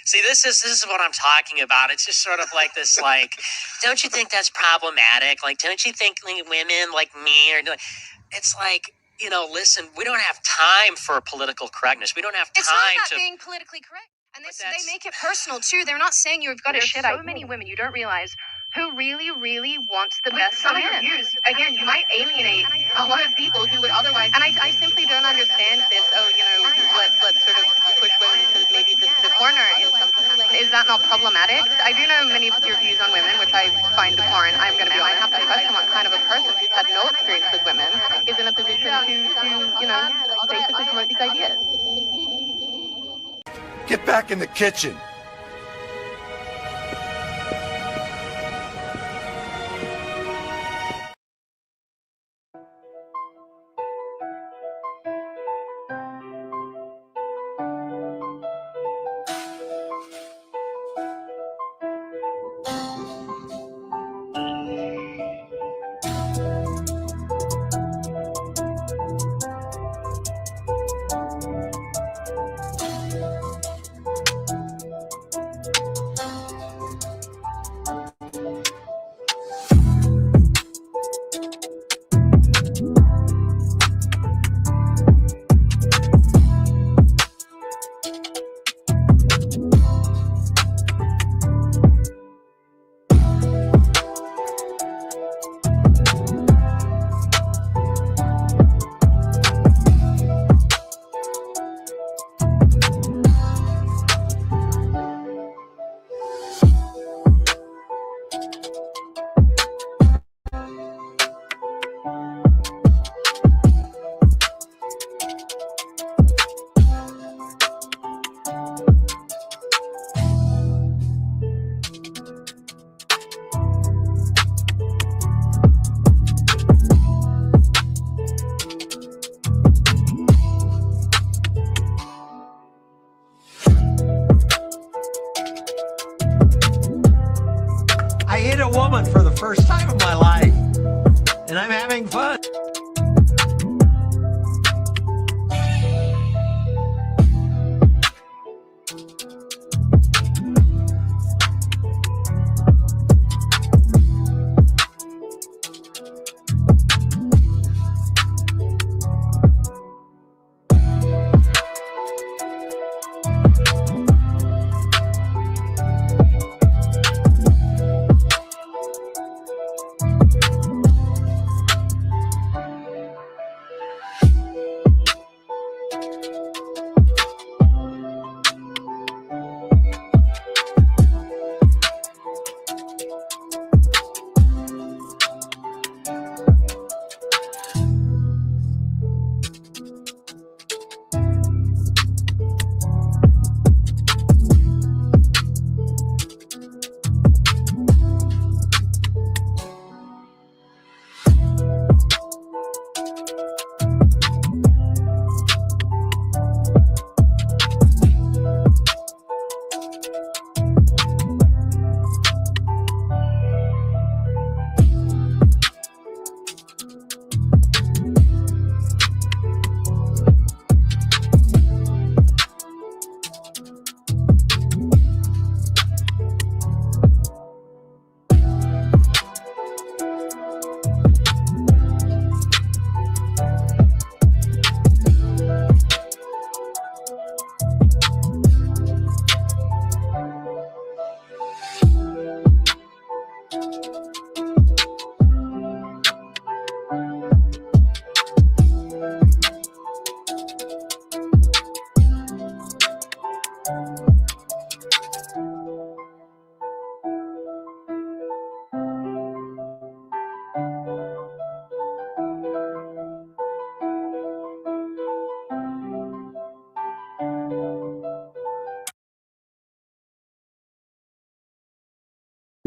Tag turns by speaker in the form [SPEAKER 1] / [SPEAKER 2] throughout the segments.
[SPEAKER 1] See, this is what I'm talking about. It's just sort of like this, like, don't you think that's problematic? Like, don't you think women like me are doing? It's like, listen, we don't have time for political correctness. We don't have time
[SPEAKER 2] It's not about
[SPEAKER 1] to
[SPEAKER 2] being politically correct. And they make it personal too. They're not saying you've got to shit out. So many women you don't realize who really, really wants the best for men.
[SPEAKER 3] Views, again, you might alienate a lot of people who would otherwise.
[SPEAKER 2] And I simply don't understand this. Let's sort of push women to maybe the corner in something. Is that not problematic? I do know many of your views on women, which I find abhorrent. I'm going to be honest. I have to question what kind of a person who's had no experience with women is in a position to basically promote these ideas.
[SPEAKER 4] Get back in the kitchen.
[SPEAKER 5] I hit a woman for the first time in my life, and I'm having fun.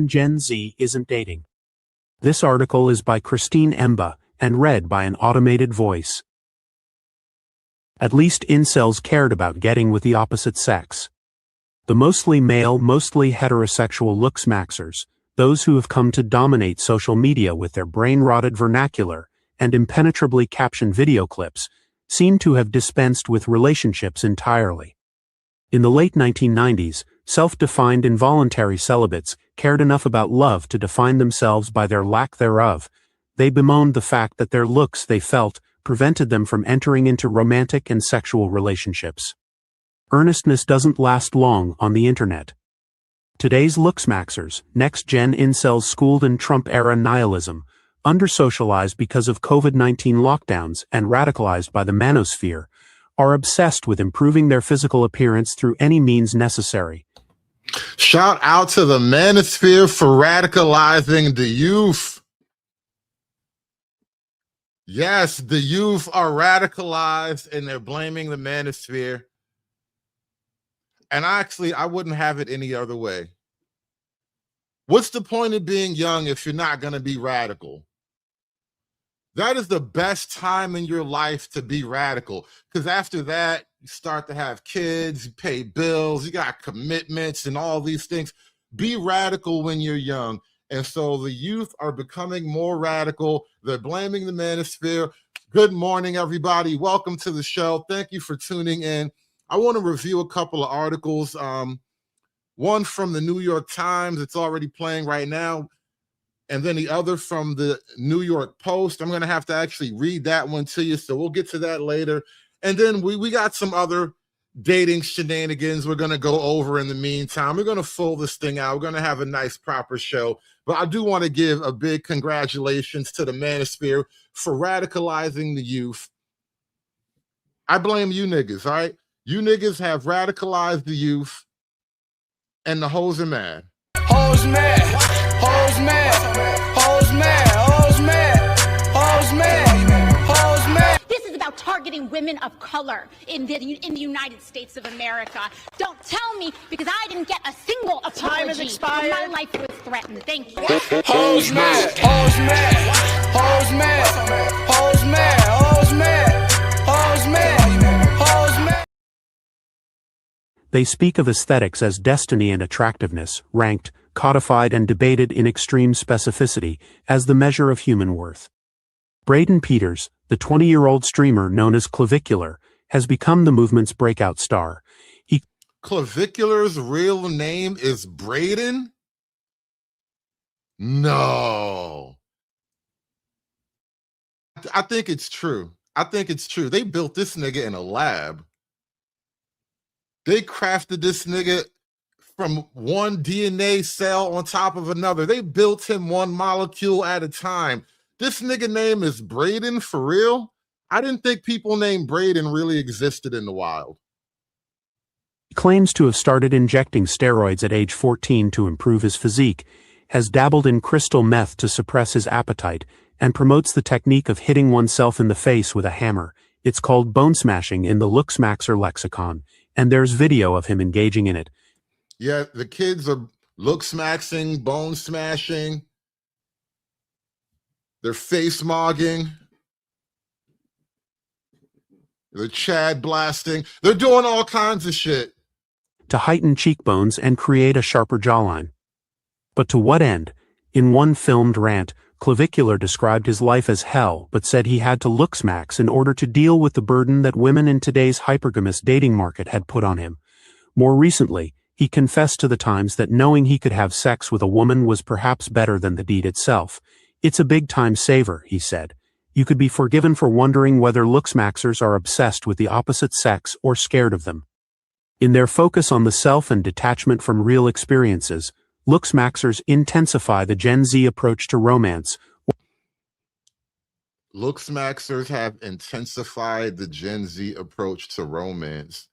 [SPEAKER 6] Gen Z isn't dating. This article is by Christine Emba and read by an automated voice. At least incels cared about getting with the opposite sex. The mostly male, mostly heterosexual looksmaxers, those who have come to dominate social media with their brain-rotted vernacular and impenetrably captioned video clips, seem to have dispensed with relationships entirely. In the late 1990s, self-defined involuntary celibates cared enough about love to define themselves by their lack thereof. They bemoaned the fact that their looks, they felt, prevented them from entering into romantic and sexual relationships. Earnestness doesn't last long on the internet. Today's looksmaxers, next-gen incels schooled in Trump-era nihilism, under-socialized because of COVID-19 lockdowns and radicalized by the manosphere, are obsessed with improving their physical appearance through any means necessary.
[SPEAKER 4] Shout out to the manosphere for radicalizing the youth. Yes, the youth are radicalized and they're blaming the manosphere. And I wouldn't have it any other way. What's the point of being young if you're not going to be radical? That is the best time in your life to be radical, because after that, you start to have kids, you pay bills, you got commitments and all these things. Be radical when you're young. And so the youth are becoming more radical. They're blaming the manosphere. Good morning, everybody. Welcome to the show. Thank you for tuning in. I want to review a couple of articles. One from the New York Times. It's already playing right now. And then the other from the New York Post. I'm going to have to actually read that one to you, so we'll get to that later. And then we got some other dating shenanigans we're going to go over in the meantime. We're going to fill this thing out. We're going to have a nice, proper show. But I do want to give a big congratulations to the manosphere for radicalizing the youth. I blame you niggas, all right? You niggas have radicalized the youth, and the hoes are mad.
[SPEAKER 7] Hoes mad, hoes mad, hoes mad, hoes mad, hoes mad, hoes mad.
[SPEAKER 8] This is about targeting women of color in the United States of America. Don't tell me, because I didn't get a single apology.
[SPEAKER 7] Time has expired.
[SPEAKER 8] My life was threatened. Thank you.
[SPEAKER 7] Hoes mad, hoes mad, hoes mad, hoes mad, hoes mad, hoes mad, hoes mad.
[SPEAKER 6] They speak of aesthetics as destiny and attractiveness, ranked, codified and debated in extreme specificity, as the measure of human worth. Braden Peters, the 20-year-old streamer known as Clavicular, has become the movement's breakout star.
[SPEAKER 4] Clavicular's real name is Braden? No. I think it's true. I think it's true. They built this nigga in a lab. They crafted this nigga from one DNA cell on top of another. They built him one molecule at a time. This nigga name is Braden for real? I didn't think people named Braden really existed in the wild.
[SPEAKER 6] He claims to have started injecting steroids at age 14 to improve his physique, has dabbled in crystal meth to suppress his appetite, and promotes the technique of hitting oneself in the face with a hammer. It's called bone smashing in the Looksmaxer lexicon, and there's video of him engaging in it.
[SPEAKER 4] Yeah, the kids are looksmaxing, bone smashing. They're face mogging. They're Chad blasting. They're doing all kinds of shit
[SPEAKER 6] to heighten cheekbones and create a sharper jawline. But to what end? In one filmed rant, Clavicular described his life as hell, but said he had to looksmax in order to deal with the burden that women in today's hypergamous dating market had put on him. More recently, he confessed to the Times that knowing he could have sex with a woman was perhaps better than the deed itself. It's a big time saver, he said. You could be forgiven for wondering whether looksmaxers are obsessed with the opposite sex or scared of them. In their focus on the self and detachment from real experiences, looksmaxers intensify the Gen Z approach to romance.
[SPEAKER 4] Looksmaxers have intensified the Gen Z approach to romance.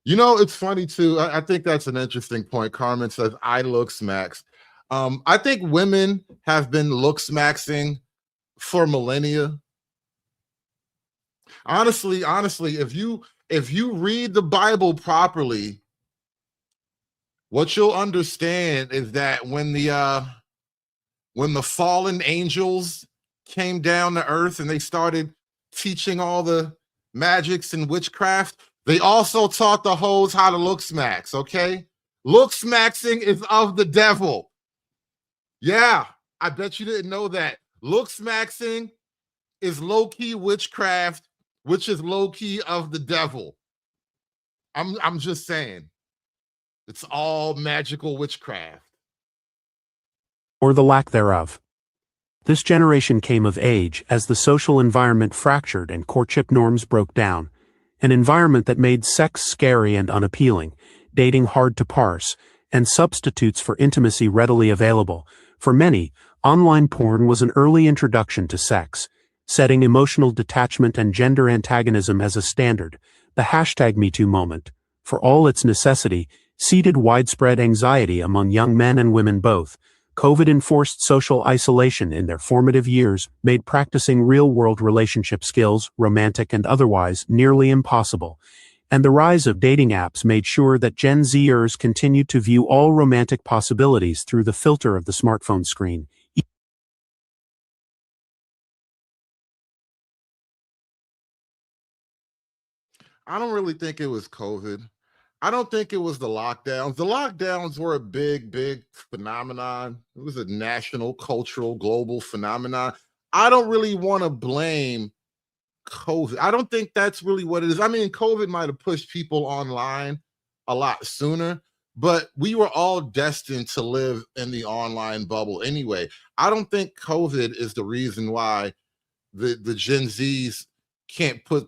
[SPEAKER 4] You know, it's funny too. I think that's an interesting point. Carmen says, I looksmax. I think women have been looksmaxing for millennia. Honestly, if you read the Bible properly, what you'll understand is that when the fallen angels came down to earth and they started teaching all the magics and witchcraft, they also taught the hoes how to looksmax, okay? Looksmaxing is of the devil. Yeah, I bet you didn't know that. Looksmaxing is low-key witchcraft, which is low-key of the devil. I'm just saying. It's all magical witchcraft.
[SPEAKER 6] or the lack thereof. This generation came of age as the social environment fractured and courtship norms broke down, an environment that made sex scary and unappealing, dating hard to parse, and substitutes for intimacy readily available. For many, online porn was an early introduction to sex, setting emotional detachment and gender antagonism as a standard. The hashtag #MeToo movement, for all its necessity, seeded widespread anxiety among young men and women both. COVID enforced social isolation in their formative years, made practicing real-world relationship skills, romantic and otherwise, nearly impossible. And the rise of dating apps made sure that Gen Zers continued to view all romantic possibilities through the filter of the smartphone screen.
[SPEAKER 4] I don't really think it was COVID. I don't think it was the lockdowns. The lockdowns were a big phenomenon. It was a national, cultural, global phenomenon. I don't really want to blame COVID. I don't think that's really what it is. I mean, COVID might have pushed people online a lot sooner, but we were all destined to live in the online bubble anyway. I don't think COVID is the reason why the Gen Zs can't put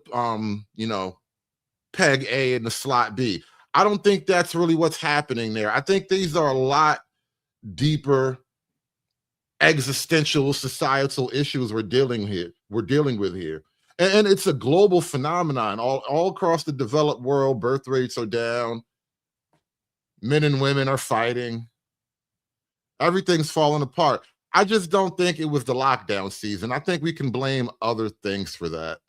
[SPEAKER 4] peg A in the slot B. I don't think that's really what's happening there. I think these are a lot deeper existential societal issues we're dealing with here. And it's a global phenomenon. All across the developed world, birth rates are down. Men and women are fighting. Everything's falling apart. I just don't think it was the lockdown season. I think we can blame other things for that.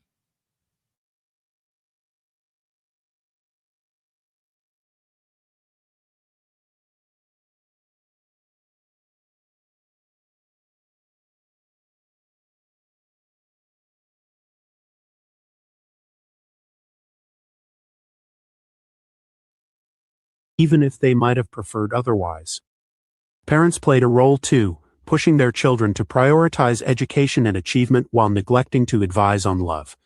[SPEAKER 6] Even if they might have preferred otherwise. Parents played a role too, pushing their children to prioritize education and achievement while neglecting to advise on love.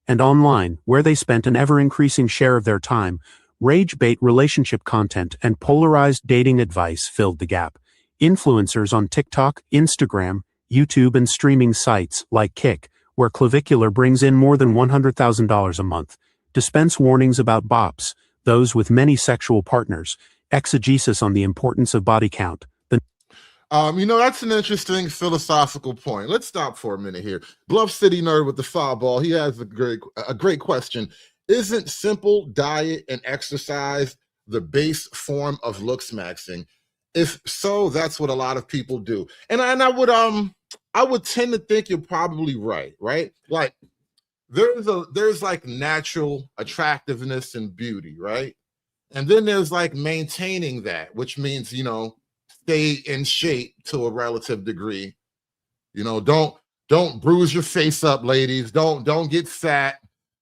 [SPEAKER 6] And online, where they spent an ever-increasing share of their time, rage-bait relationship content and polarized dating advice filled the gap. Influencers on TikTok, Instagram, YouTube and streaming sites like Kick, where Clavicular brings in more than $100,000 a month, dispense warnings about bops, those with many sexual partners, exegesis on the importance of body count.
[SPEAKER 4] That's an interesting philosophical point. Let's stop for a minute here. Bluff City Nerd with the foul ball. He has a great question. Isn't simple diet and exercise the base form of looks maxing? If so, that's what a lot of people do. And I would tend to think you're probably right? Like there's like natural attractiveness and beauty, right? And then there's like maintaining that, which means, stay in shape to a relative degree. Don't bruise your face up, ladies. Don't get fat.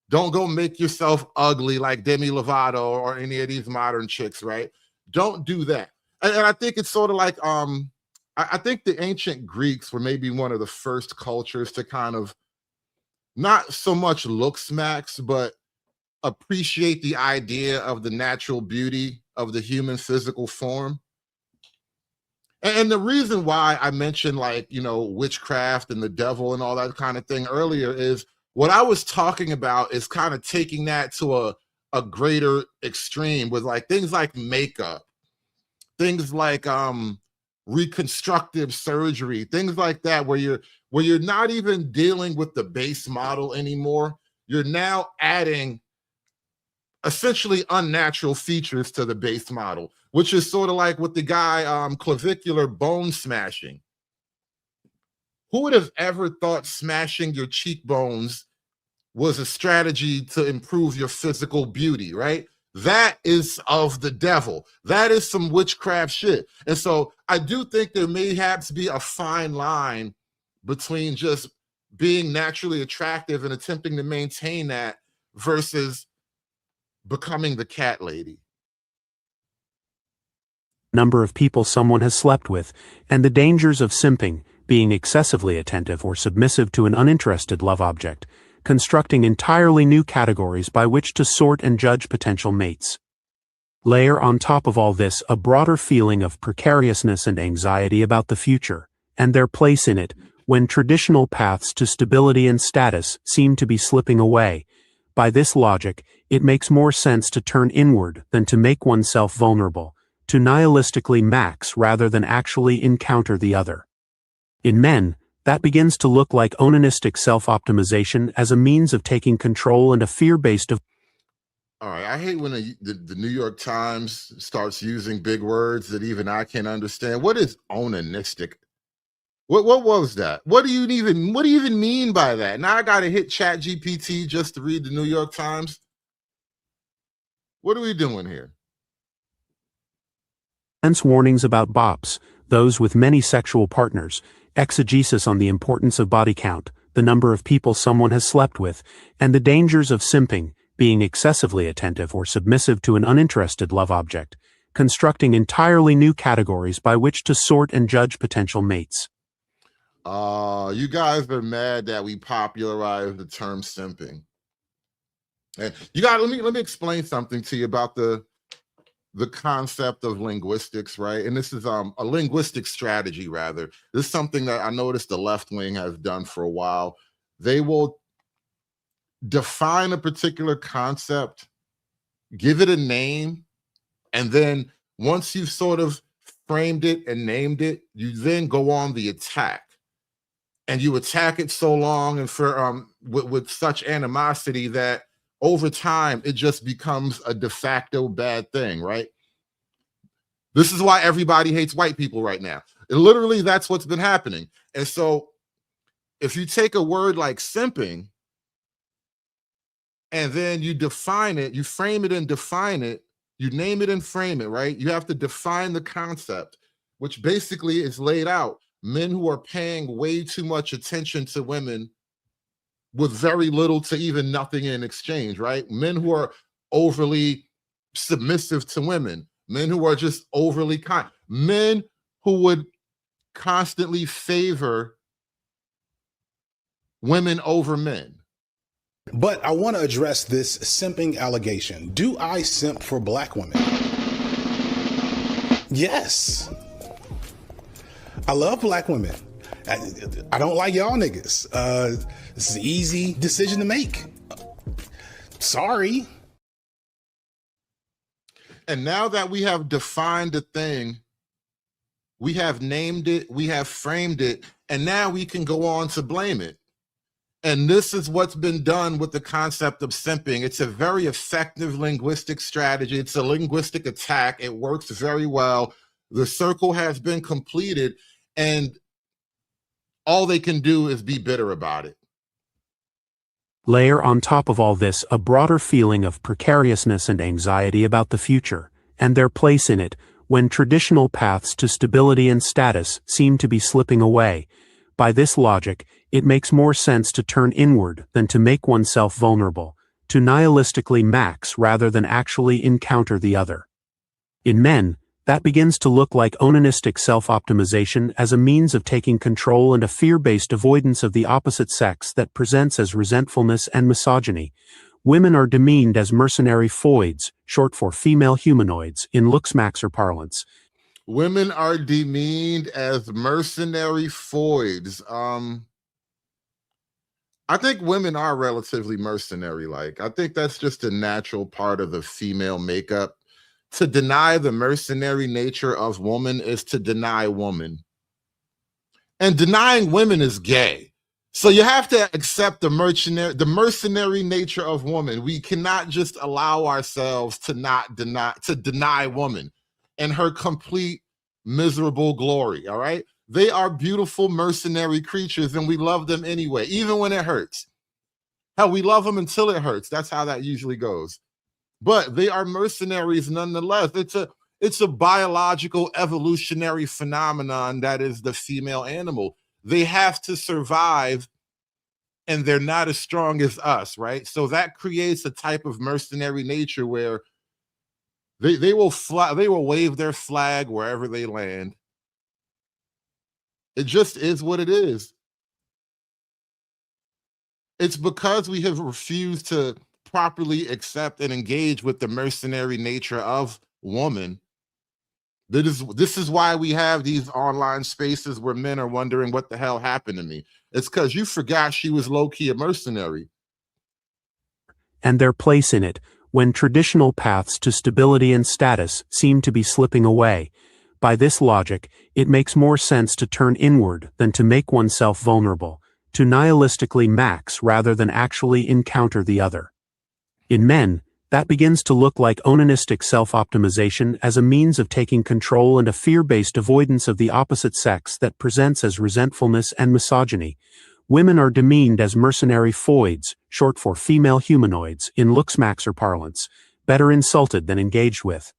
[SPEAKER 4] Don't go make yourself ugly like Demi Lovato or any of these modern chicks, right? Don't do that. And I think it's sort of like I think the ancient Greeks were maybe one of the first cultures to kind of not so much looks max, but appreciate the idea of the natural beauty of the human physical form. And the reason why I mentioned witchcraft and the devil and all that kind of thing earlier is what I was talking about is kind of taking that to a greater extreme with like things like makeup, things like reconstructive surgery, things like that, where you're not even dealing with the base model anymore. You're now adding essentially unnatural features to the base model, which is sort of like with the guy clavicular bone smashing. Who would have ever thought smashing your cheekbones was a strategy to improve your physical beauty, right? That is of the devil. That is some witchcraft shit. And so I do think there may have to be a fine line between just being naturally attractive and attempting to maintain that versus becoming the cat lady.
[SPEAKER 6] Number of people someone has slept with, and the dangers of simping, being excessively attentive or submissive to an uninterested love object. constructing entirely new categories by which to sort and judge potential mates. Layer on top of all this a broader feeling of precariousness and anxiety about the future, and their place in it, when traditional paths to stability and status seem to be slipping away. By this logic, it makes more sense to turn inward than to make oneself vulnerable, to nihilistically max rather than actually encounter the other. In men, that begins to look like onanistic self-optimization as a means of taking control and a fear-based
[SPEAKER 4] All right, I hate when the New York Times starts using big words that even I can't understand. What is onanistic? What was that? What do you even mean by that? Now I got to hit Chat GPT just to read the New York Times. What are we doing here?
[SPEAKER 6] Hence warnings about bops, those with many sexual partners, exegesis on the importance of body count, the number of people someone has slept with, and the dangers of simping, being excessively attentive or submissive to an uninterested love object, constructing entirely new categories by which to sort and judge potential mates.
[SPEAKER 4] You guys are mad that we popularized the term simping. And you got let me explain something to you about the concept of linguistics, right? And this is a linguistic strategy, rather. This is something that I noticed the left wing has done for a while. They will define a particular concept, give it a name, and then once you've sort of framed it and named it, you then go on the attack. And you attack it so long and for with such animosity that over time it just becomes a de facto bad thing, right? This is why everybody hates white people right now. Literally, that's what's been happening. And so if you take a word like simping and then you define it, you frame it and define it, you name it and frame it, right? You have to define the concept, which basically is laid out. Men who are paying way too much attention to women with very little to even nothing in exchange, right? Men who are overly submissive to women, men who are just overly kind, men who would constantly favor women over men.
[SPEAKER 9] But I want to address this simping allegation. Do I simp for black women? Yes. I love black women. I don't like y'all niggas. This is an easy decision to make. Sorry.
[SPEAKER 4] And now that we have defined the thing, we have named it, we have framed it, and now we can go on to blame it. And this is what's been done with the concept of simping. It's a very effective linguistic strategy. It's a linguistic attack. It works very well. The circle has been completed, and all they can do is be bitter about it.
[SPEAKER 6] Layer on top of all this a broader feeling of precariousness and anxiety about the future, and their place in it, when traditional paths to stability and status seem to be slipping away. By this logic, it makes more sense to turn inward than to make oneself vulnerable, to nihilistically max rather than actually encounter the other. In men, that begins to look like onanistic self-optimization as a means of taking control and a fear-based avoidance of the opposite sex that presents as resentfulness and misogyny. Women are demeaned as mercenary foids, short for female humanoids, in Luxmaxer parlance.
[SPEAKER 4] Women are demeaned as mercenary foids. I think women are relatively mercenary-like. I think that's just a natural part of the female makeup. To deny the mercenary nature of woman is to deny woman. And denying women is gay. So you have to accept the mercenary nature of woman. We cannot just allow ourselves to deny woman and her complete miserable glory, all right? They are beautiful mercenary creatures and we love them anyway, even when it hurts. Hell, we love them until it hurts. That's how that usually goes. But they are mercenaries nonetheless. It's a biological evolutionary phenomenon that is the female animal. They have to survive and they're not as strong as us, right? So that creates a type of mercenary nature where they will wave their flag wherever they land. It just is what it is. It's because we have refused to properly accept and engage with the mercenary nature of woman. This is why we have these online spaces where men are wondering what the hell happened to me. It's because you forgot she was low-key a mercenary.
[SPEAKER 6] And their place in it, when traditional paths to stability and status seem to be slipping away. By this logic, it makes more sense to turn inward than to make oneself vulnerable, to nihilistically max rather than actually encounter the other. In men, that begins to look like onanistic self-optimization as a means of taking control and a fear-based avoidance of the opposite sex that presents as resentfulness and misogyny. Women are demeaned as mercenary foids, short for female humanoids, in looksmaxer parlance, better insulted than engaged with.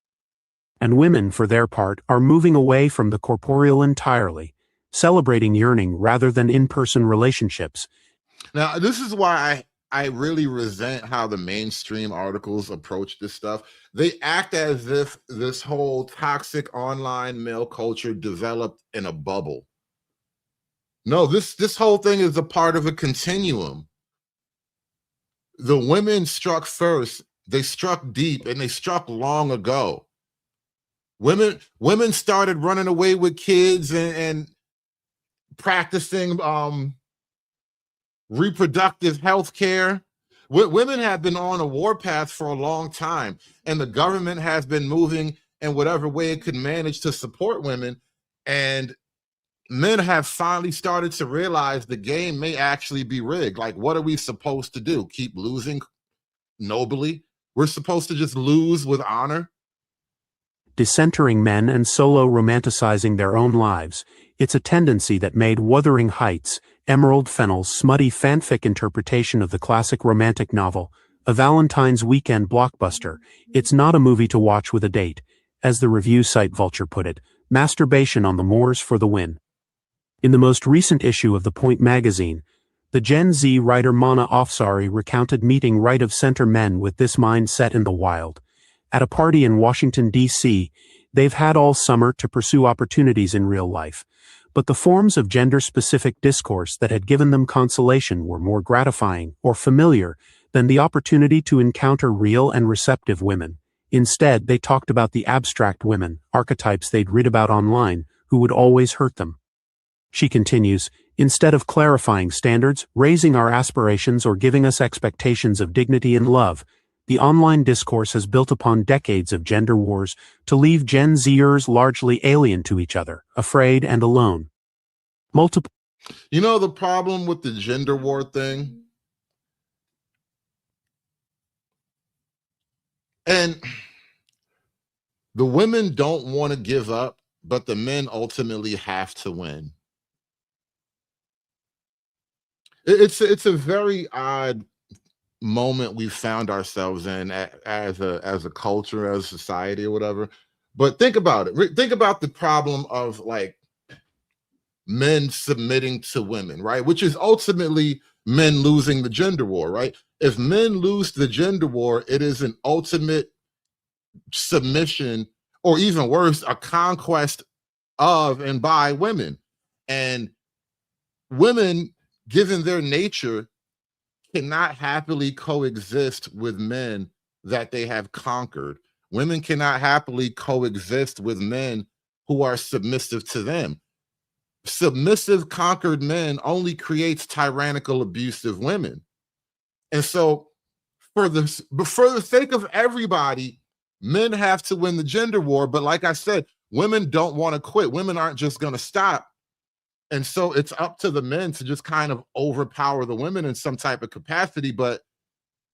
[SPEAKER 6] And women, for their part, are moving away from the corporeal entirely, celebrating yearning rather than in-person relationships.
[SPEAKER 4] Now, this is why I really resent how the mainstream articles approach this stuff. They act as if this whole toxic online male culture developed in a bubble. No, this whole thing is a part of a continuum. The women struck first, they struck deep, and they struck long ago. Women started running away with kids and practicing reproductive health care. Women have been on a warpath for a long time, and the government has been moving in whatever way it could manage to support women. And men have finally started to realize the game may actually be rigged. Like, what are we supposed to do? Keep losing nobly? We're supposed to just lose with honor?
[SPEAKER 6] Decentering men and solo romanticizing their own lives, it's a tendency that made Wuthering Heights, Emerald Fennell's smutty fanfic interpretation of the classic romantic novel, a Valentine's weekend blockbuster. It's not a movie to watch with a date. As the review site Vulture put it, masturbation on the moors for the win. In the most recent issue of The Point magazine, the Gen Z writer Mana Afsari recounted meeting right-of-center men with this mindset in the wild. At a party in Washington, D.C., they've had all summer to pursue opportunities in real life, but the forms of gender-specific discourse that had given them consolation were more gratifying or familiar than the opportunity to encounter real and receptive women. Instead, they talked about the abstract women, archetypes they'd read about online, who would always hurt them. She continues, instead of clarifying standards, raising our aspirations, or giving us expectations of dignity and love, the online discourse has built upon decades of gender wars to leave Gen Zers largely alien to each other, afraid and alone.
[SPEAKER 4] You know the problem with the gender war thing? And the women don't want to give up, but the men ultimately have to win. It's a very odd moment we found ourselves in as a culture, as a society, or whatever. But think about it. Think about the problem of like men submitting to women, right? Which is ultimately men losing the gender war, right? If men lose the gender war, it is an ultimate submission, or even worse, a conquest of and by women. And women, given their nature, cannot happily coexist with men that they have conquered. Women cannot happily coexist with men who are submissive to them. Submissive, conquered men only creates tyrannical, abusive women. And so for the sake of everybody, men have to win the gender war. But like I said, women don't want to quit. Women aren't just going to stop. And so it's up to the men to just kind of overpower the women in some type of capacity. But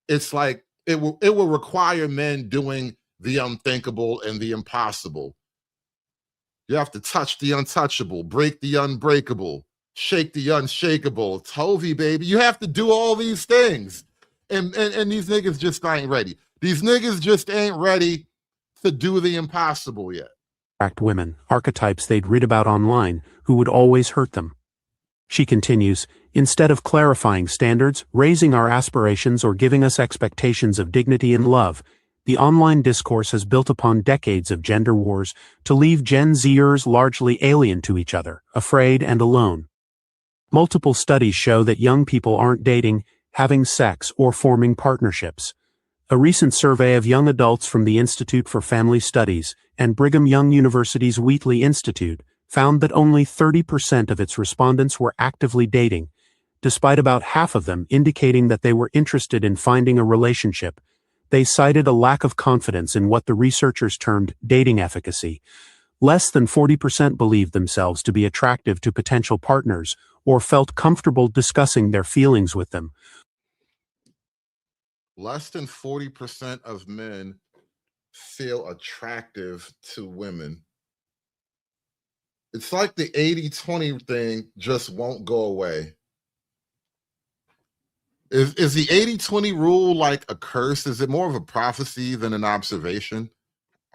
[SPEAKER 4] it's like it will require men doing the unthinkable and the impossible. You have to touch the untouchable, break the unbreakable, shake the unshakable. Tovey, baby, you have to do all these things. And these niggas just ain't ready. These niggas just ain't ready to do the impossible yet.
[SPEAKER 6] Women, archetypes they'd read about online, who would always hurt them. She continues, instead of clarifying standards, raising our aspirations, or giving us expectations of dignity and love, the online discourse has built upon decades of gender wars to leave Gen Zers largely alien to each other, afraid and alone. Multiple studies show that young people aren't dating, having sex, or forming partnerships. A recent survey of young adults from the Institute for Family Studies and Brigham Young University's Wheatley Institute found that only 30% of its respondents were actively dating, despite about half of them indicating that they were interested in finding a relationship. They cited a lack of confidence in what the researchers termed dating efficacy. Less than 40% believed themselves to be attractive to potential partners or felt comfortable discussing their feelings with them.
[SPEAKER 4] Less than 40% of men feel attractive to women. It's like the 80-20 thing just won't go away. Is the 80-20 rule like a curse? Is it more of a prophecy than an observation?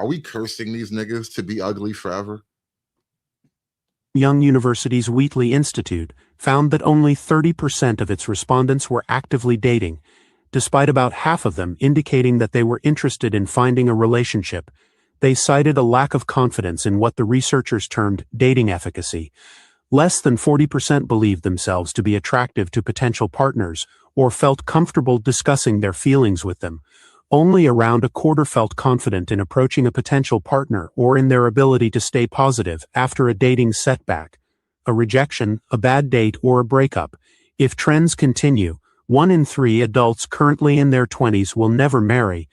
[SPEAKER 4] Are we cursing these niggas to be ugly forever?
[SPEAKER 6] Young University's Wheatley Institute found that only 30% of its respondents were actively dating, despite about half of them indicating that they were interested in finding a relationship. They cited a lack of confidence in what the researchers termed dating efficacy. Less than 40% believed themselves to be attractive to potential partners or felt comfortable discussing their feelings with them. Only around a quarter felt confident in approaching a potential partner or in their ability to stay positive after a dating setback, a rejection, a bad date, or a breakup. If trends continue, 1 in 3 adults currently in their 20s will never marry.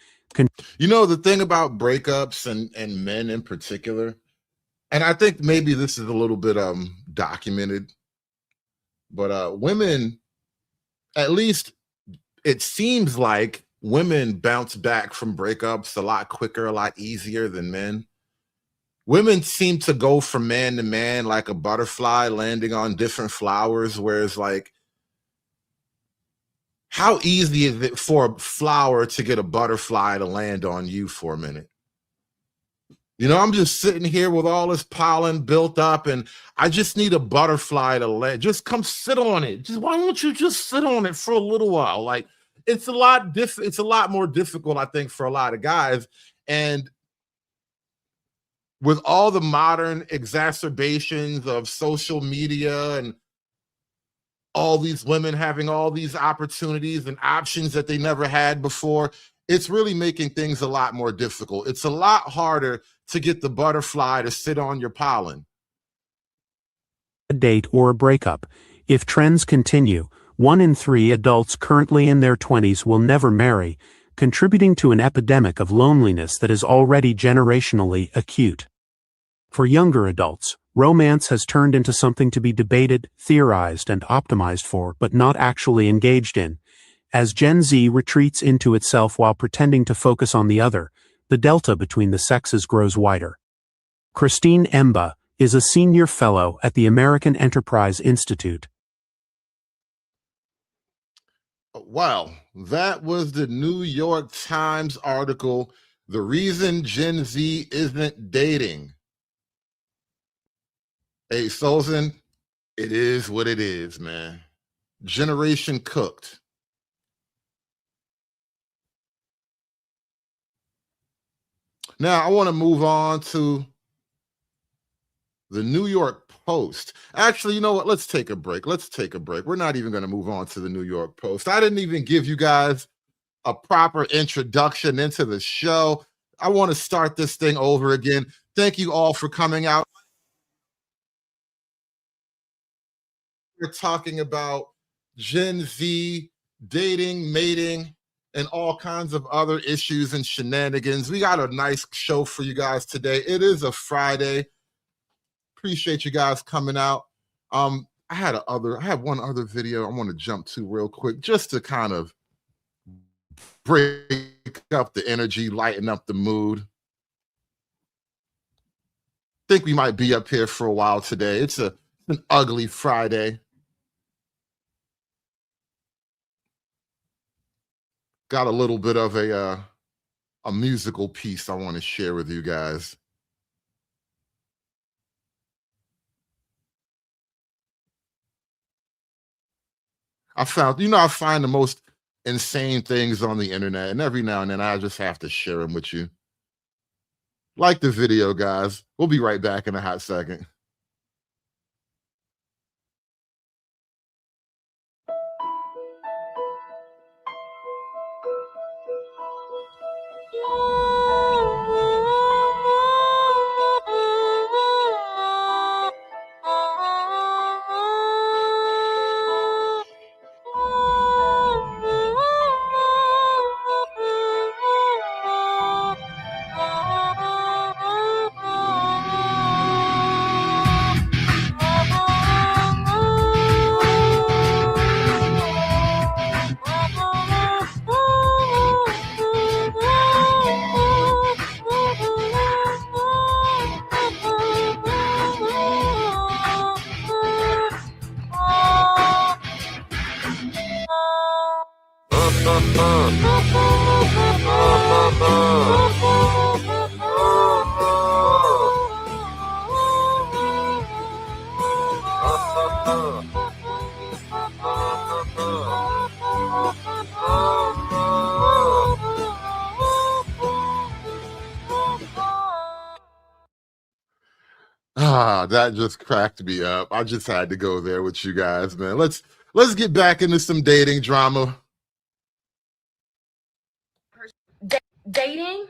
[SPEAKER 4] You know, the thing about breakups and men in particular, and I think maybe this is a little bit documented, but women, at least it seems like women bounce back from breakups a lot quicker, a lot easier than men. Women seem to go from man to man like a butterfly landing on different flowers, whereas like, how easy is it for a flower to get a butterfly to land on you for a minute? You know, I'm just sitting here with all this pollen built up and I just need a butterfly to land. Just come sit on it. Just why don't you just sit on it for a little while? Like it's a lot more difficult, I think, for a lot of guys. And with all the modern exacerbations of social media and all these women having all these opportunities and options that they never had before, it's really making things a lot more difficult. It's a lot harder to get the butterfly to sit on your pollen.
[SPEAKER 6] A date or a breakup. If trends continue, 1 in 3 adults currently in their 20s will never marry, contributing to an epidemic of loneliness that is already generationally acute. For younger adults, romance has turned into something to be debated, theorized, and optimized for, but not actually engaged in. As Gen Z retreats into itself while pretending to focus on the other, the delta between the sexes grows wider. Christine Emba is a senior fellow at the American Enterprise Institute.
[SPEAKER 4] Wow, that was the New York Times article, "The Reason Gen Z Isn't Dating." Hey, Sulzan, it is what it is, man. Generation cooked. Now, I want to move on to the New York Post. Actually, you know what? Let's take a break. We're not even going to move on to the New York Post. I didn't even give you guys a proper introduction into the show. I want to start this thing over again. Thank you all for coming out. We're talking about Gen Z, dating, mating, and all kinds of other issues and shenanigans. We got a nice show for you guys today. It is a Friday. Appreciate you guys coming out. I had one other video I want to jump to real quick just to kind of break up the energy, lighten up the mood. Think we might be up here for a while today. It's an ugly Friday. Got a little bit of a musical piece I want to share with you guys. I find the most insane things on the internet, and every now and then I just have to share them with you. Like the video, guys. We'll be right back in a hot second. Ah, that just cracked me up. I just had to go there with you guys, man. Let's get back into some dating drama.
[SPEAKER 10] Dating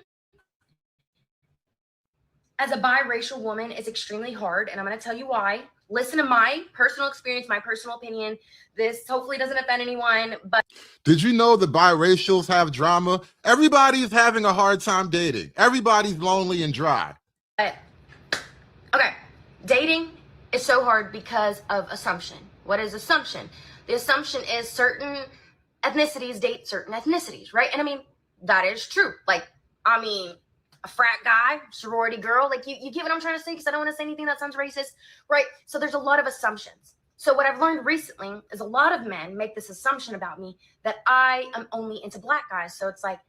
[SPEAKER 10] as a biracial woman is extremely hard, and I'm going to tell you why. Listen to my personal experience, my personal opinion. This hopefully doesn't offend anyone, but
[SPEAKER 4] Did you know the biracials have drama? Everybody's having a hard time dating. Everybody's lonely and dry.
[SPEAKER 10] okay, dating is so hard because of assumption. What is assumption? The assumption is certain ethnicities date certain ethnicities, right? And I mean, that is true. Like, I mean, a frat guy, sorority girl, like you get what I'm trying to say? Because I don't want to say anything that sounds racist, right? So there's a lot of assumptions. So what I've learned recently is a lot of men make this assumption about me that I am only into black guys. So it's like,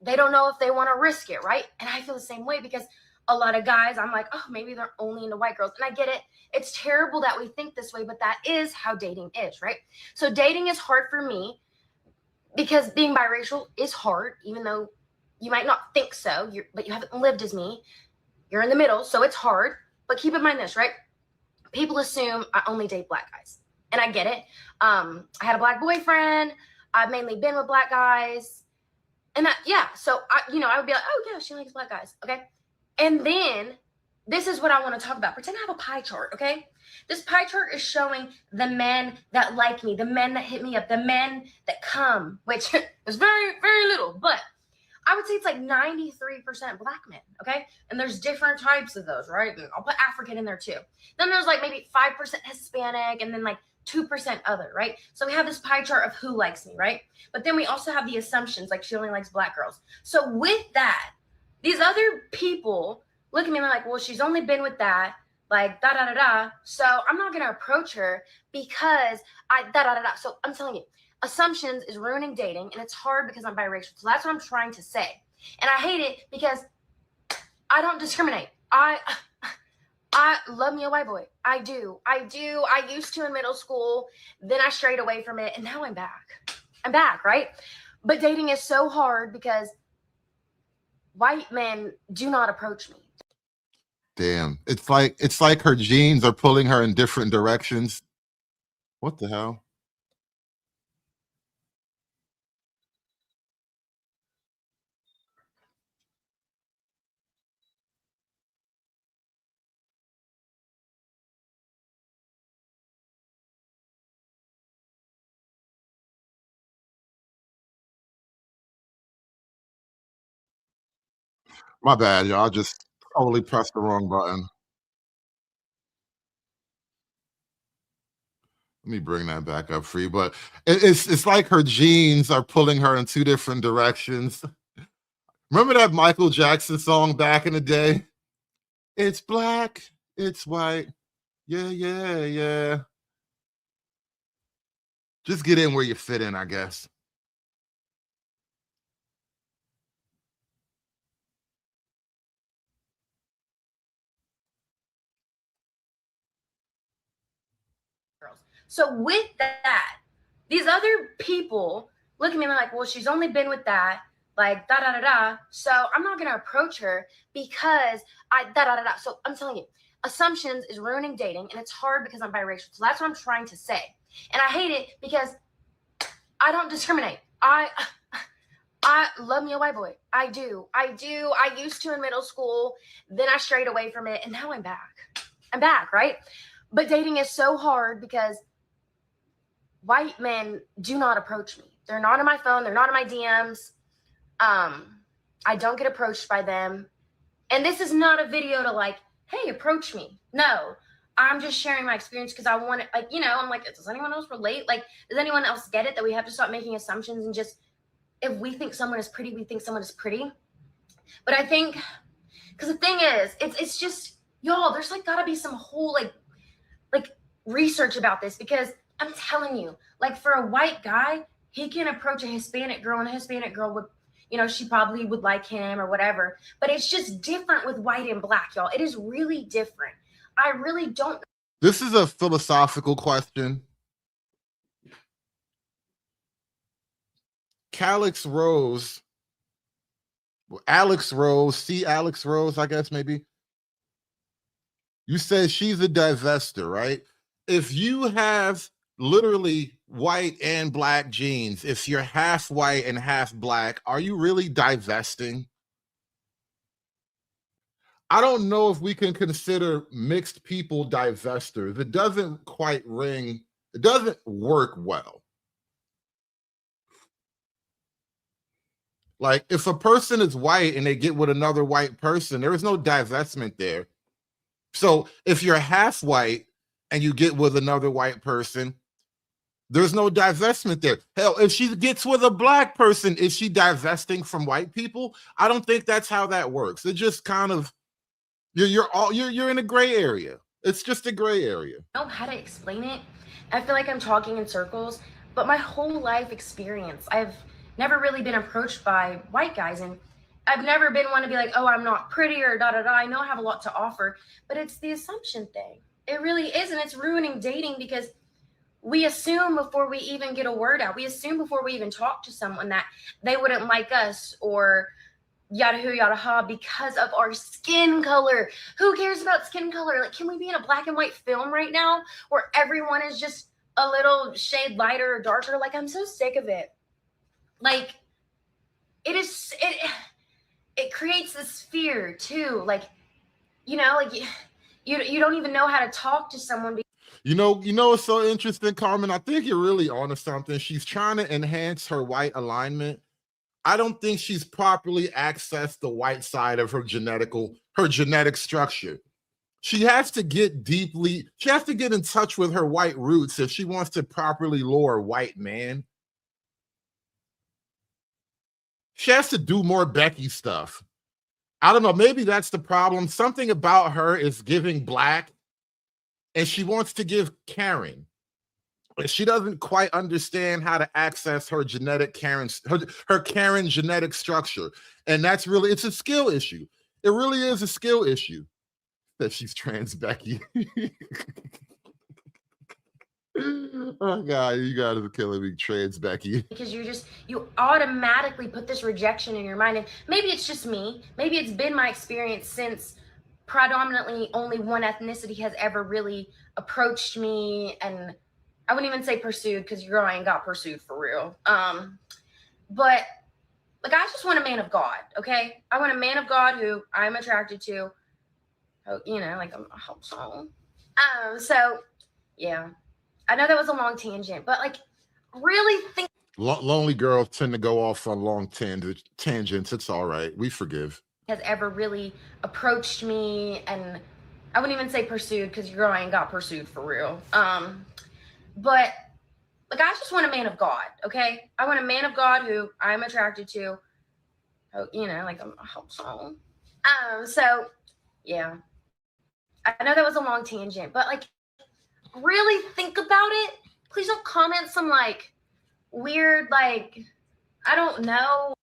[SPEAKER 10] they don't know if they want to risk it, right? And I feel the same way because a lot of guys, I'm like, oh, maybe they're only into white girls. And I get it. It's terrible that we think this way, but that is how dating is, right? So dating is hard for me because being biracial is hard, even though you might not think so, but you haven't lived as me. You're in the middle, so it's hard. But keep in mind this, right? People assume I only date black guys. And I get it. I had a black boyfriend. I've mainly been with black guys. And that, yeah, so I would be like, oh yeah, she likes black guys, okay? And then this is what I want to talk about. Pretend I have a pie chart, okay? This pie chart is showing the men that like me, the men that hit me up, the men that come, which is very, very little, but I would say it's like 93% black men, okay? And there's different types of those, right? And I'll put African in there too. Then there's like maybe 5% Hispanic and then like 2% other, right? So we have this pie chart of who likes me, right? But then we also have the assumptions, like she only likes black girls. So with that, these other people look at me and they're like, well, she's only been with that, like da-da-da-da. So I'm not going to approach her because da-da-da-da. So I'm telling you, assumptions is ruining dating, and it's hard because I'm biracial. So that's what I'm trying to say. And I hate it because I don't discriminate. I love me a white boy. I do. I used to in middle school. Then I strayed away from it, and now I'm back. I'm back, right? But dating is so hard because white men do not approach me.
[SPEAKER 4] Damn. It's like her genes are pulling her in different directions. What the hell? My bad, y'all. I just totally pressed the wrong button. Let me bring that back up for you. But it's like her genes are pulling her in two different directions. Remember that Michael Jackson song back in the day? It's black, it's white. Yeah, yeah, yeah. Just get in where you fit in, I guess.
[SPEAKER 10] So with that, these other people look at me and they're like, well, she's only been with that, like da-da-da-da. So I'm not going to approach her because da-da-da-da. So I'm telling you, assumptions is ruining dating, and it's hard because I'm biracial. So that's what I'm trying to say. And I hate it because I don't discriminate. I love me a white boy. I do. I used to in middle school. Then I strayed away from it, and now I'm back. I'm back, right? But dating is so hard because white men do not approach me. They're not on my phone. They're not in my DMs. I don't get approached by them. And this is not a video to like, hey, approach me. No, I'm just sharing my experience because I want it. Like, I'm like, does anyone else relate? Like, does anyone else get it that we have to stop making assumptions and just, if we think someone is pretty, we think someone is pretty. But I think, because the thing is, it's just, y'all, there's like gotta be some whole like research about this, because I'm telling you, like for a white guy, he can approach a Hispanic girl, and a Hispanic girl would, she probably would like him or whatever. But it's just different with white and black, y'all. It is really different. I really don't.
[SPEAKER 4] This is a philosophical question. Alex Rose, I guess maybe. You said she's a divester, right? If you have literally white and black genes, if you're half white and half black, are you really divesting? I don't know if we can consider mixed people divestors. It doesn't quite ring, it doesn't work well. Like if a person is white and they get with another white person, there is no divestment there. So if you're half white and you get with another white person, there's no divestment there. Hell, if she gets with a black person, is she divesting from white people? I don't think that's how that works. It just kind of you're in a gray area. It's just a gray area.
[SPEAKER 10] I don't know how to explain it. I feel like I'm talking in circles, but my whole life experience, I've never really been approached by white guys, and I've never been one to be like, oh, I'm not pretty or da da da. I know I have a lot to offer, but it's the assumption thing. It really is, and it's ruining dating because we assume before we even get a word out. We assume before we even talk to someone that they wouldn't like us or yada hoo yada ha because of our skin color. Who cares about skin color? Like, can we be in a black and white film right now where everyone is just a little shade lighter or darker? Like, I'm so sick of it. Like, it creates this fear too. Like, you know, like you don't even know how to talk to someone.
[SPEAKER 4] You know, it's so interesting, Carmen. I think you're really onto something. She's trying to enhance her white alignment. I don't think she's properly accessed the white side of her genetic structure. She has to get in touch with her white roots if she wants to properly lure a white man. She has to do more Becky stuff. I don't know, maybe that's the problem. Something about her is giving black, and she wants to give Karen. She doesn't quite understand how to access her her Karen genetic structure. And that's really, it's a skill issue. It really is a skill issue. That she's trans Becky. Oh God, you guys are killing me, trans Becky.
[SPEAKER 10] Because you automatically put this rejection in your mind. And maybe it's just me. Maybe it's been my experience since predominantly only one ethnicity has ever really approached me, and I wouldn't even say pursued, because girl, I ain't got pursued for real. But like, I just want a man of God, okay? I want a man of God who I'm attracted to. You know, like, I hope so. So yeah, I know that was a long tangent, but like, really think.
[SPEAKER 4] Lonely girls tend to go off on long tangents. It's all right. We forgive.
[SPEAKER 10] Has ever really approached me, and I wouldn't even say pursued, because girl, I ain't got pursued for real. But like, I just want a man of God, okay? I want a man of God who I'm attracted to. You know, like, I hope so. So yeah, I know that was a long tangent, but like, really think about it. Please don't comment some like weird, like, I don't know.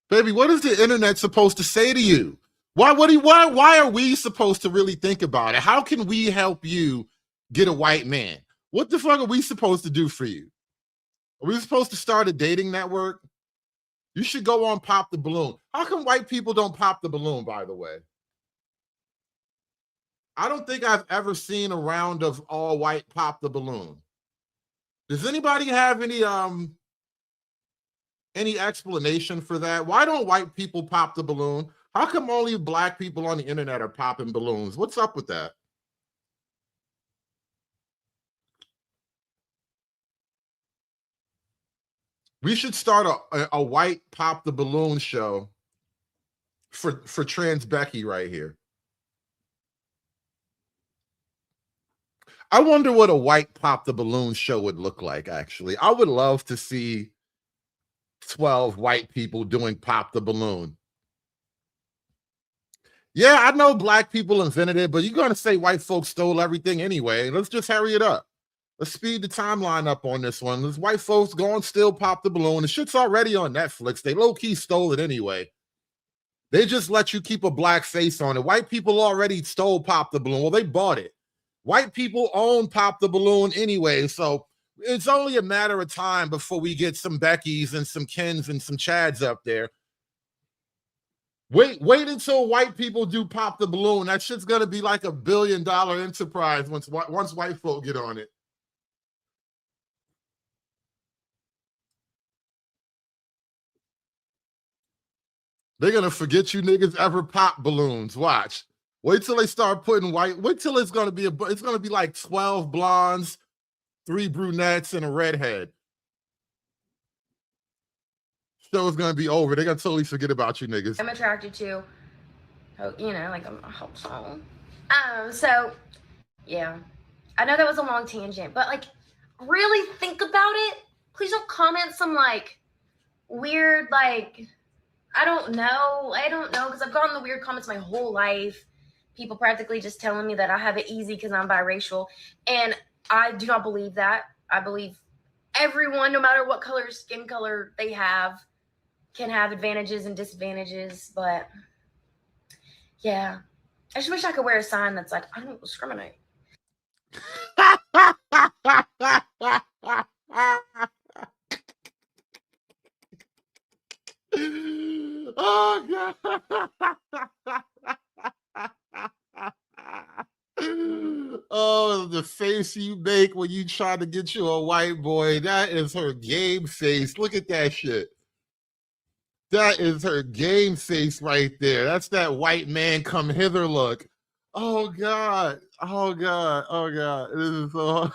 [SPEAKER 4] Baby, what is the internet supposed to say to you? Why are we supposed to really think about it? How can we help you get a white man? What the fuck are we supposed to do for you? Are we supposed to start a dating network? You should go on Pop the Balloon. How come white people don't pop the balloon, by the way? I don't think I've ever seen a round of all white Pop the Balloon. Does anybody have any explanation for that? Why don't white people pop the balloon? How come only black people on the internet are popping balloons? What's up with that? We should start a white pop the balloon show for trans Becky right here. I wonder what a white pop the balloon show would look like, actually. I would love to see 12 white people doing pop the balloon. Yeah, I know black people invented it, but you're going to say white folks stole everything anyway. Let's just hurry it up. Let's speed the timeline up on this one. There's white folks going still pop the balloon. The shit's already on Netflix. They low-key stole it anyway. They just let you keep a black face on it. White people already stole pop the balloon. Well, they bought it. White people own Pop the Balloon anyway, so it's only a matter of time before we get some Beckys and some Kens and some Chads up there Wait until white people do pop the balloon. That shit's gonna be like $1 billion enterprise once white folk get on it. They're gonna forget you niggas ever pop balloons. Watch. Wait till they start putting wait till it's gonna be like 12 blondes, 3 brunettes, and a redhead. Show's gonna be over. They're gonna totally forget about you niggas.
[SPEAKER 10] I'm attracted to, you know, like I hope so. So yeah, I know that was a long tangent, but like, really think about it. Please don't comment some like weird, like, I don't know, because I've gotten the weird comments my whole life. People practically just telling me that I have it easy because I'm biracial, and I do not believe that. I believe everyone, no matter what color, skin color they have, can have advantages and disadvantages. But yeah, I just wish I could wear a sign that's like, I don't discriminate.
[SPEAKER 4] Oh God. Oh, the face you make when you try to get you a white boy. That is her game face. Look at that shit. That is her game face right there. That's that white man come hither look. Oh God. Oh God. Oh God. This is so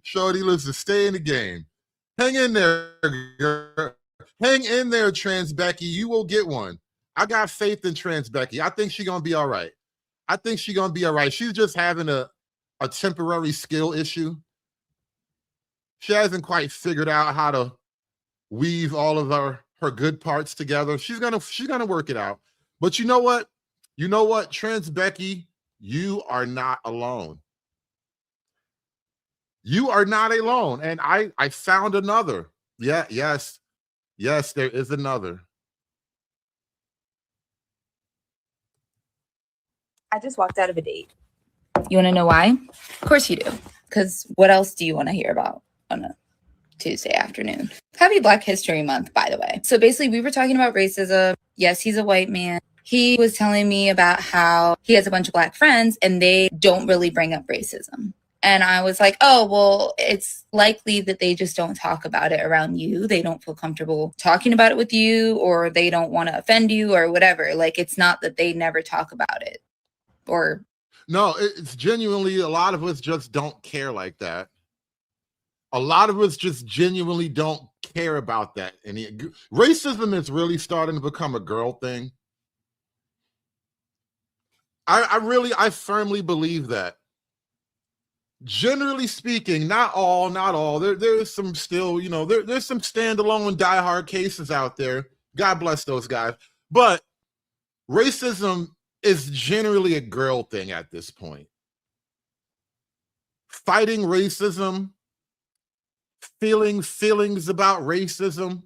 [SPEAKER 4] Shorty, listen, stay in the game. Hang in there, girl. Hang in there, Trans Becky. You will get one. I got faith in Trans Becky. I think she's gonna be all right. I think she's gonna be all right. She's just having a temporary skill issue. She hasn't quite figured out how to weave all of her good parts together. She's gonna work it out. But you know what? You know what, Trans Becky, you are not alone. You are not alone. And I found another. Yeah, yes, there is another.
[SPEAKER 11] I just walked out of a date. You want to know why? Of course you do. Because what else do you want to hear about on a Tuesday afternoon? Happy Black History Month, by the way. So basically, we were talking about racism. Yes, he's a white man. He was telling me about how he has a bunch of Black friends and they don't really bring up racism. And I was like, oh, well, it's likely that they just don't talk about it around you. They don't feel comfortable talking about it with you, or they don't want to offend you or whatever. Like, it's not that they never talk about it. Or
[SPEAKER 4] no, it's genuinely, a lot of us just don't care like that. A lot of us just genuinely don't care about that. And racism is really starting to become a girl thing. I firmly believe that. Generally speaking, not all. There's some still, you know, there's some standalone diehard cases out there. God bless those guys. But racism is generally a girl thing at this point. Fighting racism, feelings about racism,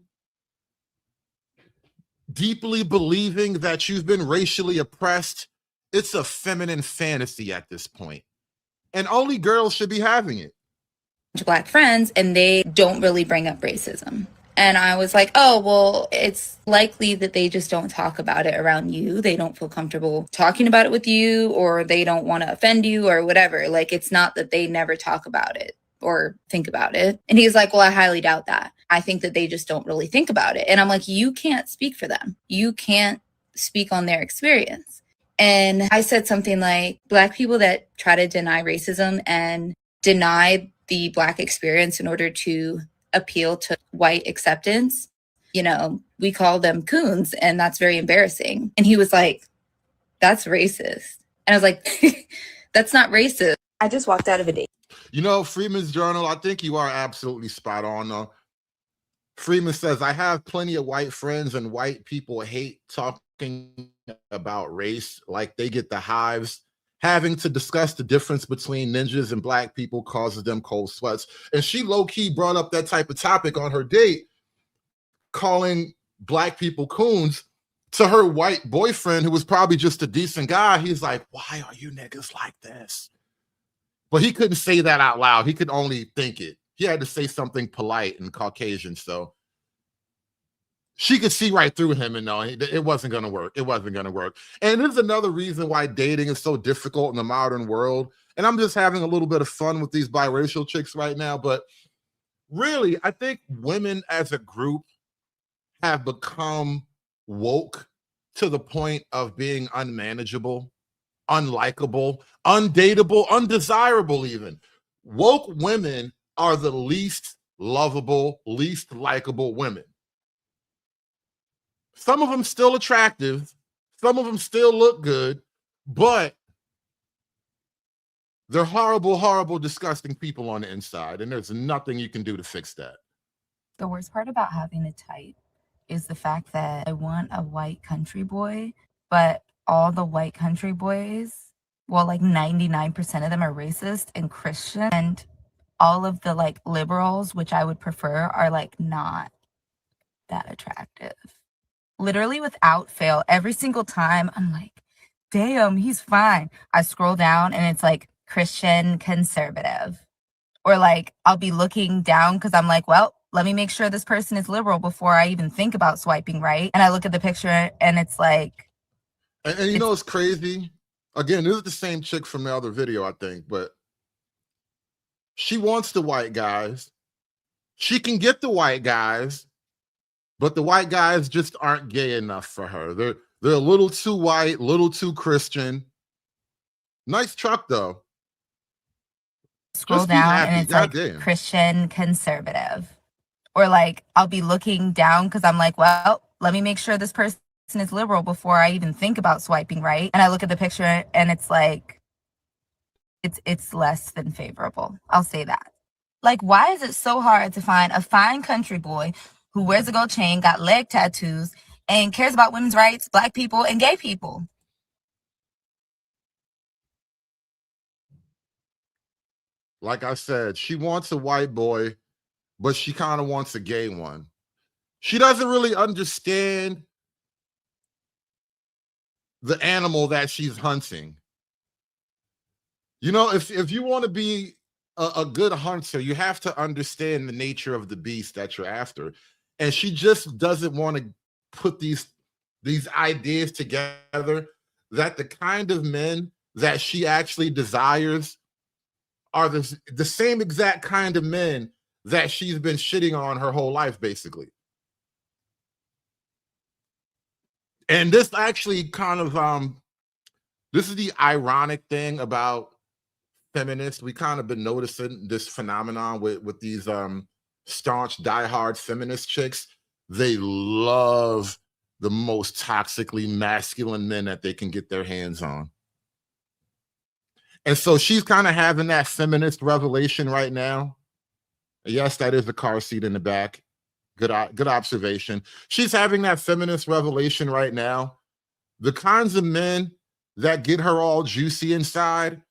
[SPEAKER 4] deeply believing that you've been racially oppressed, it's a feminine fantasy at this point. And only girls should be having it.
[SPEAKER 11] Black friends, and they don't really bring up racism. And I was like, oh, well, it's likely that they just don't talk about it around you. They don't feel comfortable talking about it with you, or they don't want to offend you or whatever. Like, it's not that they never talk about it or think about it. And he's like, well, I highly doubt that. I think that they just don't really think about it. And I'm like, you can't speak for them. You can't speak on their experience. And I said something like, Black people that try to deny racism and deny the Black experience in order to appeal to white acceptance, you know, we call them coons, and that's very embarrassing. And he was like, that's racist. And I was like, that's not racist. I just walked out of a date.
[SPEAKER 4] You know, Freeman's Journal, I think you are absolutely spot on, though. Freeman says, I have plenty of white friends, and white people hate talking about race like they get the hives. Having to discuss the difference between ninjas and Black people causes them cold sweats. And she low-key brought up that type of topic on her date, calling Black people coons, to her white boyfriend, who was probably just a decent guy. He's like, why are you niggas like this? But he couldn't say that out loud. He could only think it. He had to say something polite and Caucasian. So she could see right through him and know it wasn't going to work. It wasn't going to work. And this is another reason why dating is so difficult in the modern world. And I'm just having a little bit of fun with these biracial chicks right now. But really, I think women as a group have become woke to the point of being unmanageable, unlikable, undateable, undesirable even. Woke women are the least lovable, least likable women. Some of them still attractive, some of them still look good, but they're horrible, horrible, disgusting people on the inside, and there's nothing you can do to fix that.
[SPEAKER 11] The worst part about having a type is the fact that I want a white country boy, but all the white country boys, well, like 99% of them are racist and Christian, and all of the like liberals, which I would prefer, are like not that attractive. Literally without fail, every single time I'm like, damn, he's fine. I scroll down and it's like Christian conservative. Or like I'll be looking down because I'm like, well, let me make sure this person is liberal before I even think about swiping right. And I look at the picture and it's like.
[SPEAKER 4] And you know what's crazy? Again, this is the same chick from the other video, I think, but she wants the white guys. She can get the white guys, but the white guys just aren't gay enough for her. They're a little too white, a little too Christian. Nice truck though.
[SPEAKER 11] Scroll down and it's like Christian conservative. Or like I'll be looking down because I'm like, well, let me make sure this person is liberal before I even think about swiping right. And I look at the picture and it's like, it's less than favorable. I'll say that. Like, why is it so hard to find a fine country boy who wears a gold chain, got leg tattoos, and cares about women's rights, black people, and gay people?
[SPEAKER 4] Like I said, she wants a white boy, but she kind of wants a gay one. She doesn't really understand the animal that she's hunting. You know, if you want to be a good hunter, you have to understand the nature of the beast that you're after. And she just doesn't want to put these ideas together that the kind of men that she actually desires are the same exact kind of men that she's been shitting on her whole life, basically. And this actually kind of, this is the ironic thing about feminists. We kind of been noticing this phenomenon with these staunch, diehard feminist chicks. They love the most toxically masculine men that they can get their hands on. And so she's kind of having that feminist revelation right now. Yes, that is the car seat in the back. Good observation. She's having that feminist revelation right now. The kinds of men that get her all juicy inside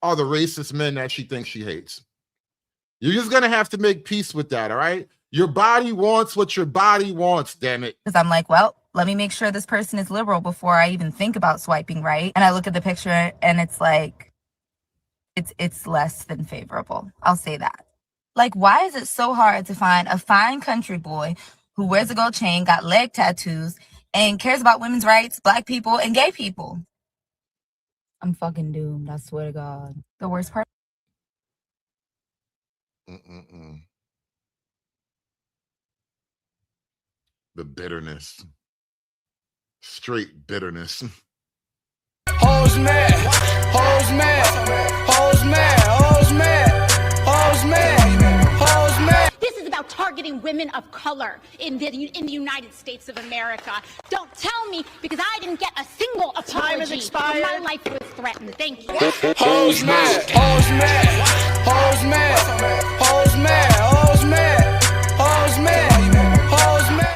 [SPEAKER 4] are the racist men that she thinks she hates. You're just going to have to make peace with that, all right? Your body wants what your body wants, damn it.
[SPEAKER 11] Because I'm like, well, let me make sure this person is liberal before I even think about swiping right. And I look at the picture and it's like, it's less than favorable. I'll say that. Like, why is it so hard to find a fine country boy who wears a gold chain, got leg tattoos, and cares about women's rights, black people, and gay people? I'm fucking doomed, I swear to God. The worst part.
[SPEAKER 4] The bitterness. Straight bitterness.
[SPEAKER 7] Hoes mad, hoes mad, hoes mad, hoes mad, hoes mad, hoes mad.
[SPEAKER 8] This is about targeting women of color in the United States of America. Don't tell me, because I didn't get a single apology when my life was threatened. Thank you.
[SPEAKER 7] Hoes mad, hoes mad, hoes mad, hoes mad, hoes mad, hoes mad, hoes mad.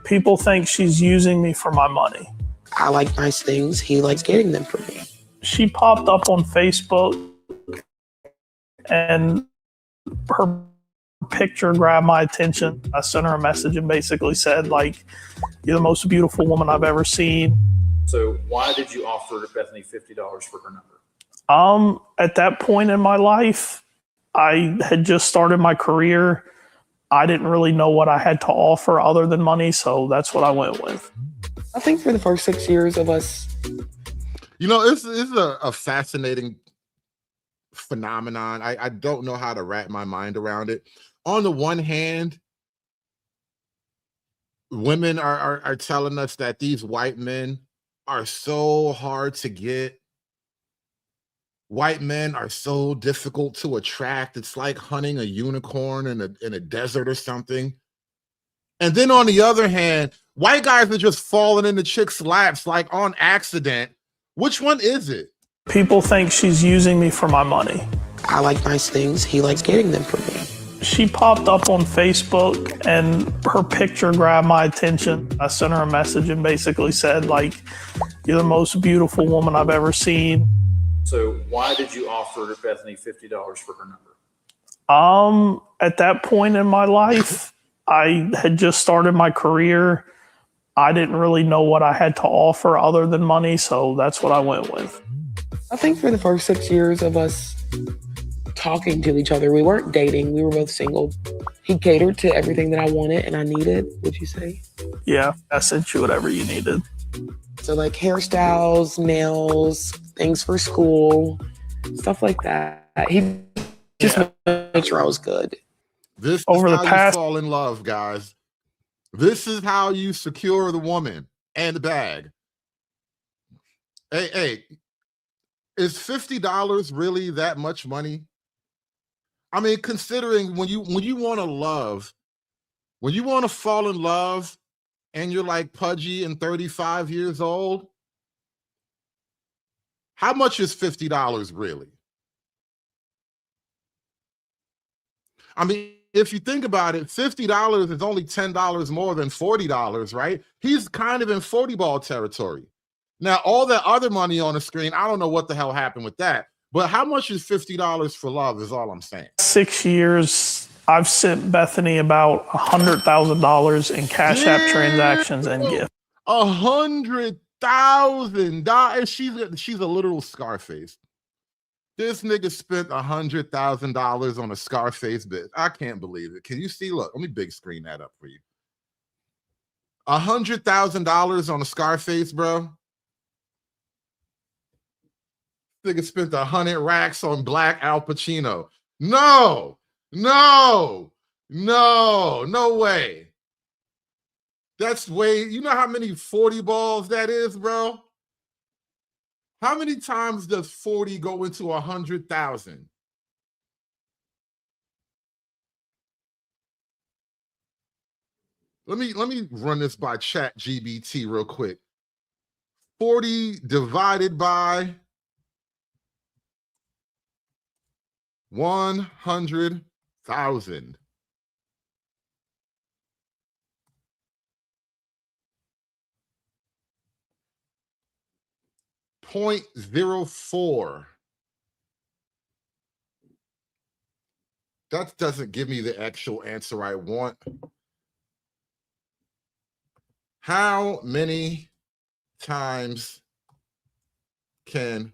[SPEAKER 12] People think she's using me for my money.
[SPEAKER 13] I like nice things. He likes getting them for me.
[SPEAKER 12] She popped up on Facebook and her picture grabbed my attention. I sent her a message and basically said, like, you're the most beautiful woman I've ever seen.
[SPEAKER 14] So why did you offer Bethany $50 for her number?
[SPEAKER 12] At that point in my life, I had just started my career. I didn't really know what I had to offer other than money, so that's what I went with.
[SPEAKER 13] I think for the first 6 years of us.
[SPEAKER 4] You know, it's a fascinating phenomenon. I don't know how to wrap my mind around it. On the one hand, women are telling us that these white men are so hard to get. White men are so difficult to attract. It's like hunting a unicorn in a desert or something. And then on the other hand, white guys are just falling into chicks' laps like on accident. Which one is it?
[SPEAKER 12] People think she's using me for my money.
[SPEAKER 13] I like nice things. He likes getting them for me.
[SPEAKER 12] She popped up on Facebook and her picture grabbed my attention. I sent her a message and basically said, like, you're the most beautiful woman I've ever seen.
[SPEAKER 14] So why did you offer Bethany $50 for her number?
[SPEAKER 12] At that point in my life, I had just started my career. I didn't really know what I had to offer other than money, so that's what I went with.
[SPEAKER 13] I think for the first 6 years of us talking to each other, we weren't dating, we were both single. He catered to everything that I wanted and I needed, would you say?
[SPEAKER 12] Yeah, I sent you whatever you needed.
[SPEAKER 13] So like hairstyles, nails, things for school, stuff like that. He just made sure I was good.
[SPEAKER 4] This
[SPEAKER 12] Over
[SPEAKER 4] is
[SPEAKER 12] the
[SPEAKER 4] how
[SPEAKER 12] past-
[SPEAKER 4] you fall in love, guys. This is how you secure the woman and the bag. Hey, is $50 really that much money? I mean, considering when you want to love, when you want to fall in love and you're like pudgy and 35 years old, how much is $50 really? I mean, if you think about it, $50 is only $10 more than $40, right? He's kind of in 40 ball territory. Now, all that other money on the screen, I don't know what the hell happened with that. But how much is $50 for love is all I'm saying.
[SPEAKER 12] 6 years, I've sent Bethany about $100,000 in Cash App transactions and gifts.
[SPEAKER 4] $100,000. She's a literal Scarface. This nigga spent $100,000 on a Scarface bit. I can't believe it. Can you see? Look, let me big screen that up for you. $100,000 on a Scarface, bro. Nigga spent 100 racks on Black Al Pacino. No way. That's way, you know how many 40 balls that is, bro? How many times does 40 go into 100,000? Let me run this by ChatGPT real quick. 40 divided by 100,000. .04. That doesn't give me the actual answer I want. How many times can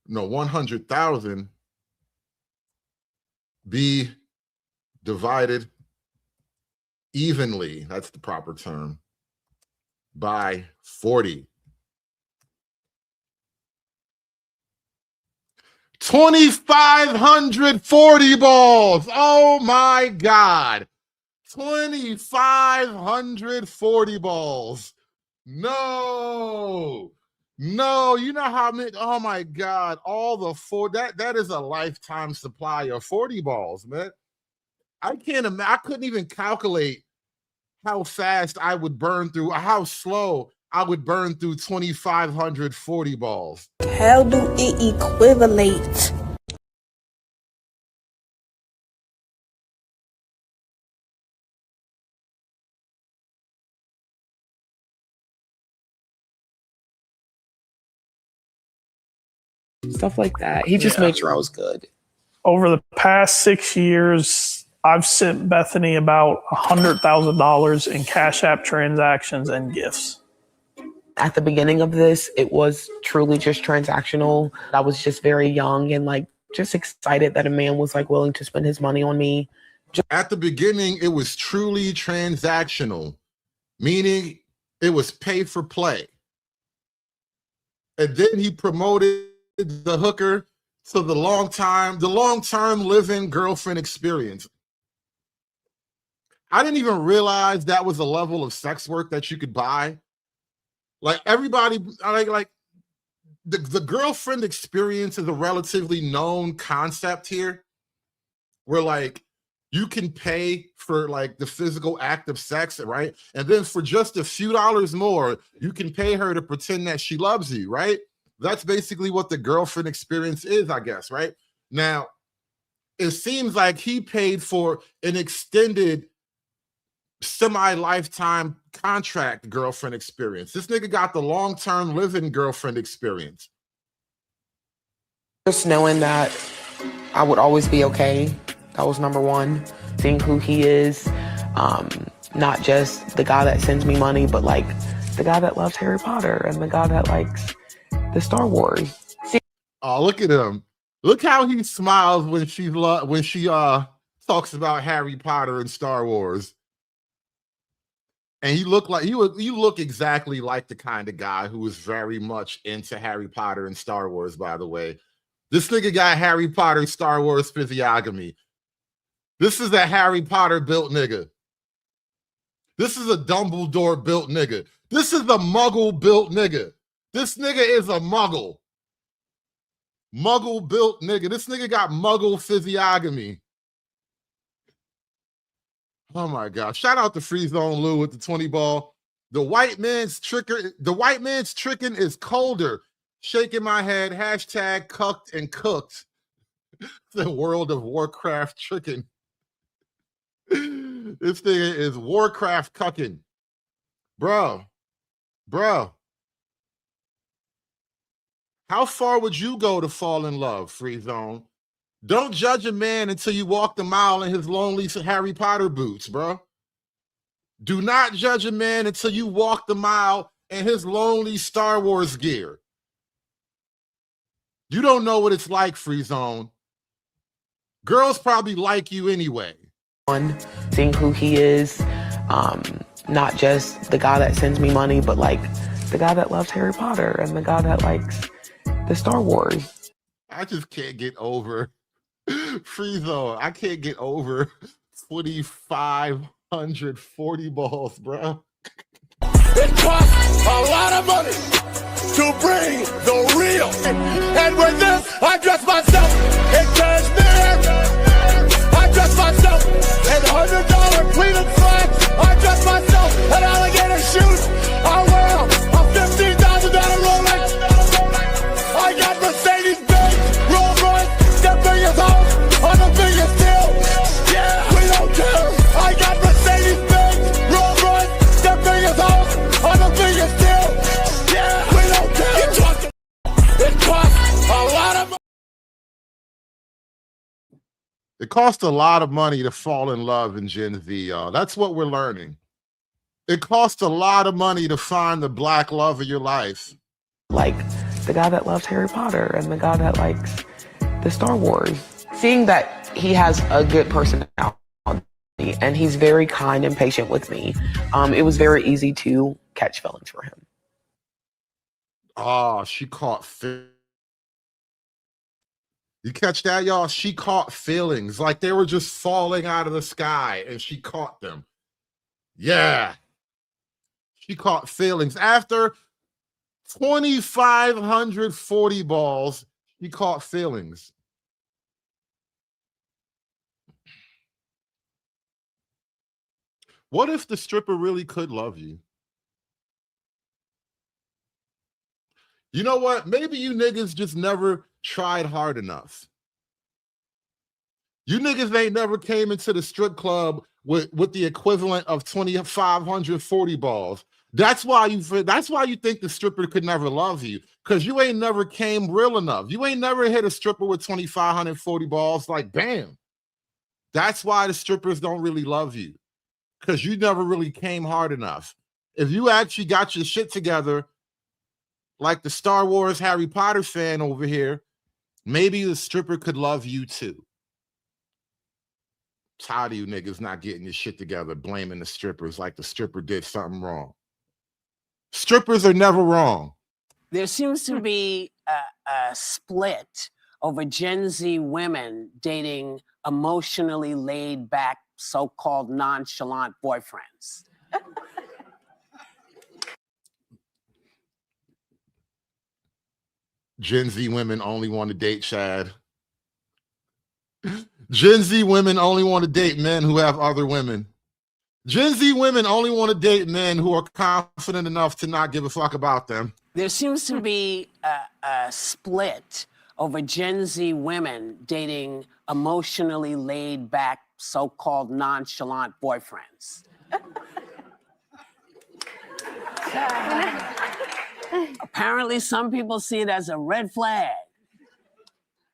[SPEAKER 4] 100,000 be divided evenly, that's the proper term, by 40? 2,540 balls. Oh my God. 2,540 balls. No, you know how many, oh my God, all the that is a lifetime supply of 40 balls, man. I can't imagine, I couldn't even calculate how fast I would burn through, how slow I would burn through 2,540 balls.
[SPEAKER 15] How do it equivalent?
[SPEAKER 13] Stuff like that. He just made sure I was good.
[SPEAKER 12] Over the past 6 years, I've sent Bethany about $100,000 in Cash App transactions and gifts.
[SPEAKER 13] At the beginning of this, it was truly just transactional. I was just very young and like just excited that a man was like willing to spend his money on me.
[SPEAKER 4] At the beginning, it was truly transactional, meaning it was pay for play. And then he promoted the hooker to the long-term living girlfriend experience. I didn't even realize that was a level of sex work that you could buy. Like everybody, like the girlfriend experience is a relatively known concept here, where like you can pay for like the physical act of sex, right? And then for just a few dollars more, you can pay her to pretend that she loves you, right? That's basically what the girlfriend experience is, I guess, right? Now, it seems like he paid for an extended semi-lifetime contract girlfriend experience. This nigga got the long-term living girlfriend experience.
[SPEAKER 13] Just knowing that I would always be okay. That was number one. Seeing who he is, not just the guy that sends me money, but like the guy that loves Harry Potter and the guy that likes the Star Wars.
[SPEAKER 4] Oh, look at him. Look how he smiles when she talks about Harry Potter and Star Wars. And you look exactly like the kind of guy who is very much into Harry Potter and Star Wars, by the way. This nigga got Harry Potter Star Wars physiognomy. This is a Harry Potter built nigga. This is a Dumbledore built nigga. This is a Muggle built nigga. This nigga is a Muggle. Muggle built nigga. This nigga got Muggle physiognomy. Oh my God. Shout out to Free Zone Lou with the 20 ball. The white man's tricking is colder. Shaking my head. Hashtag cucked and cooked. The World of Warcraft tricking. This thing is Warcraft cucking. Bro. How far would you go to fall in love, Free Zone? Don't judge a man until you walk the mile in his lonely Harry Potter boots, bro. Do not judge a man until you walk the mile in his lonely Star Wars gear. You don't know what it's like, Free Zone. Girls probably like you anyway.
[SPEAKER 13] Seeing who he is, not just the guy that sends me money, but like the guy that loves Harry Potter and the guy that likes the Star Wars.
[SPEAKER 4] I just can't get over Free Zone. I can't get over 2,540 balls, bro.
[SPEAKER 7] It costs a lot of money to bring the real. And with this, I dress myself in cashmere. I dress myself in $100 pleated slacks. I dress myself in alligator shoes. I wear a $15,000 Rolex. I got Mercedes-Benz, Rolls Royce, the biggest house on the biggest deal. Yeah, we don't care. I got Mercedes-Benz, Rolls Royce, the biggest house on the biggest deal. Yeah, we don't care. It costs a lot of money.
[SPEAKER 4] It costs a lot of money to fall in love in Gen Z, y'all. That's what we're learning. It costs a lot of money to find the black love of your life.
[SPEAKER 13] Like the guy that loves Harry Potter and the guy that likes the Star Wars. Seeing that he has a good personality and he's very kind and patient with me, it was very easy to catch feelings for him.
[SPEAKER 4] Oh, she caught feelings. You catch that, y'all? She caught feelings like they were just falling out of the sky and she caught them. Yeah. She caught feelings. After 2,540 balls, she caught feelings. What if the stripper really could love you? You know what? Maybe you niggas just never tried hard enough. You niggas ain't never came into the strip club with the equivalent of 2,540 balls. That's why you think the stripper could never love you, because you ain't never came real enough. You ain't never hit a stripper with 2,540 balls like bam. That's why the strippers don't really love you, because you never really came hard enough. If you actually got your shit together, like the Star Wars Harry Potter fan over here, maybe the stripper could love you too. Tired of you niggas not getting your shit together, blaming the strippers like the stripper did something wrong. Strippers are never wrong.
[SPEAKER 16] There seems to be a split over Gen Z women dating emotionally laid back, so-called nonchalant boyfriends.
[SPEAKER 4] Gen Z women only want to date Chad. Gen Z women only want to date men who have other women. Gen Z women only want to date men who are confident enough to not give a fuck about them.
[SPEAKER 16] There seems to be a split over Gen Z women dating emotionally laid back, so-called nonchalant boyfriends. Apparently, some people see it as a red flag.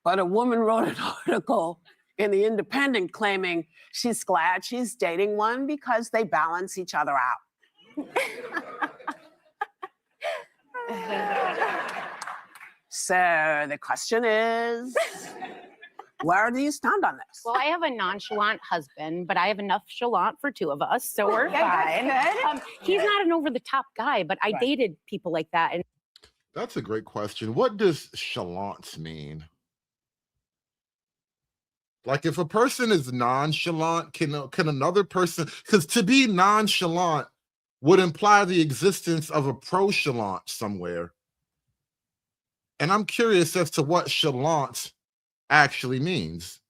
[SPEAKER 16] But a woman wrote an article in The Independent claiming she's glad she's dating one because they balance each other out. So the question is, where do you stand on this?
[SPEAKER 17] Well, I have a nonchalant husband, but I have enough chalant for two of us, so we're fine.
[SPEAKER 2] Good.
[SPEAKER 17] He's not an over-the-top guy, but I dated people like that. And
[SPEAKER 4] That's a great question. What does chalant mean? Like, if a person is nonchalant, can another person, because to be nonchalant would imply the existence of a pro-chalant somewhere. And I'm curious as to what chalant actually means.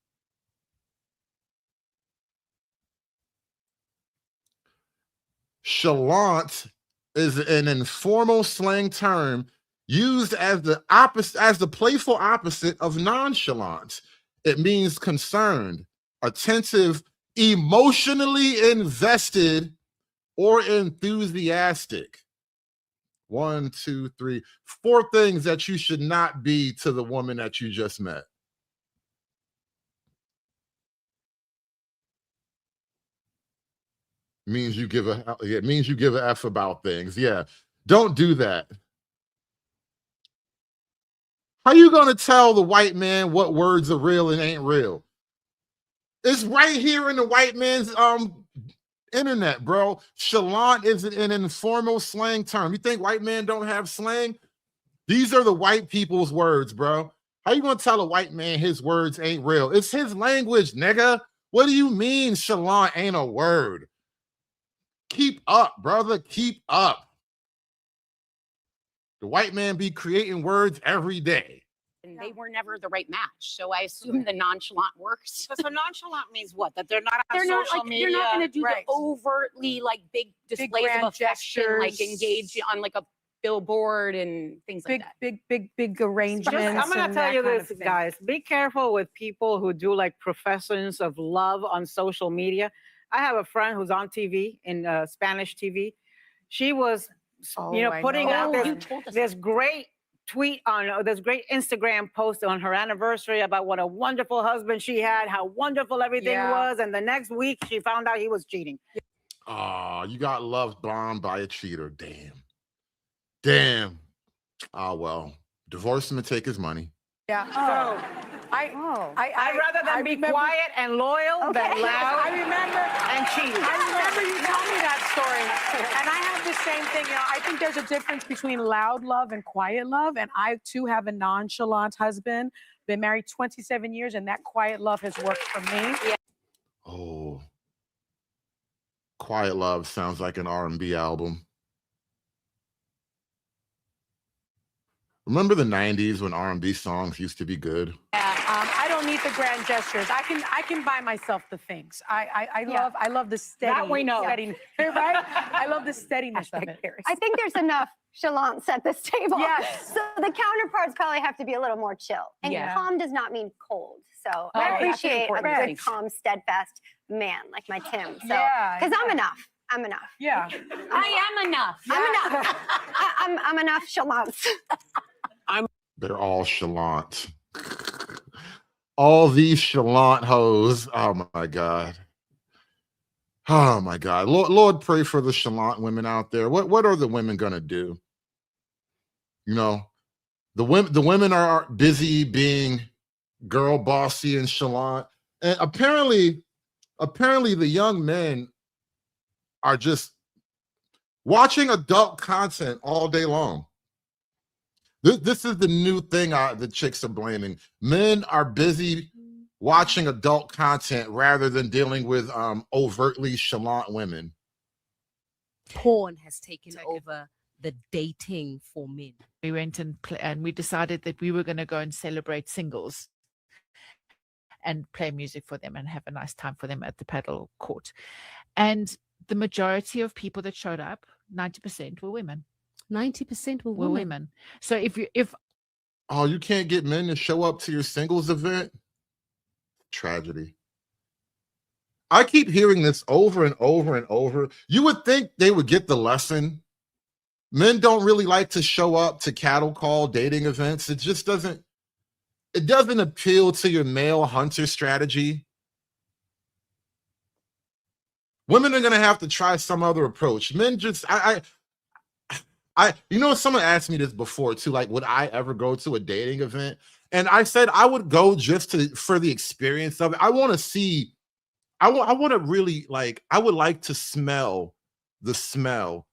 [SPEAKER 4] Chalant is an informal slang term used as the playful opposite of nonchalant. It means concerned, attentive, emotionally invested, or enthusiastic. 1, 2, 3, 4 things that you should not be to the woman that you just met. It means you give a F about things. Yeah. Don't do that. How you gonna tell the white man what words are real and ain't real? It's right here in the white man's internet, bro. Chalant is an informal slang term. You think white men don't have slang? These are the white people's words, bro. How you gonna tell a white man his words ain't real? It's his language, nigga. What do you mean chalant ain't a word? Keep up, brother. Keep up. The white man be creating words every day.
[SPEAKER 17] and they were never the right match. So I assume the nonchalant works.
[SPEAKER 18] So nonchalant means what? That they're not on
[SPEAKER 17] They're
[SPEAKER 18] social
[SPEAKER 17] not
[SPEAKER 18] media.
[SPEAKER 17] They're not going to do
[SPEAKER 18] Right.
[SPEAKER 17] the overtly like big displays
[SPEAKER 18] grand
[SPEAKER 17] of affection, like
[SPEAKER 18] gestures.
[SPEAKER 17] engage on like a billboard and things like that.
[SPEAKER 19] Big arrangements.
[SPEAKER 18] I'm going to
[SPEAKER 19] and
[SPEAKER 18] tell
[SPEAKER 19] that
[SPEAKER 18] you
[SPEAKER 19] kind
[SPEAKER 18] this,
[SPEAKER 19] of thing.
[SPEAKER 18] guys. Be careful with people who do like professions of love on social media. I have a friend who's on TV, in Spanish TV. She was,
[SPEAKER 19] I
[SPEAKER 18] putting
[SPEAKER 19] know.
[SPEAKER 18] out
[SPEAKER 19] Oh,
[SPEAKER 18] this,
[SPEAKER 19] you told us
[SPEAKER 18] this great tweet on, this great Instagram post on her anniversary about what a wonderful husband she had, how wonderful everything
[SPEAKER 19] Yeah.
[SPEAKER 18] was. And the next week she found out he was cheating.
[SPEAKER 4] Oh, you got love bombed by a cheater. Damn. Oh, well. Divorce him and take his money.
[SPEAKER 18] Yeah. So I'd rather than be
[SPEAKER 19] remember-
[SPEAKER 18] quiet and loyal than loud
[SPEAKER 19] I remember
[SPEAKER 18] and cheating.
[SPEAKER 19] I remember you telling me that story. And I have the same thing. I think there's a difference between loud love and quiet love. And I too have a nonchalant husband. Been married 27 years, and that quiet love has worked for me. Yeah.
[SPEAKER 4] Oh. Quiet Love sounds like an R&B album. Remember the 90s when R&B songs used to be good?
[SPEAKER 19] I don't need the grand gestures. I can buy myself the things. I love the steady.
[SPEAKER 18] That we know.
[SPEAKER 19] Steady, right? I love the steadiness of it.
[SPEAKER 2] I think there's enough chalants at this table.
[SPEAKER 19] Yes.
[SPEAKER 2] So the counterparts probably have to be a little more chill. And
[SPEAKER 19] Yeah.
[SPEAKER 2] calm does not mean cold. So I
[SPEAKER 19] that's
[SPEAKER 2] appreciate a
[SPEAKER 19] important.
[SPEAKER 2] good,
[SPEAKER 19] Right.
[SPEAKER 2] calm, steadfast man like my Tim. So,
[SPEAKER 19] Yeah,
[SPEAKER 2] because I'm enough. I'm enough.
[SPEAKER 19] Yeah.
[SPEAKER 17] I am enough.
[SPEAKER 2] I'm enough. I'm enough chalants.
[SPEAKER 4] They're all chalant. All these chalant hoes. Oh my God. Oh my God. Lord, pray for the chalant women out there. What are the women gonna do? You know, the women are busy being girl bossy and chalant. And apparently the young men are just watching adult content all day long. This is the new thing the chicks are blaming. Men are busy watching adult content rather than dealing with overtly chalant women.
[SPEAKER 20] Porn has taken over the dating for men.
[SPEAKER 21] We went and we decided that we were going to go and celebrate singles and play music for them and have a nice time for them at the paddle court. And the majority of people that showed up, 90% were women.
[SPEAKER 20] 90% were
[SPEAKER 21] Were
[SPEAKER 20] women.
[SPEAKER 21] women. So if
[SPEAKER 4] Oh, you can't get men to show up to your singles event? Tragedy. I keep hearing this over and over and over. You would think they would get the lesson. Men don't really like to show up to cattle call dating events. It just doesn't appeal to your male hunter strategy. Women are gonna have to try some other approach. Men just someone asked me this before too, like, would I ever go to a dating event? And I said I would go just for the experience of it. I want to see, I want to really, like, I would like to smell the smell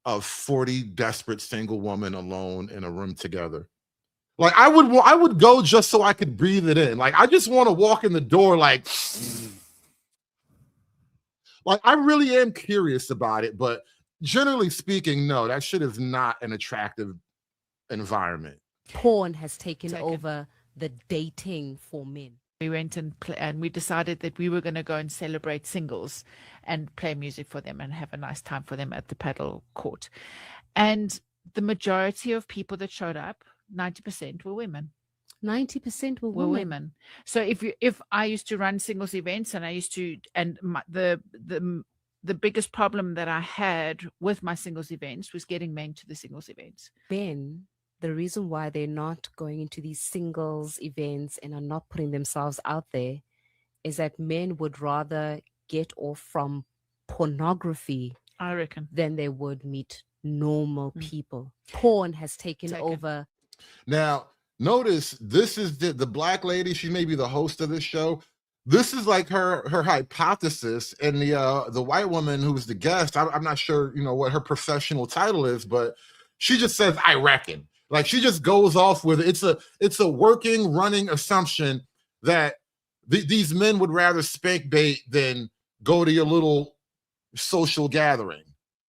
[SPEAKER 4] of 40 desperate single women alone in a room together. Like, I would go just so I could breathe it in. Like, I just want to walk in the door like I really am curious about it, but generally speaking, no, that shit is not an attractive environment.
[SPEAKER 20] Porn has taken over the dating for men.
[SPEAKER 21] we went and we decided that we were going to go and celebrate singles and play music for them and have a nice time for them at the paddle court. And the majority of people that showed up, 90% were women.
[SPEAKER 20] 90% were
[SPEAKER 21] were
[SPEAKER 20] women.
[SPEAKER 21] women. So if I used to run singles events and I used to, and the biggest problem that I had with my singles events was getting men to the singles events.
[SPEAKER 20] Ben, the reason why they're not going into these singles events and are not putting themselves out there is that men would rather get off from pornography,
[SPEAKER 21] I reckon,
[SPEAKER 20] than they would meet normal people. Porn has taken over.
[SPEAKER 4] Now, notice this is the black lady. She may be the host of this show. This is like her hypothesis, and the white woman who's the guest, I'm not sure, what her professional title is, but she just says, I reckon. Like, she just goes off with it. It's a working, running assumption that these men would rather spank bait than go to your little social gathering.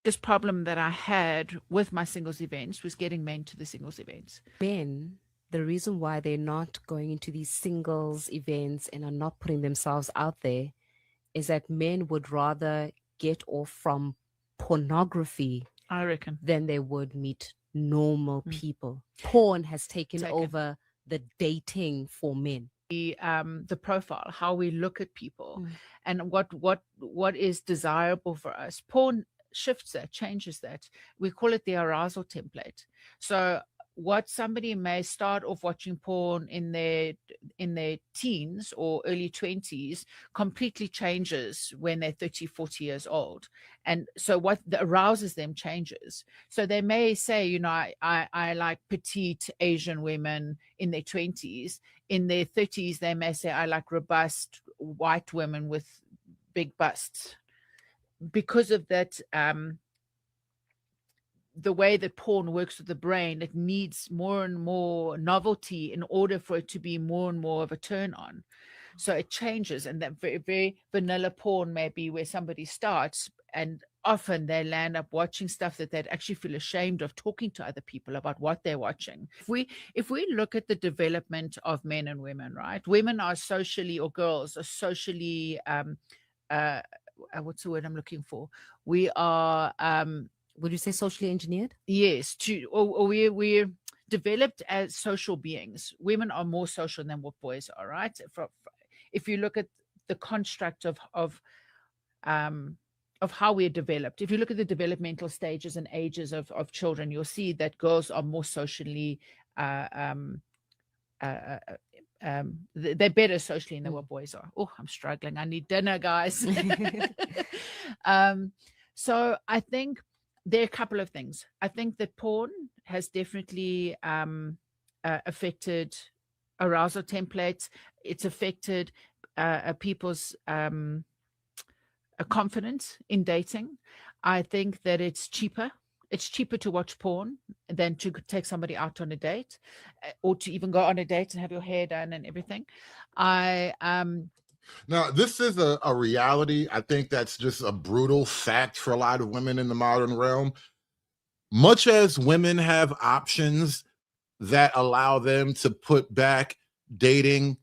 [SPEAKER 21] This problem that I had with my singles events was getting men to the singles events.
[SPEAKER 20] Ben, the reason why they're not going into these singles events and are not putting themselves out there is that men would rather get off from pornography,
[SPEAKER 21] I reckon,
[SPEAKER 20] than they would meet normal people. Porn has taken over the dating for men.
[SPEAKER 21] The profile, how we look at people, and what is desirable for us. Porn shifts that, changes that. We call it the arousal template. So what somebody may start off watching porn in their teens or early 20s completely changes when they're 30, 40 years old. And so what arouses them changes. So they may say, I like petite Asian women in their 20s. In their 30s, they may say, I like robust white women with big busts. Because of that, the way that porn works with the brain, it needs more and more novelty in order for it to be more and more of a turn on. So it changes, and that very, very vanilla porn may be where somebody starts, and often they land up watching stuff that they'd actually feel ashamed of talking to other people about what they're watching. If we look at the development of men and women, right? Women are socially, or girls are socially, what's the word I'm looking for? We are,
[SPEAKER 20] would you say socially engineered?
[SPEAKER 21] Yes, we're developed as social beings. Women are more social than what boys are, right? If you look at the construct of how we're developed, if you look at the developmental stages and ages of children, you'll see that girls are more socially they're better socially than what boys are. Oh, I'm struggling. I need dinner, guys. So I think there are a couple of things. I think that porn has definitely affected arousal templates. It's affected people's confidence in dating. I think that it's cheaper. It's cheaper to watch porn than to take somebody out on a date, or to even go on a date and have your hair done and everything.
[SPEAKER 4] Now, this is a reality. I think that's just a brutal fact for a lot of women in the modern realm. Much as women have options that allow them to put back dating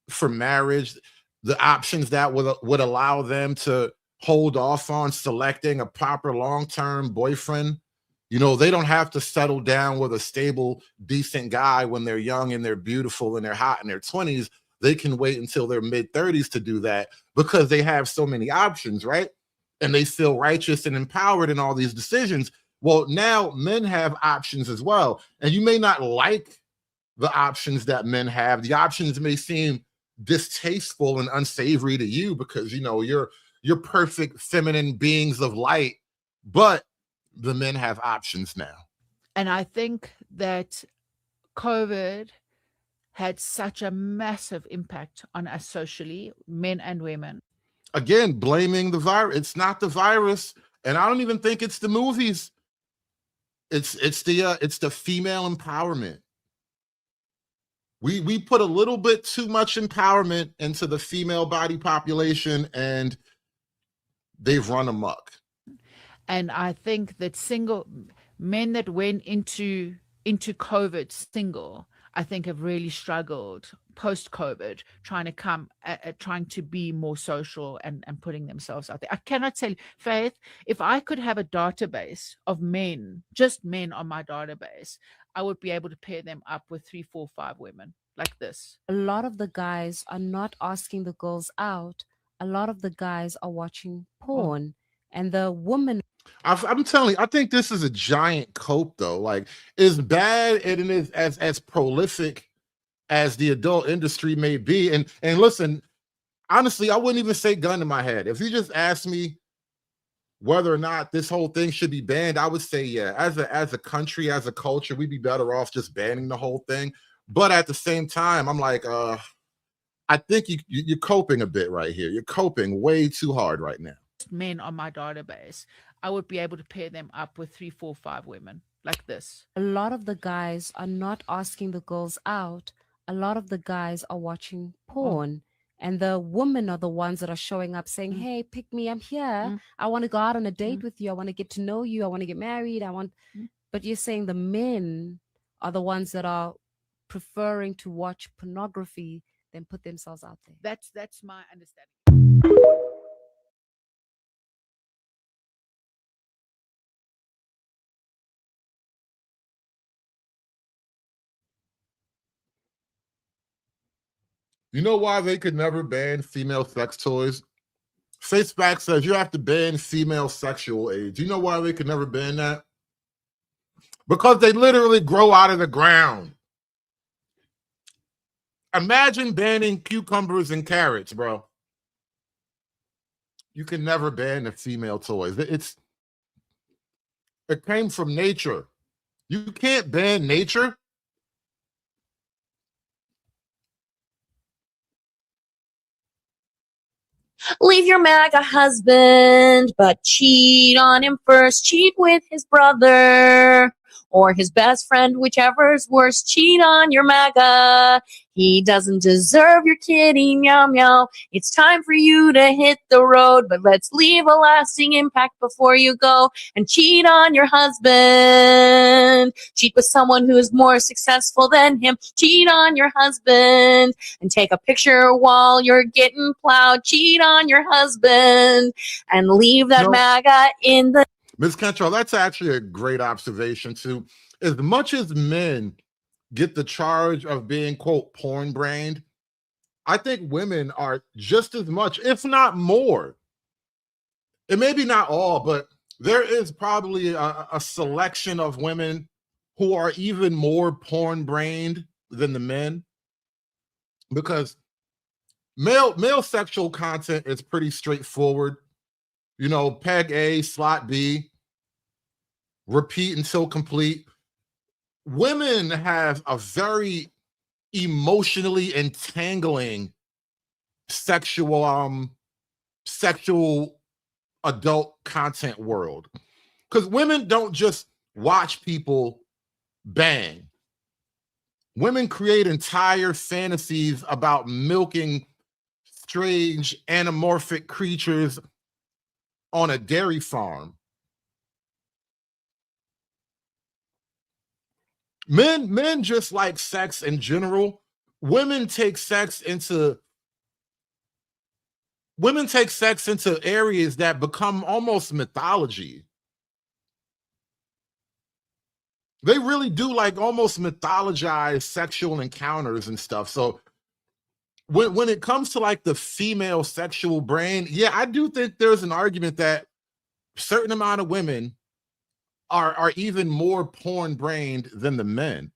[SPEAKER 4] for marriage, the options that would allow them to hold off on selecting a proper long-term boyfriend, they don't have to settle down with a stable, decent guy when they're young and they're beautiful and they're hot in their 20s. They can wait until their mid-30s to do that because they have so many options, right? And they feel righteous and empowered in all these decisions. Well, now men have options as well. And you may not like the options that men have. The options may seem distasteful and unsavory to you because, you're perfect feminine beings of light, but the men have options now.
[SPEAKER 21] And I think that COVID had such a massive impact on us socially, men and women.
[SPEAKER 4] Again, blaming the virus. It's not the virus, and I don't even think it's the movies. It's the female empowerment. We put a little bit too much empowerment into the female body population, and they've run amok.
[SPEAKER 21] And I think that single men that went into COVID single, I think have really struggled post-COVID, trying to be more social and putting themselves out there. I cannot tell you, Faith, if I could have a database of men, just men on my database, I would be able to pair them up with 3, 4, 5 women like this.
[SPEAKER 20] A lot of the guys are not asking the girls out. A lot of the guys are watching porn, and the woman.
[SPEAKER 4] I'm telling you, I think this is a giant cope, though. Like, as bad and it is as prolific as the adult industry may be. And listen, honestly, I wouldn't even say gun to my head. If you just asked me whether or not this whole thing should be banned, I would say, yeah, as a country, as a culture, we'd be better off just banning the whole thing. But at the same time, I'm like, I think you're coping a bit right here. You're coping way too hard right now.
[SPEAKER 21] Men on my database, I would be able to pair them up with 3, 4, 5 women like this.
[SPEAKER 20] A lot of the guys are not asking the girls out. A lot of the guys are watching porn, and the women are the ones that are showing up saying, hey, pick me, I'm here. I want to go out on a date with you. I want to get to know you. I want to get married. But you're saying the men are the ones that are preferring to watch pornography than put themselves out there.
[SPEAKER 21] That's my understanding.
[SPEAKER 4] You know why they could never ban female sex toys? FaceBack says you have to ban female sexual aids. You know why they could never ban that? Because they literally grow out of the ground. Imagine banning cucumbers and carrots, bro. You can never ban the female toys. It came from nature. You can't ban nature.
[SPEAKER 1] Leave your MAGA husband, but cheat on him first. Cheat with his brother or his best friend, whichever's worse. Cheat on your MAGA. He doesn't deserve your kitty, meow meow. It's time for you to hit the road, but let's leave a lasting impact before you go and cheat on your husband. Cheat with someone who is more successful than him. Cheat on your husband and take a picture while you're getting plowed. Cheat on your husband and leave that MAGA in the...
[SPEAKER 4] Ms. Cantrell, that's actually a great observation too. As much as men get the charge of being, quote, porn-brained, I think women are just as much, if not more. It may be not all, but there is probably a selection of women who are even more porn-brained than the men. because male sexual content is pretty straightforward. You know, peg A, slot B, repeat until complete. Women have a very emotionally entangling sexual adult content world, because women don't just watch people bang. Women create entire fantasies about milking strange anamorphic creatures on a dairy farm. Men just like sex in general. Women take sex into areas that become almost mythology. They really do like almost mythologize sexual encounters and stuff. So when it comes to like the female sexual brain, yeah, I do think there's an argument that a certain amount of women are even more porn brained than the men.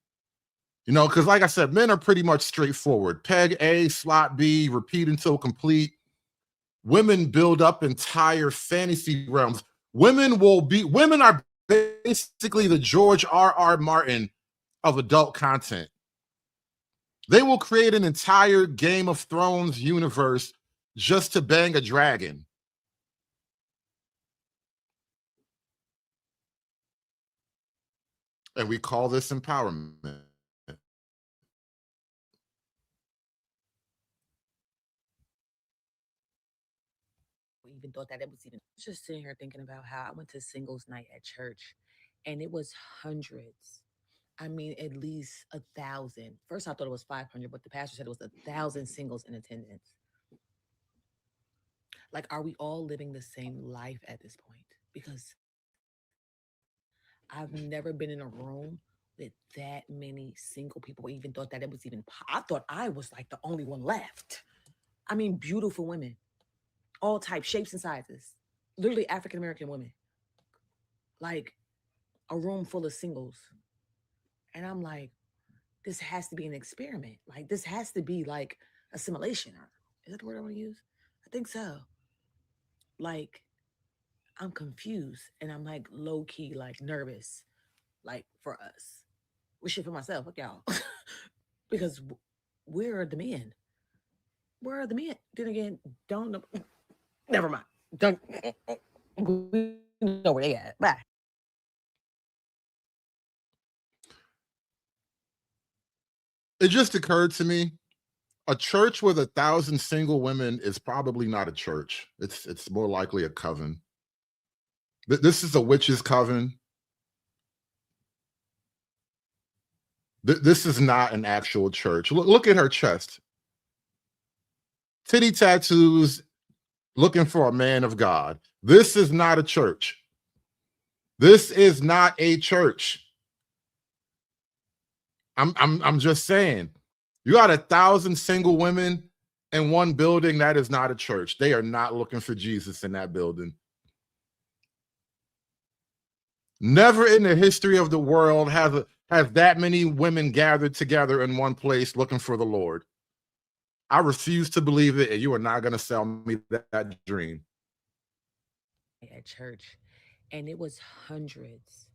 [SPEAKER 4] You know, because like I said, men are pretty much straightforward. Peg A, slot B, repeat until complete. Women build up entire fantasy realms. Women are basically the George R.R. Martin of adult content. They will create an entire Game of Thrones universe just to bang a dragon. And we call this empowerment.
[SPEAKER 13] Even thought that it was even just sitting here thinking about how I went to singles night at church and it was hundreds. I mean, at least 1,000. First, I thought it was 500, but the pastor said it was 1,000 singles in attendance. Like, are we all living the same life at this point? Because I've never been in a room with that many single people. Even thought that it was even, I thought I was like the only one left. I mean, beautiful women, all types, shapes and sizes, literally African-American women, like a room full of singles. And I'm like, this has to be an experiment. Like, this has to be like assimilation. Is that the word I want to use? I think so. Like, I'm confused and I'm like low-key, like nervous, like for us. We shit for myself, fuck y'all. Because where are the men? Where are the men? Then again, don't know. Never mind. Don't we know where they at. Bye.
[SPEAKER 4] It just occurred to me, a church with 1,000 single women is probably not a church. It's more likely a coven. This is a witch's coven. This is not an actual church. Look at her chest. Titty tattoos, looking for a man of God. This is not a church. This is not a church. I'm just saying, you got 1,000 single women in one building. That is not a church. They are not looking for Jesus in that building. Never in the history of the world has that many women gathered together in one place looking for the Lord. I refuse to believe it, and you are not going to sell me that dream.
[SPEAKER 13] At church, and it was hundreds.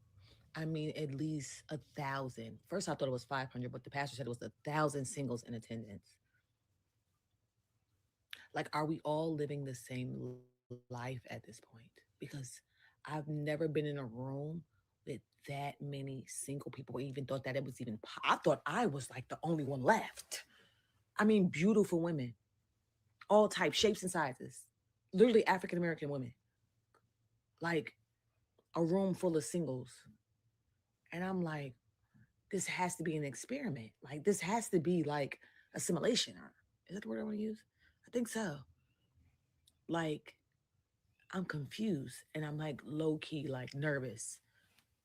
[SPEAKER 13] I mean, at least 1,000. First, I thought it was 500, but the pastor said it was 1,000 singles in attendance. Like, are we all living the same life at this point? Because I've never been in a room with that many single people. Even thought that it was even, I thought I was like the only one left. I mean, beautiful women, all types, shapes and sizes, literally African-American women, like a room full of singles. And I'm like, this has to be an experiment. Like, this has to be like assimilation. Is that the word I want to use? I think so. Like, I'm confused and I'm like low-key, like nervous,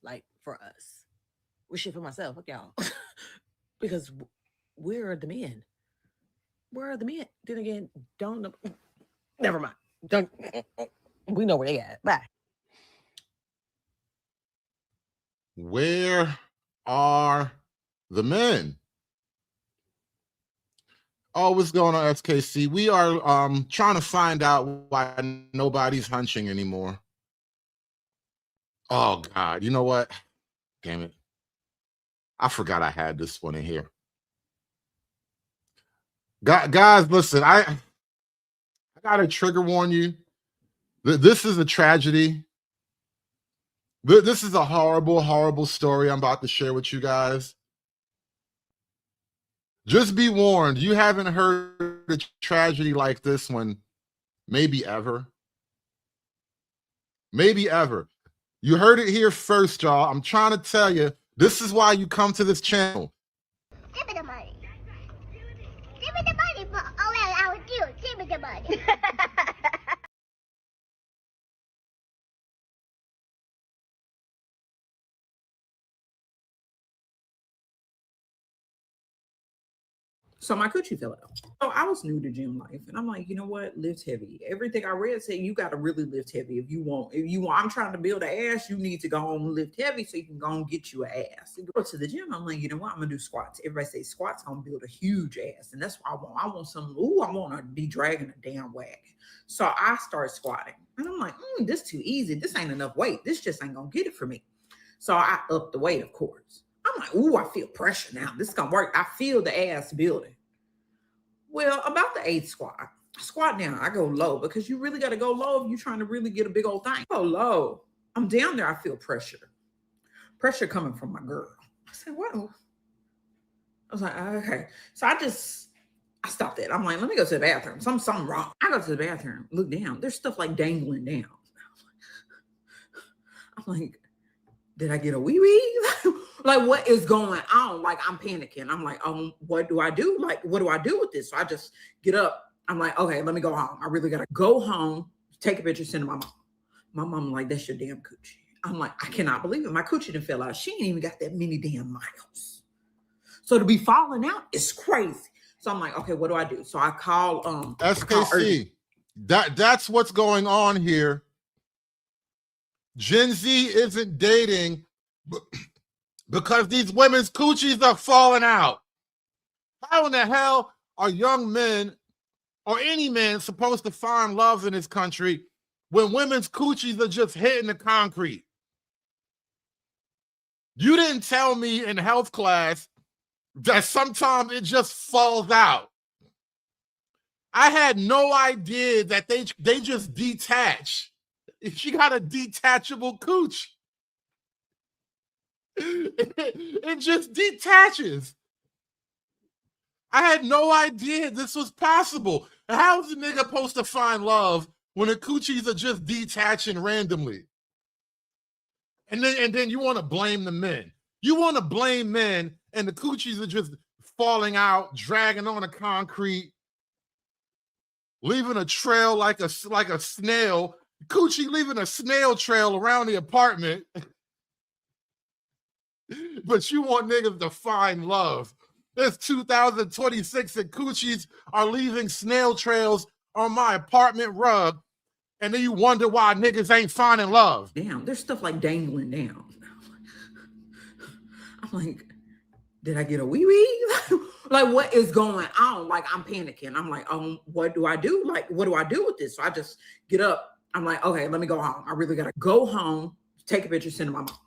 [SPEAKER 13] like for us. We shit for myself, fuck y'all. Because where are the men? Where are the men? Then again, don't know. Never mind. Don't. We know where they at. Bye.
[SPEAKER 4] Where are the men? Oh, what's going on, SKC? We are trying to find out why nobody's hunching anymore. Oh God, you know what? Damn it. I forgot I had this one in here. Guys, listen, I gotta trigger warn you. This is a tragedy. This is a horrible, horrible story I'm about to share with you guys. Just be warned, you haven't heard a tragedy like this one, maybe ever. Maybe ever. You heard it here first, y'all. I'm trying to tell you, this is why you come to this channel.
[SPEAKER 7] Give me the money. Give me the money for all that I would do. Give me the money.
[SPEAKER 3] So my coochie fell out. So I was new to gym life, and I'm like, you know what? Lift heavy. Everything I read said you got to really lift heavy if you want. I'm trying to build an ass. You need to go home and lift heavy so you can go and get you an ass. And go to the gym. I'm like, you know what? I'm gonna do squats. Everybody say squats gonna build a huge ass, and that's what I want. I want some. I want to be dragging a damn wagon. So I start squatting, and I'm like, this too easy. This ain't enough weight. This just ain't gonna get it for me. So I upped the weight, of course. I'm like, I feel pressure now. This is gonna work. I feel the ass building. Well, about the 8th squat, I squat down. I go low because you really got to go low if you're trying to really get a big old thing. I go low. I'm down there. I feel pressure. Pressure coming from my girl. I said, what? I was like, okay. So I stopped it. I'm like, let me go to the bathroom. Something wrong. I go to the bathroom, look down. There's stuff like dangling down. I'm like, did I get a wee-wee? Like, what is going on? Like, I'm panicking. I'm like, what do I do? Like, what do I do with this? So I just get up. I'm like, okay, let me go home. I really got to go home, take a picture, send to my mom. My mom like, that's your damn coochie. I'm like, I cannot believe it. My coochie done fell out. She ain't even got that many damn miles. So to be falling out is crazy. So I'm like, okay, what do I do? So I call
[SPEAKER 4] SKC. That's what's going on here. Gen Z isn't dating because these women's coochies are falling out. How in the hell are young men or any man supposed to find love in this country when women's coochies are just hitting the concrete? You didn't tell me in health class that sometimes it just falls out. I had no idea that they just detach. She got a detachable cooch. It just detaches. I had no idea this was possible. How is a nigga supposed to find love when the coochies are just detaching randomly? And then you want to blame the men. You want to blame men and the coochies are just falling out, dragging on the concrete, leaving a trail like a snail. Coochie leaving a snail trail around the apartment. But you want niggas to find love. It's 2026 and coochies are leaving snail trails on my apartment rug. And then you wonder why niggas ain't finding love.
[SPEAKER 3] Damn, there's stuff like dangling down. I'm like, did I get a wee-wee? Like, what is going on? Like, I'm panicking. I'm like, what do I do? Like, what do I do with this? So I just get up. I'm like, okay, let me go home. I really got to go home, take a picture, send to my mom.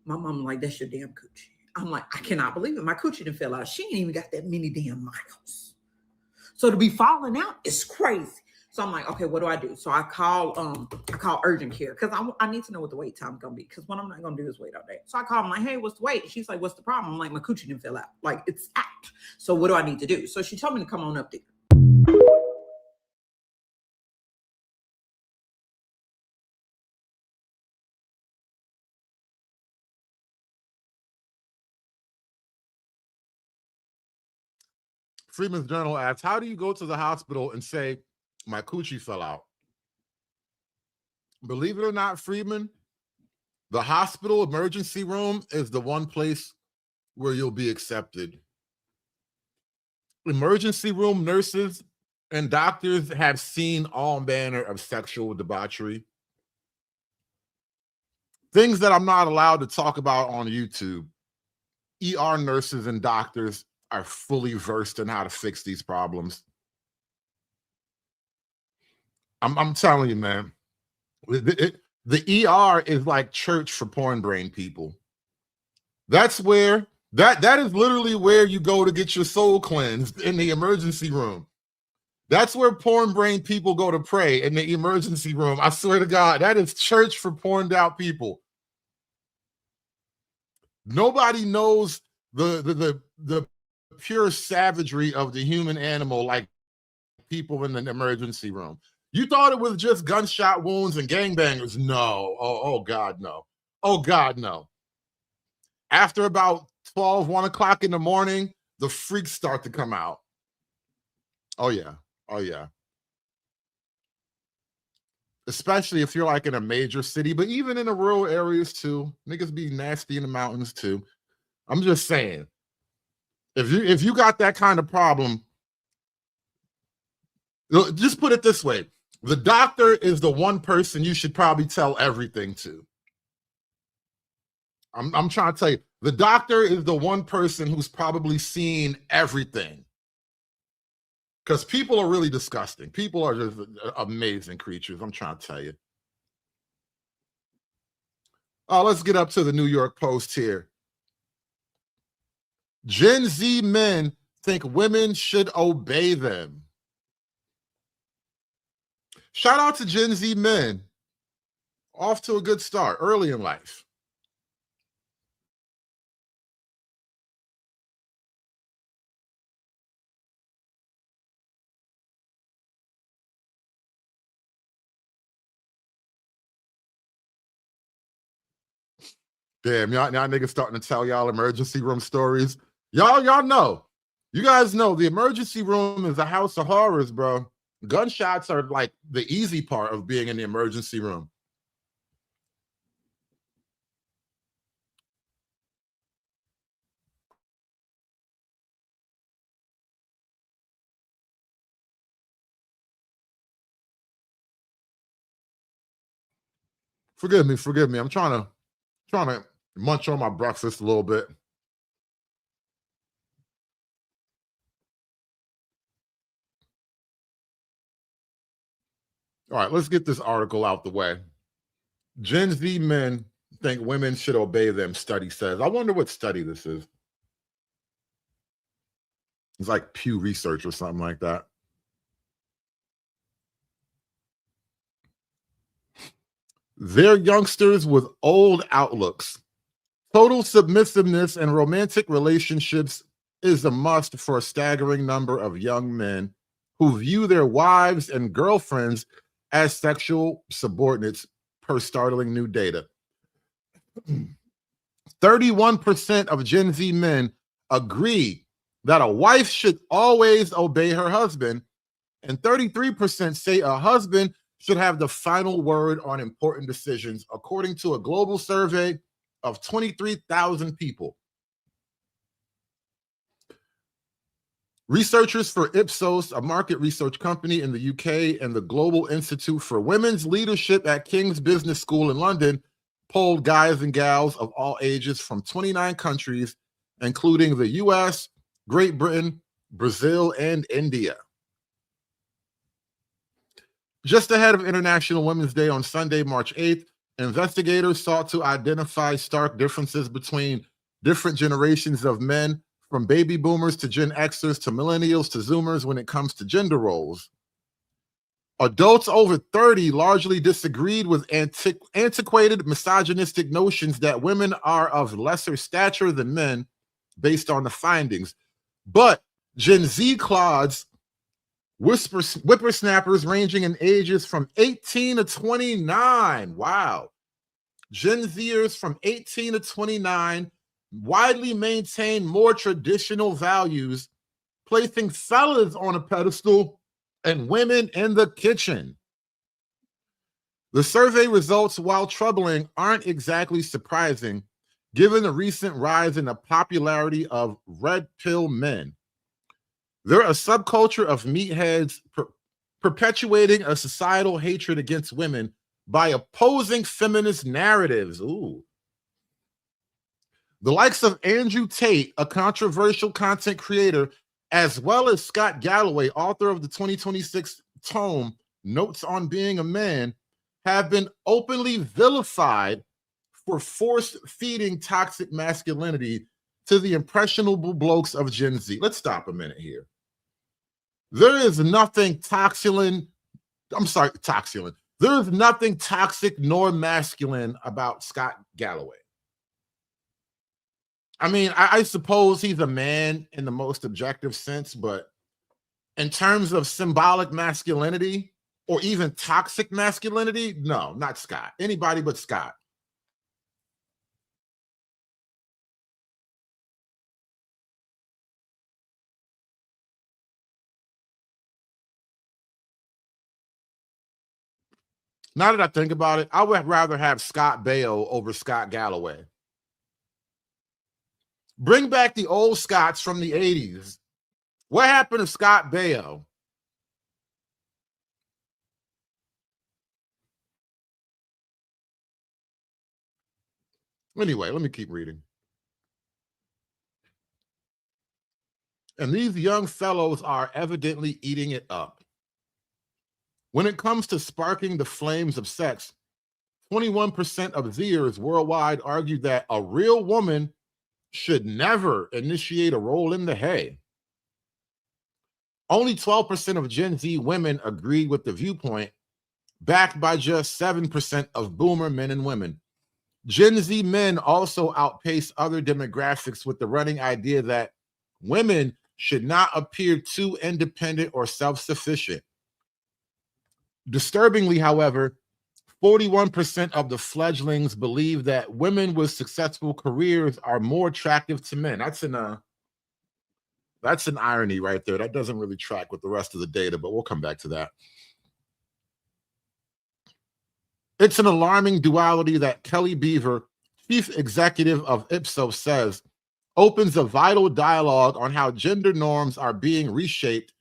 [SPEAKER 3] My mom like, that's your damn coochie. I'm like, I cannot believe it. My coochie done fell out. She ain't even got that many damn miles. So to be falling out is crazy. So I'm like, okay, what do I do? So I call urgent care because I need to know what the wait time is gonna be. Because what I'm not gonna do is wait all day. So I call them like, hey, what's the wait? She's like, what's the problem? I'm like, my coochie didn't fell out. Like, it's out. So what do I need to do? So she told me to come on up there.
[SPEAKER 4] Freeman's Journal asks, how do you go to the hospital and say, my coochie fell out? Believe it or not, Freeman, the hospital emergency room is the one place where you'll be accepted. Emergency room nurses and doctors have seen all manner of sexual debauchery. Things that I'm not allowed to talk about on YouTube. ER nurses and doctors are fully versed in how to fix these problems. I'm telling you, man, the ER is like church for porn brain people. That's where that is literally where you go to get your soul cleansed, in the emergency room. That's where porn brain people go to pray, in the emergency room. I swear to God, that is church for porned out people. Nobody knows the pure savagery of the human animal like people in the emergency room. You thought it was just gunshot wounds and gangbangers. No. Oh God, no. Oh God, no. After about 12, 1 o'clock in the morning, the freaks start to come out. Oh yeah. Oh yeah. Especially if you're like in a major city, but even in the rural areas too. Niggas be nasty in the mountains too. I'm just saying, if you got that kind of problem, just put it this way. The doctor is the one person you should probably tell everything to. I'm trying to tell you, the doctor is the one person who's probably seen everything. Because people are really disgusting. People are just amazing creatures. I'm trying to tell you. Let's get up to the New York Post here. Gen Z men think women should obey them. Shout out to Gen Z men. Off to a good start early in life. Damn, y'all niggas starting to tell y'all emergency room stories. Y'all know. You guys know the emergency room is a house of horrors, bro. Gunshots are like the easy part of being in the emergency room. Forgive me. I'm trying to munch on my breakfast a little bit. All right, let's get this article out the way. Gen Z men think women should obey them, study says. I wonder what study this is. It's like Pew Research or something like that. They're youngsters with old outlooks. Total submissiveness and romantic relationships is a must for a staggering number of young men who view their wives and girlfriends as sexual subordinates, per startling new data. 31% of Gen Z men agree that a wife should always obey her husband, and 33% say a husband should have the final word on important decisions, according to a global survey of 23,000 people. Researchers for Ipsos, a market research company in the UK, and the Global Institute for Women's Leadership at King's Business School in London polled guys and gals of all ages from 29 countries, including the US, Great Britain, Brazil, and India. Just ahead of International Women's Day on Sunday, March 8th, investigators sought to identify stark differences between different generations of men, from baby boomers to Gen Xers to millennials to Zoomers, when it comes to gender roles. Adults over 30 largely disagreed with antiquated misogynistic notions that women are of lesser stature than men based on the findings. But Gen Z clods, whippersnappers ranging in ages from 18 to 29. Wow. Gen Zers from 18 to 29 widely maintain more traditional values, placing fellas on a pedestal and women in the kitchen. The survey results, while troubling, aren't exactly surprising, given the recent rise in the popularity of red pill men. They're a subculture of meatheads perpetuating a societal hatred against women by opposing feminist narratives. Ooh. The likes of Andrew Tate, a controversial content creator, as well as Scott Galloway, author of the 2026 tome, Notes on Being a Man, have been openly vilified for force feeding toxic masculinity to the impressionable blokes of Gen Z. Let's stop a minute here. There is nothing toxic. There is nothing toxic nor masculine about Scott Galloway. I mean, I suppose he's a man in the most objective sense, but in terms of symbolic masculinity or even toxic masculinity, no, not Scott. Anybody but Scott. Now that I think about it, I would rather have Scott Baio over Scott Galloway. Bring back the old Scotts from the 80s. What happened to Scott Baio? Anyway, let me keep reading. And these young fellows are evidently eating it up. When it comes to sparking the flames of sex, 21% of Zers worldwide argue that a real woman should never initiate a roll in the hay. Only 12% of Gen Z women agreed with the viewpoint, backed by just 7% of boomer men and women. Gen Z men also outpace other demographics with the running idea that women should not appear too independent or self-sufficient. Disturbingly, however, 41% of the fledglings believe that women with successful careers are more attractive to men. That's an irony right there. That doesn't really track with the rest of the data, but we'll come back to that. It's an alarming duality that Kelly Beaver, chief executive of Ipsos, says opens a vital dialogue on how gender norms are being reshaped,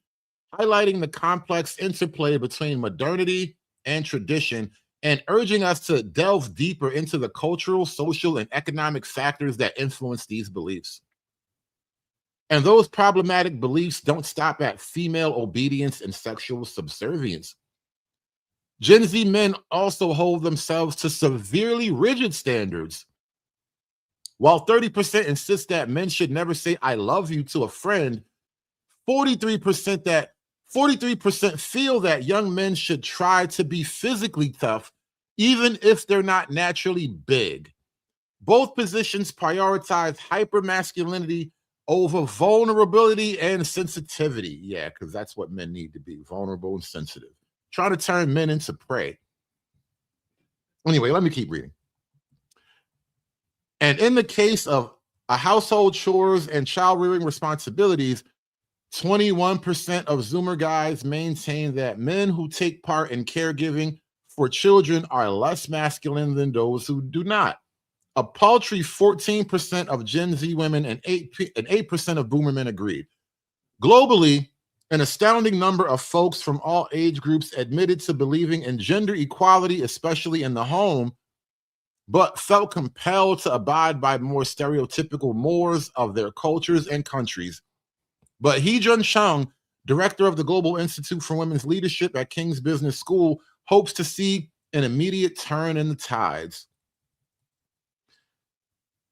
[SPEAKER 4] highlighting the complex interplay between modernity and tradition, and urging us to delve deeper into the cultural, social, and economic factors that influence these beliefs. And those problematic beliefs don't stop at female obedience and sexual subservience. Gen Z men also hold themselves to severely rigid standards. While 30% insist that men should never say "I love you" to a friend, 43% feel that young men should try to be physically tough, even if they're not naturally big. Both positions prioritize hypermasculinity over vulnerability and sensitivity. Yeah, because that's what men need to be, vulnerable and sensitive. Trying to turn men into prey. Anyway, let me keep reading. And in the case of a household chores and child rearing responsibilities, 21% of Zoomer guys maintain that men who take part in caregiving for children are less masculine than those who do not. A paltry 14% of Gen Z women and 8% of boomer men agreed. Globally, an astounding number of folks from all age groups admitted to believing in gender equality, especially in the home, but felt compelled to abide by more stereotypical mores of their cultures and countries. But Hee-Jun Chung, director of the Global Institute for Women's Leadership at King's Business School, hopes to see an immediate turn in the tides.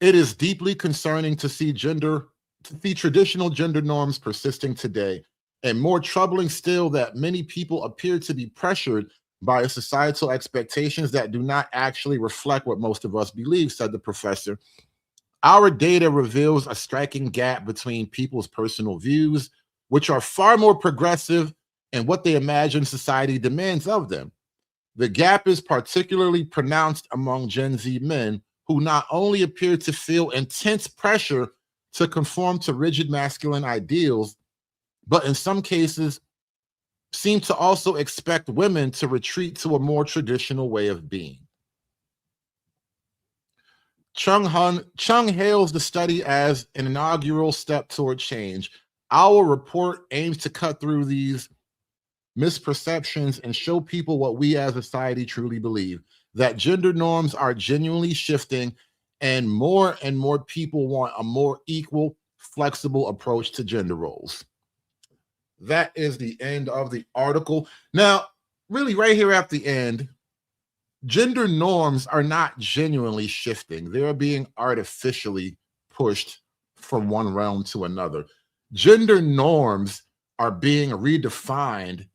[SPEAKER 4] It is deeply concerning to see traditional gender norms persisting today, and more troubling still that many people appear to be pressured by societal expectations that do not actually reflect what most of us believe, said the professor. Our data reveals a striking gap between people's personal views, which are far more progressive, and what they imagine society demands of them. The gap is particularly pronounced among Gen Z men, who not only appear to feel intense pressure to conform to rigid masculine ideals, but in some cases seem to also expect women to retreat to a more traditional way of being. Chung hails the study as an inaugural step toward change. Our report aims to cut through these misperceptions and show people what we as a society truly believe, that gender norms are genuinely shifting and more people want a more equal, flexible approach to gender roles. That is the end of the article. Now, really right here at the end, gender norms are not genuinely shifting. They're being artificially pushed from one realm to another. Gender norms are being redefined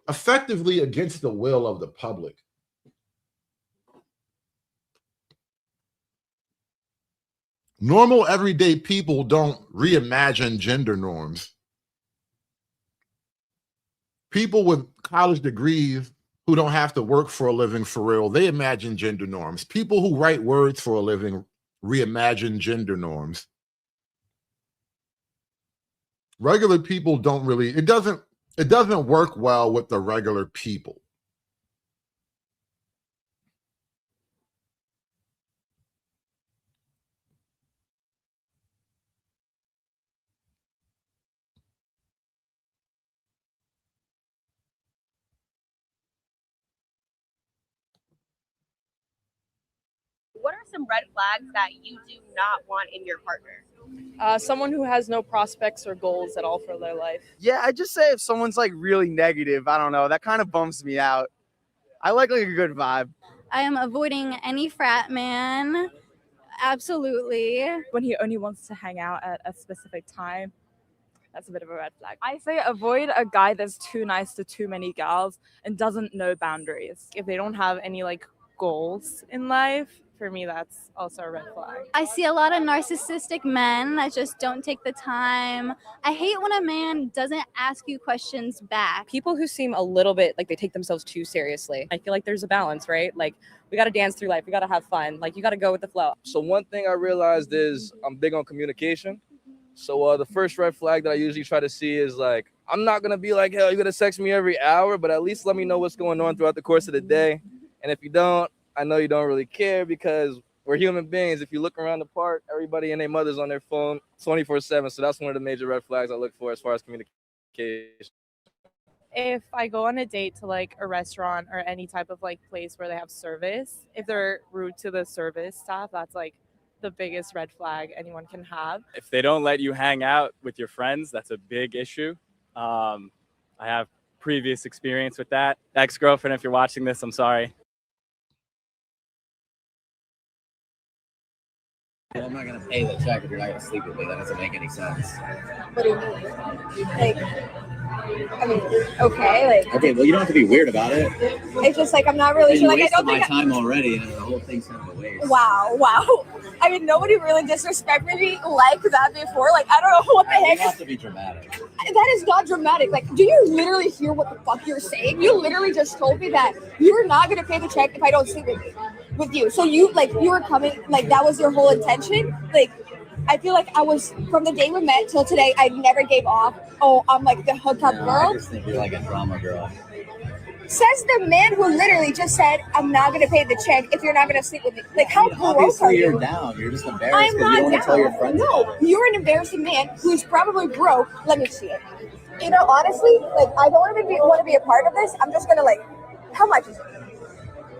[SPEAKER 4] effectively against the will of the public. Normal, everyday people don't reimagine gender norms. People with college degrees who don't have to work for a living for real, they imagine gender norms. People who write words for a living reimagine gender norms. Regular people don't really, it doesn't work well with the regular people.
[SPEAKER 5] What are some red flags that you do not want in your partner?
[SPEAKER 22] Someone who has no prospects or goals at all for their life.
[SPEAKER 23] Yeah, I just say if someone's like really negative, I don't know, that kind of bums me out. I like a good vibe.
[SPEAKER 24] I am avoiding any frat man. Absolutely.
[SPEAKER 22] When he only wants to hang out at a specific time, that's a bit of a red flag.
[SPEAKER 25] I say avoid a guy that's too nice to too many gals and doesn't know boundaries. If they don't have any like goals in life, for me, that's also a red flag.
[SPEAKER 24] I see a lot of narcissistic men that just don't take the time. I hate when a man doesn't ask you questions back.
[SPEAKER 22] People who seem a little bit like they take themselves too seriously. I feel like there's a balance, right? Like we got to dance through life. We got to have fun. Like you got to go with the flow.
[SPEAKER 26] So one thing I realized is I'm big on communication. So the first red flag that I usually try to see is like, I'm not going to be like, hell, you're going to text me every hour, but at least let me know what's going on throughout the course of the day. And if you don't, I know you don't really care because we're human beings. If you look around the park, everybody and their mother's on their phone 24/7. So that's one of the major red flags I look for as far as communication.
[SPEAKER 22] If I go on a date to like a restaurant or any type of like place where they have service, if they're rude to the service staff, that's like the biggest red flag anyone can have.
[SPEAKER 27] If they don't let you hang out with your friends, that's a big issue. I have previous experience with that. Ex-girlfriend, if you're watching this, I'm sorry.
[SPEAKER 28] Well, I'm not gonna pay the check if you're not gonna sleep with me. That doesn't make any sense.
[SPEAKER 29] What do you mean? Like, I mean, okay, like.
[SPEAKER 28] Okay, well, you don't have to be weird about it.
[SPEAKER 29] It's just like I'm not really sure. Like I don't
[SPEAKER 28] my
[SPEAKER 29] think.
[SPEAKER 28] time already, and the whole thing's kind of a waste.
[SPEAKER 29] Wow. I mean, nobody really disrespected me like that before. Like I don't know what the heck.
[SPEAKER 28] You have to be dramatic.
[SPEAKER 29] That is not dramatic. Like, do you literally hear what the fuck you're saying? You literally just told me that you're not gonna pay the check if I don't sleep with you. So you were coming, like that was your whole intention. Like, I feel like I was from the day we met till today. I never gave off. Oh, I'm like the hookup girl.
[SPEAKER 28] I just think you're like a drama girl.
[SPEAKER 29] Says the man who literally just said, "I'm not gonna pay the check if you're not gonna sleep with me." Like, how broke are
[SPEAKER 28] Obviously,
[SPEAKER 29] you?
[SPEAKER 28] you're down. You're just embarrassed
[SPEAKER 29] I'm
[SPEAKER 28] because you
[SPEAKER 29] not
[SPEAKER 28] don't want to tell your
[SPEAKER 29] down.
[SPEAKER 28] friends.
[SPEAKER 29] No, you're an embarrassing man who's probably broke. Let me see it. You know, honestly, like I don't even want to be a part of this. I'm just gonna like, how much is it?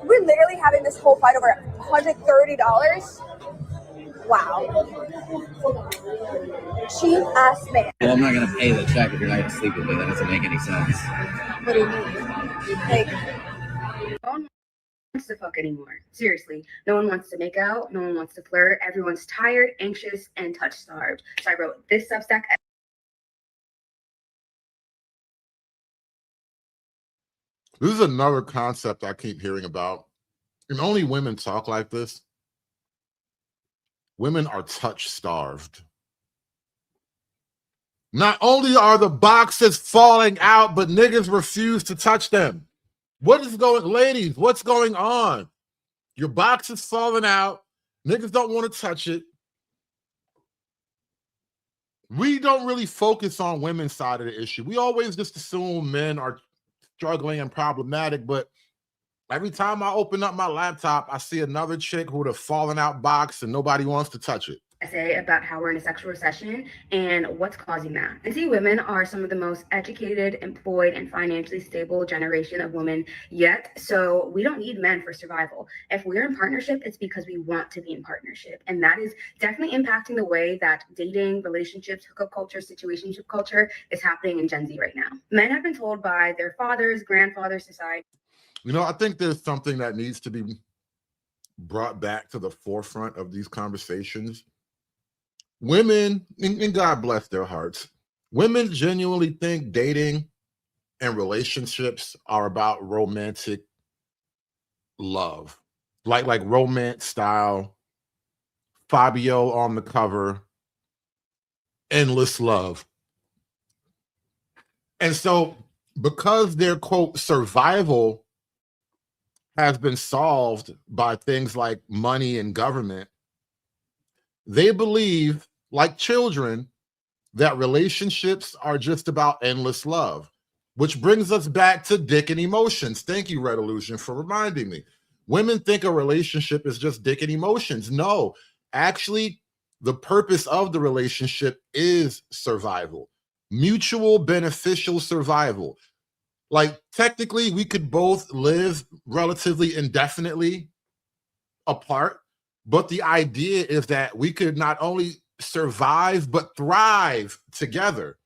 [SPEAKER 29] We're literally having this whole fight over $130. Wow. Cheap ass man.
[SPEAKER 28] Well, I'm not gonna pay the check if you're not gonna sleep with me. That doesn't make any sense.
[SPEAKER 29] What do you mean? Like,
[SPEAKER 30] No one wants to fuck anymore. Seriously. No one wants to make out. No one wants to flirt. Everyone's tired, anxious, and touch starved. So I wrote this Substack.
[SPEAKER 4] This is another concept I keep hearing about. And only women talk like this. Women are touch starved. Not only are the boxes falling out, but niggas refuse to touch them. Ladies, what's going on? Your box is falling out. Niggas don't want to touch it. We don't really focus on women's side of the issue. We always just assume men are struggling and problematic, but every time I open up my laptop, I see another chick with a fallen out box and nobody wants to touch it.
[SPEAKER 30] essay about how we're in a sexual recession and what's causing that. And see, women are some of the most educated, employed, and financially stable generation of women yet. So we don't need men for survival. If we're in partnership, it's because we want to be in partnership. And that is definitely impacting the way that dating, relationships, hookup culture, situationship culture is happening in Gen Z right now. Men have been told by their fathers, grandfathers, society.
[SPEAKER 4] You know, I think there's something that needs to be brought back to the forefront of these conversations. Women, and God bless their hearts, women genuinely think dating and relationships are about romantic love, like romance style, Fabio on the cover, endless love. And so because their quote survival has been solved by things like money and government, they believe, like children, that relationships are just about endless love, which brings us back to dick and emotions. Thank you, Red Illusion, for reminding me. Women think a relationship is just dick and emotions. No, actually, the purpose of the relationship is survival, mutual beneficial survival. Like, technically, we could both live relatively indefinitely apart, but the idea is that we could not only survive but thrive together.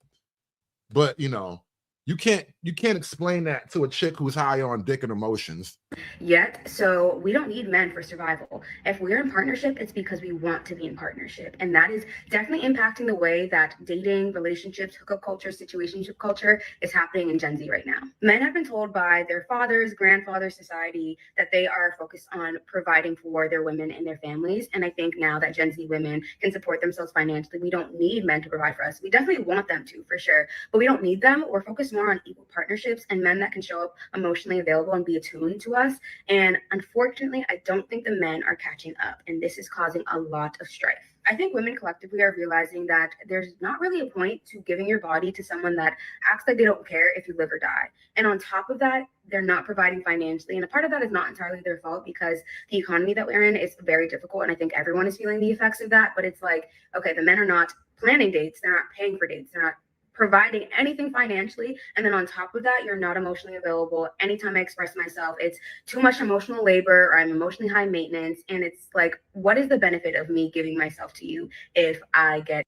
[SPEAKER 4] But you know, you can't explain that to a chick who's high on dick and emotions.
[SPEAKER 30] Yet, so we don't need men for survival. If we're in partnership, it's because we want to be in partnership. And that is definitely impacting the way that dating, relationships, hookup culture, situationship culture is happening in Gen Z right now. Men have been told by their fathers, grandfathers, society that they are focused on providing for their women and their families. And I think now that Gen Z women can support themselves financially, we don't need men to provide for us. We definitely want them to, for sure, but we don't need them. We're focused more on equal partnerships and men that can show up emotionally available and be attuned to us. And unfortunately, I don't think the men are catching up, and this is causing a lot of strife. I think women collectively are realizing that there's not really a point to giving your body to someone that acts like they don't care if you live or die. And on top of that, they're not providing financially. And a part of that is not entirely their fault because the economy that we're in is very difficult. And I think everyone is feeling the effects of that. But it's like, okay, the men are not planning dates. They're not paying for dates. They're not providing anything financially, and then on top of that, you're not emotionally available. Anytime I express myself, it's too much emotional labor, or I'm emotionally high maintenance, and it's like, what is the benefit of me giving myself to you if I get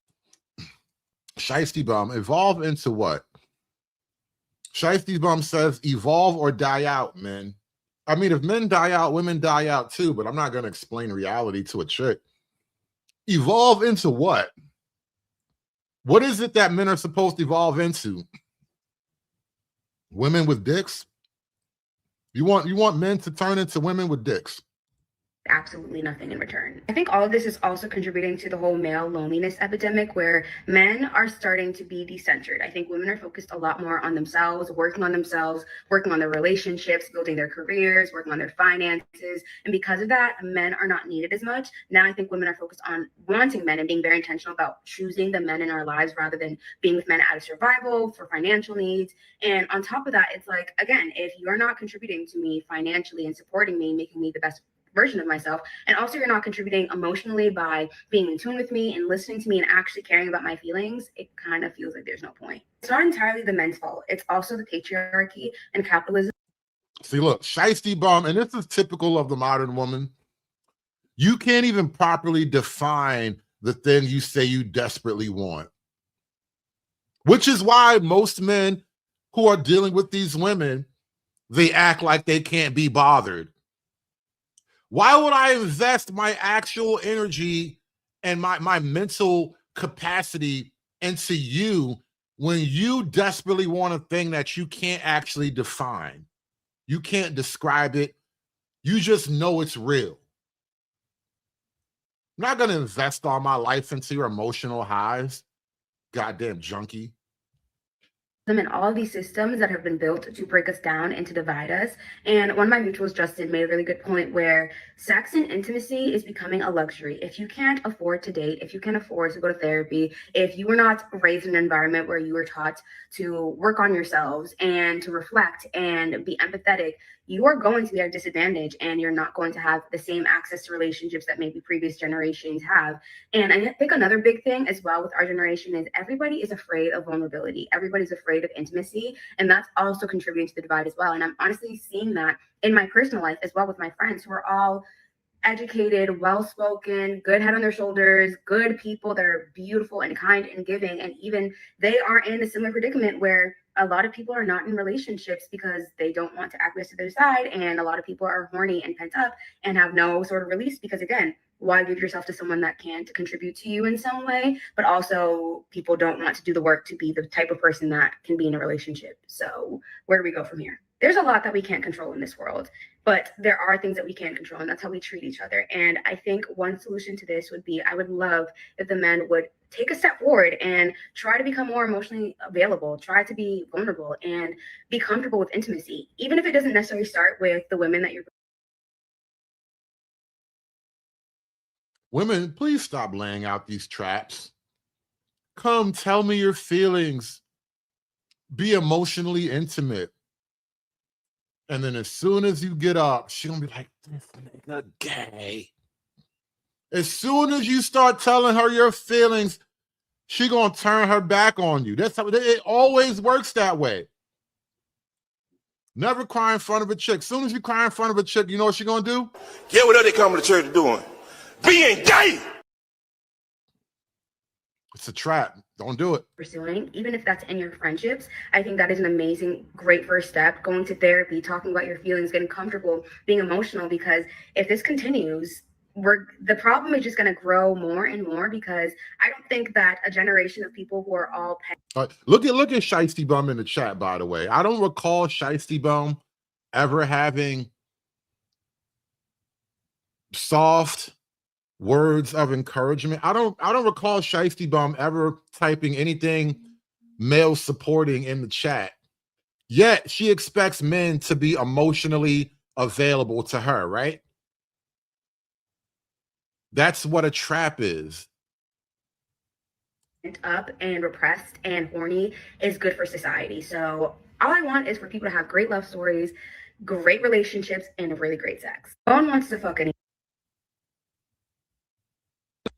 [SPEAKER 4] Shiesty Bum, evolve into what? Shiesty Bum says evolve or die out, men. I mean, if men die out, women die out too, but I'm not going to explain reality to a chick. Evolve into what? What is it that men are supposed to evolve into? Women with dicks? You want men to turn into women with dicks?
[SPEAKER 30] absolutely nothing in return. I think all of this is also contributing to the whole male loneliness epidemic where men are starting to be decentered. I think women are focused a lot more on themselves, working on their relationships, building their careers, working on their finances. And because of that, men are not needed as much. Now I think women are focused on wanting men and being very intentional about choosing the men in our lives rather than being with men out of survival for financial needs. And on top of that, it's like, again, if you're not contributing to me financially and supporting me, making me the best version of myself, and also you're not contributing emotionally by being in tune with me and listening to me and actually caring about my feelings, it kind of feels like there's no point. It's not entirely the men's fault. It's also the patriarchy and capitalism.
[SPEAKER 4] See, look, shiesty bum, and this is typical of the modern woman. You can't even properly define the thing you say you desperately want, which is why most men who are dealing with these women, they act like they can't be bothered. Why would I invest my actual energy and my mental capacity into you when you desperately want a thing that you can't actually define? You can't describe it. You just know it's real. I'm not going to invest all my life into your emotional highs. Goddamn junkie.
[SPEAKER 30] and all of these systems that have been built to break us down and to divide us. And one of my mutuals, Justin, made a really good point where sex and intimacy is becoming a luxury. If you can't afford to date, if you can't afford to go to therapy, if you were not raised in an environment where you were taught to work on yourselves and to reflect and be empathetic, you are going to be at a disadvantage, and you're not going to have the same access to relationships that maybe previous generations have. And I think another big thing as well with our generation is everybody is afraid of vulnerability. Everybody's afraid of intimacy, and that's also contributing to the divide as well. And I'm honestly seeing that in my personal life as well with my friends who are all educated, well-spoken, good head on their shoulders, good people that are beautiful and kind and giving. And even they are in a similar predicament where a lot of people are not in relationships because they don't want to acquiesce to their side. And a lot of people are horny and pent up and have no sort of release because, again, why give yourself to someone that can't contribute to you in some way? But also people don't want to do the work to be the type of person that can be in a relationship. So where do we go from here? There's a lot that we can't control in this world, but there are things that we can control, and that's how we treat each other. And I think one solution to this would be, I would love if the men would take a step forward and try to become more emotionally available, try to be vulnerable and be comfortable with intimacy, even if it doesn't necessarily start with the women that you're.
[SPEAKER 4] Women, please stop laying out these traps. Come, tell me your feelings. Be emotionally intimate. And then as soon as you get up, she's gonna be like, this nigga gay. As soon as you start telling her your feelings, she gonna turn her back on you. That's how it always works that way. Never cry in front of a chick. As soon as you cry in front of a chick, you know what she gonna do?
[SPEAKER 7] Get what they coming to church doing? Being gay.
[SPEAKER 4] It's a trap. Don't do it.
[SPEAKER 30] Pursuing, even if that's in your friendships, I think that is an amazing, great first step. Going to therapy, talking about your feelings, getting comfortable, being emotional, because if this continues, the problem is just going to grow more and more, because I don't think that a generation of people who are all
[SPEAKER 4] look at Shiesty Bum in the chat, by the way. I don't recall Shiesty Bum ever having soft words of encouragement. I don't recall Shiesty Bum ever typing anything male supporting in the chat. Yet she expects men to be emotionally available to her, right? That's what a trap is.
[SPEAKER 30] Up and repressed and horny is good for society. So all I want is for people to have great love stories, great relationships, and really great sex. No one wants to fuck anyone.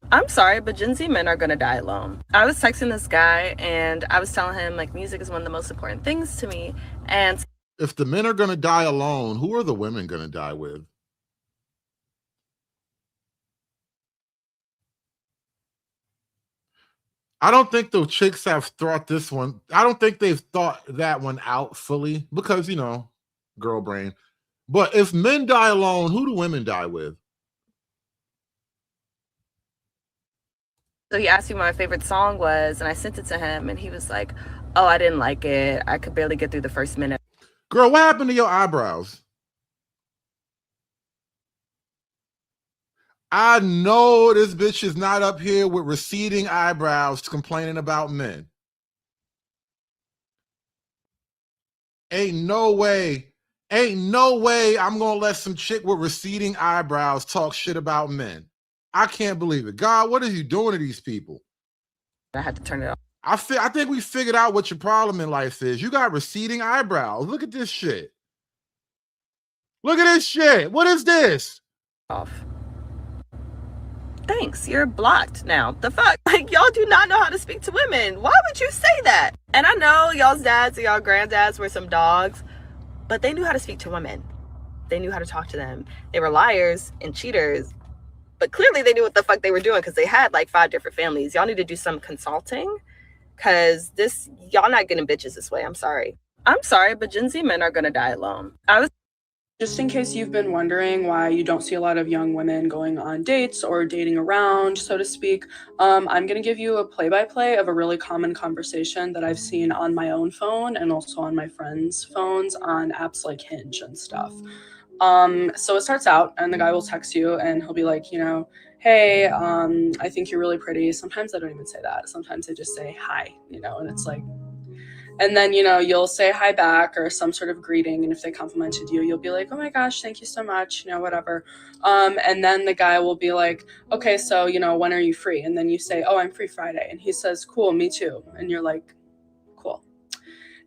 [SPEAKER 6] I'm sorry, but Gen Z men are gonna die alone. I was texting this guy and I was telling him, like, music is one of the most important things to me. And
[SPEAKER 4] if the men are gonna die alone, who are the women gonna die with? I don't think the chicks have thought this one. I don't think they've thought that one out fully because, you know, girl brain. But if men die alone, who do women die with?
[SPEAKER 6] so he asked me what my favorite song was, and I sent it to him, and he was like, oh, I didn't like it. I could barely get through the first minute.
[SPEAKER 4] Girl, what happened to your eyebrows? I know this bitch is not up here with receding eyebrows complaining about men. Ain't no way I'm gonna let some chick with receding eyebrows talk shit about men. I can't believe it. God, what are you doing to these people?
[SPEAKER 6] I had to turn it off.
[SPEAKER 4] I think we figured out what your problem in life is. You got receding eyebrows. Look at this shit. Look at this shit. What is this?
[SPEAKER 6] Off. Thanks, you're blocked now. The fuck? Like, y'all do not know how to speak to women. Why would you say that? And I know y'all's dads and y'all granddads were some dogs, but they knew how to speak to women. They knew how to talk to them. They were liars and cheaters, but clearly they knew what the fuck they were doing because they had like 5 different families. Y'all need to do some consulting because y'all not getting bitches this way. I'm sorry, but Gen Z men are gonna die alone.
[SPEAKER 8] Just in case you've been wondering why you don't see a lot of young women going on dates or dating around, so to speak, I'm going to give you a play-by-play of a really common conversation that I've seen on my own phone and also on my friends' phones on apps like Hinge and stuff. So it starts out and the guy will text you and he'll be like, you know, hey, I think you're really pretty. Sometimes I don't even say that. Sometimes I just say hi, you know, and it's like, And then, you know, you'll say hi back or some sort of greeting. And if they complimented you, you'll be like, oh my gosh, thank you so much, you know, whatever. And then the guy will be like, okay, so, you know, when are you free? And then you say, oh, I'm free Friday. And he says, cool, me too. And you're like, cool.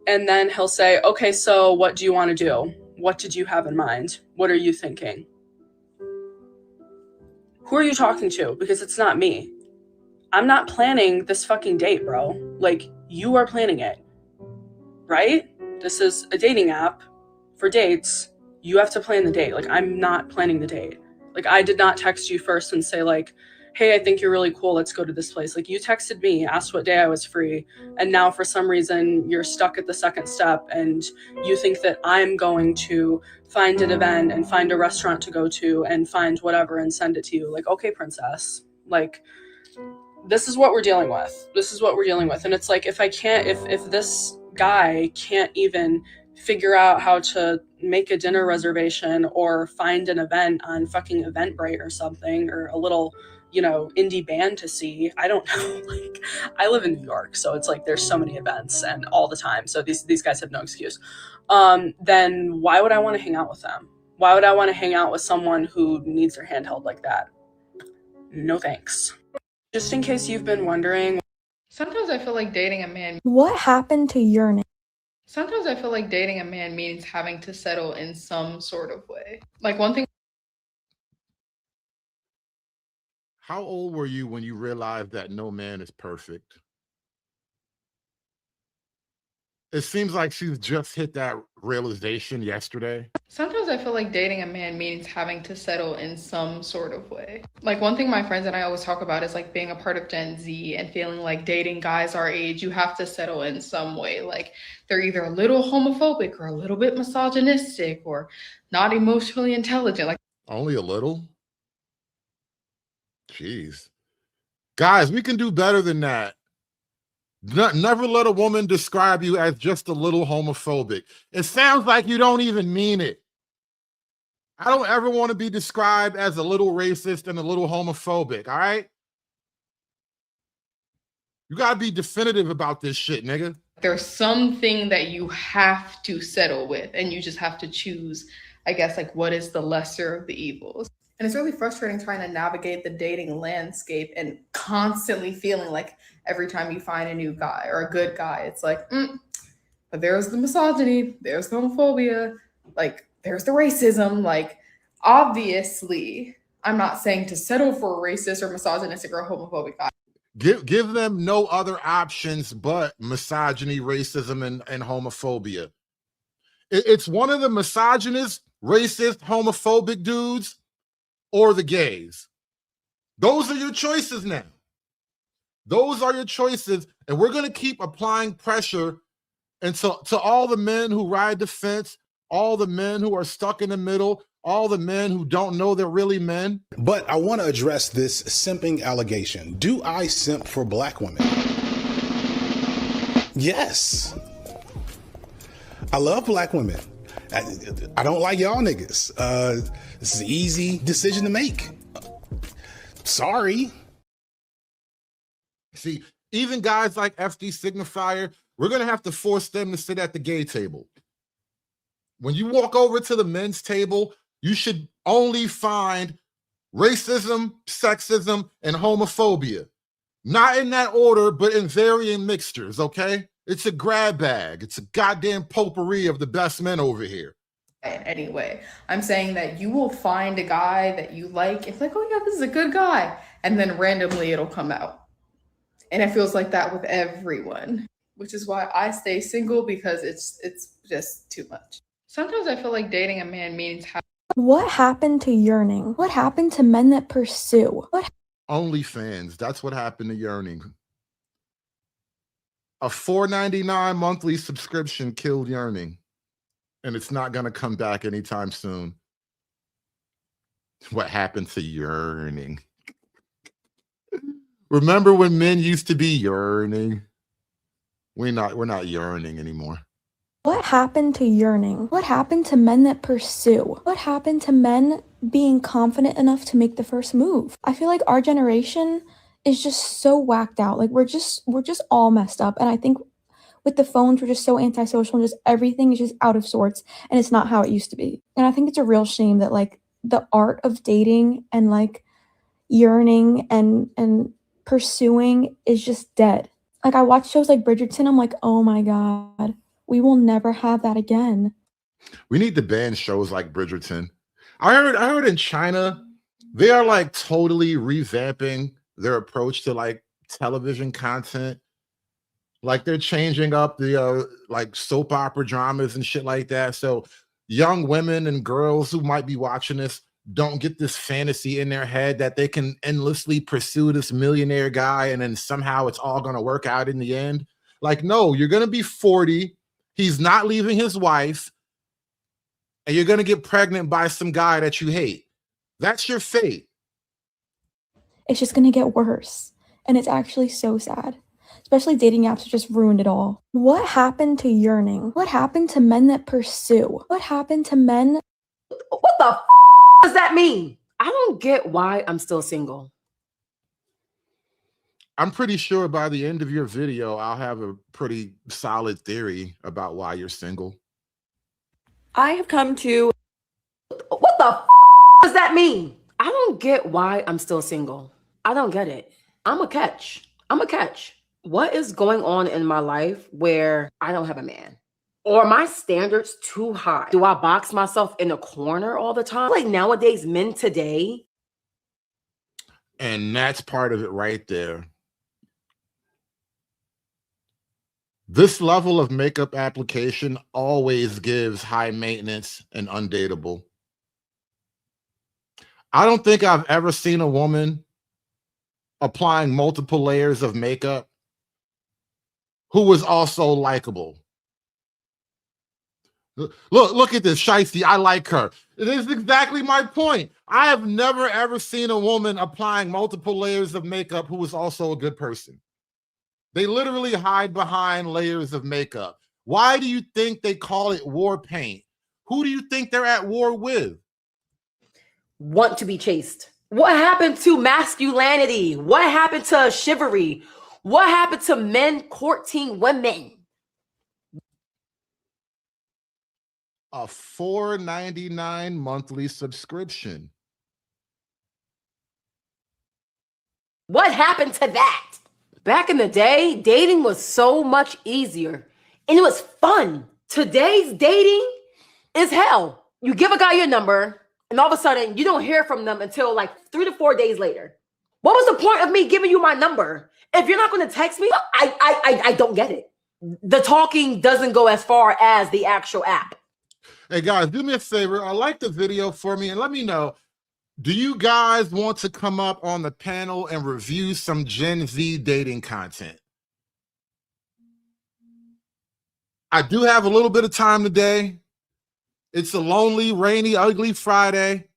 [SPEAKER 8] And then he'll say, okay, so what do you want to do? What did you have in mind? What are you thinking? Who are you talking to? Because it's not me. I'm not planning this fucking date, bro. Like, you are planning it. Right? This is a dating app for dates. You have to plan the date. Like, I'm not planning the date. Like, I did not text you first and say, like, hey, I think you're really cool. Let's go to this place. Like, you texted me, asked what day I was free. And now for some reason you're stuck at the second step and you think that I'm going to find an event and find a restaurant to go to and find whatever and send it to you. Like, okay, princess, like, this is what we're dealing with. This is what we're dealing with. And it's like, if this guy can't even figure out how to make a dinner reservation or find an event on fucking Eventbrite or something, or a little, you know, indie band to see, I don't know. Like, I live in New York, so it's like there's so many events and all the time, so these guys have no excuse. Then why would I want to hang out with them? Why would I want to hang out with someone who needs their hand held like that? No thanks. Just in case you've been wondering,
[SPEAKER 9] sometimes I feel like dating a man.
[SPEAKER 10] What happened to yearning?
[SPEAKER 9] Sometimes I feel like dating a man means having to settle in some sort of way. Like, one thing.
[SPEAKER 4] How old were you when you realized that no man is perfect? It seems like she's just hit that realization yesterday.
[SPEAKER 9] Sometimes I feel like dating a man means having to settle in some sort of way. Like, one thing my friends and I always talk about is like being a part of Gen Z and feeling like dating guys our age, you have to settle in some way. Like, they're either a little homophobic or a little bit misogynistic or not emotionally intelligent. Like,
[SPEAKER 4] only a little? Jeez. Guys, we can do better than that. Never let a woman describe you as just a little homophobic. It sounds like you don't even mean it. I don't ever want to be described as a little racist and a little homophobic, all right? You got to be definitive about this shit, nigga.
[SPEAKER 9] there's something that you have to settle with, and you just have to choose, I guess, like, what is the lesser of the evils. And it's really frustrating trying to navigate the dating landscape and constantly feeling like every time you find a new guy or a good guy, it's like, but there's the misogyny, there's the homophobia, like, there's the racism. Like, obviously, I'm not saying to settle for a racist or misogynistic or homophobic guy.
[SPEAKER 4] Give them no other options but misogyny, racism, and homophobia. It's one of the misogynist, racist, homophobic dudes or the gays. Those are your choices now. Those are your choices, and we're going to keep applying pressure to all the men who ride the fence, all the men who are stuck in the middle, all the men who don't know they're really men.
[SPEAKER 11] But I want to address this simping allegation. Do I simp for black women? Yes. I love black women. I don't like y'all niggas. This is an easy decision to make. Sorry.
[SPEAKER 4] See, even guys like FD Signifier, we're going to have to force them to sit at the gay table. When you walk over to the men's table, you should only find racism, sexism, and homophobia. Not in that order, but in varying mixtures, okay? It's a grab bag. It's a goddamn potpourri of the best men over here.
[SPEAKER 9] Anyway, I'm saying that you will find a guy that you like. It's like, oh yeah, this is a good guy. And then randomly it'll come out. And it feels like that with everyone, which is why I stay single, because it's just too much. Sometimes I feel like dating a man means
[SPEAKER 10] What happened to yearning? What happened to men that pursue?
[SPEAKER 4] OnlyFans, that's what happened to yearning. A $4.99 monthly subscription killed yearning, and it's not going to come back anytime soon. What happened to yearning? Remember when men used to be yearning? We're not yearning anymore.
[SPEAKER 10] What happened to yearning? What happened to men that pursue? What happened to men being confident enough to make the first move? I feel like our generation is just so whacked out. Like, we're just all messed up. And I think with the phones, we're just so antisocial and just everything is just out of sorts and it's not how it used to be. And I think it's a real shame that like the art of dating and like yearning and pursuing is just dead. Like I watch shows like Bridgerton, I'm like, oh my God, we will never have that again.
[SPEAKER 4] We need to ban shows like Bridgerton. I heard in China, they are like totally revamping their approach to like television content. Like they're changing up the like soap opera dramas and shit like that. So young women and girls who might be watching this don't get this fantasy in their head that they can endlessly pursue this millionaire guy and then somehow it's all going to work out in the end. Like, no, you're going to be 40. He's not leaving his wife. And you're going to get pregnant by some guy that you hate. That's your fate.
[SPEAKER 10] It's just going to get worse. And it's actually so sad. Especially dating apps have just ruined it all. What happened to yearning? What happened to men that pursue? What happened to men?
[SPEAKER 2] What the does that mean? I don't get why I'm still single.
[SPEAKER 4] I'm pretty sure by the end of your video, I'll have a pretty solid theory about why you're single.
[SPEAKER 2] I have come to... What the does that mean? I don't get why I'm still single. I don't get it. I'm a catch. What is going on in my life where I don't have a man? Or are my standards too high? Do I box myself in a corner all the time? Like nowadays, men today.
[SPEAKER 4] And that's part of it right there. This level of makeup application always gives high maintenance and undateable. I don't think I've ever seen a woman applying multiple layers of makeup who was also likable. Look at this, Shiesty. I like her. It is exactly my point. I have never, ever seen a woman applying multiple layers of makeup who was also a good person. They literally hide behind layers of makeup. Why do you think they call it war paint? Who do you think they're at war with?
[SPEAKER 2] Want to be chased. What happened to masculinity? What happened to chivalry? What happened to men courting women?
[SPEAKER 4] A $4.99 monthly subscription.
[SPEAKER 2] What happened to that? Back in the day, dating was so much easier and it was fun. Today's dating is hell. You give a guy your number and all of a sudden you don't hear from them until like 3 to 4 days later. What was the point of me giving you my number? If you're not going to text me, I don't get it. The talking doesn't go as far as the actual app.
[SPEAKER 4] Hey guys, do me a favor. Like the video for me and let me know. Do you guys want to come up on the panel and review some Gen Z dating content? I do have a little bit of time today. It's a lonely, rainy, ugly Friday.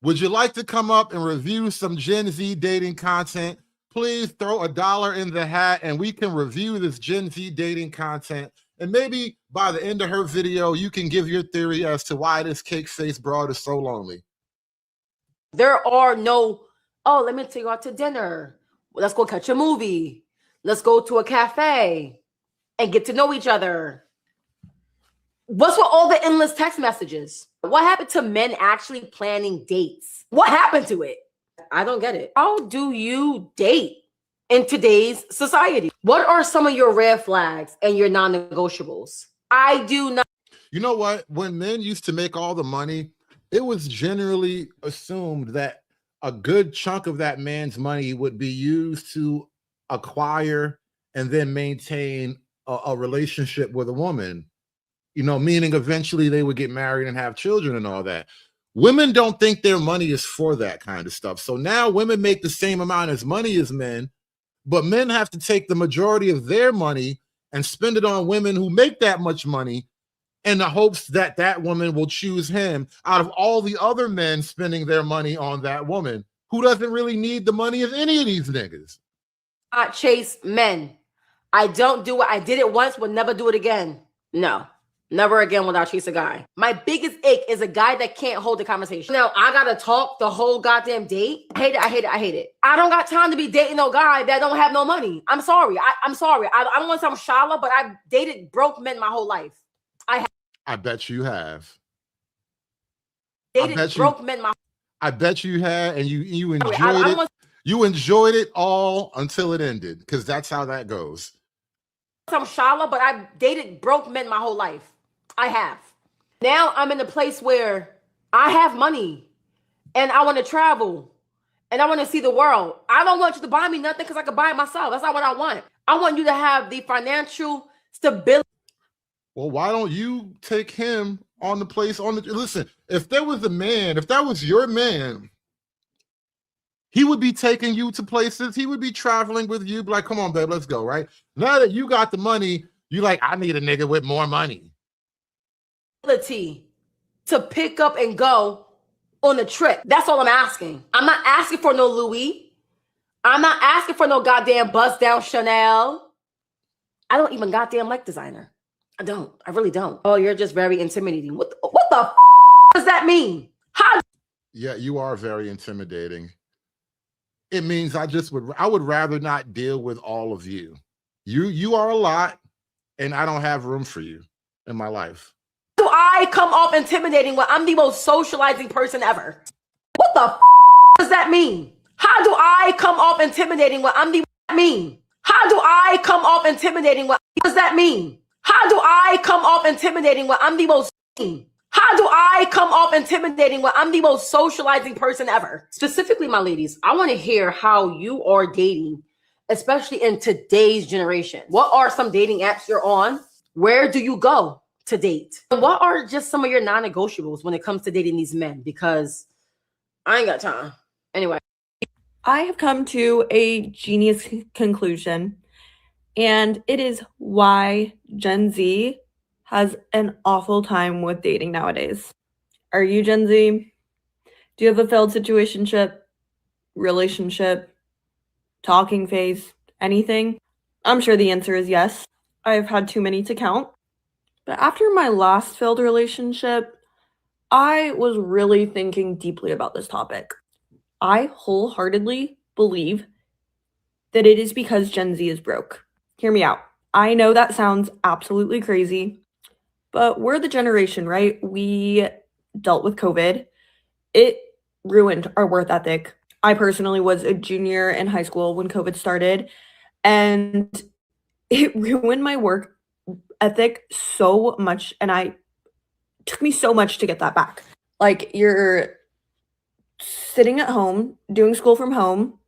[SPEAKER 4] Would you like to come up and review some Gen Z dating content? Please throw $1 in the hat and we can review this Gen Z dating content. And maybe by the end of her video, you can give your theory as to why this cake-faced broad is so lonely.
[SPEAKER 2] There are no, oh, let me take you out to dinner. Let's go catch a movie. Let's go to a cafe and get to know each other. What's with all the endless text messages? What happened to men actually planning dates? What happened to it? I don't get it. How do you date in today's society? What are some of your red flags and your non-negotiables? I do not.
[SPEAKER 4] You know what? When men used to make all the money, it was generally assumed that a good chunk of that man's money would be used to acquire and then maintain a relationship with a woman, you know, meaning eventually they would get married and have children and all that. Women don't think their money is for that kind of stuff. So now women make the same amount as money as men, but men have to take the majority of their money and spend it on women who make that much money in the hopes that that woman will choose him out of all the other men spending their money on that woman who doesn't really need the money of any of these niggas.
[SPEAKER 2] I chase men. I don't do it. I did it once, will never do it again. No. Never again will I chase a guy. My biggest ick is a guy that can't hold the conversation. Now, I gotta talk the whole goddamn date. I hate it, I hate it, I hate it. I don't got time to be dating no guy that don't have no money. I'm sorry. I'm sorry. I don't want to sound shallow, but I've dated broke men my whole life.
[SPEAKER 4] I bet you have.
[SPEAKER 2] Dated
[SPEAKER 4] bet
[SPEAKER 2] broke men my
[SPEAKER 4] I bet you had, and you enjoyed
[SPEAKER 2] I
[SPEAKER 4] it. You enjoyed it all until it ended, because that's how that goes.
[SPEAKER 2] I'm shallow, but I've dated broke men my whole life. I have. Now I'm in a place where I have money and I want to travel and I want to see the world. I don't want you to buy me nothing because I could buy it myself. That's not what I want. I want you to have the financial stability.
[SPEAKER 4] Well, why don't you take him on the place on the listen? If there was a man, if that was your man, he would be taking you to places. He would be traveling with you. Be like, come on, babe, let's go, right? Now that you got the money, you like, I need a nigga with more money.
[SPEAKER 2] To pick up and go on a trip. That's all I'm asking. I'm not asking for no Louis. I'm not asking for no goddamn bust down Chanel. I don't even goddamn like designer. I don't. I really don't. Oh, you're just very intimidating. What the does that mean? How?
[SPEAKER 4] Yeah, you are very intimidating. It means I would rather not deal with all of you. You are a lot, and I don't have room for you in my life.
[SPEAKER 2] Do I come off intimidating when I'm the most socializing person ever? What the does that mean? How do I come off intimidating when I'm the mean? How do I come off intimidating when does that mean? How do I come off intimidating when I'm the most How do I come off intimidating when I'm the most socializing person ever? Specifically, my ladies, I want to hear how you are dating, especially in today's generation. What are some dating apps you're on? Where do you go to date? And what are just some of your non-negotiables when it comes to dating these men? Because I ain't got time. Anyway.
[SPEAKER 10] I have come to a genius conclusion, and it is why Gen Z has an awful time with dating nowadays. Are you Gen Z? Do you have a failed situationship, relationship, talking phase, anything? I'm sure the answer is yes. I've had too many to count. But after my last failed relationship, I was really thinking deeply about this topic. I wholeheartedly believe that it is because Gen Z is broke. Hear me out. I know that sounds absolutely crazy, but we're the generation, right? We dealt with COVID. It ruined our work ethic. I personally was a junior in high school when COVID started, and it ruined my work ethic so much, and it took me so much to get that back. Like, you're sitting at home, doing school from home.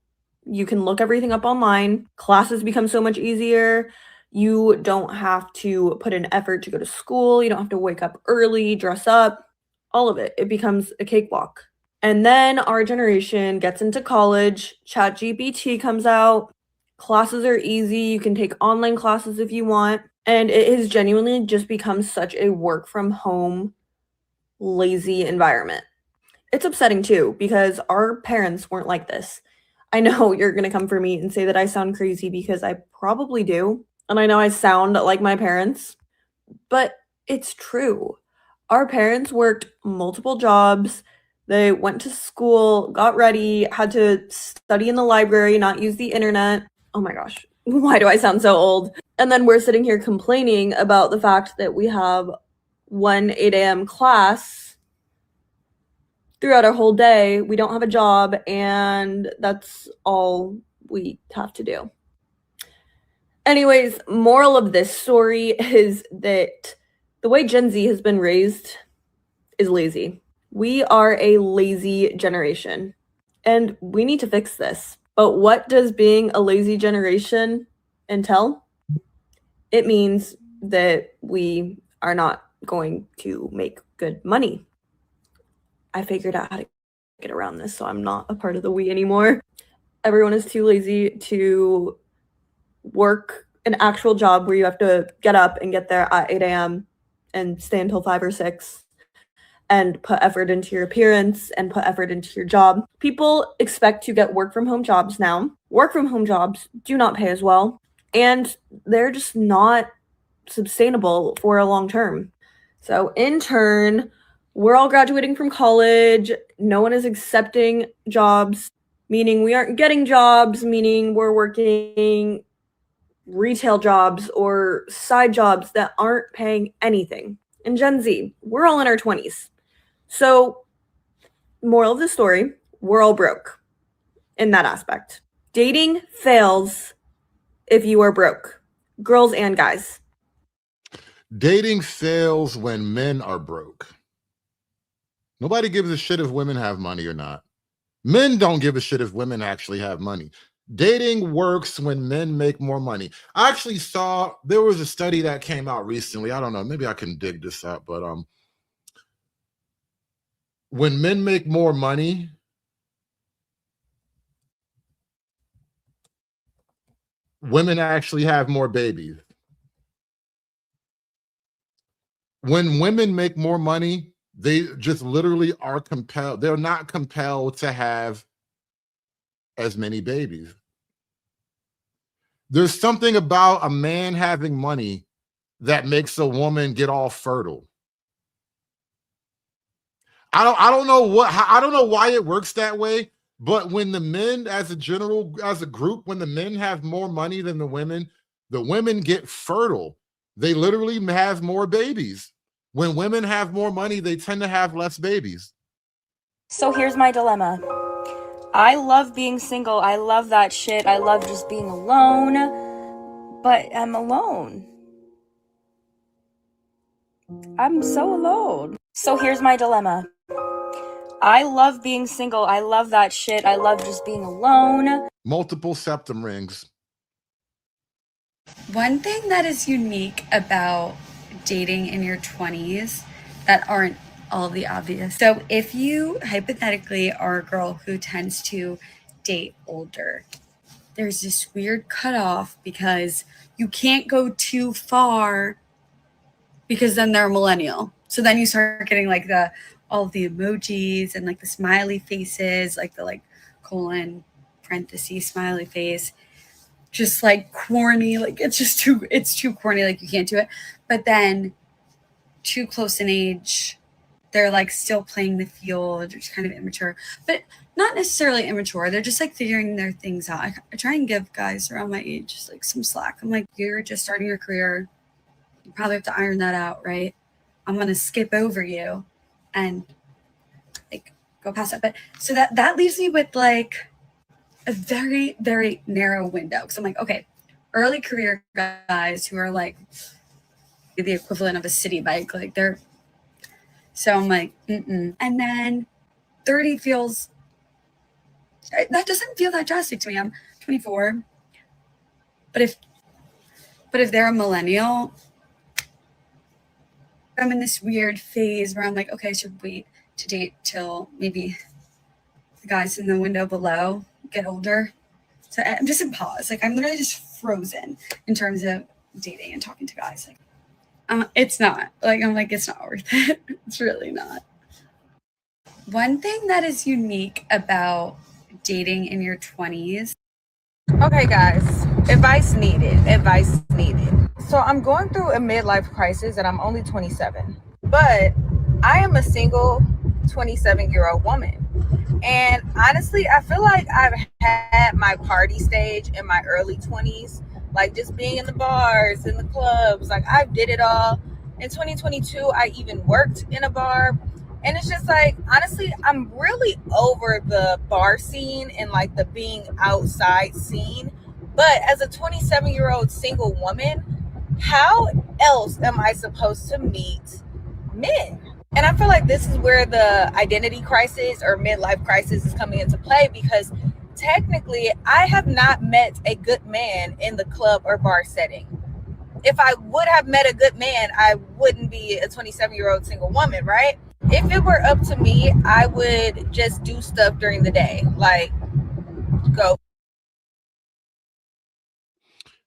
[SPEAKER 10] You can look everything up online. Classes become so much easier. You don't have to put an effort to go to school. You don't have to wake up early, dress up, all of it. It becomes a cakewalk. And then our generation gets into college. ChatGPT comes out. Classes are easy. You can take online classes if you want. And it has genuinely just become such a work from home, lazy environment. It's upsetting too, because our parents weren't like this. I know you're going to come for me and say that I sound crazy, because I probably do. And I know I sound like my parents, but it's true. Our parents worked multiple jobs. They went to school, got ready, had to study in the library, not use the internet. Oh my gosh, why do I sound so old? And then we're sitting here complaining about the fact that we have one 8 a.m. class throughout our whole day. We don't have a job, and that's all we have to do. Anyways, moral of this story is that the way Gen Z has been raised is lazy. We are a lazy generation, and we need to fix this. But what does being a lazy generation entail? It means that we are not going to make good money. I figured out how to get around this, so I'm not a part of the we anymore. Everyone is too lazy to work an actual job where you have to get up and get there at 8 a.m. and stay until 5 or 6 and put effort into your appearance and put effort into your job. People expect to get work from home jobs now. Work from home jobs do not pay as well, and they're just not sustainable for a long term.
[SPEAKER 6] So in turn, we're all graduating from college. No one is accepting jobs, meaning we aren't getting jobs, meaning we're working retail jobs or side jobs that aren't paying anything. And Gen Z, we're all in our 20s. So moral of the story, we're all broke in that aspect. Dating fails if you are broke, girls and guys.
[SPEAKER 4] Dating fails when men are broke. Nobody gives a shit if women have money or not. Men don't give a shit if women actually have money. Dating works when men make more money. I actually saw, there was a study that came out recently. I don't know, maybe I can dig this up, but when men make more money, women actually have more babies. When women make more money, they just literally are compelled. They're not compelled to have as many babies. There's something about a man having money that makes a woman get all fertile. I don't know why it works that way, but when the men as a group, when the men have more money than the women get fertile. They literally have more babies. When women have more money, they tend to have less babies.
[SPEAKER 1] So here's my dilemma. I love being single. I love that shit. I love just being alone. But I'm alone. I'm so alone. So here's my dilemma. I love being single. I love that shit. I love just being alone.
[SPEAKER 4] Multiple septum rings.
[SPEAKER 12] One thing that is unique about dating in your 20s that aren't all the obvious. So if you hypothetically are a girl who tends to date older, there's this weird cutoff because you can't go too far because then they're a millennial. So then you start getting like all the emojis and like the smiley faces, like the colon parentheses smiley face, just like corny, like it's too corny, like you can't do it. But then too close in age, they're like still playing the field, just kind of immature, but not necessarily immature. They're just like figuring their things out. I try and give guys around my age just like some slack. I'm like, you're just starting your career. You probably have to iron that out, right? I'm going to skip over you and like go past that. But so that leaves me with like a very, very narrow window. Because I'm like, okay, early career guys who are like the equivalent of a city bike, like they're, so I'm like, And then 30 feels, that doesn't feel that drastic to me. I'm 24. But if they're a millennial, I'm in this weird phase where I'm like, okay, I should wait to date till maybe the guys in the window below get older. So I'm just in pause. Like I'm literally just frozen in terms of dating and talking to guys. Like it's not. Like I'm like, it's not worth it. It's really not. One thing that is unique about dating in your 20s.
[SPEAKER 14] Okay, guys, advice needed. So I'm going through a midlife crisis and I'm only 27, but I am a single 27-year-old woman. And honestly, I feel like I've had my party stage in my early 20s, like just being in the bars, in the clubs, like I did it all. In 2022, I even worked in a bar. And it's just like, honestly, I'm really over the bar scene and like the being outside scene. But as a 27-year-old single woman, how else am I supposed to meet men? And I feel like this is where the identity crisis or midlife crisis is coming into play, because technically I have not met a good man in the club or bar setting. If I would have met a good man, I wouldn't be a 27-year-old single woman, right? If it were up to me, I would just do stuff during the day, like go.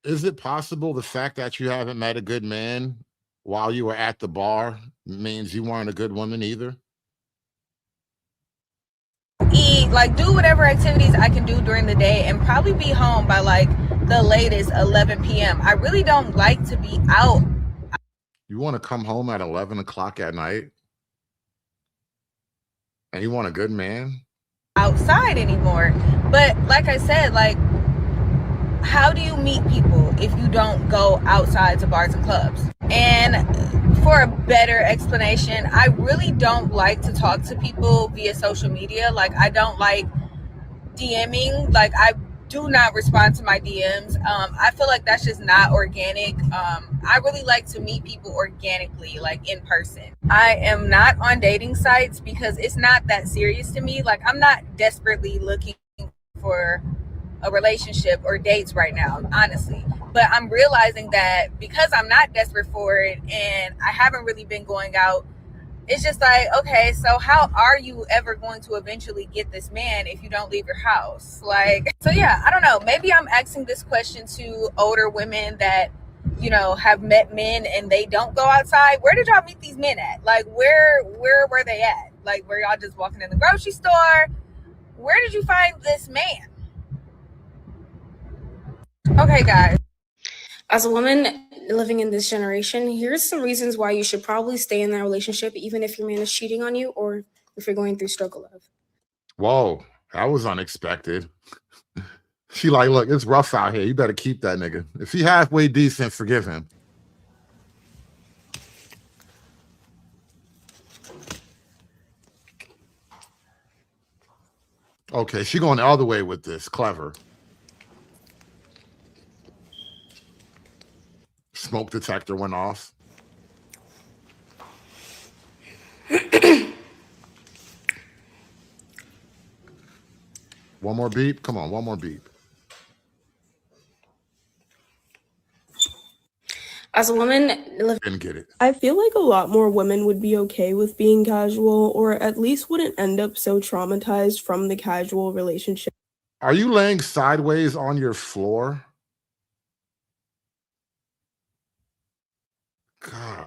[SPEAKER 4] Is it possible the fact that you haven't met a good man while you were at the bar means you weren't a good woman either?
[SPEAKER 14] Eat, like do whatever activities I can do during the day and probably be home by like the latest 11 p.m. I really don't like to be out.
[SPEAKER 4] You want to come home at 11 o'clock at night? And you want a good man?
[SPEAKER 14] Outside anymore. But like I said, like, how do you meet people if you don't go outside to bars and clubs? And for a better explanation, I really don't like to talk to people via social media. Like, I don't like DMing. Like, I do not respond to my DMs. I feel like that's just not organic. I really like to meet people organically, like in person. I am not on dating sites because it's not that serious to me. Like, I'm not desperately looking for a relationship or dates right now, honestly. But I'm realizing that because I'm not desperate for it and I haven't really been going out, it's just like, okay, so how are you ever going to eventually get this man if you don't leave your house? Like, so yeah, I don't know. Maybe I'm asking this question to older women that, you know, have met men and they don't go outside. Where did y'all meet these men at? Like, where were they at? Like, were y'all just walking in the grocery store? Where did you find this man? Okay, guys.
[SPEAKER 3] As a woman living in this generation, here's some reasons why you should probably stay in that relationship, even if your man is cheating on you or if you're going through struggle love.
[SPEAKER 4] Whoa, that was unexpected. She like, look, it's rough out here. You better keep that nigga. If he halfway decent, forgive him. Okay, she going the other way with this. Clever. Smoke detector went off. One more beep. Come on, one more beep.
[SPEAKER 3] As a woman
[SPEAKER 4] Didn't get it.
[SPEAKER 5] I feel like a lot more women would be okay with being casual, or at least wouldn't end up so traumatized from the casual relationship.
[SPEAKER 4] Are you laying sideways on your floor? God.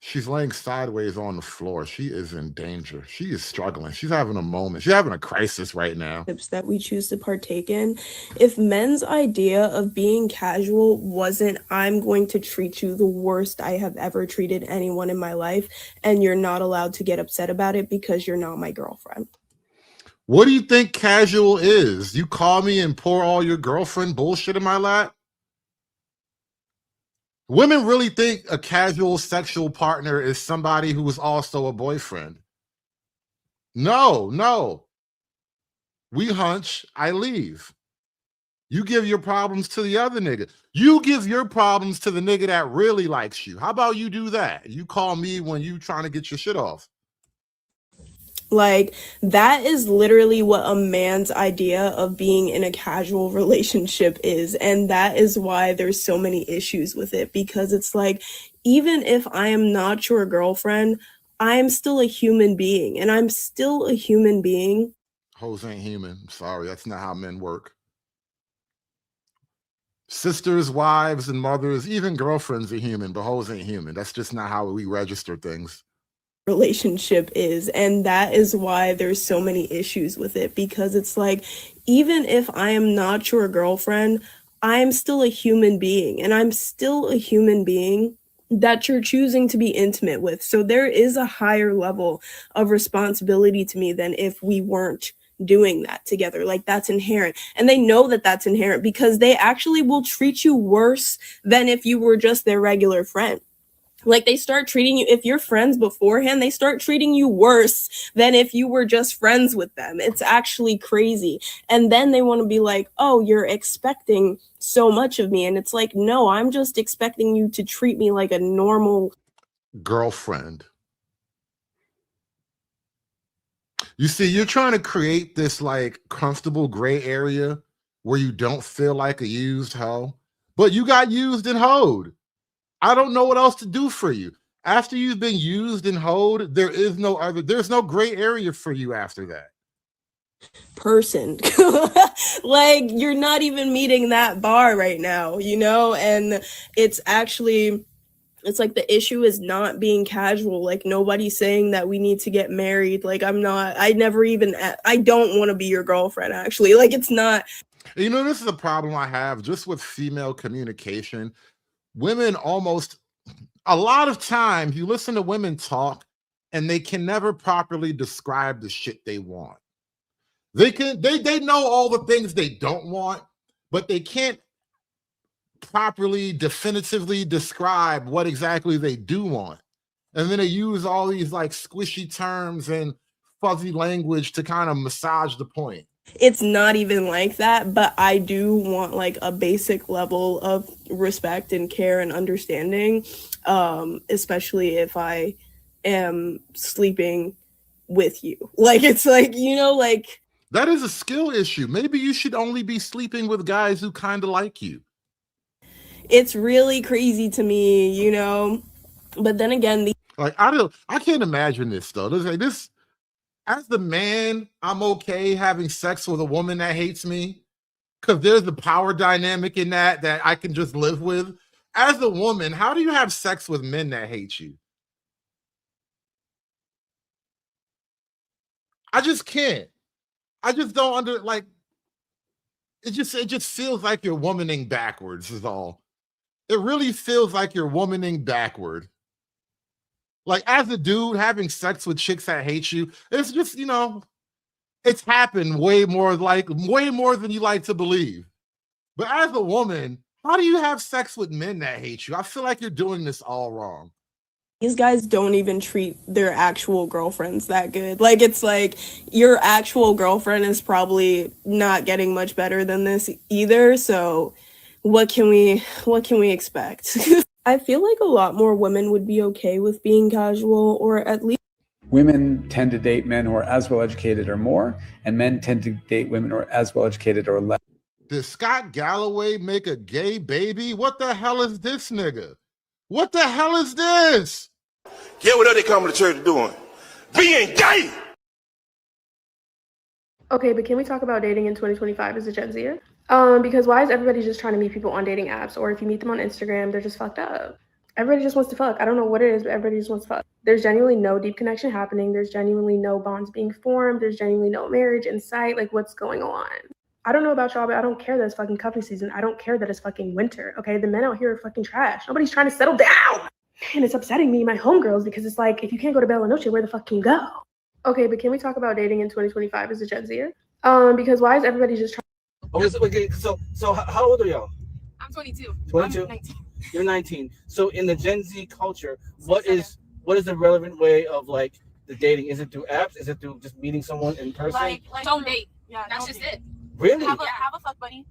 [SPEAKER 4] She's laying sideways on the floor. She is in danger. She is struggling. She's having a moment. She's having a crisis right now.
[SPEAKER 5] That we choose to partake in. If men's idea of being casual wasn't, I'm going to treat you the worst I have ever treated anyone in my life, and you're not allowed to get upset about it because you're not my girlfriend.
[SPEAKER 4] What do you think casual is? You call me and pour all your girlfriend bullshit in my lap? Women really think a casual sexual partner is somebody who is also a boyfriend. No. We hunch, I leave. You give your problems to the other nigga. You give your problems to the nigga that really likes you. How about you do that? You call me when you trying to get your shit off.
[SPEAKER 5] Like, that is literally what a man's idea of being in a casual relationship is. And that is why there's so many issues with it, because it's like, even if I am not your girlfriend, I am still a human being, and I'm still a human being.
[SPEAKER 4] Hoes ain't human. I'm sorry, that's not how men work. Sisters, wives, and mothers, even girlfriends are human, but hoes ain't human. That's just not how we register things.
[SPEAKER 5] Relationship is, and that is why there's so many issues with it, because it's like, even if I am not your girlfriend, I'm still a human being, and I'm still a human being that you're choosing to be intimate with. So there is a higher level of responsibility to me than if we weren't doing that together. Like, that's inherent, and they know that that's inherent because they actually will treat you worse than if you were just their regular friend. Like, they start treating you, if you're friends beforehand, they start treating you worse than if you were just friends with them. It's actually crazy. And then they want to be like, oh, you're expecting so much of me. And it's like, no, I'm just expecting you to treat me like a normal
[SPEAKER 4] girlfriend. You see, you're trying to create this like comfortable gray area where you don't feel like a used hoe, but you got used and hoed. I don't know what else to do for you. After you've been used and hoed, there's no gray area for you after that.
[SPEAKER 5] Person. Like, you're not even meeting that bar right now, you know? And it's like the issue is not being casual. Like, nobody's saying that we need to get married. Like, I don't want to be your girlfriend, actually. Like, it's not.
[SPEAKER 4] You know, this is a problem I have just with female communication. women almost, a lot of times you listen to women talk and they can never properly describe the shit they want. They know all the things they don't want, but they can't properly definitively describe what exactly they do want. And then they use all these like squishy terms and fuzzy language to kind of massage the point.
[SPEAKER 5] It's not even like that, but I do want like a basic level of respect and care and understanding, especially if I am sleeping with you. Like, it's like, you know, like,
[SPEAKER 4] that is a skill issue. Maybe you should only be sleeping with guys who kind of like you.
[SPEAKER 5] It's really crazy to me, you know. But then again,
[SPEAKER 4] I can't imagine this though. This as the man, I'm okay having sex with a woman that hates me because there's the power dynamic in that I can just live with. As a woman, how do you have sex with men that hate you? I just can't. I just don't it just feels like you're womaning backwards is all. It really feels like you're womaning backward. Like, as a dude, having sex with chicks that hate you, it's just, you know, it's happened way more than you like to believe. But as a woman, how do you have sex with men that hate you? I feel like you're doing this all wrong.
[SPEAKER 5] These guys don't even treat their actual girlfriends that good. Like, it's like your actual girlfriend is probably not getting much better than this either. So what can we expect? I feel like a lot more women would be okay with being casual, or at least
[SPEAKER 13] women tend to date men who are as well educated or more, and men tend to date women who are as well educated or less.
[SPEAKER 4] Did Scott Galloway make a gay baby? What the hell is this nigga? What the hell is this?
[SPEAKER 7] Get what they come to church doing? Being gay!
[SPEAKER 15] Okay, but can we talk about dating in 2025 as a Gen Zer? Because why is everybody just trying to meet people on dating apps? Or if you meet them on Instagram, they're just fucked up. Everybody just wants to fuck. I don't know what it is, but everybody just wants to fuck. There's genuinely no deep connection happening. There's genuinely no bonds being formed. There's genuinely no marriage in sight. Like, what's going on? I don't know about y'all, but I don't care that it's fucking cuffing season. I don't care that it's fucking winter, okay? The men out here are fucking trash. Nobody's trying to settle down. And it's upsetting me, my homegirls, because it's like, if you can't go to Bella Noche, where the fuck can you go? Okay, but can we talk about dating in 2025 as a Gen Zer? Because why is everybody just trying?
[SPEAKER 16] Okay, so how old are y'all?
[SPEAKER 15] I'm 22.
[SPEAKER 16] 22.
[SPEAKER 15] I'm 19.
[SPEAKER 16] You're 19. So in the Gen Z culture, what is the relevant way of like the dating? Is it through apps? Is it through just meeting someone in person?
[SPEAKER 15] Like don't date. Yeah, that's just it.
[SPEAKER 16] Really?
[SPEAKER 15] Have a fuck buddy.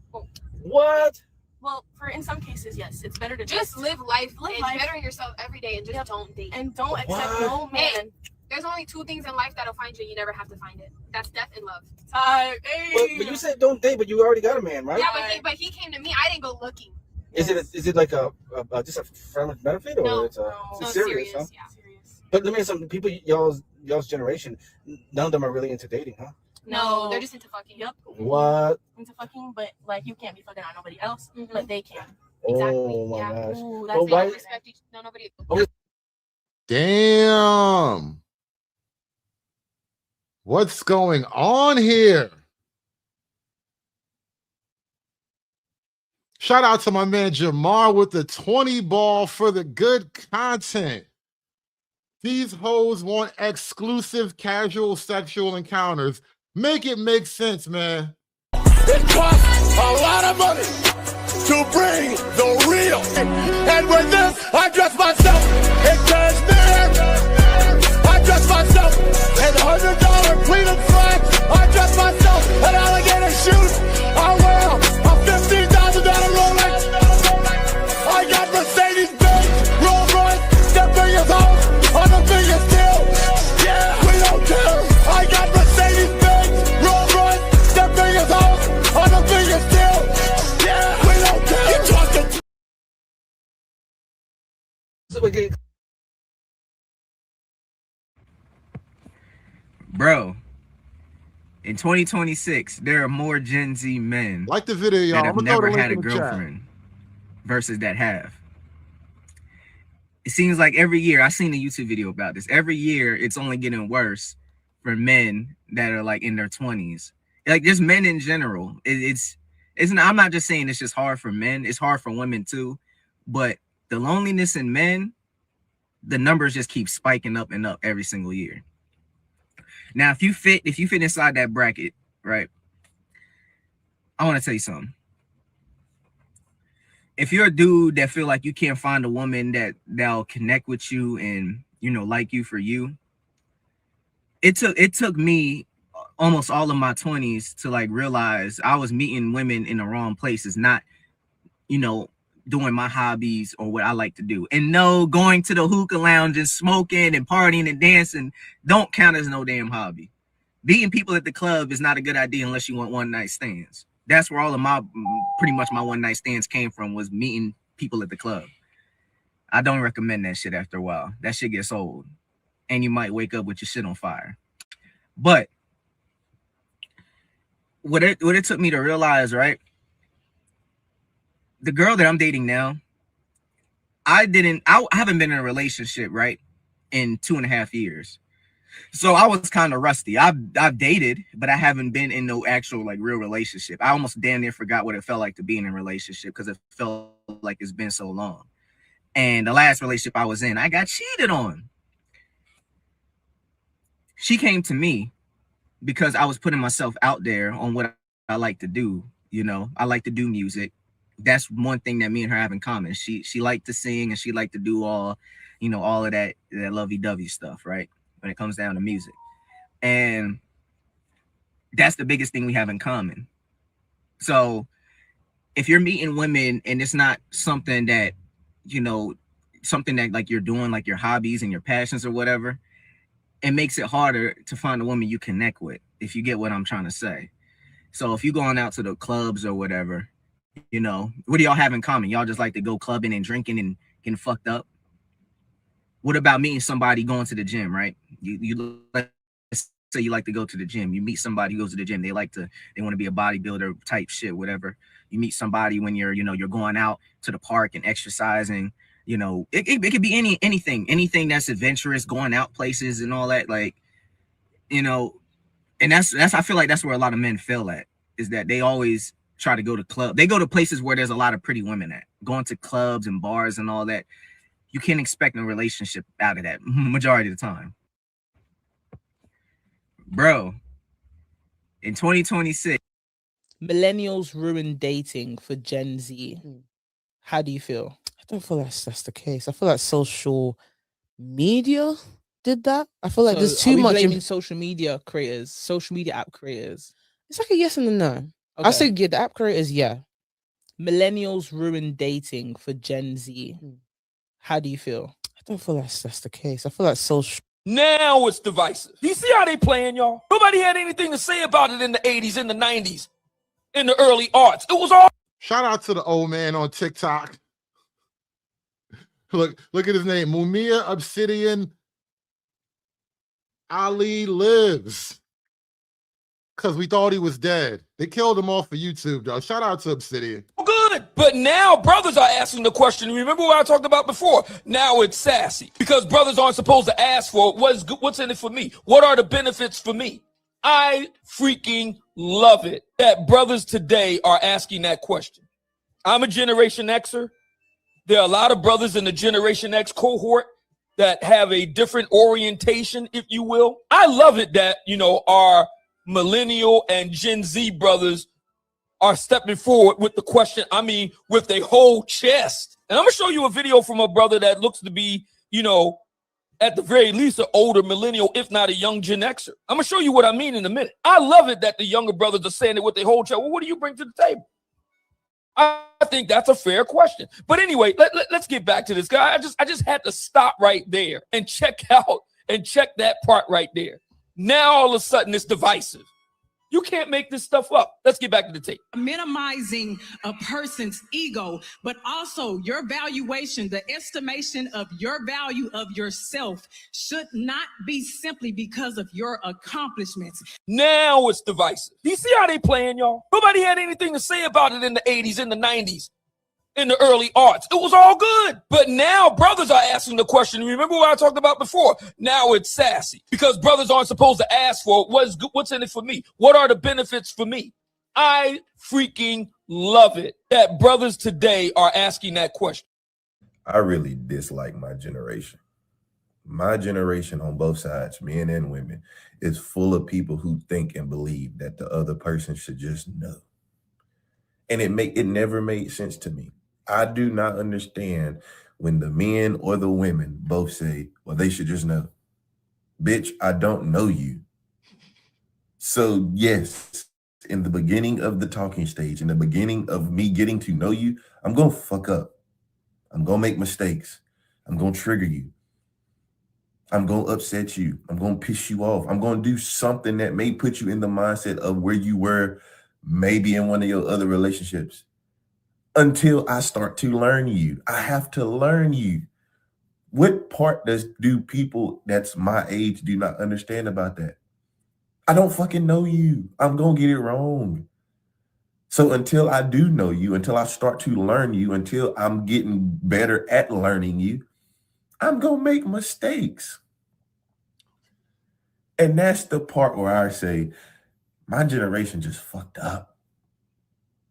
[SPEAKER 16] What?
[SPEAKER 15] Well, in some cases, yes, it's better to just live life and better yourself every day, and just don't date and don't accept no man. Hey, there's only two things in life that'll find you. You never have to find it. That's death and love.
[SPEAKER 16] But you said don't date, but you already got a man, right?
[SPEAKER 15] Yeah, but he came to me. I didn't go looking.
[SPEAKER 16] Is it like a just a friendly benefit, or
[SPEAKER 15] No,
[SPEAKER 16] it's
[SPEAKER 15] it's
[SPEAKER 16] serious? Huh?
[SPEAKER 15] Yeah, serious.
[SPEAKER 16] But let me ask some people, y'all's generation, none of them are really into dating, huh?
[SPEAKER 15] No, they're just into fucking. Yep.
[SPEAKER 16] What?
[SPEAKER 15] Into fucking, but like you can't be fucking on nobody else, but they can.
[SPEAKER 16] Oh my
[SPEAKER 15] Yeah.
[SPEAKER 16] gosh.
[SPEAKER 15] Ooh,
[SPEAKER 16] Well,
[SPEAKER 15] that's
[SPEAKER 16] why?
[SPEAKER 15] not respect each. No, nobody.
[SPEAKER 4] Damn. What's going on here? Shout out to my man Jamar with the 20 ball for the good content. These hoes want exclusive casual sexual encounters. Make it make sense, man.
[SPEAKER 7] It costs a lot of money to bring the real. And with this, I dress myself in cashmere. I dress myself in $100 pleated slacks. I dress myself in alligator shoes. I wear a $15,000 Rolex. I got Mercedes-Benz, Rolls-Royce, that biggest house on the biggest deal. Yeah, we don't care. I got Mercedes-Benz, Rolls-Royce, that biggest house on the biggest deal. Yeah, we don't care. You talking
[SPEAKER 17] Bro, in 2026, there are more Gen Z men
[SPEAKER 4] like the video, y'all.
[SPEAKER 17] that have never had a girlfriend versus that have. It seems like every year, I've seen a YouTube video about this. Every year, it's only getting worse for men that are like in their 20s. Like just men in general. I'm not just saying it's just hard for men. It's hard for women too. But The loneliness in men, the numbers just keep spiking up and up every single year. Now, if you fit inside that bracket, right? I want to tell you something. If you're a dude that feel like you can't find a woman that'll connect with you and, you know, like you for you, it took me almost all of my 20s to like realize I was meeting women in the wrong places, not, you know, doing my hobbies or what I like to do. And no, going to the hookah lounge and smoking and partying and dancing don't count as no damn hobby. Beating people at the club is not a good idea unless you want one night stands. That's where all of my, pretty much my one night stands came from, was meeting people at the club. I don't recommend that shit after a while. That shit gets old. And you might wake up with your shit on fire. But what it took me to realize, right? The girl that I'm dating now, I haven't been in a relationship, right, in 2.5 years. So I was kind of rusty. I've dated, but I haven't been in no actual like real relationship. I almost damn near forgot what it felt like to be in a relationship because it felt like it's been so long. And the last relationship I was in, I got cheated on. She came to me because I was putting myself out there on what I like to do. You know, I like to do music. That's one thing that me and her have in common. She liked to sing and she liked to do all, you know, all of that lovey-dovey stuff, right? When it comes down to music. And that's the biggest thing we have in common. So if you're meeting women and it's not something that, you know, something that like you're doing, like your hobbies and your passions or whatever, it makes it harder to find a woman you connect with, if you get what I'm trying to say. So if you're going out to the clubs or whatever, you know, what do y'all have in common? Y'all just like to go clubbing and drinking and getting fucked up? What about meeting somebody going to the gym, right? You let's say you like to go to the gym. You meet somebody who goes to the gym. They want to be a bodybuilder type shit, whatever. You meet somebody when you're going out to the park and exercising. You know, it could be anything that's adventurous, going out places and all that. Like, you know, and that's I feel like that's where a lot of men fail at, is that they always try to go to clubs. They go to places where there's a lot of pretty women at. Going to clubs and bars and all that. You can't expect a relationship out of that majority of the time. Bro, in 2026.
[SPEAKER 18] Millennials ruin dating for Gen Z. How do you feel?
[SPEAKER 19] I don't feel that's the case. I feel like social media did that. I feel like there's too much
[SPEAKER 18] blaming social media creators, social media app creators.
[SPEAKER 19] It's like a yes and a no.
[SPEAKER 18] Okay.
[SPEAKER 19] I say yeah, the app creators, yeah.
[SPEAKER 18] Millennials ruin dating for Gen Z. How do you feel?
[SPEAKER 19] I don't feel that's the case. I feel like social.
[SPEAKER 20] Now it's divisive. You see how they playing, y'all? Nobody had anything to say about it in the 80s, in the 90s, in the early aughts. It was all.
[SPEAKER 4] Shout out to the old man on TikTok. Look at his name. Mumia Obsidian Ali lives. Because we thought he was dead. They killed him off of YouTube, though. Shout out to Obsidian.
[SPEAKER 20] Good, but now brothers are asking the question. Remember what I talked about before? Now it's sassy because brothers aren't supposed to ask for what's in it for me. What are the benefits for me? I freaking love it that brothers today are asking that question. I'm a Generation Xer. There are a lot of brothers in the Generation X cohort that have a different orientation, if you will. I love it that, you know, our millennial and Gen Z brothers are stepping forward with the question, with their whole chest. And I'm going to show you a video from a brother that looks to be, you know, at the very least, an older millennial, if not a young Gen Xer. I'm going to show you what I mean in a minute. I love it that the younger brothers are saying it with their whole chest. Well, what do you bring to the table? I think that's a fair question. But anyway, let's get back to this guy. I just had to stop right there and check that part right there. Now all of a sudden it's divisive. You can't make this stuff up. Let's get back to the tape.
[SPEAKER 21] Minimizing a person's ego, but also your valuation, the estimation of your value of yourself should not be simply because of your accomplishments.
[SPEAKER 20] Now it's divisive. Do you see how they playing, y'all? Nobody had anything to say about it in the 80s, in the 90s, in the early aughts. It was all good. But now brothers are asking the question. Remember what I talked about before? Now it's sassy because brothers aren't supposed to ask for what's in it for me. What are the benefits for me? I freaking love it that brothers today are asking that question.
[SPEAKER 8] I really dislike my generation. My generation on both sides, men and women, is full of people who think and believe that the other person should just know. And it never made sense to me. I do not understand when the men or the women both say, well, they should just know. Bitch, I don't know you. So yes, in the beginning of the talking stage, in the beginning of me getting to know you, I'm going to fuck up. I'm going to make mistakes. I'm going to trigger you. I'm going to upset you. I'm going to piss you off. I'm going to do something that may put you in the mindset of where you were maybe in one of your other relationships until I start to learn you. I have to learn you. What part do people that's my age do not understand about that? I don't fucking know you. I'm going to get it wrong. So until I do know you, until I start to learn you, until I'm getting better at learning you, I'm going to make mistakes. And that's the part where I say, my generation just fucked up.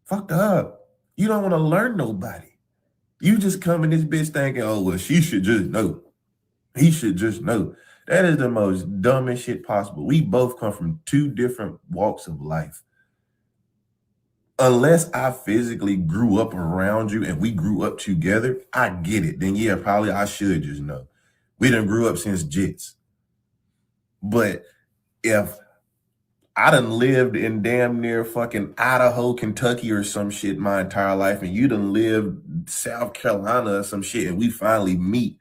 [SPEAKER 8] Fucked up. You don't want to learn nobody. You just come in this bitch thinking, oh, well, she should just know. He should just know. That is the most dumbest shit possible. We both come from two different walks of life. Unless I physically grew up around you and we grew up together, I get it. Then yeah, probably I should just know. We done grew up since jits. But if I done lived in damn near fucking Idaho, Kentucky or some shit my entire life, and you done lived South Carolina or some shit, and we finally meet,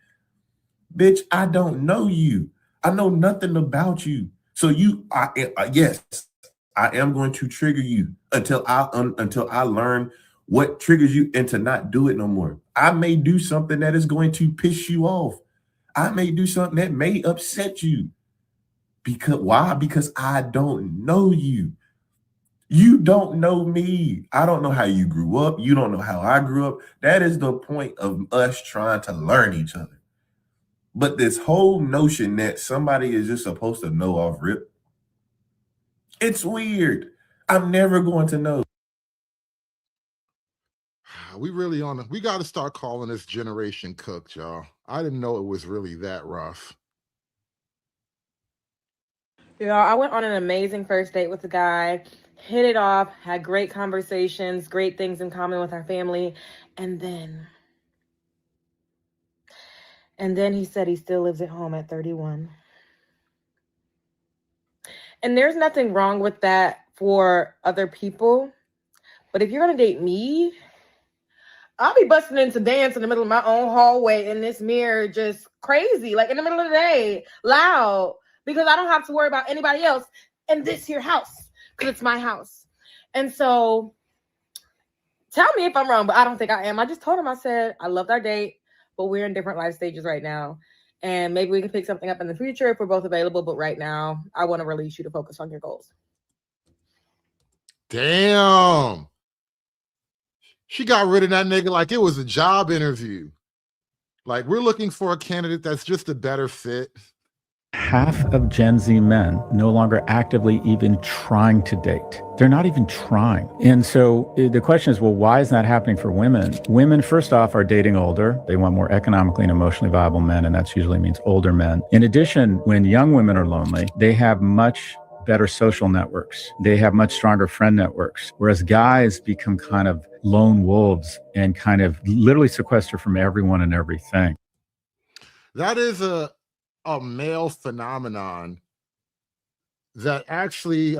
[SPEAKER 8] bitch, I don't know you. I know nothing about you. So yes, I am going to trigger you until I learn what triggers you and to not do it no more. I may do something that is going to piss you off. I may do something that may upset you. Why? Because I don't know you. You don't know me. I don't know how you grew up. You don't know how I grew up. That is the point of us trying to learn each other. But this whole notion that somebody is just supposed to know off rip, it's weird. I'm never going to know.
[SPEAKER 4] We got to start calling this generation cooked, y'all. I didn't know it was really that rough.
[SPEAKER 14] Yeah, I went on an amazing first date with a guy, hit it off, had great conversations, great things in common with our family, and then he said he still lives at home at 31. And there's nothing wrong with that for other people, but if you're gonna date me, I'll be busting into dance in the middle of my own hallway in this mirror, just crazy, like in the middle of the day, loud. Because I don't have to worry about anybody else in this here house, because it's my house. And so tell me if I'm wrong, but I don't think I am. I just told him, I said, I loved our date, but we're in different life stages right now. And maybe we can pick something up in the future if we're both available. But right now, I want to release you to focus on your goals.
[SPEAKER 4] Damn. She got rid of that nigga like it was a job interview. Like, we're looking for a candidate that's just a better fit.
[SPEAKER 22] Half of Gen Z men no longer actively even trying to date. They're not even trying. And so the question is, well, why is that happening for women? Women, first off, are dating older. They want more economically and emotionally viable men, and that usually means older men. In addition, when young women are lonely, they have much better social networks. They have much stronger friend networks, whereas guys become kind of lone wolves and kind of literally sequester from everyone and everything.
[SPEAKER 4] That is a male phenomenon that actually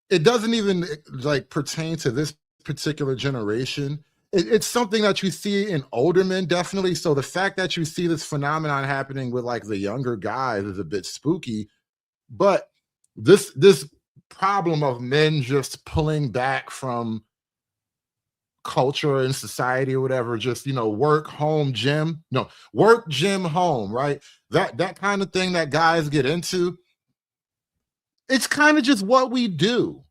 [SPEAKER 4] it doesn't even like pertain to this particular generation. It's something that you see in older men, definitely. So the fact that you see this phenomenon happening with like the younger guys is a bit spooky. But this problem of men just pulling back from culture and society or whatever, just, you know, work, home, gym, work, gym, home, right? That kind of thing that guys get into, it's kind of just what we do.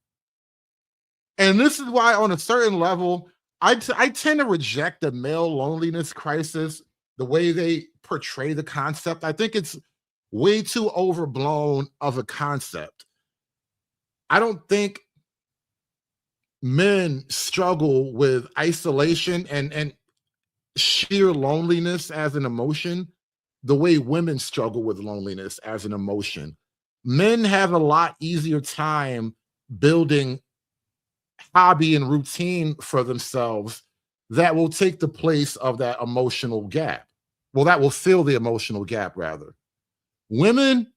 [SPEAKER 4] And this is why on a certain level, I tend to reject the male loneliness crisis, the way they portray the concept. I think it's way too overblown of a concept. I don't think men struggle with isolation and sheer loneliness as an emotion the way women struggle with loneliness as an emotion. Men have a lot easier time building hobby and routine for themselves that will take the place of that emotional gap. Well, that will fill the emotional gap, rather. Women,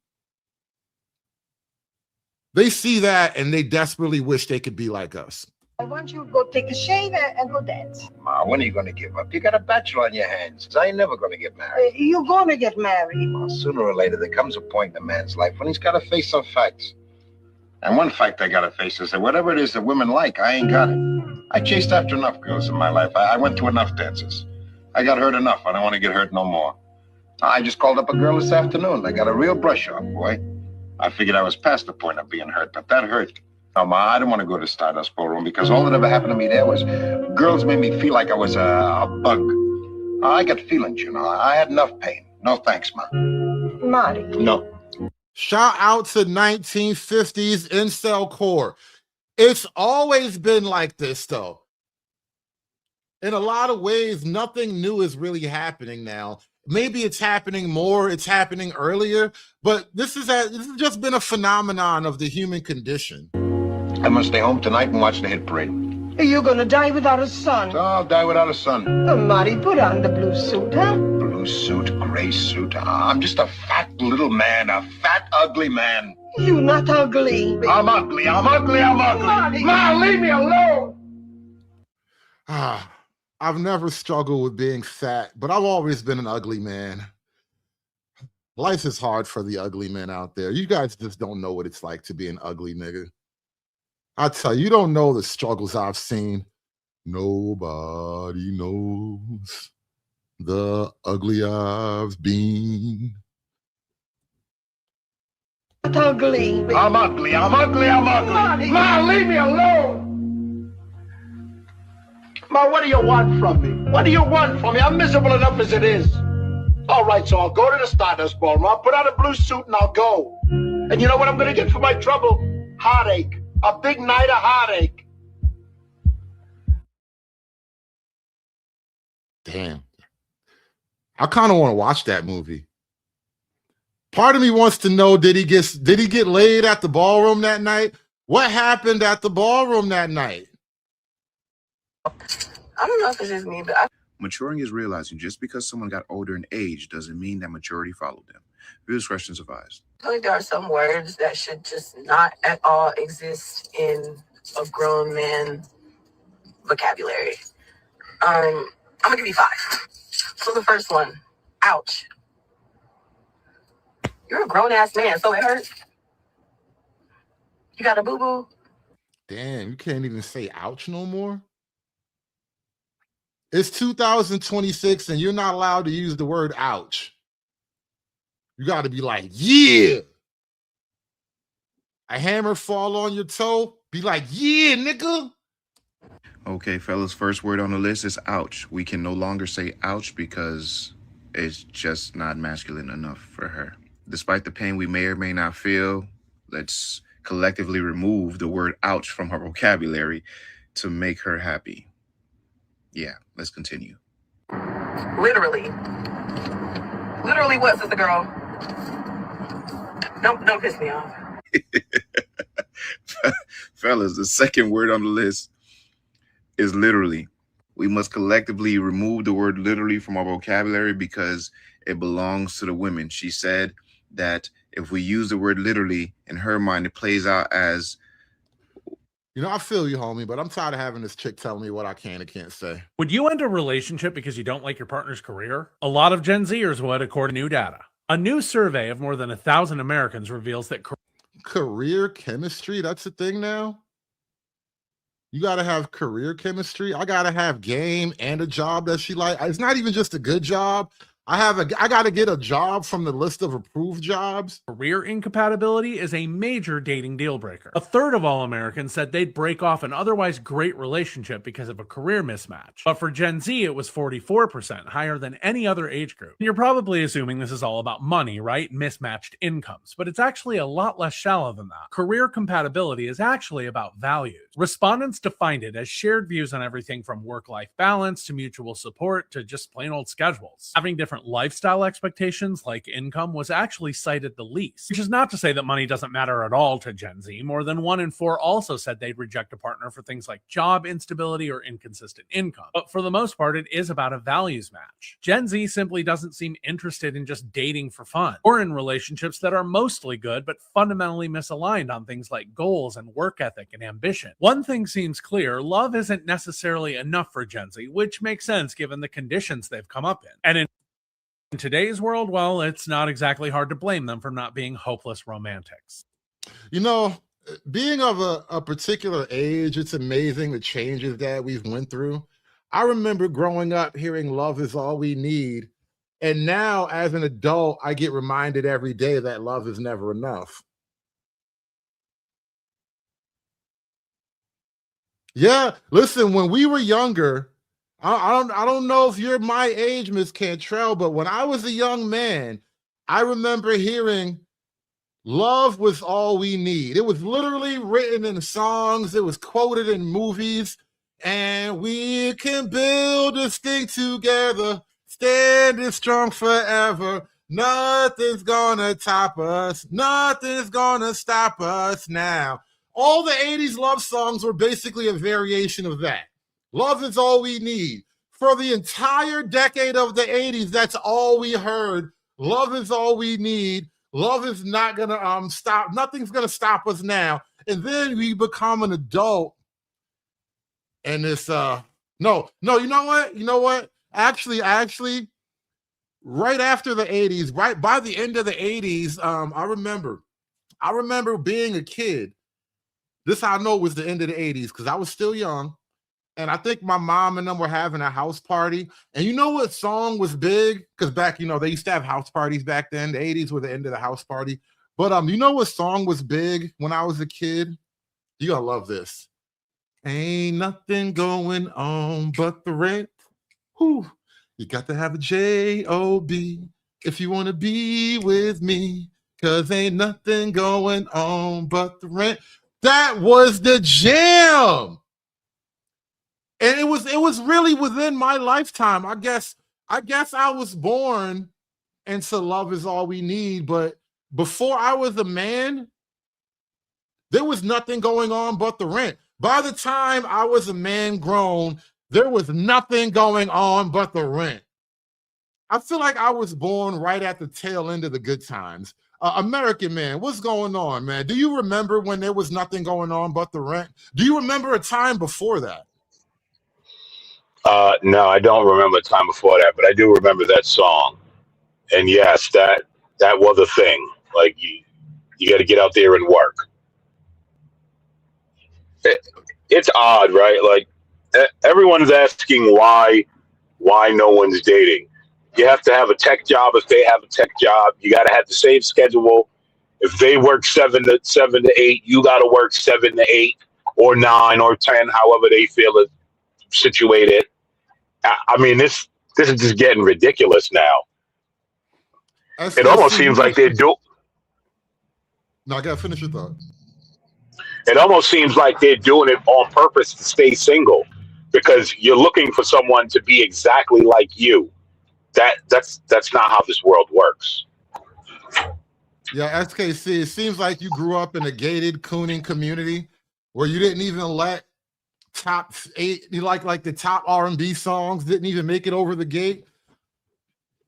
[SPEAKER 4] they see that and they desperately wish they could be like us.
[SPEAKER 9] I want you to go take a shave and go dance.
[SPEAKER 11] Ma, when are you going to give up? You got a bachelor on your hands. I ain't never going to get married.
[SPEAKER 9] You're going to get married.
[SPEAKER 11] Well, sooner or later, there comes a point in a man's life when he's got to face some facts. And one fact I got to face is that whatever it is that women like, I ain't got it. I chased after enough girls in my life. I went to enough dances. I got hurt enough. I don't want to get hurt no more. I just called up a girl this afternoon. I got a real brush off, boy. I figured I was past the point of being hurt, but that hurt. No, Ma, I didn't want to go to Stardust Ballroom because all that ever happened to me there was girls made me feel like I was a bug. I got feelings, you know. I had enough pain. No thanks, Ma.
[SPEAKER 9] Marty.
[SPEAKER 11] No.
[SPEAKER 4] Shout out to 1950s incel core. It's always been like this, though. In a lot of ways, nothing new is really happening now. Maybe it's happening more, it's happening earlier, but this has just been a phenomenon of the human condition.
[SPEAKER 11] I'm gonna stay home tonight and watch the hit parade.
[SPEAKER 9] You're going to die without a son.
[SPEAKER 11] So I'll die without a son.
[SPEAKER 9] Oh, Marty, put on the blue suit, huh?
[SPEAKER 11] Blue suit, gray suit. I'm just a fat little man, a fat, ugly man.
[SPEAKER 9] You're not ugly.
[SPEAKER 11] I'm ugly, I'm ugly, I'm ugly.
[SPEAKER 9] Marty.
[SPEAKER 11] Ma, leave me alone.
[SPEAKER 4] I've never struggled with being fat, but I've always been an ugly man. Life is hard for the ugly men out there. You guys just don't know what it's like to be an ugly nigga. I tell you, you don't know the struggles I've seen. Nobody knows the ugly I've been.
[SPEAKER 9] Not ugly.
[SPEAKER 11] I'm ugly, I'm ugly, I'm ugly.
[SPEAKER 9] Marty.
[SPEAKER 11] Ma, leave me alone. Ma, what do you want from me? What do you want from me? I'm miserable enough as it is. All right, so I'll go to the Stardust Ballroom. I'll put on a blue suit and I'll go. And you know what I'm going to get for my trouble? Heartache. A big night of heartache.
[SPEAKER 4] Damn. I kind of want to watch that movie. Part of me wants to know, did he get laid at the ballroom that night? What happened at the ballroom that night?
[SPEAKER 14] I don't know if it's just me, but
[SPEAKER 23] Maturing is realizing just because someone got older in age doesn't mean that maturity followed them. Viewer discretion is advised.
[SPEAKER 14] I feel like there are some words that should just not at all exist in a grown man vocabulary. I'm gonna give you 5. So the first one, ouch. You're a grown ass man, so it hurts. You got a boo boo.
[SPEAKER 4] Damn, you can't even say ouch no more? It's 2026 and you're not allowed to use the word ouch. You got to be like, yeah. A hammer fall on your toe, be like, yeah, nigga.
[SPEAKER 23] Okay, fellas, first word on the list is ouch. We can no longer say ouch because it's just not masculine enough for her. Despite the pain we may or may not feel, let's collectively remove the word ouch from her vocabulary to make her happy. Yeah, let's continue.
[SPEAKER 14] Literally. Literally what, sister girl? Don't piss me off.
[SPEAKER 23] Fellas, the second word on the list is literally. We must collectively remove the word literally from our vocabulary because it belongs to the women. She said that if we use the word literally, in her mind, it plays out as...
[SPEAKER 4] You know, I feel you, homie, but I'm tired of having this chick telling me what I can and can't say.
[SPEAKER 24] Would you end a relationship because you don't like your partner's career? A lot of Gen Zers would, according to new data. A new survey of more than 1,000 Americans reveals that
[SPEAKER 4] career chemistry, that's a thing now? You got to have career chemistry? I got to have game and a job that she like. It's not even just a good job. I got to get a job from the list of approved jobs.
[SPEAKER 24] Career incompatibility is a major dating deal breaker. A third of all Americans said they'd break off an otherwise great relationship because of a career mismatch. But for Gen Z, it was 44%, higher than any other age group. You're probably assuming this is all about money, right? Mismatched incomes. But it's actually a lot less shallow than that. Career compatibility is actually about values. Respondents defined it as shared views on everything from work-life balance to mutual support to just plain old schedules. Having different lifestyle expectations like income was actually cited the least, which is not to say that money doesn't matter at all to Gen Z. More than 1 in 4 also said they'd reject a partner for things like job instability or inconsistent income. But for the most part, it is about a values match. Gen Z simply doesn't seem interested in just dating for fun or in relationships that are mostly good but fundamentally misaligned on things like goals and work ethic and ambition. One thing seems clear: love isn't necessarily enough for Gen Z, which makes sense given the conditions they've come up in. And in today's world, well, it's not exactly hard to blame them for not being hopeless romantics.
[SPEAKER 4] You know, being of a particular age, it's amazing the changes that we've went through. I remember growing up hearing love is all we need. And now as an adult, I get reminded every day that love is never enough. Yeah, listen, when we were younger, I don't know if you're my age, Miss Cantrell, but when I was a young man, I remember hearing love was all we need. It was literally written in songs. It was quoted in movies. And we can build this thing together, standing strong forever. Nothing's gonna top us. Nothing's gonna stop us now. All the 80s love songs were basically a variation of that. Love is all we need. For the entire decade of the 80s, that's all we heard. Love is all we need. Love is not going to stop. Nothing's going to stop us now. And then we become an adult. And it's, no, you know what? Actually, right after the 80s, right by the end of the 80s, I remember being a kid. This I know was the end of the 80s because I was still young. And I think my mom and them were having a house party. And you know what song was big? Because back, they used to have house parties back then. The 80s were the end of the house party. But you know what song was big when I was a kid? You gotta love this. Ain't nothing going on but the rent. Whew. You got to have a J-O-B if you want to be with me. Because ain't nothing going on but the rent. That was the jam. And it was really within my lifetime. I guess I was born into love is all we need. But before I was a man, there was nothing going on but the rent. By the time I was a man grown, there was nothing going on but the rent. I feel like I was born right at the tail end of the good times. American man, what's going on, man? Do you remember when there was nothing going on but the rent? Do you remember a time before that?
[SPEAKER 1] No, I don't remember a time before that, but I do remember that song. And yes, that was a thing. Like you got to get out there and work. It's odd, right? Like everyone's asking why no one's dating. You have to have a tech job. If they have a tech job, you got to have the same schedule. If they work 7 to 8, you got to work 7 to 8 or 9 or 10, however they feel it situated. I mean, this is just getting ridiculous now. It almost seems like they're doing.
[SPEAKER 4] No, I gotta finish your thought.
[SPEAKER 1] It almost seems like they're doing it on purpose to stay single, because you're looking for someone to be exactly like you. That's not how this world works.
[SPEAKER 4] Yeah, SKC, it seems like you grew up in a gated cooning community where you didn't even let top 8, like the top R&B songs didn't even make it over the gate.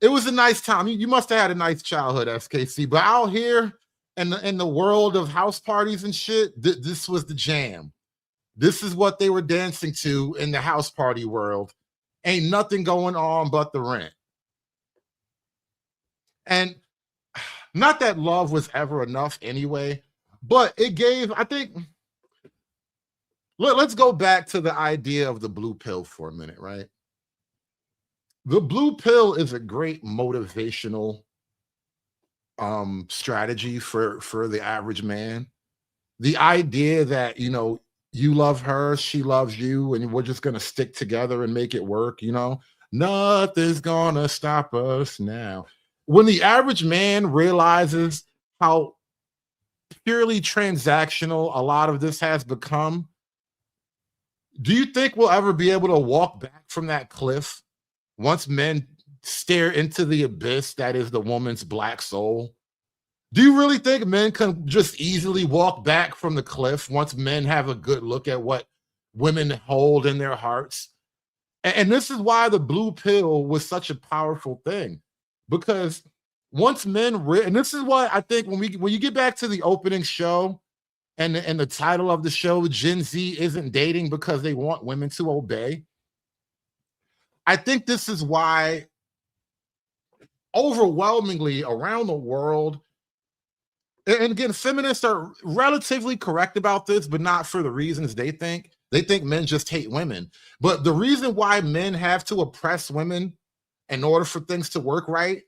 [SPEAKER 4] It was a nice time. You must have had a nice childhood, SKC. But out here in the world of house parties and shit, this was the jam. This is what they were dancing to in the house party world. Ain't nothing going on but the rent. And not that love was ever enough anyway, but it gave, I think, let's go back to the idea of the blue pill for a minute, right? The blue pill is a great motivational strategy for the average man. The idea that, you know, you love her, she loves you, and we're just gonna stick together and make it work, you know, nothing's gonna stop us now. When the average man realizes how purely transactional a lot of this has become, do you think we'll ever be able to walk back from that cliff once men stare into the abyss that is the woman's black soul? Do you really think men can just easily walk back from the cliff once men have a good look at what women hold in their hearts? And this is why the blue pill was such a powerful thing, because once men and this is why I think when you get back to the opening show and the title of the show, Gen Z isn't dating because they want women to obey. I think this is why overwhelmingly around the world, and again, feminists are relatively correct about this, but not for the reasons they think. They think men just hate women. But the reason why men have to oppress women in order for things to work right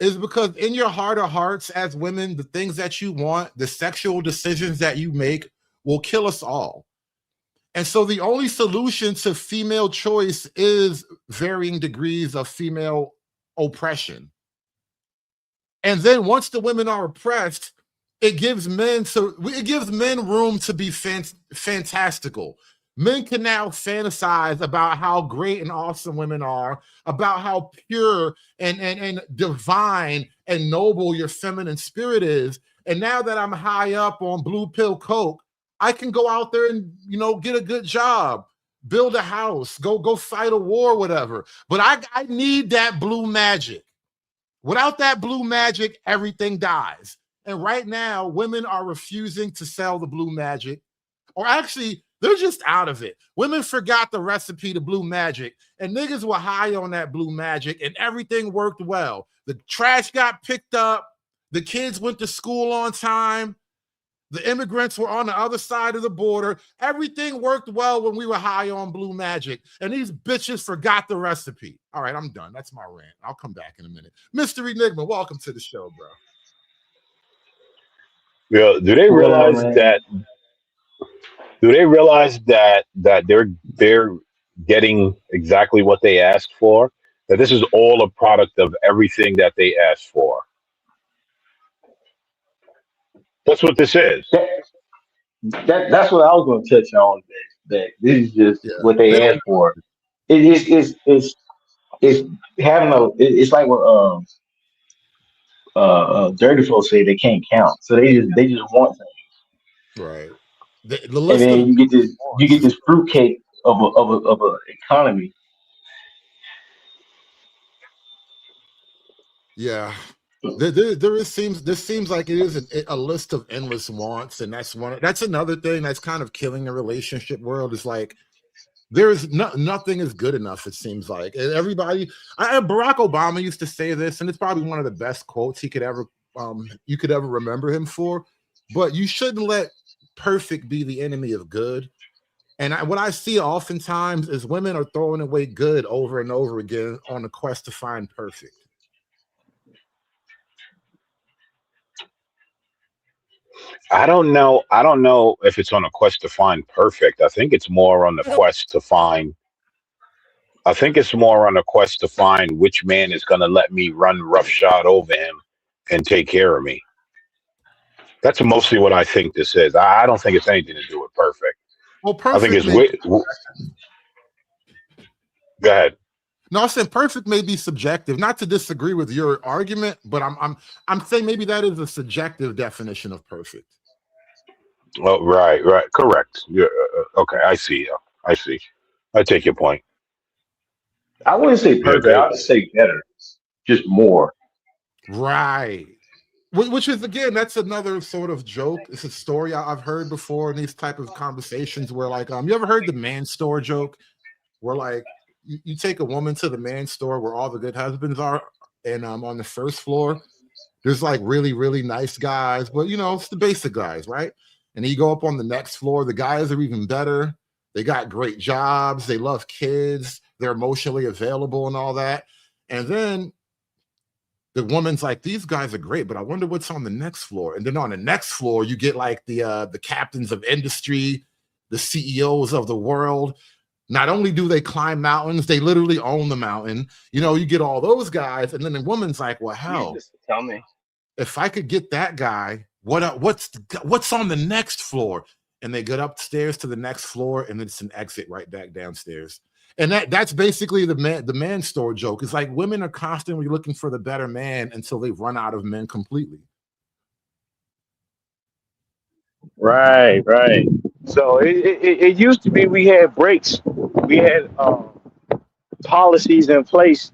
[SPEAKER 4] is because in your heart of hearts as women, the things that you want, the sexual decisions that you make will kill us all. And so the only solution to female choice is varying degrees of female oppression. And then once the women are oppressed, it gives men room to be fantastical. Men can now fantasize about how great and awesome women are, about how pure and divine and noble your feminine spirit is. And now that I'm high up on blue pill coke, I can go out there and, you know, get a good job, build a house, go fight a war, whatever. But I need that blue magic. Without that blue magic, everything dies. And right now, women are refusing to sell the blue magic, or actually, they're just out of it. Women forgot the recipe to blue magic, and niggas were high on that blue magic, and everything worked well. The trash got picked up, the kids went to school on time, the immigrants were on the other side of the border. Everything worked well when we were high on blue magic, and these bitches forgot the recipe. All right, I'm done. That's my rant. I'll come back in a minute. Mr. Enigma, welcome to the show, bro.
[SPEAKER 1] Yeah, do they realize that they're getting exactly what they asked for? That this is all a product of everything that they asked for. That's what this is.
[SPEAKER 2] That's what I was going to touch on. That this is just what they asked for. It's having a. It's like what dirty folks say they can't count, so they just want things.
[SPEAKER 4] Right.
[SPEAKER 2] And then you get this fruitcake of a economy.
[SPEAKER 4] Yeah. This seems like it is a list of endless wants, and that's another thing that's kind of killing the relationship world. Is like nothing is good enough. It seems like everybody. Barack Obama used to say this, and it's probably one of the best quotes you could ever remember him for. But you shouldn't let perfect be the enemy of good. And what I see oftentimes is women are throwing away good over and over again on the quest to find perfect.
[SPEAKER 1] I don't know if it's on a quest to find perfect. I think it's more on the quest to find. I think it's more on a quest to find which man is going to let me run roughshod over him and take care of me. That's mostly what I think this is. I don't think it's anything to do with perfect.
[SPEAKER 4] Well, perfect.
[SPEAKER 1] I think it's go ahead.
[SPEAKER 4] No, I said perfect may be subjective. Not to disagree with your argument, but I'm saying maybe that is a subjective definition of perfect.
[SPEAKER 1] Oh, right, correct. Yeah, okay, I see. I take your point.
[SPEAKER 2] I wouldn't say perfect. I would say better, just more.
[SPEAKER 4] Right. Which is, again, that's another sort of joke. It's a story I've heard before in these type of conversations where, like, you ever heard the man store joke? Where, like, you take a woman to the man store where all the good husbands are, and on the first floor, there's like really, really nice guys, but you know, it's the basic guys, right? And you go up on the next floor, the guys are even better. They got great jobs, they love kids, they're emotionally available and all that. And then the woman's like, these guys are great, but I wonder what's on the next floor. And then on the next floor, you get like the captains of industry, the CEOs of the world. Not only do they climb mountains, they literally own the mountain. You know, you get all those guys, and then the woman's like, well, hell,
[SPEAKER 2] tell me,
[SPEAKER 4] if I could get that guy, what's on the next floor? And they get upstairs to the next floor, and it's an exit right back downstairs. And that's basically the man store joke. It's like women are constantly looking for the better man until they run out of men completely.
[SPEAKER 2] Right. So it used to be we had breaks, we had policies in place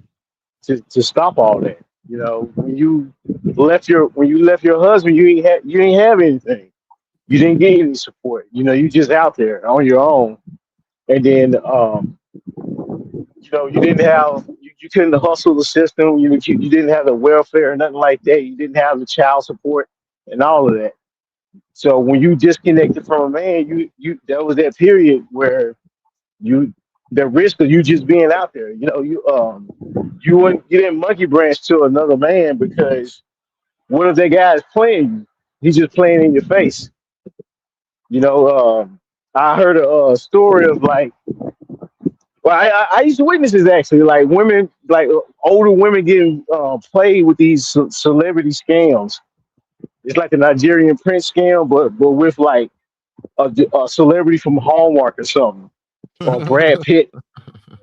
[SPEAKER 2] to stop all that. You know, when you left your husband, you didn't have anything. You didn't get any support. You know, you just out there on your own, and then you know, you didn't have, you couldn't hustle the system. You didn't have the welfare or nothing like that. You didn't have the child support and all of that. So when you disconnected from a man, there was that period where the risk of you just being out there. You know, you didn't monkey branch to another man, because what if that guy's playing you? He's just playing in your face. You know, I heard a story of like, well, I used to witness this actually, like women, like older women getting played with these celebrity scams. It's like a Nigerian prince scam, but with like a celebrity from Hallmark or something, or Brad Pitt.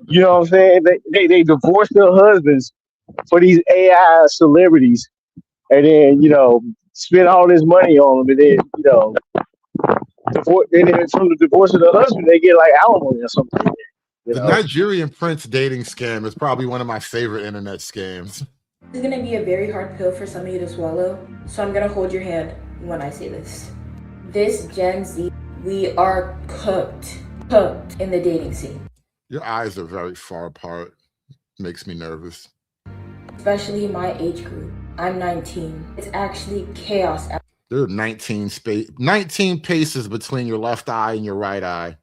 [SPEAKER 2] You know what I'm saying? They divorced their husbands for these AI celebrities, and then, you know, spend all this money on them, and then, you know, and then from the divorce of the husband, they get like alimony or something.
[SPEAKER 4] The Nigerian prince dating scam is probably one of my favorite internet scams.
[SPEAKER 3] This is gonna be a very hard pill for some of you to swallow, so I'm gonna hold your hand when I say this. This Gen Z, we are cooked in the dating scene.
[SPEAKER 4] Your eyes are very far apart. Makes me nervous.
[SPEAKER 3] Especially my age group. I'm 19. It's actually chaos.
[SPEAKER 4] There are 19 paces between your left eye and your right eye.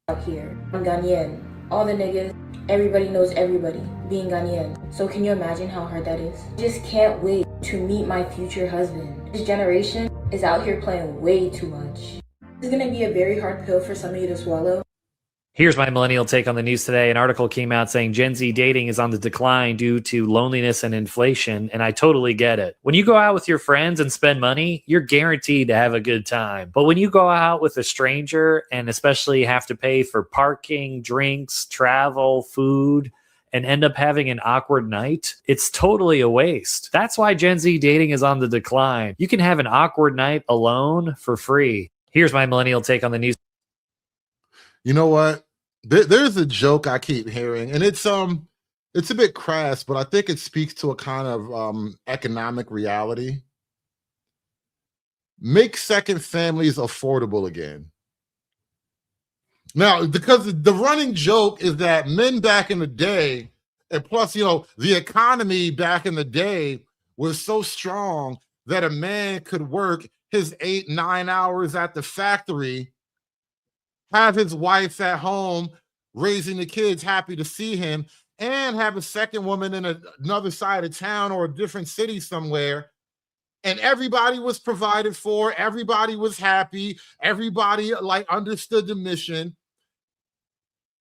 [SPEAKER 3] Out here. I'm Ghanaian. All the niggas, everybody knows everybody being Ghanaian. So can you imagine how hard that is? Just can't wait to meet my future husband. This generation is out here playing way too much. This is gonna be a very hard pill for some of you to swallow.
[SPEAKER 6] Here's my millennial take on the news today. An article came out saying Gen Z dating is on the decline due to loneliness and inflation, and I totally get it. When you go out with your friends and spend money, you're guaranteed to have a good time. But when you go out with a stranger and especially have to pay for parking, drinks, travel, food, and end up having an awkward night, it's totally a waste. That's why Gen Z dating is on the decline. You can have an awkward night alone for free. Here's my millennial take on the news.
[SPEAKER 4] You know what? There's a joke I keep hearing, and it's a bit crass, but I think it speaks to a kind of economic reality. Make second families affordable again. Now, because the running joke is that men back in the day, and plus, you know, the economy back in the day was so strong that a man could work his 8-9 hours at the factory, have his wife at home raising the kids, happy to see him, and have a second woman in another side of town or a different city somewhere. And everybody was provided for, everybody was happy, everybody like understood the mission.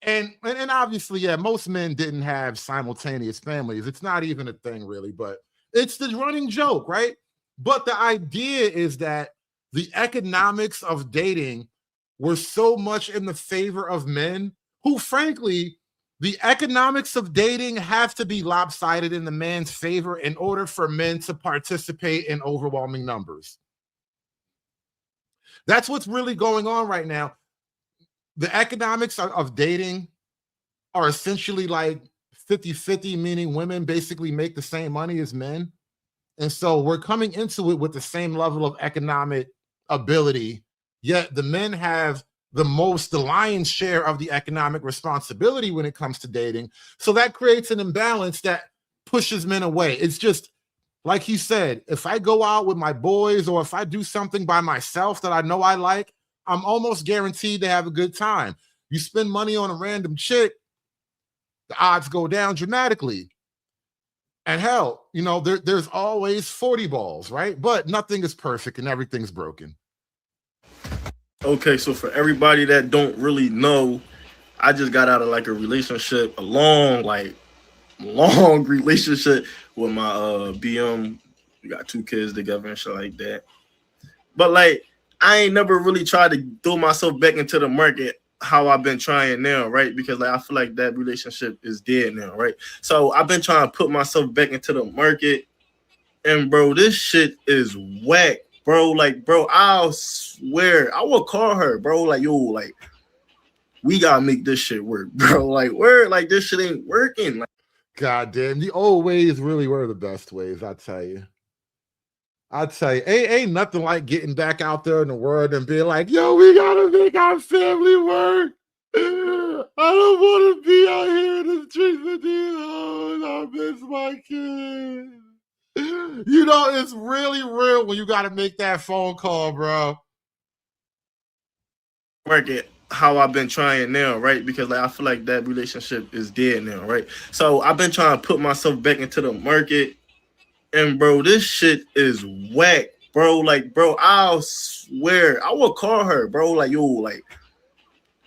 [SPEAKER 4] And obviously, yeah, most men didn't have simultaneous families. It's not even a thing really, but it's the running joke, right? But the idea is that the economics of dating were so much in the favor of men who, frankly, the economics of dating have to be lopsided in the man's favor in order for men to participate in overwhelming numbers. That's what's really going on right now. The economics of dating are essentially like 50-50, meaning women basically make the same money as men. And so we're coming into it with the same level of economic ability, yet the men have the lion's share of the economic responsibility when it comes to dating. So that creates an imbalance that pushes men away. It's just, like he said, if I go out with my boys or if I do something by myself that I know I like, I'm almost guaranteed to have a good time. You spend money on a random chick, the odds go down dramatically. And hell, you know, there's always 40 balls, right? But nothing is perfect and everything's broken.
[SPEAKER 5] Okay, so for everybody that don't really know, I just got out of like a relationship, a long relationship with my BM. We got 2 kids together and shit like that. But like, I ain't never really tried to throw myself back into the market how I've been trying now, right? Because like I feel like that relationship is dead now, right? So I've been trying to put myself back into the market, and bro, this shit is whack, bro. Like, bro, I'll swear I will call her, bro. Like, yo, like, we gotta make this shit work, bro. Like, where, like, this shit ain't working. Like,
[SPEAKER 4] God damn, the old ways really were the best ways, I tell you. I'd say ain't nothing like getting back out there in the world and being like, yo, we gotta make our family work. I don't want to be out here in the streets with these hoes. I miss my kids. You know, it's really real when you gotta make that phone call, bro.
[SPEAKER 5] market how I've been trying now, right? Because like I feel like that relationship is dead now, right? So I've been trying to put myself back into the market. And bro, this shit is whack, bro. Like, bro, I'll swear I will call her, bro. Like, yo, like,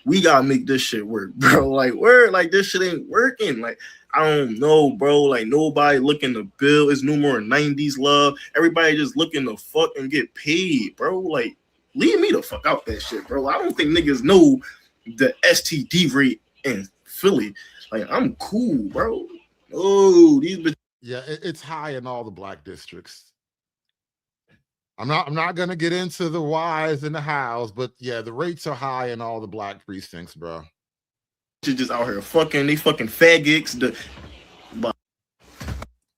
[SPEAKER 5] we gotta make this shit work, bro. Like, where, like, this shit ain't working. Like, I don't know, bro. Like, nobody looking to build. It's no more 90s love. Everybody just looking to fuck and get paid, bro. Like, leave me the fuck out that shit, bro. I don't think niggas know the STD rate in Philly. Like, I'm cool, bro. Oh, these bitches.
[SPEAKER 4] Yeah, it's high in all the black districts. I'm not gonna get into the whys and the hows, but yeah, the rates are high in all the black precincts, bro.
[SPEAKER 5] Just out here fucking, they fucking faggots.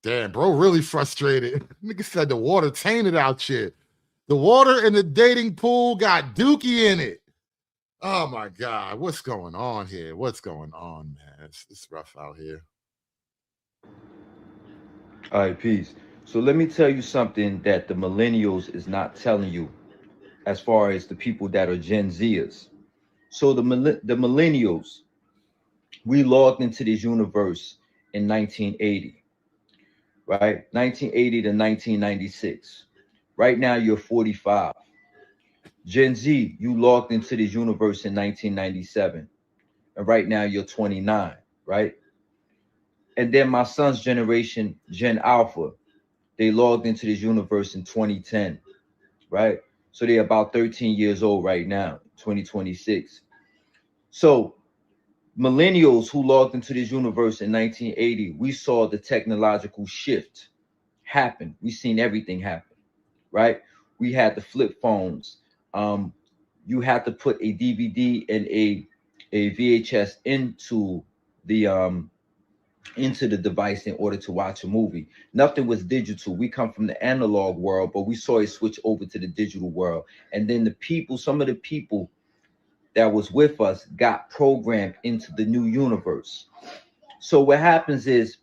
[SPEAKER 4] Damn, bro, really frustrated. Nigga said the water tainted out shit. The water in the dating pool got dookie in it. Oh my God, what's going on here? What's going on, man? It's rough out here.
[SPEAKER 10] All right, peace. So let me tell you something that the millennials is not telling you as far as the people that are Gen Zers. So the millennials, we logged into this universe in 1980, right? 1980 to 1996. Right now, you're 45. Gen Z, you logged into this universe in 1997. And right now, you're 29, right? And then my son's generation, Gen Alpha, they logged into this universe in 2010, right? So they're about 13 years old right now, 2026. So millennials who logged into this universe in 1980, we saw the technological shift happen. We seen everything happen, right? We had the flip phones. You had to put a DVD and a VHS into the device in order to watch a movie. Nothing was digital. We come from the analog world, but we saw it switch over to the digital world. And then the people, some of the people that was with us got programmed into the new universe. So what happens is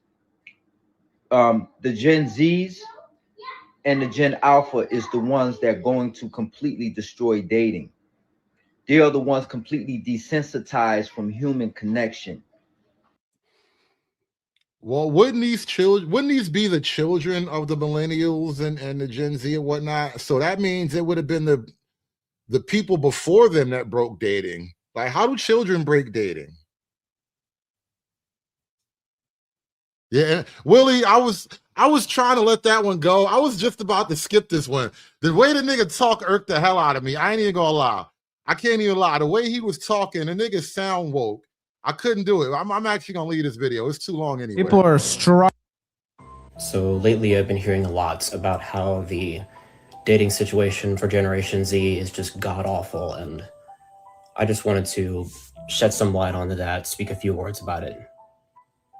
[SPEAKER 10] the Gen Zs and the Gen Alpha is the ones that are going to completely destroy dating. They are the ones completely desensitized from human connection.
[SPEAKER 4] Well, wouldn't these be the children of the millennials and the Gen Z and whatnot? So that means it would have been the people before them that broke dating. Like, how do children break dating? Yeah, Willie, I was trying to let that one go. I was just about to skip this one. The way the nigga talk irked the hell out of me. I ain't even gonna lie. I can't even lie. The way he was talking, the nigga sound woke. I couldn't do it. I'm actually gonna leave this video. It's too long anyway.
[SPEAKER 12] People are strong.
[SPEAKER 13] So lately I've been hearing a lot about how the dating situation for Generation Z is just god-awful, and I just wanted to shed some light onto that, speak a few words about it.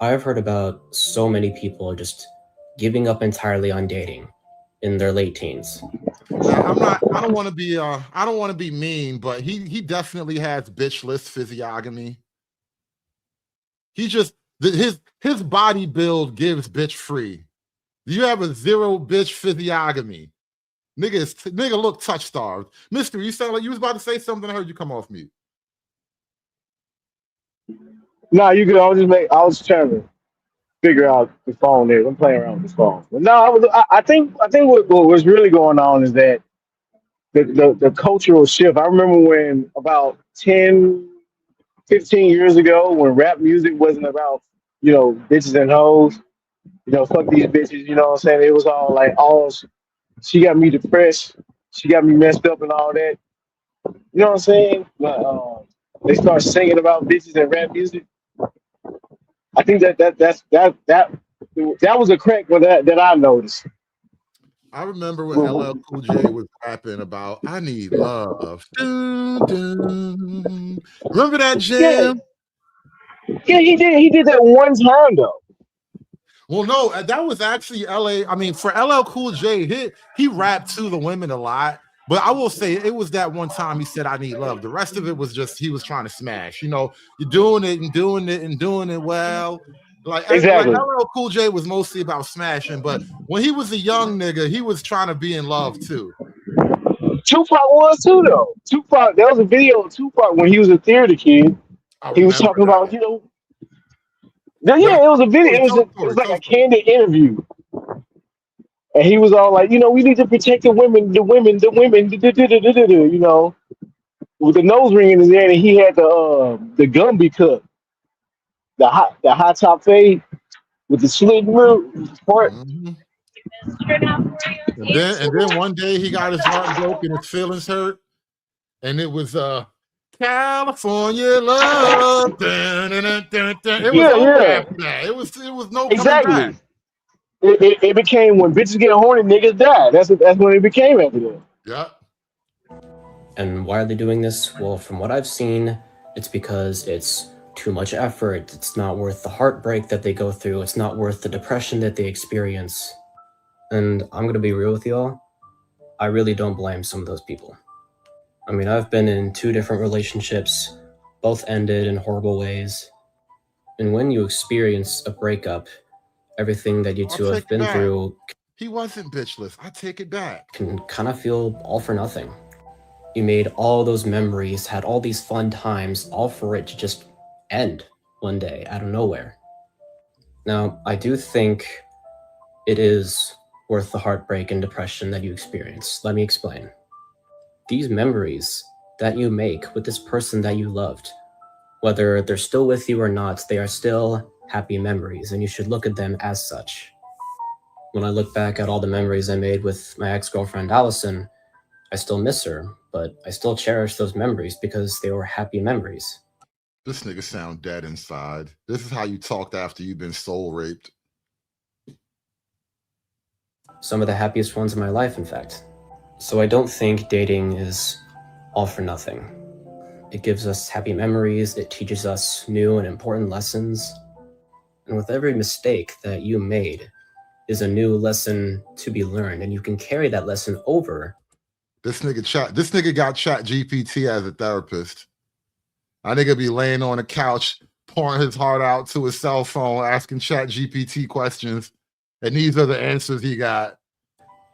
[SPEAKER 13] I've heard about so many people just giving up entirely on dating in their late teens.
[SPEAKER 4] I don't want to be mean, but he definitely has bitchless physiognomy. He just his body build gives bitch free. You have a zero bitch physiognomy. Nigga look touch starved. Mister, you sound like you was about to say something. I heard you come off mute.
[SPEAKER 2] No, you could. I was trying to figure out the phone there. I'm playing around with the phone. But no, I think what was really going on is that the cultural shift. I remember when about 10, 15 years ago when rap music wasn't about, bitches and hoes, fuck these bitches, you know what I'm saying? It was all like, she got me depressed, she got me messed up and all that. You know what I'm saying? But they start singing about bitches and rap music. I think that was a crack that I noticed.
[SPEAKER 4] I remember when LL Cool J was rapping about "I Need Love." Dun, dun. Remember that jam?
[SPEAKER 2] Yeah, he did. He did that one time though.
[SPEAKER 4] Well, no, that was actually LA. I mean, for LL Cool J, he rapped to the women a lot. But I will say it was that one time he said, "I need love." The rest of it was just he was trying to smash. You're doing it and doing it and doing it well.
[SPEAKER 2] Exactly.
[SPEAKER 4] Like LL Cool J was mostly about smashing, but when he was a young nigga, he was trying to be in love too.
[SPEAKER 2] Tupac was too though. Tupac, there was a video of Tupac when he was a theater kid. He was talking about, it was a video. It was like a candid interview. And he was all like, we need to protect the women, with the nose ring in his ear, and he had the Gumby cut, the high top fade with the slit part.
[SPEAKER 4] Mm-hmm. And then one day he got his heart broken, his feelings hurt, and it was California love. It was over after that. It was no coming back.
[SPEAKER 2] It became when bitches get horny, niggas die. That's when it became after that.
[SPEAKER 4] Yeah.
[SPEAKER 13] And why are they doing this? Well, from what I've seen, it's because it's too much effort. It's not worth the heartbreak that they go through. It's not worth the depression that they experience. And I'm going to be real with y'all. I really don't blame some of those people. I mean, I've been in 2 different relationships, both ended in horrible ways. And when you experience a breakup, everything that you two have been through,
[SPEAKER 4] he wasn't bitchless. I take it back.
[SPEAKER 13] Can kind of feel all for nothing. You made all those memories, had all these fun times, all for it to just end one day out of nowhere. Now, I do think it is worth the heartbreak and depression that you experience. Let me explain. These memories that you make with this person that you loved, whether they're still with you or not, they are still happy memories, and you should look at them as such. When I look back at all the memories I made with my ex-girlfriend Allison, I still miss her, but I still cherish those memories because they were happy memories.
[SPEAKER 4] This nigga sound dead inside. This is how you talked after you've been soul raped.
[SPEAKER 13] Some of the happiest ones in my life, in fact. So I don't think dating is all for nothing. It gives us happy memories, it teaches us new and important lessons. And with every mistake that you made is a new lesson to be learned, and you can carry that lesson over.
[SPEAKER 4] This nigga got Chat GPT as a therapist. I nigga be laying on the couch, pouring his heart out to his cell phone, asking Chat GPT questions, and these are the answers he got.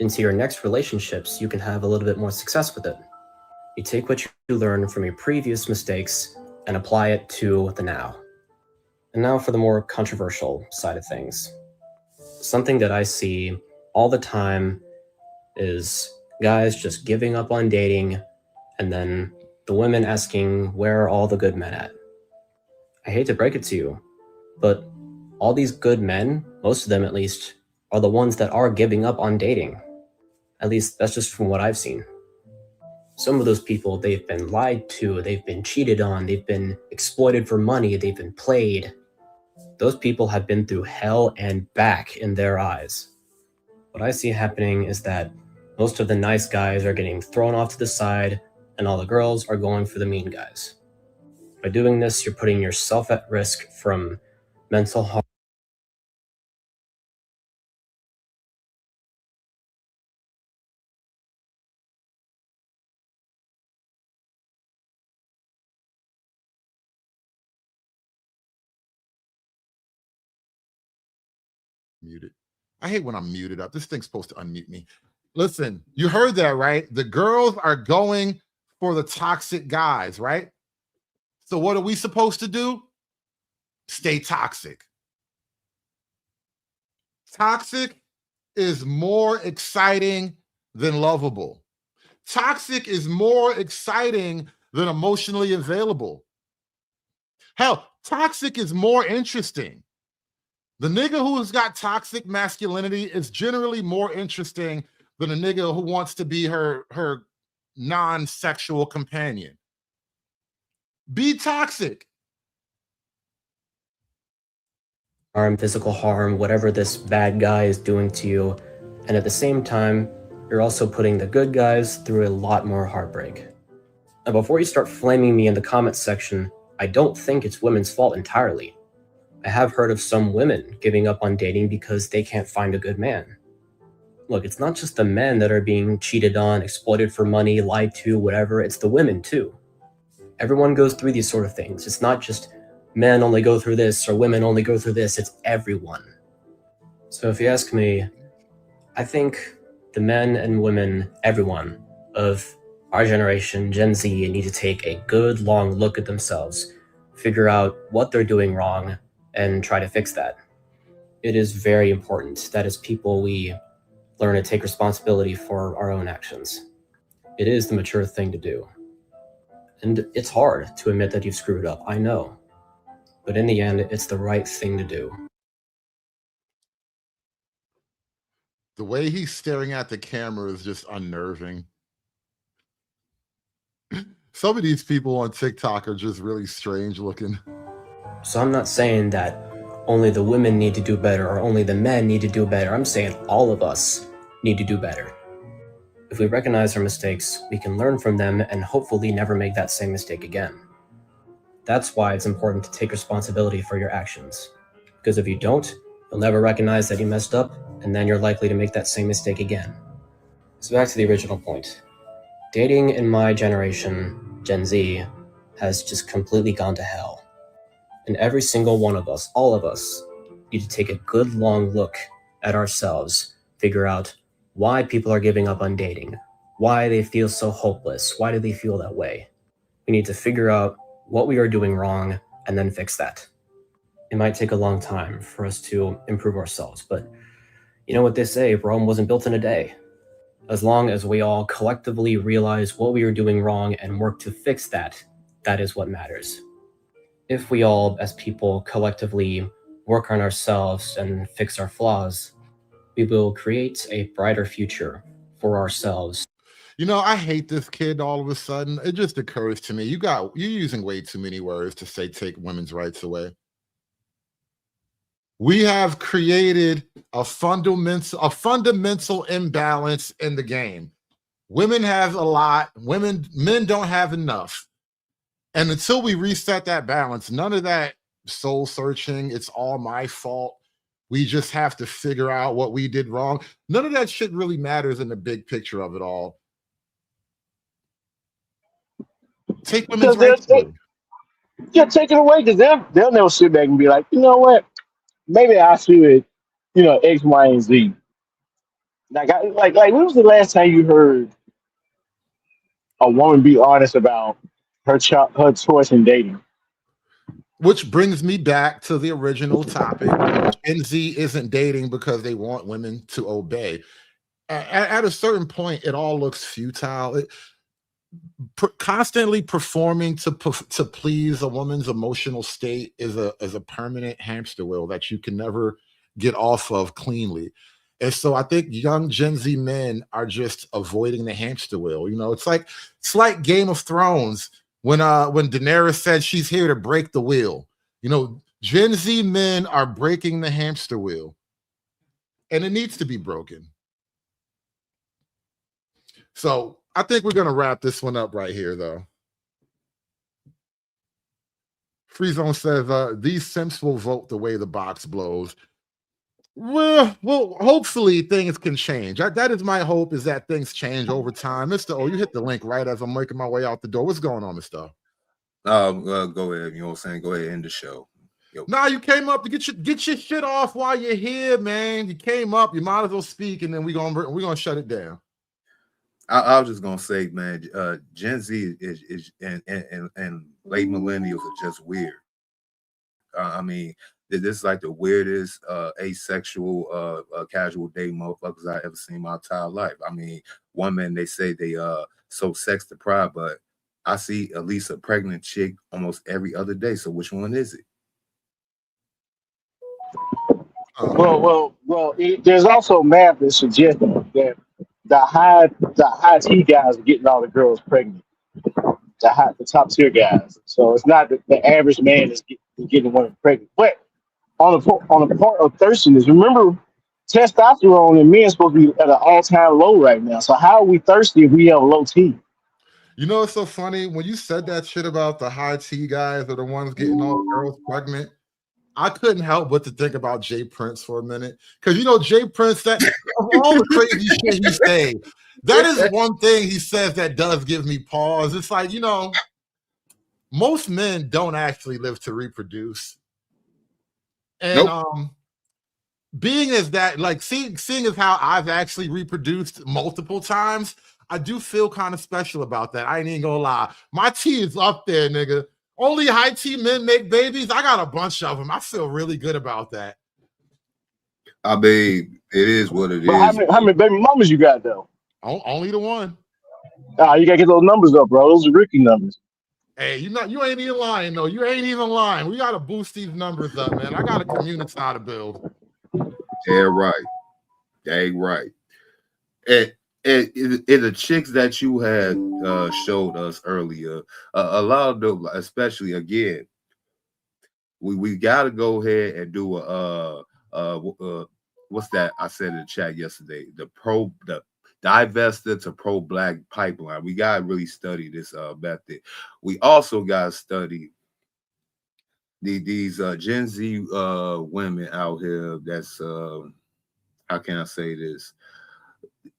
[SPEAKER 13] Into your next relationships, you can have a little bit more success with it. You take what you learn from your previous mistakes and apply it to the now. And now for the more controversial side of things. Something that I see all the time is guys just giving up on dating, and then the women asking, where are all the good men at? I hate to break it to you, but all these good men, most of them at least, are the ones that are giving up on dating. At least that's just from what I've seen. Some of those people, they've been lied to, they've been cheated on, they've been exploited for money, they've been played. Those people have been through hell and back in their eyes. What I see happening is that most of the nice guys are getting thrown off to the side, and all the girls are going for the mean guys. By doing this, you're putting yourself at risk from mental harm.
[SPEAKER 4] Muted. I hate when I'm muted up. This thing's supposed to unmute me. Listen, you heard that, right? The girls are going for the toxic guys, right? So what are we supposed to do? stay toxic. Toxic is more exciting than lovable. Toxic is more exciting than emotionally available. Hell, toxic is more interesting. The nigga who's got toxic masculinity is generally more interesting than a nigga who wants to be her non-sexual companion. Be toxic.
[SPEAKER 13] Harm, physical harm, whatever this bad guy is doing to you. And at the same time, you're also putting the good guys through a lot more heartbreak. Now, before you start flaming me in the comments section, I don't think it's women's fault entirely. I have heard of some women giving up on dating because they can't find a good man. Look, it's not just the men that are being cheated on, exploited for money, lied to, whatever, it's the women too. Everyone goes through these sort of things. It's not just men only go through this or women only go through this, it's everyone. So if you ask me, I think the men and women, everyone of our generation, Gen Z, need to take a good long look at themselves, figure out what they're doing wrong, and try to fix that. It is very important that as people we learn to take responsibility for our own actions. It is the mature thing to do. And it's hard to admit that you've screwed up, I know. But in the end, it's the right thing to do.
[SPEAKER 4] The way he's staring at the camera is just unnerving. Some of these people on TikTok are just really strange looking.
[SPEAKER 13] So I'm not saying that only the women need to do better or only the men need to do better. I'm saying all of us need to do better. If we recognize our mistakes, we can learn from them and hopefully never make that same mistake again. That's why it's important to take responsibility for your actions. Because if you don't, you'll never recognize that you messed up, and then you're likely to make that same mistake again. So back to the original point. Dating in my generation, Gen Z, has just completely gone to hell. And every single one of us, all of us, need to take a good long look at ourselves, figure out why people are giving up on dating, why they feel so hopeless, why do they feel that way. We need to figure out what we are doing wrong and then fix that. It might take a long time for us to improve ourselves, but you know what they say, Rome wasn't built in a day. As long as we all collectively realize what we are doing wrong and work to fix that, that is what matters. If we all, as people, collectively work on ourselves and fix our flaws, we will create a brighter future for ourselves.
[SPEAKER 4] You know, I hate this kid all of a sudden. It just occurs to me, you're using way too many words to say take women's rights away. We have created a fundamental imbalance in the game. Women have a lot, men don't have enough. And until we reset that balance, none of that soul searching, it's all my fault. We just have to figure out what we did wrong. None of that shit really matters in the big picture of it all. Take women's rights away.
[SPEAKER 2] Yeah, take it away, because they'll never sit back and be like, you know what? Maybe I should, X, Y, and Z. Like when was the last time you heard a woman be honest about her choice in dating?
[SPEAKER 4] Which brings me back to the original topic. Gen Z isn't dating because they want women to obey. At a certain point, it all looks futile. Constantly performing to please a woman's emotional state is a permanent hamster wheel that you can never get off of cleanly. And so I think young Gen Z men are just avoiding the hamster wheel. It's like Game of Thrones when Daenerys said she's here to break the wheel. Gen Z men are breaking the hamster wheel, and it needs to be broken. So I think we're going to wrap this one up right here, though. Free Zone says, these simps will vote the way the box blows. Well, hopefully things can change. That is my hope, is that things change over time. Mr. O, you hit the link right as I'm making my way out the door. What's going on, Mr. O?
[SPEAKER 7] Go ahead. You know what I'm saying? Go ahead and end the show.
[SPEAKER 4] Nah, you came up to get your shit off while you're here, man. You came up, you might as well speak, and then we're gonna shut it down.
[SPEAKER 7] I was just gonna say, man, Gen Z is and late millennials are just weird. I mean, this is like the weirdest asexual casual date motherfuckers I ever seen in my entire life. I mean, one man they say they so sex deprived, but I see at least a pregnant chick almost every other day. So which one is it?
[SPEAKER 2] There's also math that suggests that the high T guys are getting all the girls pregnant. The top tier guys. So it's not the average man is getting one pregnant. But on the part of thirstiness, remember testosterone in men is supposed to be at an all-time low right now. So how are we thirsty if we have a low T?
[SPEAKER 4] You know, it's so funny when you said that shit about the high T guys are the ones getting all the girls pregnant. I couldn't help but to think about Jay Prince for a minute. Because, you know, Jay Prince, that of all the crazy shit he say, that is one thing he says that does give me pause. It's like, you know, most men don't actually live to reproduce. And being as that, like, seeing as how I've actually reproduced multiple times, I do feel kind of special about that. I ain't even gonna lie. My T is up there, nigga. Only high T men make babies. I got a bunch of them. I feel really good about that.
[SPEAKER 7] I mean, it is what it is.
[SPEAKER 2] How many baby mamas you got though?
[SPEAKER 4] Only the one.
[SPEAKER 2] You gotta get those numbers up, bro. Those are Ricky numbers.
[SPEAKER 4] Hey, you ain't even lying though. You ain't even lying. We gotta boost these numbers up, man. I got a community to build.
[SPEAKER 7] Yeah, right. Dang right. And the chicks that you had showed us earlier, a lot of them, especially again, we got to go ahead and do what's that I said in the chat yesterday, the divested to pro-black pipeline. We got to really study this method. We also got to study these Gen Z women out here that's how can I say this?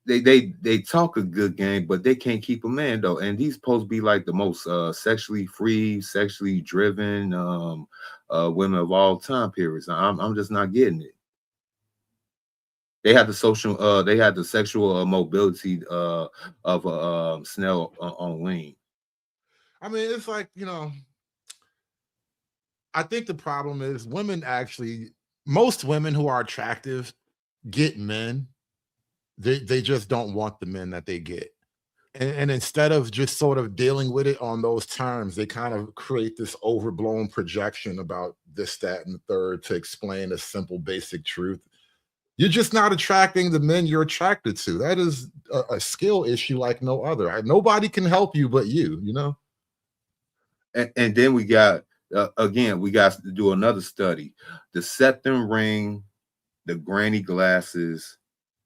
[SPEAKER 7] They talk a good game, but they can't keep a man though. And he's supposed to be like the most sexually free, sexually driven women of all time periods. I'm just not getting it. They had the sexual mobility of Snell on Lean.
[SPEAKER 4] I mean, it's like, you know, I think the problem is most women who are attractive get men. They just don't want the men that they get. And instead of just sort of dealing with it on those terms, they kind of create this overblown projection about this, that, and the third to explain a simple, basic truth. You're just not attracting the men you're attracted to. That is a skill issue like no other. Nobody can help you but you know?
[SPEAKER 7] And then we got, again, we got to do another study. The septum ring, the granny glasses,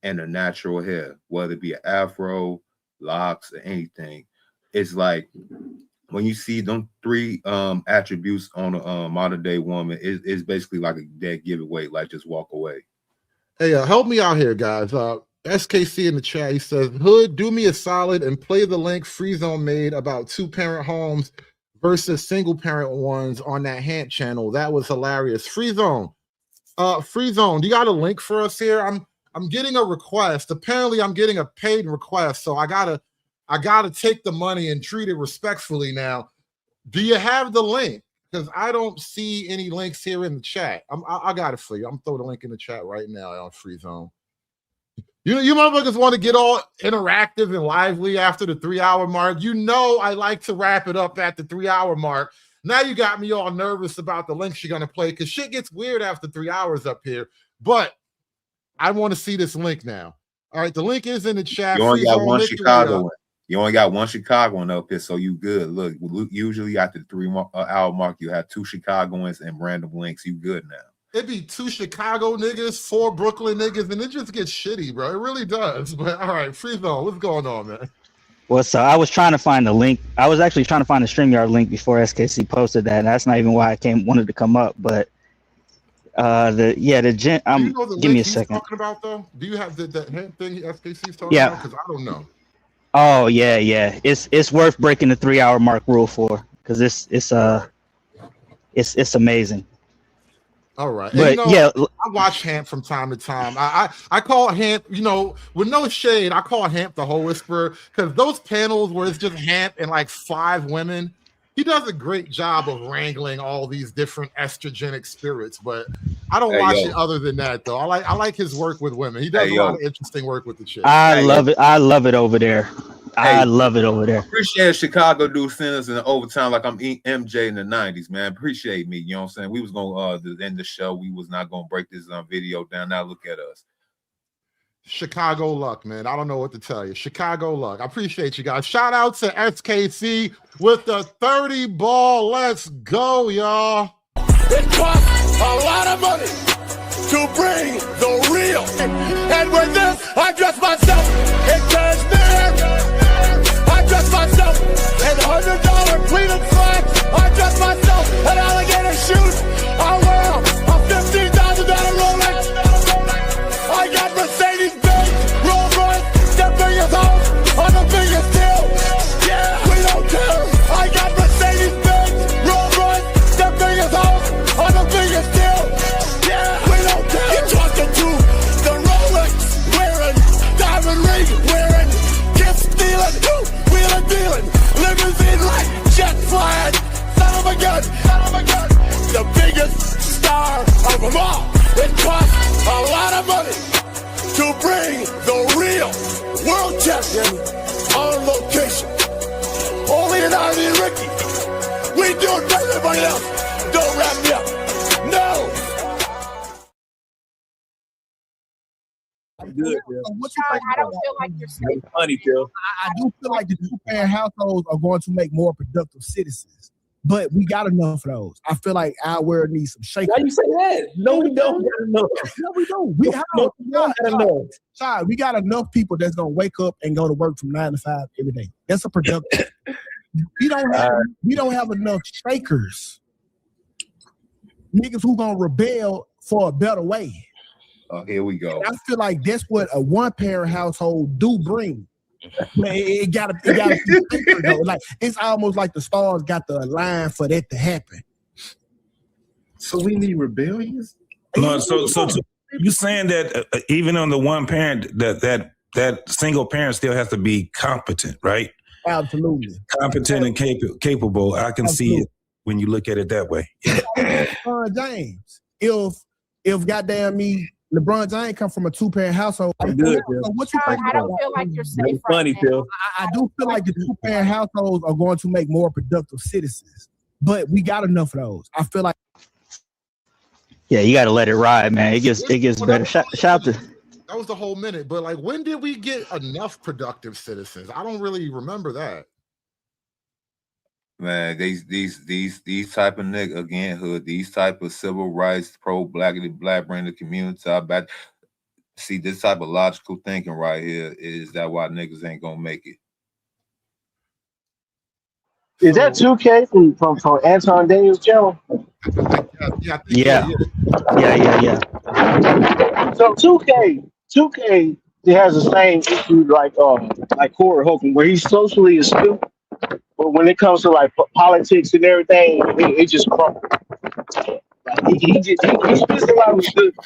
[SPEAKER 7] and the natural hair, whether it be an afro, locks, or anything. It's like when you see them three attributes on a modern day woman, it's basically like a dead giveaway, like just walk away.
[SPEAKER 4] Hey, help me out here, guys. SKC in the chat, he says, Hood, do me a solid and play the link Free Zone made about 2-parent homes versus single-parent ones on that Hant channel. That was hilarious. Free Zone, do you got a link for us here? I'm getting a request. Apparently, I'm getting a paid request, so I gotta take the money and treat it respectfully now. Do you have the link? Because I don't see any links here in the chat. I got it for you. I'm throwing the link in the chat right now on Free Zone. You motherfuckers want to get all interactive and lively after the 3-hour mark. You know I like to wrap it up at the 3-hour mark. Now you got me all nervous about the links you're gonna play because shit gets weird after 3 hours up here. But I want to see this link now. All right, the link is in the chat.
[SPEAKER 7] You only got one Chicagoan. You only got one Chicagoan up here, so you good. Look, usually after the 3-hour mark, you have 2 Chicagoans and random links. You good now.
[SPEAKER 4] It'd be 2 Chicago niggas, 4 Brooklyn niggas, and it just gets shitty, bro. It really does. But all right, Free Zone, what's going on, man?
[SPEAKER 12] Well, so I was trying to find the link. I was actually trying to find the StreamYard link before SKC posted that, and that's not even why I wanted to come up, but. Give me a second.
[SPEAKER 4] Talking about though? Do you have the thing SKC's talking about? Because I don't know.
[SPEAKER 12] Oh yeah. It's worth breaking the 3-hour mark rule for because it's amazing.
[SPEAKER 4] All right.
[SPEAKER 12] But
[SPEAKER 4] and, I watch Hamp from time to time. I call Hamp, with no shade, I call Hamp the Hoe Whisperer because those panels where it's just Hamp and like 5 women, he does a great job of wrangling all these different estrogenic spirits, but I don't
[SPEAKER 7] Hey,
[SPEAKER 4] watch
[SPEAKER 7] yo.
[SPEAKER 4] it other than that though. I like his work with women. He does
[SPEAKER 7] Hey,
[SPEAKER 4] a lot
[SPEAKER 7] yo.
[SPEAKER 4] of interesting work with the chicks.
[SPEAKER 12] I love it. I love it over there. I love it over there.
[SPEAKER 7] Appreciate Chicago do centers in the overtime like I'm MJ in the 90s, man. Appreciate me. You know what I'm saying? We was gonna end the show. We was not gonna break this video down. Now look at us.
[SPEAKER 4] Chicago luck, man. I don't know what to tell you. Chicago luck. I appreciate you guys. Shout out to SKC with the 30 ball. Let's go, y'all.
[SPEAKER 15] It costs a lot of money to bring the real. And with this, I dress myself in cashmere. I dress myself in $100 pleated slacks. I dress myself in alligator shoes. I wear a $15,000 Rolex. I got Mercedes-Benz, Rolls-Royce, the biggest house on the biggest deal. Yeah, we don't care. I got Mercedes-Benz, Rolls-Royce, the biggest house on the biggest deal. Yeah, we don't care. You're talking to the Rolex wearing, diamond ring wearing, gift stealing, wheeling dealing, limousine like jet flying, son of a gun, the biggest star of them all. It costs a lot of money to bring the real world champion on location. Only an Arnie and Ricky. We do it better than everybody else. Don't wrap me up. No.
[SPEAKER 16] I'm good, Bill.
[SPEAKER 17] What you think
[SPEAKER 16] I don't
[SPEAKER 17] about
[SPEAKER 16] feel like you're safe.
[SPEAKER 17] funny, Bill. I do feel like the two-parent households are going to make more productive citizens, but we got enough of those. I feel like our world needs some shaking.
[SPEAKER 16] Why you say that? No, we don't.
[SPEAKER 17] No, we don't. We we got enough people that's gonna wake up and go to work from 9 to 5 every day. That's a productive. we don't have enough shakers. Niggas who gonna rebel for a better way.
[SPEAKER 7] Oh, here we go.
[SPEAKER 17] And I feel like that's what a one-parent household do bring. Man, it gotta be shaker, though. Like it's almost like the stars got to align for that to happen.
[SPEAKER 18] So we need rebellions. No, so you saying that even on the one parent, that single parent still has to be competent, right?
[SPEAKER 17] Absolutely.
[SPEAKER 18] Competent and capable. I can see it when you look at it that way.
[SPEAKER 17] LeBron James. If goddamn me, LeBron James come from a two-parent household.
[SPEAKER 16] I'm good, Bill.
[SPEAKER 17] So what you think
[SPEAKER 16] I don't
[SPEAKER 17] about
[SPEAKER 16] feel like you're safe
[SPEAKER 17] It's
[SPEAKER 16] right funny, now. Bill.
[SPEAKER 17] I do feel like the two-parent households are going to make more productive citizens, but we got enough of those. I feel like.
[SPEAKER 12] Yeah, you got to let it ride, man. It gets better. Shout out to.
[SPEAKER 4] That was the whole minute. But like, when did we get enough productive citizens? I don't really remember that.
[SPEAKER 7] Man, these type of nigga again, hood, these type of civil rights, black bring the community out back. See, this type of logical thinking right here is that why niggas ain't gonna make it.
[SPEAKER 2] Is that 2K from Anton Daniels' channel?
[SPEAKER 12] Yeah.
[SPEAKER 2] So 2K has the same issue like Corey Holcomb, where he's socially astute, but when it comes to like politics and everything, it just crumbles. He spits a lot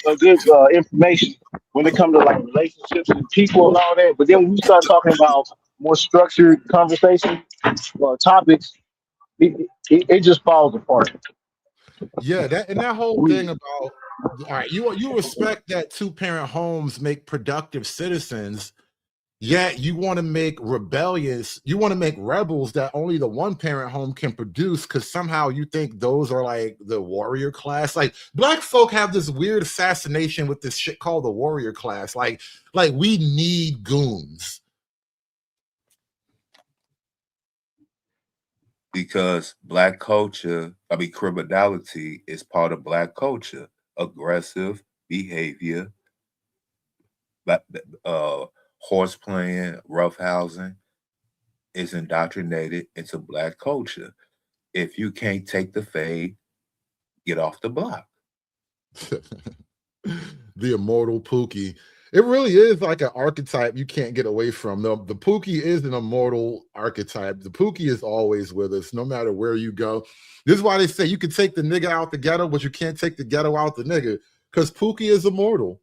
[SPEAKER 2] of good information when it comes to like relationships and people and all that. But then when we start talking about more structured conversation or topics, it just falls apart.
[SPEAKER 4] Yeah, that whole thing about all right, you respect that two-parent homes make productive citizens, yet you want to make rebels that only the one-parent home can produce because somehow you think those are like the warrior class. Like black folk have this weird fascination with this shit called the warrior class. Like we need goons.
[SPEAKER 7] Because black culture, criminality is part of black culture. Aggressive behavior, horse playing, roughhousing is indoctrinated into black culture. If you can't take the fade, get off the block.
[SPEAKER 4] The immortal Pookie. It really is like an archetype you can't get away from. The Pookie is an immortal archetype. The Pookie is always with us, no matter where you go. This is why they say you can take the nigga out the ghetto, but you can't take the ghetto out the nigga, because Pookie is immortal.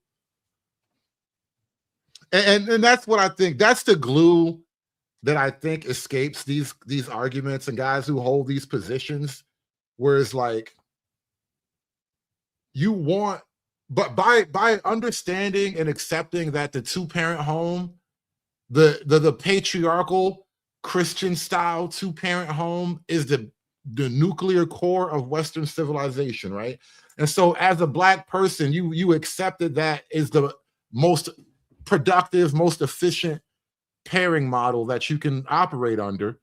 [SPEAKER 4] And that's what I think. That's the glue that I think escapes these arguments and guys who hold these positions, where it's like you want, but by understanding and accepting that the two-parent home, the patriarchal Christian style two-parent home is the nuclear core of Western civilization, right? And so as a Black person, you accepted that is the most productive, most efficient pairing model that you can operate under.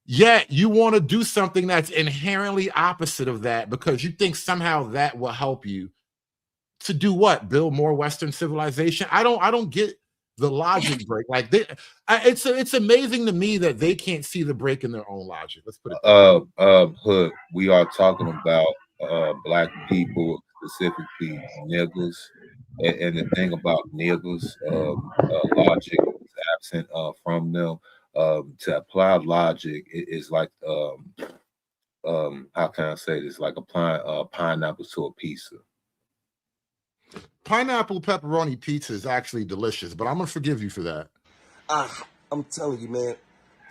[SPEAKER 4] Yet you want to do something that's inherently opposite of that because you think somehow that will help you to do what? Build more Western civilization? I don't get the logic break. Like it's amazing to me that they can't see the break in their own logic. Let's put it.
[SPEAKER 7] Hood, we are talking about Black people, specifically niggas, and the thing about niggas, logic is absent from them. To apply logic is like how can I say this? Like applying pineapples to a pizza.
[SPEAKER 4] Pineapple pepperoni pizza is actually delicious, but I'm gonna forgive you for that.
[SPEAKER 8] I'm telling you, man,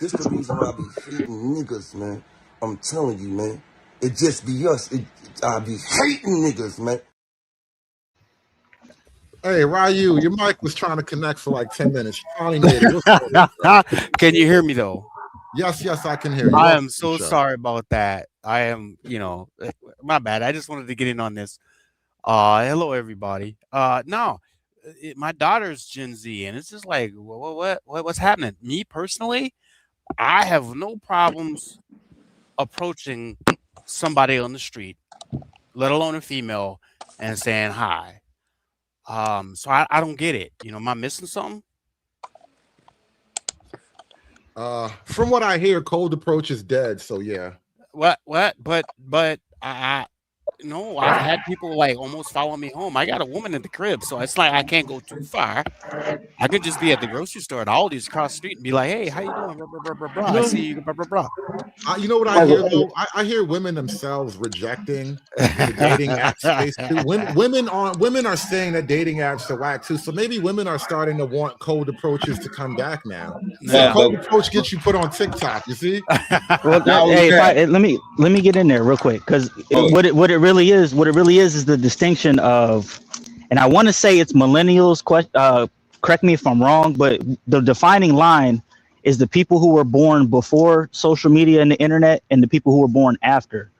[SPEAKER 8] this the reason why I be hating niggas, man. I'm telling you, man. It just be us. I be hating niggas, man.
[SPEAKER 4] Hey, Ryu, your mic was trying to connect for like 10 minutes. You finally made it. What's going on?
[SPEAKER 19] Can you hear me though?
[SPEAKER 4] Yes, I can hear you.
[SPEAKER 19] I am so sorry about that. I am, my bad. I just wanted to get in on this. Hello everybody. My daughter's Gen Z, and it's just like, what's happening? Me personally, I have no problems approaching somebody on the street, let alone a female, and saying hi. So I don't get it. Am I missing something?
[SPEAKER 4] From what I hear, cold approach is dead. So yeah.
[SPEAKER 19] What? But no, I've had people like almost follow me home. I got a woman in the crib, so it's like I can't go too far. I could just be at the grocery store at Aldi's across the street and be like, "Hey, how you doing? Blah, blah, blah, blah. I see you." Blah, blah, blah.
[SPEAKER 4] You know what I hear though? I hear women themselves rejecting the dating app space too. Women are saying that dating apps are whack too. So maybe women are starting to want cold approaches to come back now. So cold approach gets you put on TikTok. You see?
[SPEAKER 12] Well, hey, let me get in there real quick because what it really is the distinction of, and I want to say it's millennials. Correct me if I'm wrong, but the defining line is the people who were born before social media and the internet and the people who were born after.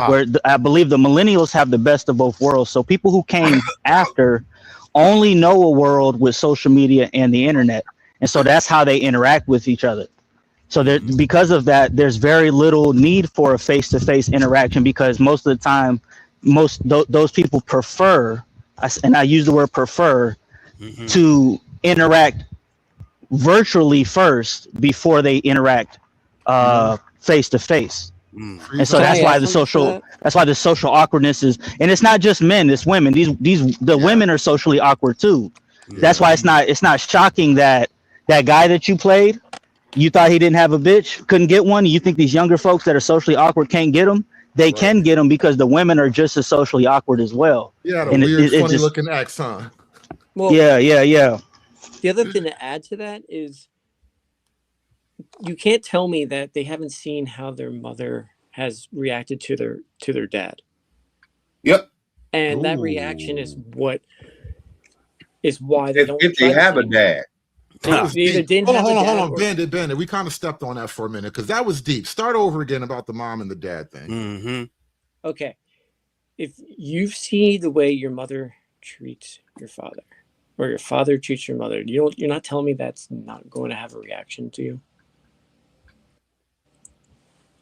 [SPEAKER 12] Where I believe the millennials have the best of both worlds. So people who came after only know a world with social media and the internet, and so that's how they interact with each other. So because of that, there's very little need for a face-to-face interaction because most of the time, those people prefer, and I use the word prefer, to interact virtually first before they interact face-to-face. And so that's why the social awkwardness is, and it's not just men, it's women. The women are socially awkward too. That's why it's not shocking that guy that you played, you thought he didn't have a bitch, couldn't get one. You think these younger folks that are socially awkward can't get them? They can get them because the women are just as socially awkward as well.
[SPEAKER 4] Yeah, the weird, funny looking ex, huh?
[SPEAKER 20] Well,
[SPEAKER 12] yeah.
[SPEAKER 20] The other thing to add to that is you can't tell me that they haven't seen how their mother has reacted to their dad.
[SPEAKER 7] Yep.
[SPEAKER 20] And that reaction is why they don't.
[SPEAKER 7] If they have a dad.
[SPEAKER 20] Hold
[SPEAKER 4] on, Bandit. We kind of stepped on that for a minute because that was deep. Start over again about the mom and the dad thing.
[SPEAKER 20] Okay. If you see the way your mother treats your father, or your father treats your mother, you're not telling me that's not going to have a reaction to you?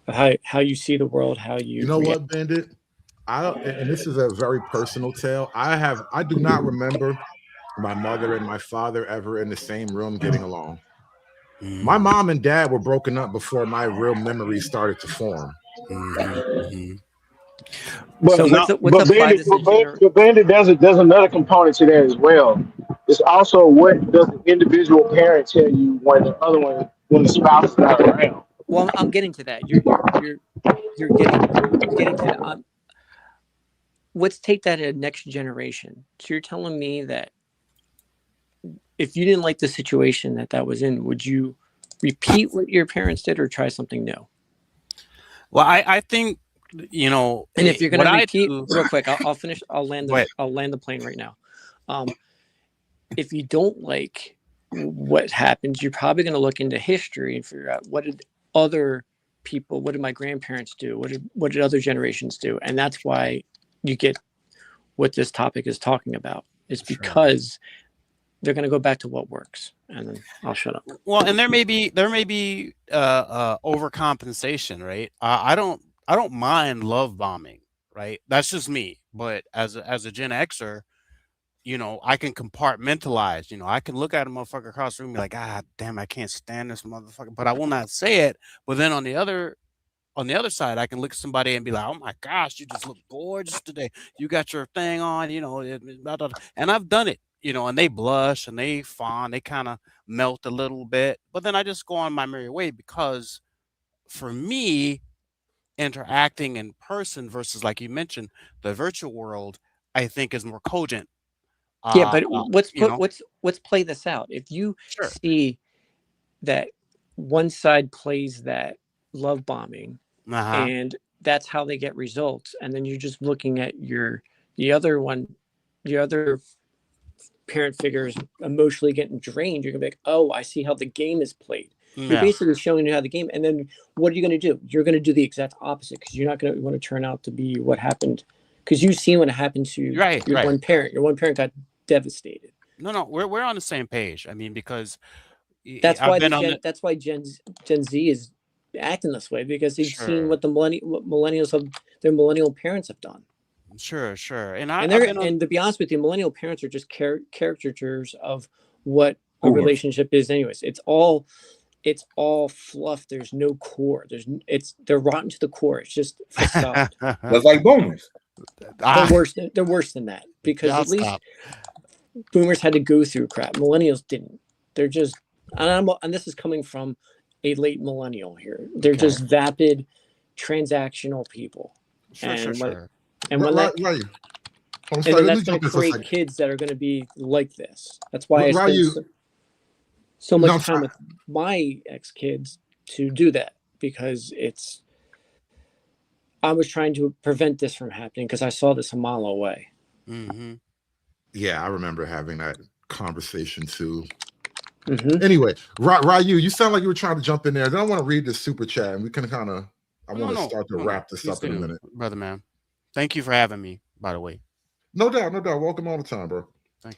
[SPEAKER 20] How you see the world, how you react.
[SPEAKER 4] What, Bandit? And this is a very personal tale. I do not remember my mother and my father ever in the same room getting along. My mom and dad were broken up before my real memories started to form.
[SPEAKER 2] But Bandit, there's another component to that as well. It's also what does the individual parent tell you when the spouse is not around.
[SPEAKER 20] Well, I'm getting to that. You're getting to that. Let's take that at next generation. So you're telling me that if you didn't like the situation that was in, would you repeat what your parents did or try something new?
[SPEAKER 19] Well, I think, you know,
[SPEAKER 20] And if you're going
[SPEAKER 19] what
[SPEAKER 20] to
[SPEAKER 19] I
[SPEAKER 20] repeat,
[SPEAKER 19] do,
[SPEAKER 20] real quick, I'll finish. I'll land
[SPEAKER 19] Go ahead.
[SPEAKER 20] the plane right now. If you don't like what happens, you're probably going to look into history and figure out what did other people, what did my grandparents do, what did other generations do, and that's why you get what this topic is talking about. It's because they're going to go back to what works, and then I'll shut up.
[SPEAKER 19] Well, and there may be overcompensation, right? I don't mind love bombing, right? That's just me. But as a Gen Xer, you know, I can compartmentalize. You know, I can look at a motherfucker across the room and be like, ah, damn, I can't stand this motherfucker. But I will not say it. But then on the other side, I can look at somebody and be like, oh my gosh, you just look gorgeous today. You got your thing on, you know, and I've done it, you know, and they blush and they fawn, they kind of melt a little bit. But then I just go on my merry way, because for me, interacting in person versus, like you mentioned, the virtual world, I think is more cogent.
[SPEAKER 20] Yeah, but
[SPEAKER 19] you know?
[SPEAKER 20] let's play this out. If you
[SPEAKER 19] Sure.
[SPEAKER 20] see that one side plays that love bombing, and that's how they get results, and then you're just looking at the other parent figure is emotionally getting drained, you're gonna be like, oh, I see how the game is played. You're
[SPEAKER 19] Yeah.
[SPEAKER 20] basically showing you how the game, and then what are you going to do? You're going to do the exact opposite, because you're not going to want to turn out to be what happened, because you've seen what happened to your one parent. Your one parent got devastated.
[SPEAKER 19] No, we're on the same page. I mean, because
[SPEAKER 20] That's
[SPEAKER 19] I've
[SPEAKER 20] why
[SPEAKER 19] been on the,
[SPEAKER 20] that's why Gen Z is acting this way, because they've seen what their millennial parents have done.
[SPEAKER 19] Sure. And
[SPEAKER 20] And to be honest with you, millennial parents are just caricatures of what a relationship is anyways. It's all fluff. There's no core. They're rotten to the core. It's just facade.
[SPEAKER 7] That's like boomers.
[SPEAKER 20] They're worse than that, because at least boomers had to go through crap. Millennials didn't. They're just, and this is coming from a late millennial here. They're just vapid, transactional people.
[SPEAKER 4] Sure.
[SPEAKER 20] And when
[SPEAKER 4] Right.
[SPEAKER 20] and then that's going to create kids that are going to be like this. That's why I spend so much time with my ex-kids to do that, because I was trying to prevent this from happening, because I saw this a mile away.
[SPEAKER 19] Mm-hmm.
[SPEAKER 4] Yeah, I remember having that conversation too.
[SPEAKER 20] Mm-hmm.
[SPEAKER 4] Anyway, Ryu, you sound like you were trying to jump in there. Then I want to read this super chat, and we can kind of. I want to start to wrap this up in a minute,
[SPEAKER 19] brother man. Thank you for having me, by the way.
[SPEAKER 4] No doubt. Welcome all the time, bro.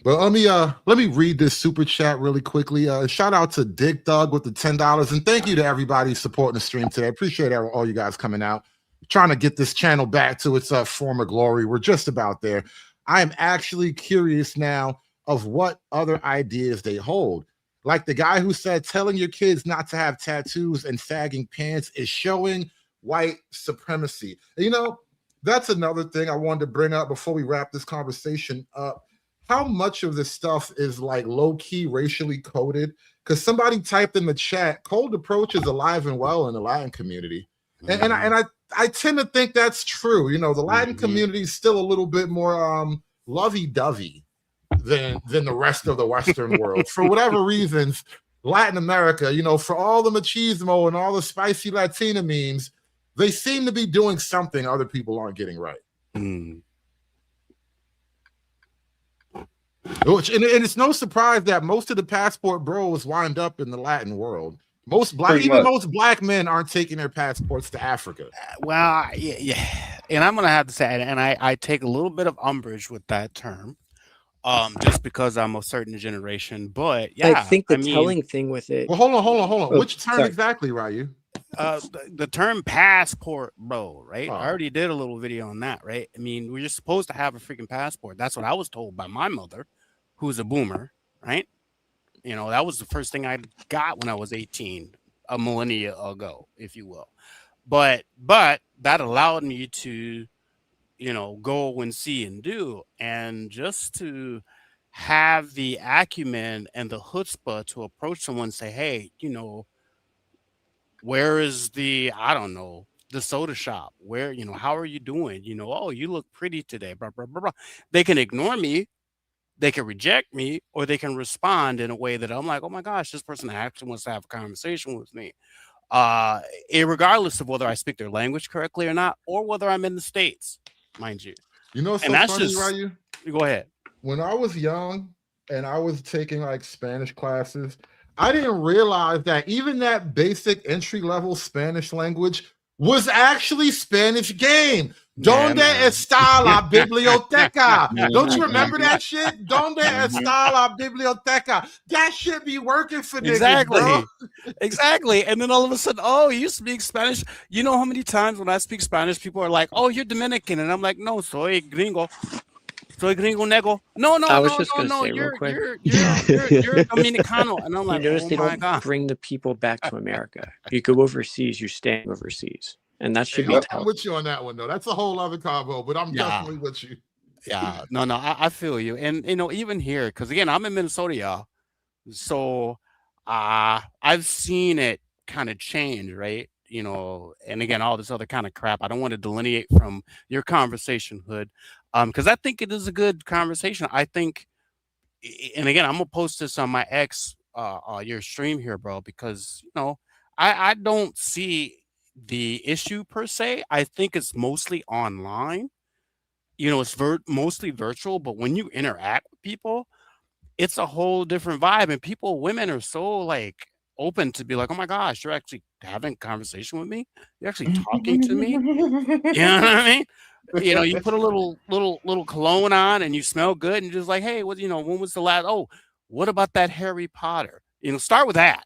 [SPEAKER 4] But let me read this super chat really quickly. Shout out to Dick Thug with the $10, and thank you to everybody supporting the stream today. Appreciate all you guys coming out, trying to get this channel back to its former glory. We're just about there. I am actually curious now of what other ideas they hold. Like the guy who said telling your kids not to have tattoos and sagging pants is showing white supremacy. You know, that's another thing I wanted to bring up before we wrap this conversation up. How much of this stuff is like low-key racially coded? Because somebody typed in the chat, cold approach is alive and well in the Latin community. And I tend to think that's true. You know, the Latin community is still a little bit more lovey-dovey than the rest of the Western world. For whatever reasons, Latin America, you know, for all the machismo and all the spicy Latina memes, they seem to be doing something other people aren't getting right. And it's no surprise that most of the passport bros wind up in the Latin world. Most black men aren't taking their passports to Africa.
[SPEAKER 19] Well, yeah. And I'm gonna have to say, and I take a little bit of umbrage with that term, just because I'm a certain generation. But yeah,
[SPEAKER 20] I think telling thing with it.
[SPEAKER 4] Well, hold on. Which term exactly, Ryu?
[SPEAKER 19] The term passport, bro, right? I already did a little video on that, right? I mean, we're just supposed to have a freaking passport. That's what I was told by my mother, who's a boomer, right? You know, that was the first thing I got when I was 18, a millennia ago, if you will. But that allowed me to, you know, go and see and do, and just to have the acumen and the chutzpah to approach someone and say, hey, you know, where is the soda shop? Where, you know, how are you doing? You know, oh, you look pretty today. Blah, blah, blah, blah. They can ignore me, they can reject me or they can respond in a way that I'm like, oh my gosh, this person actually wants to have a conversation with me. Regardless of whether I speak their language correctly or not, or whether I'm in the States, mind you.
[SPEAKER 4] You know what's
[SPEAKER 19] And
[SPEAKER 4] so
[SPEAKER 19] that's
[SPEAKER 4] funny,
[SPEAKER 19] just
[SPEAKER 4] Ryu?
[SPEAKER 19] go ahead.
[SPEAKER 4] When I was young and I was taking like Spanish classes, I didn't realize that even that basic entry level Spanish language was actually Spanish game. Donde está la biblioteca? Don't you remember that shit? Donde está la biblioteca? That shit be working for niggas,
[SPEAKER 19] Exactly.
[SPEAKER 4] bro.
[SPEAKER 19] Exactly. And then all of a sudden, oh, you speak Spanish. You know how many times when I speak Spanish, people are like, oh, you're Dominican. And I'm like, no, soy gringo. Soy gringo nego. No,
[SPEAKER 20] I was just gonna say
[SPEAKER 19] you're
[SPEAKER 20] real quick.
[SPEAKER 19] you're Dominicano. And I'm like,
[SPEAKER 20] You notice
[SPEAKER 19] oh
[SPEAKER 20] they
[SPEAKER 19] my
[SPEAKER 20] don't
[SPEAKER 19] God.
[SPEAKER 20] bring the people back to America. You go overseas, you're staying overseas, and that should be
[SPEAKER 4] I'm
[SPEAKER 20] taught.
[SPEAKER 4] with you on that one though. That's a whole other combo, but I'm
[SPEAKER 19] Yeah.
[SPEAKER 4] definitely with you.
[SPEAKER 19] Yeah, no, I feel you. And even here, because again, I'm in Minnesota, y'all. So I've seen it kind of change, right? And again, all this other kind of crap. I don't want to delineate from your conversation, Hood. Because I think it is a good conversation. I think, and again, I'm gonna post this on my X your stream here, bro, because I don't see the issue per se. I think it's mostly online. It's mostly virtual, but when you interact with people, it's a whole different vibe. And women are so like open to be like, oh my gosh, you're actually having a conversation with me. You're actually talking to me. You know what I mean? You put a little cologne on and you smell good and just like, hey, when was the last? Oh, what about that Harry Potter? Start with that.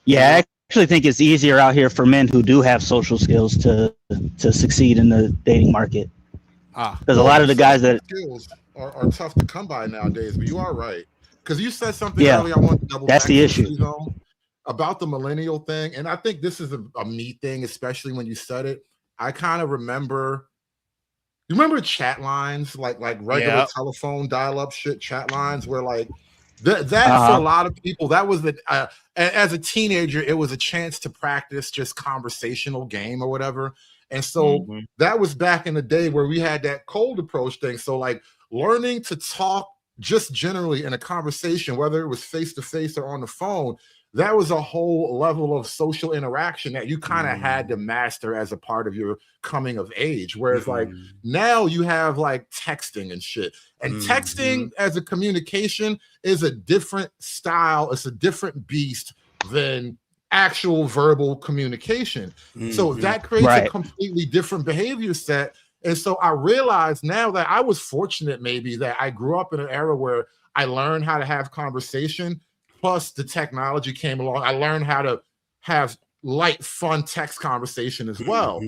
[SPEAKER 12] Yeah, I actually think it's easier out here for men who do have social skills to succeed in the dating market. Because a lot of the guys that
[SPEAKER 4] skills are tough to come by nowadays. But you are right, because you said something
[SPEAKER 12] Yeah,
[SPEAKER 4] earlier. I want to double
[SPEAKER 12] that's
[SPEAKER 4] back
[SPEAKER 12] the
[SPEAKER 4] to
[SPEAKER 12] issue.
[SPEAKER 4] Zone, about the millennial thing, and I think this is a me thing, especially when you said it. I kind of remember. You remember chat lines, like regular
[SPEAKER 19] Yep.
[SPEAKER 4] telephone dial-up shit chat lines, where like that for a lot of people, that was as a teenager, it was a chance to practice just conversational game or whatever. And so that was back in the day where we had that cold approach thing. So like learning to talk just generally in a conversation, whether it was face to face or on the phone, that was a whole level of social interaction that you kind of had to master as a part of your coming of age. Whereas like now you have like texting and shit, and texting as a communication is a different style. It's a different beast than actual verbal communication. So that creates a completely different behavior set. And so I realize now that I was fortunate maybe that I grew up in an era where I learned how to have conversation. Plus, the technology came along. I learned how to have light, fun text conversation as well.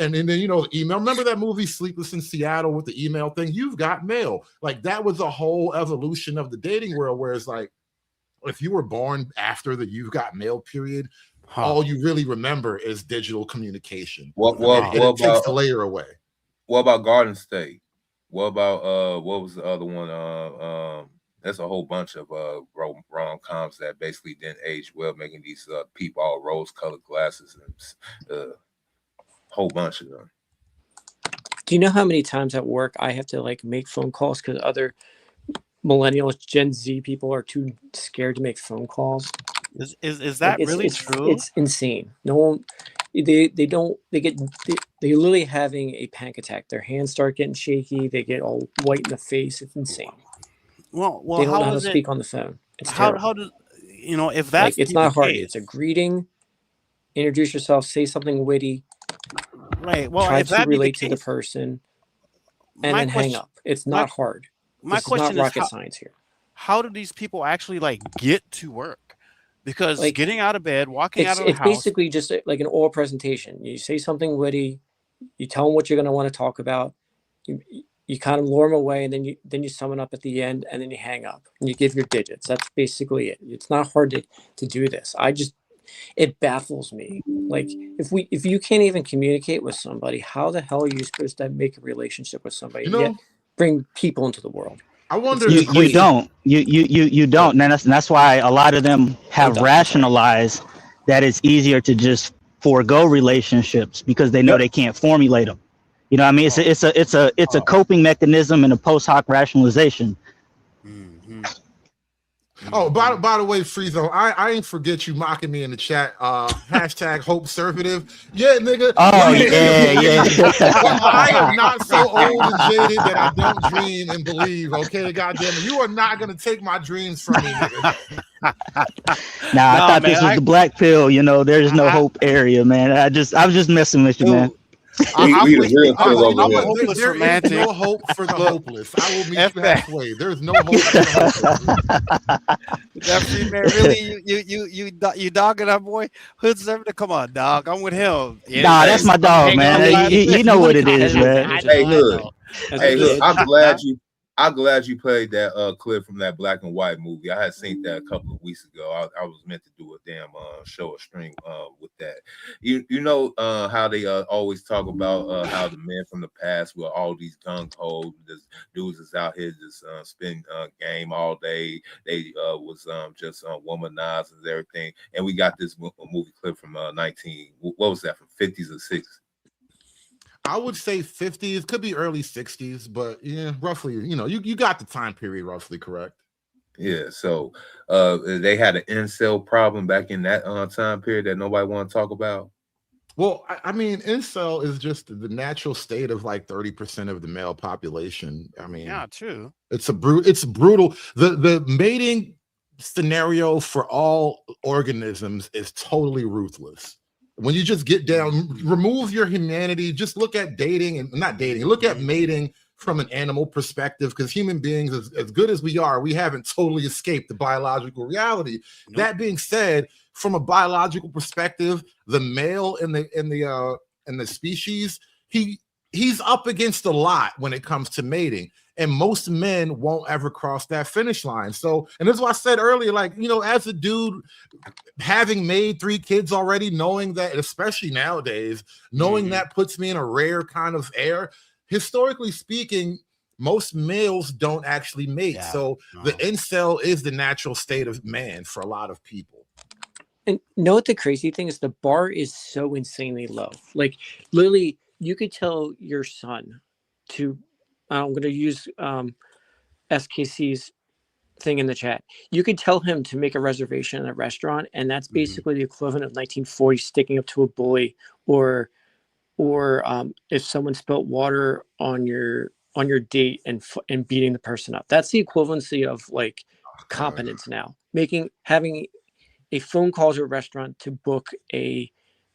[SPEAKER 4] And then, email. Remember that movie Sleepless in Seattle with the email thing? You've got mail. Like that was a whole evolution of the dating world. Whereas, like, if you were born after the You've Got Mail period, all you really remember is digital communication.
[SPEAKER 7] What
[SPEAKER 4] it takes the layer away.
[SPEAKER 7] What about Garden State? What about what was the other one? There's a whole bunch of rom-coms that basically didn't age well, making these people all rose-colored glasses and whole bunch of them.
[SPEAKER 20] Do you know how many times at work I have to like make phone calls because other millennials, Gen Z people are too scared to make phone calls?
[SPEAKER 19] Is that really true?
[SPEAKER 20] It's insane. No one, they're literally having a panic attack. Their hands start getting shaky. They get all white in the face. It's insane.
[SPEAKER 19] Well,
[SPEAKER 20] they don't know how to
[SPEAKER 19] is it-
[SPEAKER 20] speak on the phone. It's
[SPEAKER 19] How
[SPEAKER 20] terrible.
[SPEAKER 19] does if that's
[SPEAKER 20] Like, it's not hard. It's a greeting. Introduce yourself. Say something witty.
[SPEAKER 19] Right. Well,
[SPEAKER 20] try
[SPEAKER 19] if
[SPEAKER 20] to
[SPEAKER 19] that be the
[SPEAKER 20] relate to the
[SPEAKER 19] case,
[SPEAKER 20] person, and
[SPEAKER 19] my
[SPEAKER 20] then hang
[SPEAKER 19] question-
[SPEAKER 20] up. It's
[SPEAKER 19] my-
[SPEAKER 20] not hard.
[SPEAKER 19] my
[SPEAKER 20] This
[SPEAKER 19] question
[SPEAKER 20] is
[SPEAKER 19] is
[SPEAKER 20] not rocket
[SPEAKER 19] how-
[SPEAKER 20] science here.
[SPEAKER 19] how do these people actually like get to work? Because
[SPEAKER 20] Like,
[SPEAKER 19] getting out of bed, walking out of the
[SPEAKER 20] It's
[SPEAKER 19] house,
[SPEAKER 20] basically just like an oral presentation. You say something witty. You tell them what you're going to want to talk about. You kind of lure them away, and then you sum it up at the end, and then you hang up and you give your digits. That's basically it. It's not hard to do this. It baffles me. Like if you can't even communicate with somebody, how the hell are you supposed to make a relationship with somebody? Yet bring people into the world.
[SPEAKER 4] I wonder
[SPEAKER 12] You don't. You don't. And that's why a lot of them have rationalized that it's easier to just forego relationships because they know they can't formulate them. You know what I mean? It's a coping mechanism and a post hoc rationalization.
[SPEAKER 4] Oh, by the way, Friezo, I ain't forget you mocking me in the chat. Hashtag Hope Conservative. Yeah, nigga.
[SPEAKER 12] Oh, yeah.
[SPEAKER 4] I am not so old and jaded that I don't dream and believe. Okay, goddamn it, you are not gonna take my dreams from me, nigga.
[SPEAKER 12] Nah, I thought this was the black pill. You know, there's no hope area, man. I was just messing with you, man.
[SPEAKER 4] There is no hope for the hopeless. I will meet you halfway. There's no hope for the hopeless.
[SPEAKER 19] That free man, really, you dogging that boy? Hood 70, come on, dog. I'm with him.
[SPEAKER 12] Yeah, nah, that's my dog, man. You know what it is, man.
[SPEAKER 7] Hey, Hood. I'm glad you played that clip from that black and white movie. I had seen that a couple of weeks ago. I was meant to do a damn show, a stream with that. You know how they always talk about how the men from the past were all these gung ho dudes is out here just spend game all day. They was just womanized and everything. And we got this movie clip from what was that, from 50s or 60s?
[SPEAKER 4] I would say 50s, could be early 60s, but yeah, roughly, you know, you got the time period roughly correct.
[SPEAKER 7] Yeah, so they had an incel problem back in that time period that nobody want to talk about.
[SPEAKER 4] Well, I mean, incel is just the natural state of like 30% of the male population. I mean,
[SPEAKER 19] yeah, true.
[SPEAKER 4] It's brutal. The mating scenario for all organisms is totally ruthless. When you just get down, remove your humanity, just look at dating and not dating, look at mating from an animal perspective, because human beings, as good as we are, we haven't totally escaped the biological reality. Nope. That being said, from a biological perspective, the male in the species, he's up against a lot when it comes to mating. And most men won't ever cross that finish line. So, and that's why I said earlier, like, you know, as a dude, having made 3 kids already, knowing that, especially nowadays, knowing that puts me in a rare kind of air. Historically speaking, most males don't actually mate. Yeah, so the incel is the natural state of man for a lot of people.
[SPEAKER 20] And know what the crazy thing is? The bar is so insanely low. Like, literally, you could tell your son to, I'm going to use SKC's thing in the chat. You could tell him to make a reservation at a restaurant, and that's basically the equivalent of 1940 sticking up to a bully, or if someone spilt water on your date and beating the person up. That's the equivalency of like competence now. Having a phone call to a restaurant to book a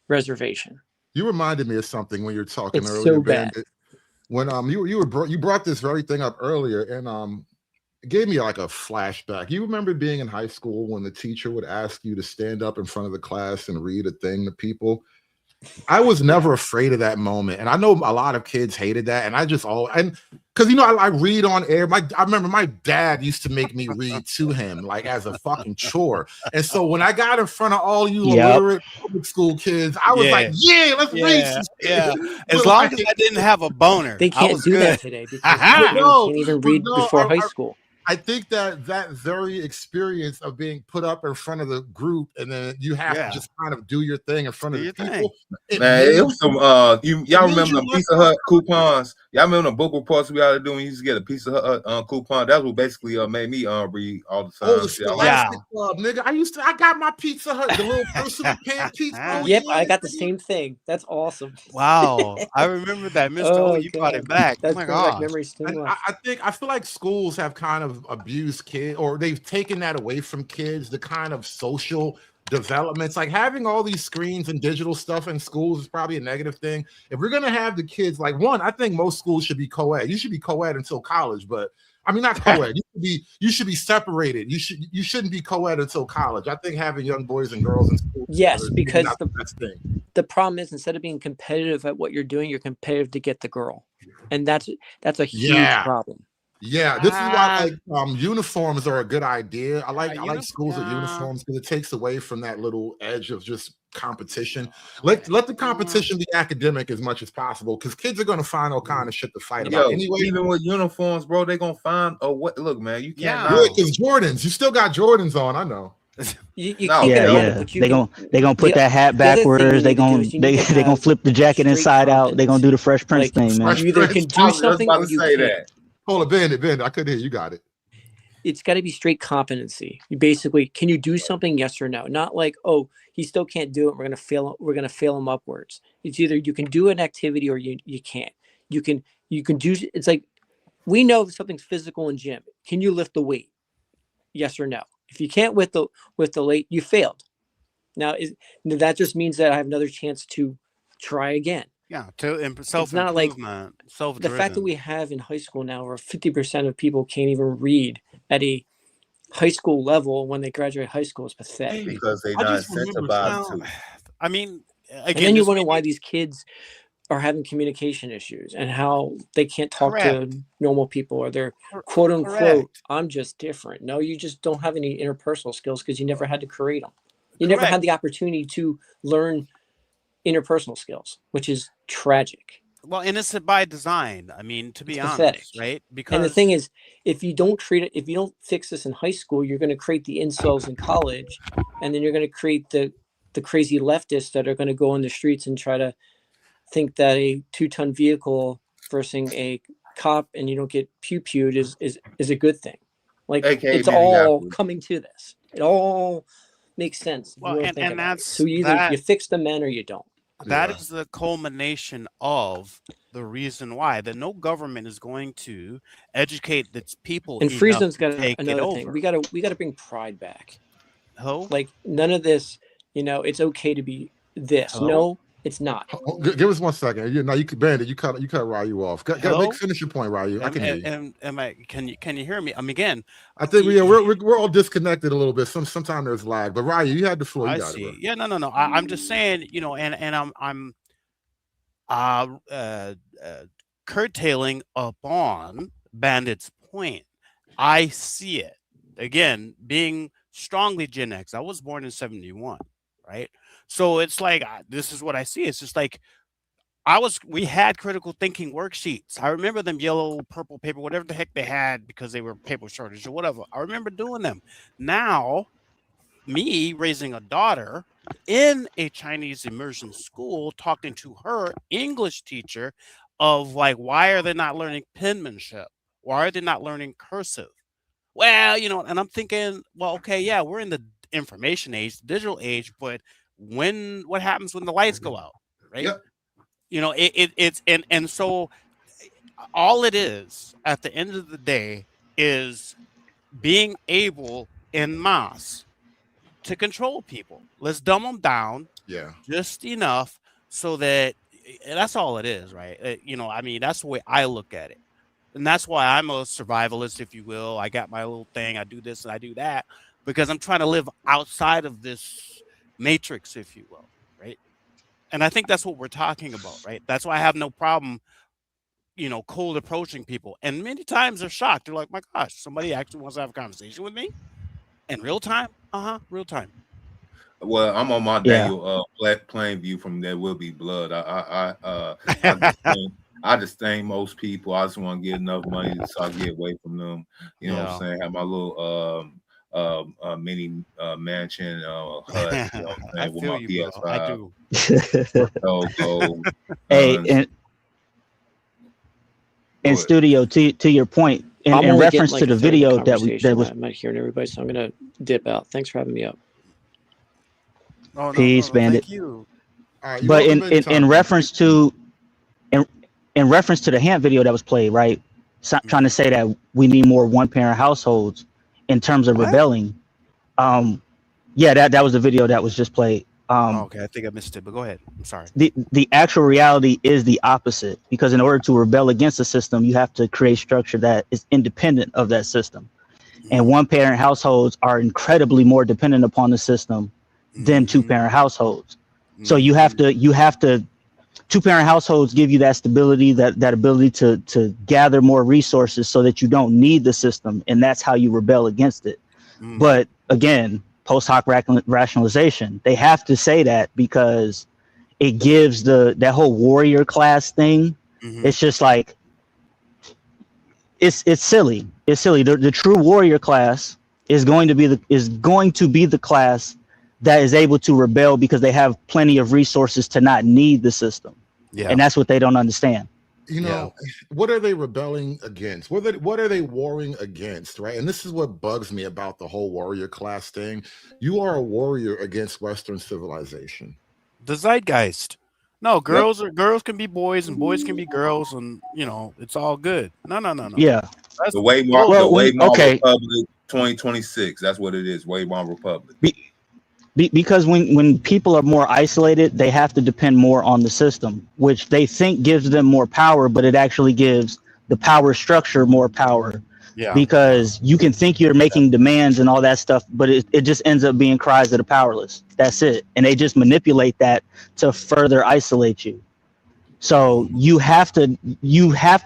[SPEAKER 20] reservation.
[SPEAKER 4] You reminded me of something when you were talking
[SPEAKER 20] it's
[SPEAKER 4] earlier.
[SPEAKER 20] So bad.
[SPEAKER 4] When you brought this very thing up earlier, and it gave me like a flashback. You remember being in high school when the teacher would ask you to stand up in front of the class and read a thing to people? I was never afraid of that moment, and I know a lot of kids hated that. And I just because you know I read on air. I remember my dad used to make me read to him like as a fucking chore. And so when I got in front of all you illiterate public school kids, I was like, "Yeah, let's read."
[SPEAKER 19] Yeah, as long as I didn't have a boner,
[SPEAKER 20] they can't do that today because they can't even read before high school.
[SPEAKER 4] I think that very experience of being put up in front of the group and then you have to just kind of do your thing in front of the people.
[SPEAKER 7] It was some y'all remember the Pizza Hut coupons? Y'all remember the book reports we ought to do when you used to get a Pizza Hut coupon? That's what basically made me read all the time.
[SPEAKER 4] Oh, the Scholastic Club, nigga. I got my Pizza Hut, the little personal pan pizza.
[SPEAKER 20] Yep, I got the same thing. That's awesome.
[SPEAKER 19] Wow. I remember that. Mr. O, you brought it back.
[SPEAKER 20] That's
[SPEAKER 19] oh my God.
[SPEAKER 20] Memories too much.
[SPEAKER 4] I feel like schools have kind of abused kids, or they've taken that away from kids, the kind of social developments. Like having all these screens and digital stuff in schools is probably a negative thing. If we're gonna have the kids, like, one, I think most schools should be co-ed. You should be co-ed until college, but I mean, not co-ed. You should be separated. You shouldn't be co-ed until college. I think having young boys and girls in school.
[SPEAKER 20] Yes, because
[SPEAKER 4] not the best thing.
[SPEAKER 20] The problem is, instead of being competitive at what you're doing, you're competitive to get the girl, and that's a huge problem.
[SPEAKER 4] Yeah, this is why like uniforms are a good idea. I like schools with uniforms because it takes away from that little edge of just competition. Let the competition be academic as much as possible, because kids are going to find all kind of shit to fight about anyway.
[SPEAKER 7] Even with uniforms, bro, they're gonna find what. Look, man, you can't.
[SPEAKER 4] Good, because Jordans, you still got Jordans on. I know.
[SPEAKER 20] You
[SPEAKER 7] No,
[SPEAKER 20] can't
[SPEAKER 12] Yeah,
[SPEAKER 20] help it,
[SPEAKER 12] yeah.
[SPEAKER 20] but you
[SPEAKER 12] They
[SPEAKER 20] can.
[SPEAKER 12] gonna put
[SPEAKER 20] The
[SPEAKER 12] that hat
[SPEAKER 20] the other thing you
[SPEAKER 12] backwards. They
[SPEAKER 20] need to do
[SPEAKER 12] gonna
[SPEAKER 20] is you need to
[SPEAKER 12] they gonna
[SPEAKER 20] have
[SPEAKER 12] flip the jacket
[SPEAKER 20] straight
[SPEAKER 12] inside out. They gonna do
[SPEAKER 20] confidence.
[SPEAKER 12] the Fresh Prince
[SPEAKER 20] Like
[SPEAKER 12] thing, man.
[SPEAKER 4] Fresh
[SPEAKER 20] you either can
[SPEAKER 4] Prince.
[SPEAKER 20] do
[SPEAKER 7] I was
[SPEAKER 20] something
[SPEAKER 7] about
[SPEAKER 20] or
[SPEAKER 7] to
[SPEAKER 20] you
[SPEAKER 7] say
[SPEAKER 20] can't.
[SPEAKER 7] that.
[SPEAKER 4] Hold it, Bandit. I couldn't hear you. Got it.
[SPEAKER 20] It's got to be straight competency. You basically, can you do something? Yes or no. Not like, oh, he still can't do it. We're gonna fail. We're gonna fail him upwards. It's either you can do an activity or you can't. You can do. It's like we know that something's physical in gym. Can you lift the weight? Yes or no. If you can't with the weight, you failed. Now that just means that I have another chance to try again.
[SPEAKER 19] Yeah, to
[SPEAKER 20] It's not like
[SPEAKER 19] self-improvement,
[SPEAKER 20] the fact that
[SPEAKER 19] self-driven.
[SPEAKER 20] we have in high school now where 50% of people can't even read at a high school level when they graduate high school is pathetic.
[SPEAKER 7] Because they
[SPEAKER 19] I
[SPEAKER 7] not
[SPEAKER 19] just remember.
[SPEAKER 7] incentivized to.
[SPEAKER 19] I mean,
[SPEAKER 20] And
[SPEAKER 19] again,
[SPEAKER 20] then you
[SPEAKER 19] this
[SPEAKER 20] wonder
[SPEAKER 19] may
[SPEAKER 20] why
[SPEAKER 19] be
[SPEAKER 20] these kids are having communication issues and how they can't talk
[SPEAKER 19] correct.
[SPEAKER 20] to normal people or they're quote unquote,
[SPEAKER 19] Correct.
[SPEAKER 20] I'm just different. No, you just don't have any interpersonal skills because you never had to create them. You never had the opportunity to learn interpersonal skills, which is tragic.
[SPEAKER 19] Well, innocent by design. I mean, to be
[SPEAKER 20] It's
[SPEAKER 19] honest,
[SPEAKER 20] pathetic.
[SPEAKER 19] right?
[SPEAKER 20] And the
[SPEAKER 19] Because
[SPEAKER 20] thing is, if you don't treat it, if you don't fix this in high school, you're going to create the incels in college, and then you're going to create the crazy leftists that are going to go on the streets and try to think that a 2-ton vehicle versus a cop and you don't get pew-pewed is a good thing. Like
[SPEAKER 7] AKA
[SPEAKER 20] it's all
[SPEAKER 7] Minneapolis.
[SPEAKER 20] coming to this. It all makes sense. if you
[SPEAKER 19] well,
[SPEAKER 20] really
[SPEAKER 19] and
[SPEAKER 20] think
[SPEAKER 19] and
[SPEAKER 20] about it.
[SPEAKER 19] that's
[SPEAKER 20] So you
[SPEAKER 19] that.
[SPEAKER 20] fix the men or you don't.
[SPEAKER 19] That
[SPEAKER 4] Yeah.
[SPEAKER 19] is the culmination of the reason why that no government is going to educate its people
[SPEAKER 20] And
[SPEAKER 19] enough
[SPEAKER 20] Friesen's
[SPEAKER 19] to
[SPEAKER 20] got
[SPEAKER 19] take it
[SPEAKER 20] another thing.
[SPEAKER 19] over.
[SPEAKER 20] We gotta bring pride back.
[SPEAKER 19] Hello,
[SPEAKER 20] Like none of this, it's okay to be this.
[SPEAKER 19] hello,
[SPEAKER 20] No, it's not.
[SPEAKER 4] Give us 1 second. Now you could Bandit. You cut Ryu off.
[SPEAKER 19] hello.
[SPEAKER 4] Finish your point, Ryu. I can hear you.
[SPEAKER 19] Am I? Can you hear me? Again,
[SPEAKER 4] I think we're all disconnected a little bit. Sometimes there's lag. But Ryu, you had the floor. You
[SPEAKER 19] I
[SPEAKER 4] got it,
[SPEAKER 19] see.
[SPEAKER 4] bro.
[SPEAKER 19] Yeah, no. I'm just saying, and I'm curtailing upon Bandit's point. I see it again, being strongly Gen X. I was born in 71, right? So it's like this is what I see. It's just like we had critical thinking worksheets. I remember them yellow, purple paper, whatever the heck they had because they were paper shortage or whatever. I remember doing them. Now, me raising a daughter in a Chinese immersion school, talking to her English teacher of like, why are they not learning penmanship? Why are they not learning cursive? Well, and I'm thinking, well, okay, yeah, we're in the information age, digital age, but what happens when the lights go out, right?
[SPEAKER 7] Yep.
[SPEAKER 19] It's and so all it is at the end of the day is being able en masse to control people. Let's dumb them down, just enough so that that's all it is, right? That's the way I look at it, and that's why I'm a survivalist, if you will. I got my little thing. I do this and I do that because I'm trying to live outside of this matrix, if you will, right? And I think that's what we're talking about, right? That's why I have no problem, cold approaching people. And many times they're shocked. They're like, my gosh, somebody actually wants to have a conversation with me in real time? Real time.
[SPEAKER 7] Well, I'm on my
[SPEAKER 12] Yeah.
[SPEAKER 7] Daniel plain view from There Will Be Blood. I just think most people, I just want to get enough money so I get away from them. You know what I'm saying? Have my little mini mansion hut, you know what I'm saying, with my PS5.
[SPEAKER 12] Hey, in studio, to your point, in
[SPEAKER 20] only
[SPEAKER 12] reference
[SPEAKER 20] getting,
[SPEAKER 12] to
[SPEAKER 20] like,
[SPEAKER 12] the
[SPEAKER 20] a third of
[SPEAKER 12] video that
[SPEAKER 20] conversation.
[SPEAKER 12] was
[SPEAKER 20] I'm not hearing everybody, so I'm gonna dip out. Thanks for having me up.
[SPEAKER 19] Oh,
[SPEAKER 12] Peace, Bandit.
[SPEAKER 19] Thank you.
[SPEAKER 12] But in reference to in reference to the Hamp video that was played, right? Trying to say that we need more one-parent households in terms of rebelling. Yeah, that was the video that was just played.
[SPEAKER 19] Okay, I think I missed it, but go ahead. I'm sorry.
[SPEAKER 12] The actual reality is the opposite, because in order to rebel against the system, you have to create structure that is independent of that system. And one-parent households are incredibly more dependent upon the system than two-parent households. So you have to two-parent households give you that stability, that ability to gather more resources so that you don't need the system, and that's how you rebel against it. But again, post hoc rationalization, they have to say that because it gives that whole warrior class thing. It's just like it's silly. It's silly. The true warrior class is going to be the class that is able to rebel because they have plenty of resources to not need the system.
[SPEAKER 19] Yeah.
[SPEAKER 12] And that's what they don't understand.
[SPEAKER 4] You know, what are they rebelling against? What are they warring against, right? And this is what bugs me about the whole warrior class thing. You are a warrior against Western civilization.
[SPEAKER 19] The zeitgeist. No, girls can be boys and boys can be girls, and you know it's all good. No.
[SPEAKER 12] Yeah.
[SPEAKER 19] That's
[SPEAKER 7] The Weimar Republic 2026. That's what it is. Weimar Republic.
[SPEAKER 12] Because when people are more isolated, they have to depend more on the system, which they think gives them more power, but it actually gives the power structure more power.
[SPEAKER 19] Yeah.
[SPEAKER 12] Because you can think you're making demands and all that stuff, but it just ends up being cries of the powerless. That's it. And they just manipulate that to further isolate you. So you have to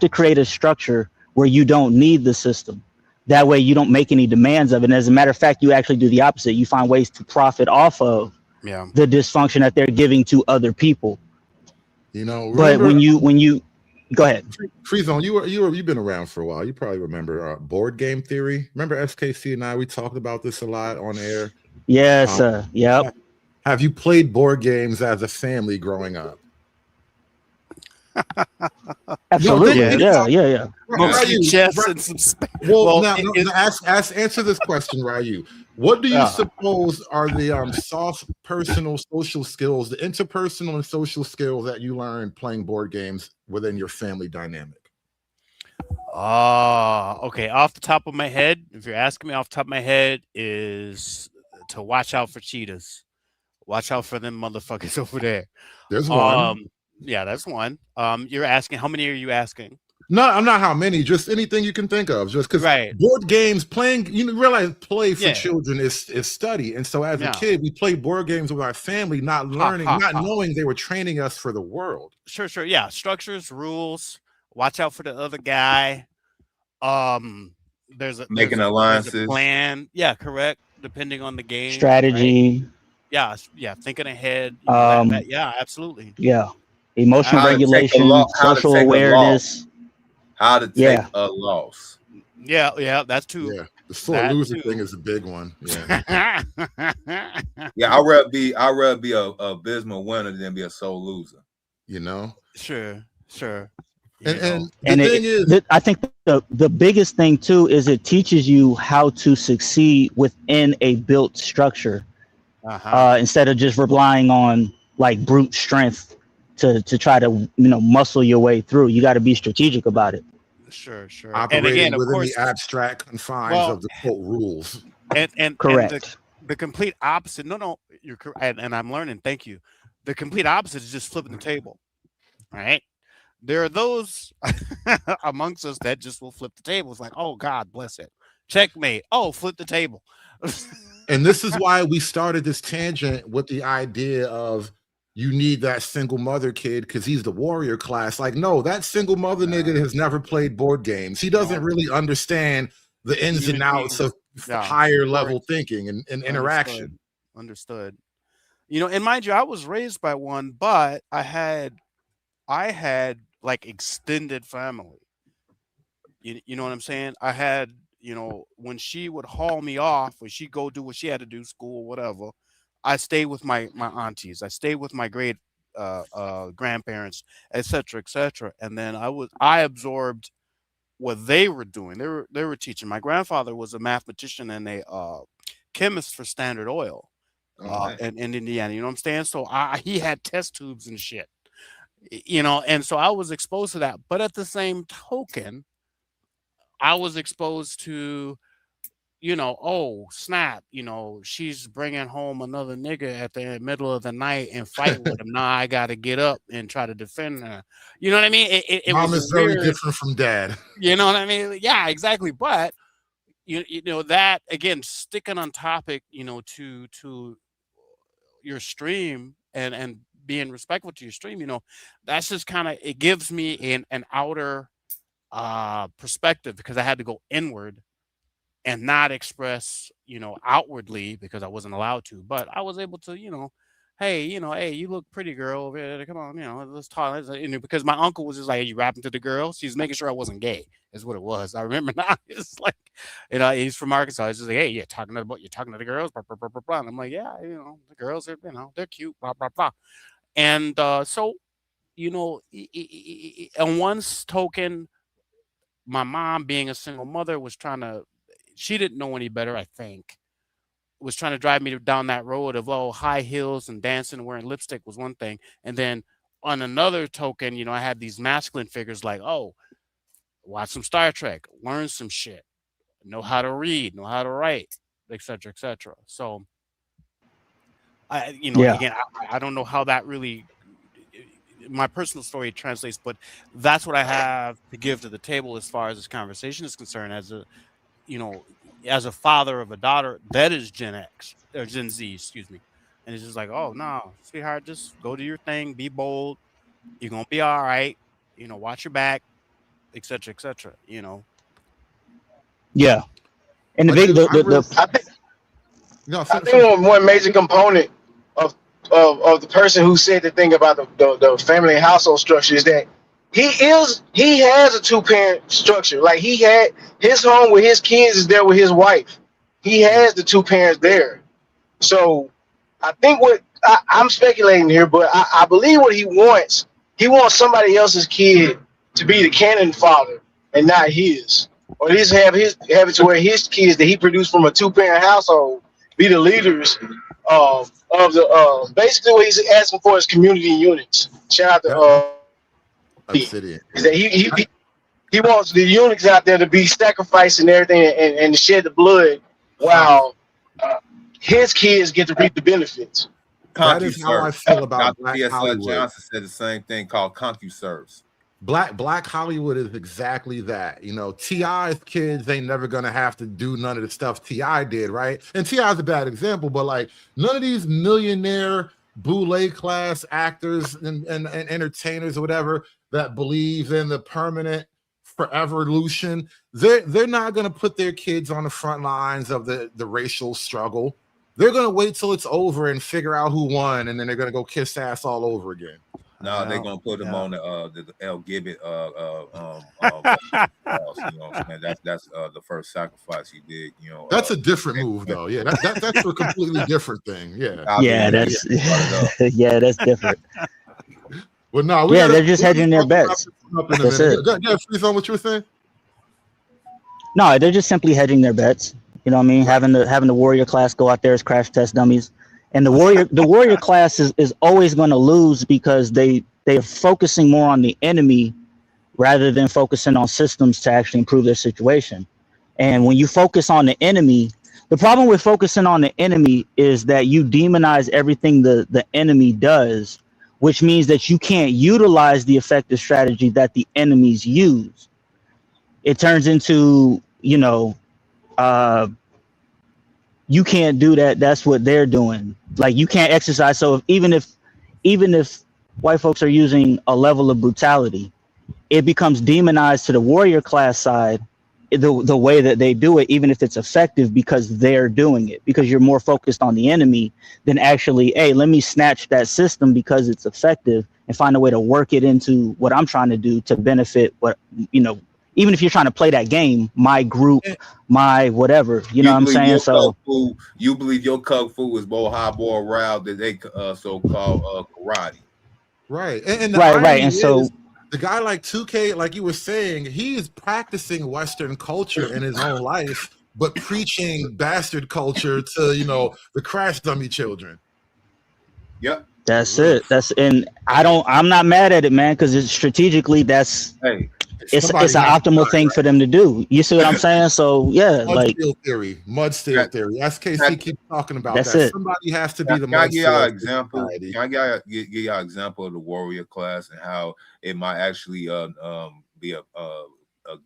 [SPEAKER 12] create a structure where you don't need the system. That way you don't make any demands of it. And as a matter of fact, you actually do the opposite. You find ways to profit off of the dysfunction that they're giving to other people.
[SPEAKER 4] You know,
[SPEAKER 12] but when you go ahead.
[SPEAKER 4] Freezone, you've been around for a while. You probably remember board game theory. Remember SKC and I, we talked about this a lot on air.
[SPEAKER 12] Yes, yep.
[SPEAKER 4] Have you played board games as a family growing up?
[SPEAKER 12] Absolutely. Yeah.
[SPEAKER 4] Answer this question, Ryu. What do you suppose are the soft personal social skills, the interpersonal and social skills that you learned playing board games within your family dynamic?
[SPEAKER 19] Okay. Off the top of my head, if you're asking me off the top of my head, is to watch out for cheetahs. Watch out for them motherfuckers over there.
[SPEAKER 4] There's one.
[SPEAKER 19] Yeah, that's one. You're asking, how many are you asking?
[SPEAKER 4] No, I'm not how many, just anything you can think of. Just because board games, playing, you realize play for children is study. And so as a kid, we played board games with our family, not learning, not knowing they were training us for the world.
[SPEAKER 19] Sure. Yeah. Structures, rules, watch out for the other guy. There's a plan. Yeah, correct. Depending on the game.
[SPEAKER 12] Strategy.
[SPEAKER 19] Right? Yeah, thinking ahead. Yeah, absolutely.
[SPEAKER 12] Yeah. Emotional regulation, social awareness.
[SPEAKER 7] How to take a loss.
[SPEAKER 19] Yeah, that's too.
[SPEAKER 4] Yeah, the sore loser thing is a big one. Yeah.
[SPEAKER 7] Yeah, I'd rather be a abysmal winner than be a sole loser.
[SPEAKER 4] You know?
[SPEAKER 19] Sure.
[SPEAKER 4] And the thing is,
[SPEAKER 12] I think the biggest thing too is it teaches you how to succeed within a built structure, instead of just relying on like brute strength to try to muscle your way through. You got to be strategic about it.
[SPEAKER 19] Sure.
[SPEAKER 4] Operating and again, within the abstract confines of the quote rules.
[SPEAKER 19] And
[SPEAKER 12] correct.
[SPEAKER 19] And the complete opposite. No, you're correct. And I'm learning. Thank you. The complete opposite is just flipping the table. All right. There are those amongst us that just will flip the table. It's like, oh, God bless it. Checkmate. Oh, flip the table.
[SPEAKER 4] And this is why we started this tangent with the idea of you need that single mother kid because he's the warrior class. Like, no, that single mother nigga has never played board games. He doesn't really understand the ins and outs of higher level thinking and interaction.
[SPEAKER 19] Understood. And mind you, I was raised by one, but I had like extended family. You know what I'm saying? I had, when she would haul me off, or she'd go do what she had to do, school, whatever, I stayed with my aunties. I stayed with my great grandparents, etc. And then I absorbed what they were doing. They were teaching. My grandfather was a mathematician and a chemist for Standard Oil in Indiana. You know what I'm saying? So he had test tubes and shit. And so I was exposed to that. But at the same token, I was exposed to, oh, snap, she's bringing home another nigga at the middle of the night and fight with him. Now I got to get up and try to defend her. You know what I mean? It
[SPEAKER 4] Mom
[SPEAKER 19] was
[SPEAKER 4] is very different from dad.
[SPEAKER 19] You know what I mean? Yeah, exactly. But, that, again, sticking on topic, to your stream and being respectful to your stream, that's just kind of, it gives me an outer perspective because I had to go inward and not express, outwardly because I wasn't allowed to, but I was able to, hey, hey, you look pretty, girl. Over here. Come on, let's talk. Because my uncle was just like, hey, you rapping to the girl? She's making sure I wasn't gay. Is what it was. I remember now. It's like, he's from Arkansas. It's just like, hey, you're talking to the girls, blah, blah, blah, blah, blah. And I'm like, yeah, the girls are, they're cute, blah, blah, blah. And so, on one token, my mom, being a single mother, she didn't know any better, I think. Was trying to drive me down that road of high heels and dancing and wearing lipstick was one thing, and then on another token, I had these masculine figures like, watch some Star Trek, learn some shit, know how to read, know how to write, etc., etc. So, again, I don't know how that really, my personal story translates, but that's what I have to give to the table as far as this conversation is concerned. As a father of a daughter that is Gen X or Gen Z, excuse me. And it's just like, oh no, sweetheart, just go do your thing, be bold. You're gonna be all right. Watch your back, etc., etc.
[SPEAKER 12] Yeah. And
[SPEAKER 2] I think one major component of the person who said the thing about the family and household structure is that he has a 2-parent structure. Like, he had his home with his kids is there with his wife. He has the 2 parents there. So I think I'm speculating here, but I believe what he wants somebody else's kid to be the canon father and not his. Or at least have it to where his kids that he produced from a 2-parent household be the leaders of the basically what he's asking for is community units. Shout out to
[SPEAKER 4] Obsidian.
[SPEAKER 2] Is that he wants the eunuchs out there to be sacrificing everything and to shed the blood while his kids get to reap the benefits.
[SPEAKER 4] That is how I feel about
[SPEAKER 7] Dr.
[SPEAKER 4] Black
[SPEAKER 7] T.S.
[SPEAKER 4] Hollywood.
[SPEAKER 7] Johnson said the same thing called CompuServes.
[SPEAKER 4] Black Hollywood is exactly that. T.I.'s kids ain't never gonna have to do none of the stuff T.I. did, right? And T.I.'s a bad example, but like none of these millionaire boule class actors and entertainers or whatever that believe in the permanent forevolution, they're not gonna put their kids on the front lines of the racial struggle. They're gonna wait till it's over and figure out who won, and then they're gonna go kiss ass all over again.
[SPEAKER 7] No, they're gonna put him on the El Gibbet. That's the first sacrifice he did.
[SPEAKER 4] That's a different move, though. Yeah, that's a completely different thing. Yeah.
[SPEAKER 12] That's that's different.
[SPEAKER 4] Well, no,
[SPEAKER 12] they're just hedging their bets. That's it.
[SPEAKER 4] Yeah, freeze on what you were saying.
[SPEAKER 12] No, they're just simply hedging their bets. You know what I mean? Having the warrior class go out there as crash test dummies. And the warrior class is always going to lose because they're focusing more on the enemy rather than focusing on systems to actually improve their situation. And when you focus on the enemy, the problem with focusing on the enemy is that you demonize everything the enemy does, which means that you can't utilize the effective strategy that the enemies use. It turns into, you can't do that. That's what they're doing. Like, you can't exercise. So even if white folks are using a level of brutality, it becomes demonized to the warrior class side, the way that they do it, even if it's effective, because they're doing it, because you're more focused on the enemy than actually, hey, let me snatch that system because it's effective and find a way to work it into what I'm trying to do to benefit what, even if you're trying to play that game, my group, my whatever, you know what I'm saying? So
[SPEAKER 7] you believe your kung fu is more highball route than they so-called karate.
[SPEAKER 4] Right. And
[SPEAKER 12] right. And so
[SPEAKER 4] the guy like 2K, like you were saying, he is practicing Western culture in his own life, but preaching bastard culture to, the crash dummy children.
[SPEAKER 7] Yep.
[SPEAKER 12] That's it. I'm not mad at it, man, because it's strategically it's an optimal thing for them to do. You see what I'm saying? So yeah,
[SPEAKER 4] mud theory. SKC keeps talking about
[SPEAKER 12] that's
[SPEAKER 4] that.
[SPEAKER 12] It.
[SPEAKER 4] Somebody has to be the
[SPEAKER 7] Can I
[SPEAKER 4] mud
[SPEAKER 7] give y'all
[SPEAKER 4] steel
[SPEAKER 7] example?
[SPEAKER 4] society.
[SPEAKER 7] Can I give y'all an example of the warrior class and how it might actually be a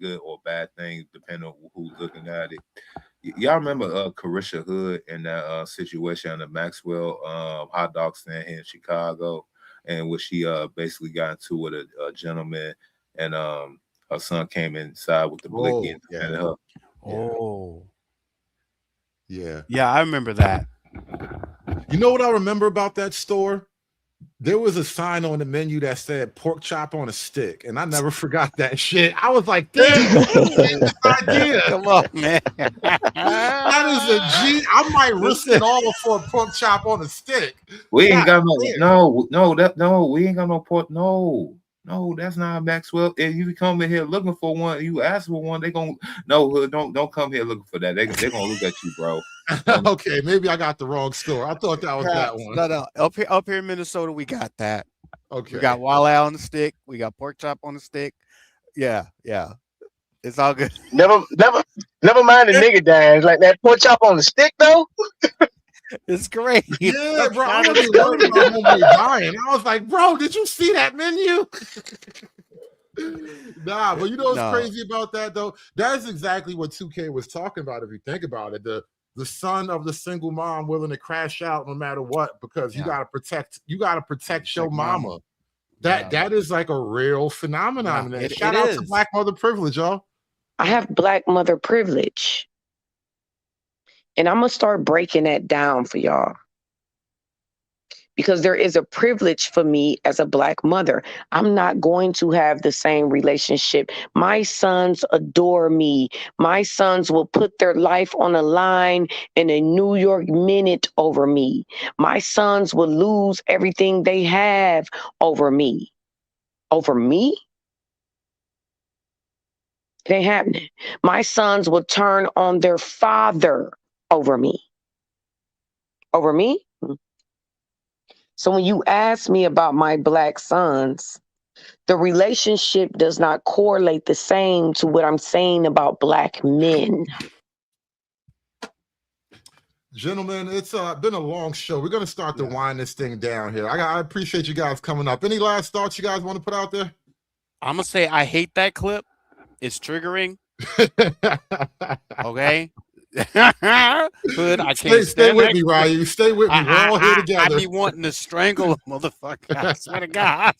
[SPEAKER 7] good or bad thing depending on who's looking at it? Y'all remember Carisha Hood in that situation on the Maxwell hot dog stand here in Chicago, and where she basically got into with a gentleman, and her son came inside with the blicky and defended her.
[SPEAKER 19] Oh.
[SPEAKER 4] Yeah.
[SPEAKER 19] Yeah, I remember that.
[SPEAKER 4] You know what I remember about that store? There was a sign on the menu that said pork chop on a stick, and I never forgot that shit. I was like, damn, this idea.
[SPEAKER 19] Come on, man.
[SPEAKER 4] That is a G. I might risk it all for a pork chop on a stick.
[SPEAKER 7] We ain't got
[SPEAKER 4] God
[SPEAKER 7] we ain't got no pork. No, that's not Maxwell. If you come in here looking for one, you ask for one, they gonna Hood, don't come here looking for that. They gonna look at you, bro.
[SPEAKER 4] Okay, maybe I got the wrong store. I thought that was that one.
[SPEAKER 19] No. Up here in Minnesota, we got that.
[SPEAKER 4] Okay.
[SPEAKER 19] We got walleye on the stick. We got pork chop on the stick. Yeah. It's all good.
[SPEAKER 2] Never mind the nigga dance. Like that pork chop on the stick though.
[SPEAKER 19] It's great.
[SPEAKER 4] Yeah, bro. I was worried about homemade buying. I was like, bro, did you see that menu? Nah, but you know what's crazy about that though? That's exactly what 2K was talking about. If you think about it, the son of the single mom willing to crash out no matter what because you gotta protect your mama. That is like a real phenomenon.
[SPEAKER 19] Yeah,
[SPEAKER 4] Shout out to Black Mother Privilege, y'all.
[SPEAKER 9] I have Black Mother Privilege. And I'm going to start breaking that down for y'all. Because there is a privilege for me as a Black mother. I'm not going to have the same relationship. My sons adore me. My sons will put their life on the line in a New York minute over me. My sons will lose everything they have over me. Over me? It ain't happening. My sons will turn on their father over me. Over me? So when you ask me about my Black sons, the relationship does not correlate the same to what I'm saying about Black men.
[SPEAKER 4] Gentlemen, it's been a long show. We're going to start to wind this thing down here. I appreciate you guys coming up. Any last thoughts you guys want to put out there?
[SPEAKER 19] I'm going to say I hate that clip. It's triggering. Okay? Hood, I can't
[SPEAKER 4] stay with me, Ryu. Stay with me. We're all here together.
[SPEAKER 19] I be wanting to strangle a motherfucker. I swear to God.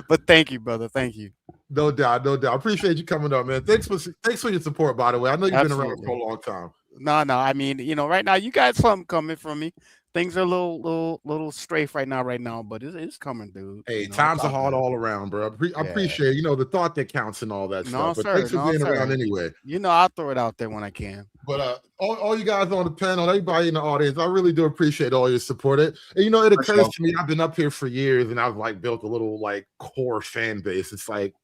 [SPEAKER 19] But thank you, brother. Thank you.
[SPEAKER 4] No doubt. Appreciate you coming up, man. Thanks for your support, by the way. I know you've been around for a long time.
[SPEAKER 19] No. I mean, right now you got something coming from me. Things are a little strafe right now, but it's coming, dude.
[SPEAKER 4] Hey, times are hard all around, bro. I appreciate the thought that counts and all that stuff. But
[SPEAKER 19] sir,
[SPEAKER 4] thanks for being around anyway.
[SPEAKER 19] I'll throw it out there when I can.
[SPEAKER 4] But all you guys on the panel, everybody in the audience, I really do appreciate all your support. It occurs to me, I've been up here for years and I've built a little core fan base. It's like,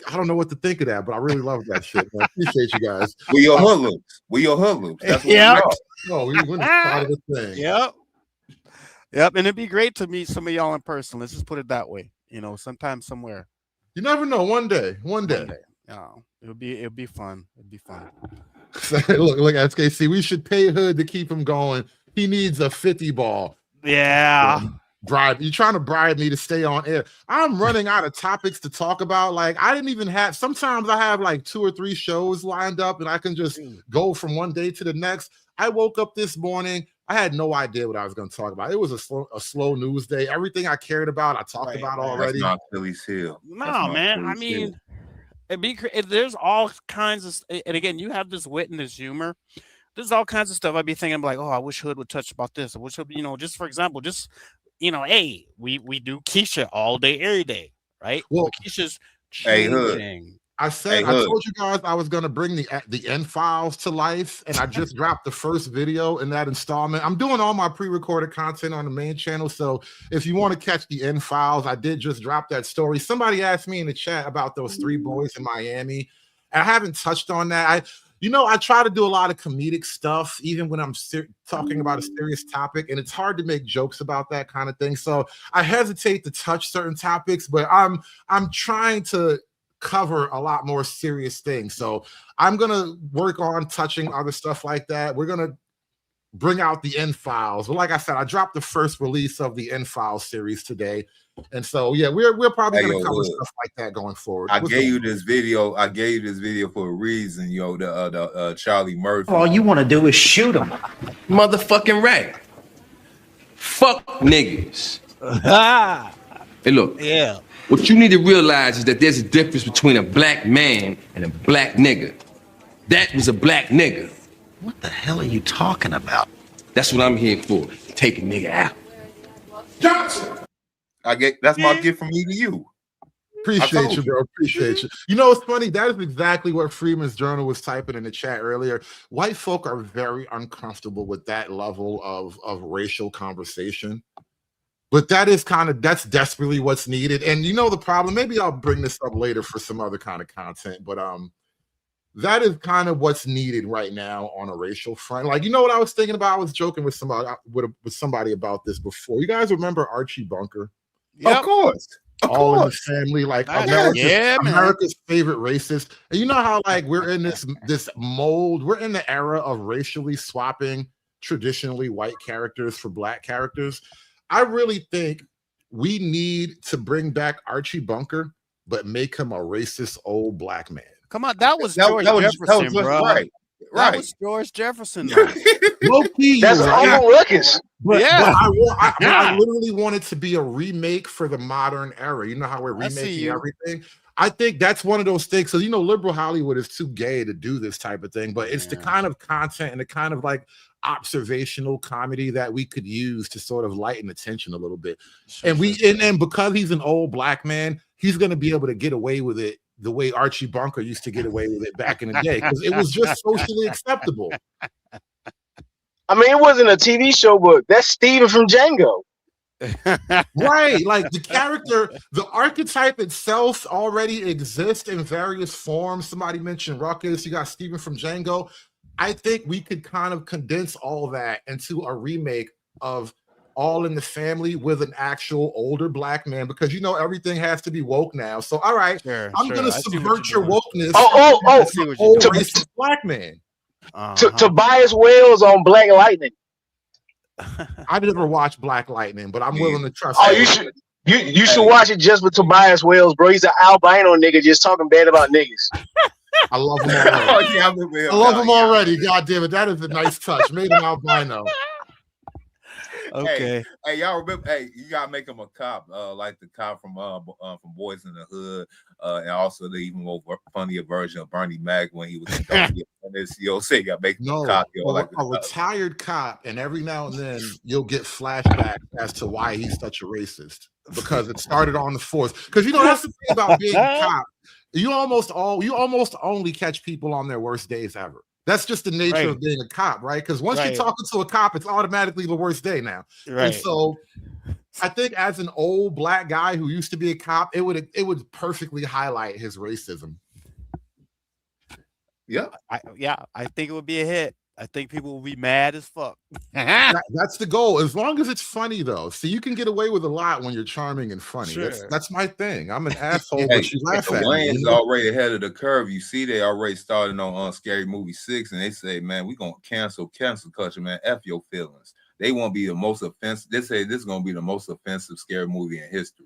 [SPEAKER 4] I don't know what to think of that, but I really love that shit. I appreciate you guys.
[SPEAKER 7] We your hoodlums. That's what we are.
[SPEAKER 4] Oh, we went side of the thing.
[SPEAKER 19] Yep. And it'd be great to meet some of y'all in person. Let's just put it that way. Sometime somewhere.
[SPEAKER 4] You never know. One day.
[SPEAKER 19] Yeah, it'll be fun. It'd be fun.
[SPEAKER 4] Look, SKC. We should pay Hood to keep him going. He needs a 50 ball.
[SPEAKER 19] Yeah.
[SPEAKER 4] Bribe. You trying to bribe me to stay on air? I'm running out of topics to talk about. I didn't even have. Sometimes I have 2 or 3 shows lined up, and I can just go from one day to the next. I woke up this morning. I had no idea what I was going to talk about. It was a slow news day. Everything I cared about, I talked about already.
[SPEAKER 7] That's not Philly's Hill.
[SPEAKER 19] No, man. I mean, there's all kinds of. And again, you have this wit and this humor. There's all kinds of stuff. I'd be thinking I wish Hood would touch about this. I wish Hood, just for example, hey, we do Keisha all day, every day, right?
[SPEAKER 4] Well,
[SPEAKER 19] Keisha's
[SPEAKER 4] changing. I told you guys I was going to bring the N files to life, and I just dropped the first video in that installment. I'm doing all my pre-recorded content on the main channel, so if you want to catch the N files, I did just drop that story. Somebody asked me in the chat about those 3 boys in Miami, and I haven't touched on that. I try to do a lot of comedic stuff, even when I'm talking about a serious topic, and it's hard to make jokes about that kind of thing. So I hesitate to touch certain topics, but I'm trying to cover a lot more serious things. So I'm going to work on touching other stuff like that. We're going to bring out the N files. But like I said, I dropped the first release of the N files series today. And so, yeah, we're probably going to cover stuff like that going forward.
[SPEAKER 7] I gave you this video for a reason, the Charlie Murphy.
[SPEAKER 16] All you want to do is shoot him. Motherfucking right. Fuck niggas. Hey, look.
[SPEAKER 19] Yeah.
[SPEAKER 16] What you need to realize is that there's a difference between a black man and a black nigga. That was a black nigga.
[SPEAKER 11] What the hell are you talking about?
[SPEAKER 16] That's what I'm here for. Take a nigga out.
[SPEAKER 7] Johnson. That's my gift from me to you.
[SPEAKER 4] Appreciate you, bro. Appreciate you. You know, it's funny. That is exactly what Freeman's Journal was typing in the chat earlier. White folk are very uncomfortable with that level of racial conversation. But that's desperately what's needed. And you know the problem, maybe I'll bring this up later for some other kind of content, but that is kind of what's needed right now on a racial front. Like, you know what I was thinking about? I was joking with somebody about this before. You guys remember Archie Bunker?
[SPEAKER 7] Yep. Of course.
[SPEAKER 4] All in the family, like America's favorite racist. And you know how like we're in this mold, we're in the era of racially swapping traditionally white characters for black characters. I really think we need to bring back Archie Bunker, but make him a racist old black man.
[SPEAKER 19] Come on, that was George Jefferson, bro.
[SPEAKER 7] Right.
[SPEAKER 19] That was George Jefferson.
[SPEAKER 4] Low-key,
[SPEAKER 2] that's Uncle Ruckus.
[SPEAKER 4] But I literally want it to be a remake for the modern era. You know how we're remaking everything? I think that's one of those things. So, you know, liberal Hollywood is too gay to do this type of thing, but it's the kind of content and the kind of like observational comedy that we could use to sort of lighten the tension a little bit. And because he's an old black man, he's going to be able to get away with it the way Archie Bunker used to get away with it back in the day, because it was just socially acceptable.
[SPEAKER 2] I mean, it wasn't a TV show, but that's Steven from Django.
[SPEAKER 4] Right, like the character, the archetype itself already exists in various forms. Somebody mentioned Ruckus, you got Steven from Django. I think we could kind of condense all that into a remake of All in the Family with an actual older black man, because you know everything has to be woke now. So all right, I'm gonna subvert your wokeness. Old racist black man.
[SPEAKER 2] Tobias Wells on Black Lightning.
[SPEAKER 4] I never watched Black Lightning, but I'm willing to trust.
[SPEAKER 2] Oh, you should watch it just for Tobias Wells, bro. He's an albino nigga just talking bad about niggas.
[SPEAKER 4] I love him already. I love him already. God damn it, that is a nice touch. Made him albino.
[SPEAKER 19] Okay.
[SPEAKER 7] Hey, y'all remember? Hey, you gotta make him a cop, like the cop from Boys in the Hood, and also the even more funnier version of Bernie Mac when he was in this. You say you gotta make him a cop.
[SPEAKER 4] A retired cop, and every now and then you'll get flashbacks as to why he's such a racist, because it started on the force. Because you know that's the thing about being a cop. You almost only catch people on their worst days ever. That's just the nature of being a cop, right? Because once you're talking to a cop, it's automatically the worst day now. Right. And so I think as an old black guy who used to be a cop, it would perfectly highlight his racism.
[SPEAKER 7] Yeah.
[SPEAKER 19] I think it would be a hit. I think people will be mad as fuck.
[SPEAKER 4] That's the goal. As long as it's funny, though. See, you can get away with a lot when you're charming and funny. Sure. That's my thing. I'm an asshole, but you laugh at me.
[SPEAKER 7] Wayne's already ahead of the curve. You see, they already started on Scary Movie 6, and they say, man, we're going to cancel culture, man. F your feelings. They won't be the most offensive. They say this is going to be the most offensive scary movie in history.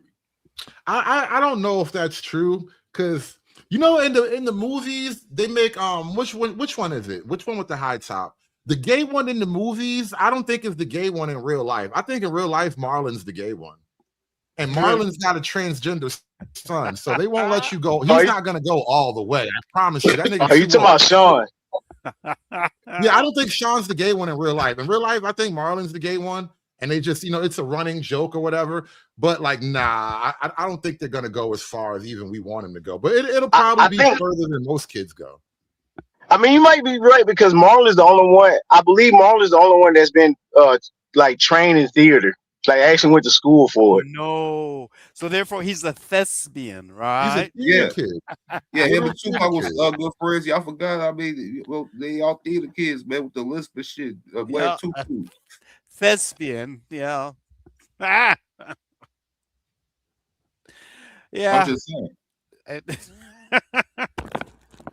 [SPEAKER 4] I don't know if that's true, because you know, in the movies, they make which one is it? Which one with the high top? The gay one in the movies, I don't think is the gay one in real life. I think in real life, Marlon's the gay one. And Marlon's got a transgender son, so they won't let you go. He's not gonna go all the way. I promise you. That nigga.
[SPEAKER 2] Are you talking about Sean?
[SPEAKER 4] Yeah, I don't think Sean's the gay one in real life. In real life, I think Marlon's the gay one. And they just, you know, it's a running joke or whatever. But like, nah, I don't think they're gonna go as far as even we want them to go. But it'll probably be further than most kids go.
[SPEAKER 2] I mean, you might be right, because Marlon's the only one. I believe Marlon's the only one that's been like trained in theater. Like actually went to school for it.
[SPEAKER 19] No, so therefore he's a thespian, right?
[SPEAKER 7] Yeah, him and Tupac was good friends. Y'all forgot. I mean, well, they all theater kids, man, with the lisp and shit.
[SPEAKER 19] Thespian, yeah.
[SPEAKER 7] Yeah. I'm just saying.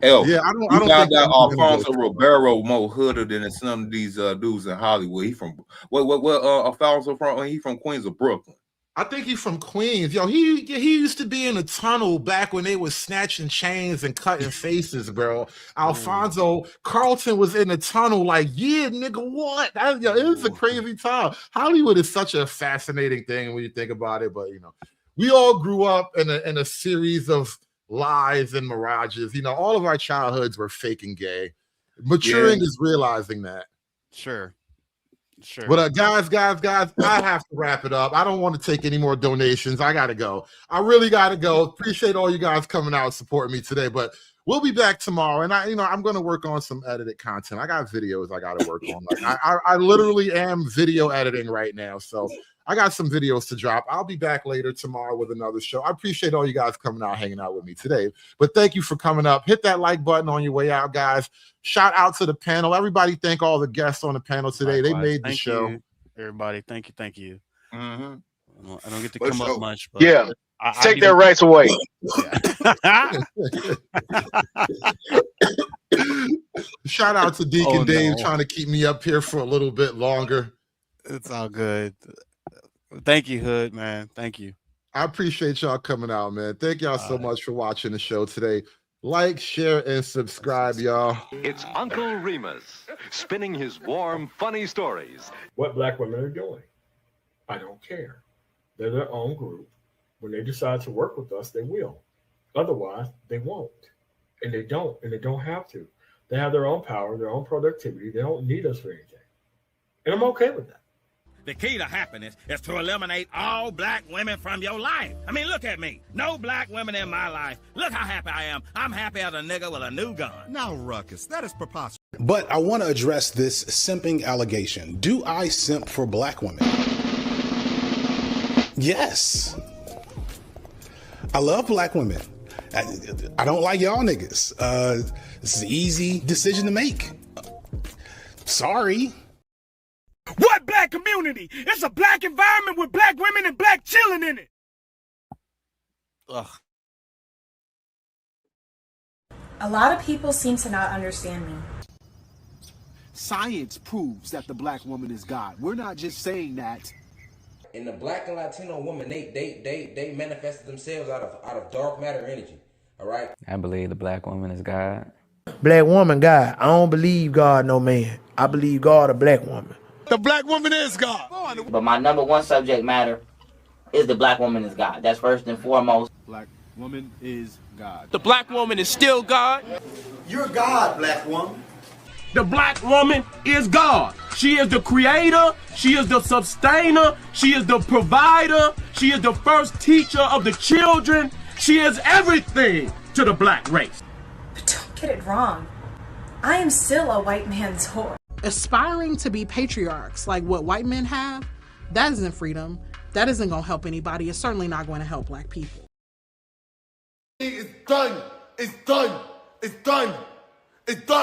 [SPEAKER 7] Hell,
[SPEAKER 4] yeah, I don't
[SPEAKER 7] got
[SPEAKER 4] think
[SPEAKER 7] that Alfonso Ribeiro more hooded than some of these dudes in Hollywood. He from what Alfonso from? He from Queens or Brooklyn?
[SPEAKER 4] I think he's from Queens. Yo, he used to be in a tunnel back when they was snatching chains and cutting faces, bro. Alfonso Carlton was in a tunnel, like, yeah, nigga, what? It was a crazy time. Hollywood is such a fascinating thing when you think about it, but you know, we all grew up in a series of lies and mirages. You know, all of our childhoods were fake and gay. Maturing is realizing that.
[SPEAKER 19] Sure. Sure.
[SPEAKER 4] But guys, I have to wrap it up. I don't want to take any more donations. I gotta go. I really gotta go. Appreciate all you guys coming out and supporting me today. But we'll be back tomorrow, and I'm gonna work on some edited content. I got videos I gotta work on. Like I literally am video editing right now, so I got some videos to drop. I'll be back later tomorrow with another show. I appreciate all you guys coming out, hanging out with me today. But thank you for coming up. Hit that like button on your way out, guys. Shout out to the panel. Everybody thank all the guests on the panel today.
[SPEAKER 19] Likewise.
[SPEAKER 4] They made the
[SPEAKER 19] Thank
[SPEAKER 4] show.
[SPEAKER 19] you, everybody. Thank you.
[SPEAKER 2] Mm-hmm.
[SPEAKER 19] I don't get to
[SPEAKER 2] For
[SPEAKER 19] come
[SPEAKER 2] sure.
[SPEAKER 19] up much, but
[SPEAKER 2] Yeah.
[SPEAKER 19] I
[SPEAKER 2] Take
[SPEAKER 19] be
[SPEAKER 2] their
[SPEAKER 19] the-
[SPEAKER 2] rights away.
[SPEAKER 4] Shout out to Deacon
[SPEAKER 19] Oh,
[SPEAKER 4] Dave
[SPEAKER 19] no.
[SPEAKER 4] trying to keep me up here for a little bit longer.
[SPEAKER 19] It's all good. Thank you, Hood, man. Thank you.
[SPEAKER 4] I appreciate y'all coming out, man. Thank y'all so much for watching the show today. Like, share, and subscribe, y'all.
[SPEAKER 11] It's Uncle Remus spinning his warm, funny stories.
[SPEAKER 14] What black women are doing. I don't care. They're their own group. When they decide to work with us, they will. Otherwise, they won't. And they don't have to. They have their own power, their own productivity. They don't need us for anything. And I'm okay with that.
[SPEAKER 21] The key to happiness is to eliminate all black women from your life. I mean, look at me. No black women in my life. Look how happy I am. I'm happy as a nigga with a new gun.
[SPEAKER 22] Now, Ruckus, that is preposterous.
[SPEAKER 25] But I want to address this simping allegation. Do I simp for black women? Yes. I love black women. I don't like y'all niggas. This is an easy decision to make. Sorry.
[SPEAKER 21] What black community? It's a black environment with black women and black children in it.
[SPEAKER 19] Ugh.
[SPEAKER 26] A lot of people seem to not understand me.
[SPEAKER 27] Science proves that the black woman is God. We're not just saying that.
[SPEAKER 28] And the black and Latino woman, they manifested themselves out of dark matter energy. All right.
[SPEAKER 29] I believe the black woman is God.
[SPEAKER 30] Black woman, God. I don't believe God, no man. I believe God, a black woman.
[SPEAKER 27] The black woman is God.
[SPEAKER 31] But my number one subject matter is the black woman is God. That's first and foremost.
[SPEAKER 27] Black woman is God.
[SPEAKER 21] The black woman is still God.
[SPEAKER 27] You're God, black woman.
[SPEAKER 21] The black woman is God. She is the creator. She is the sustainer. She is the provider. She is the first teacher of the children. She is everything to the black race.
[SPEAKER 26] But don't get it wrong. I am still a white man's whore.
[SPEAKER 32] Aspiring to be patriarchs like what white men have, that isn't freedom. That isn't going to help anybody. It's certainly not going to help black people.
[SPEAKER 27] It's done. It's done. It's done. It's done.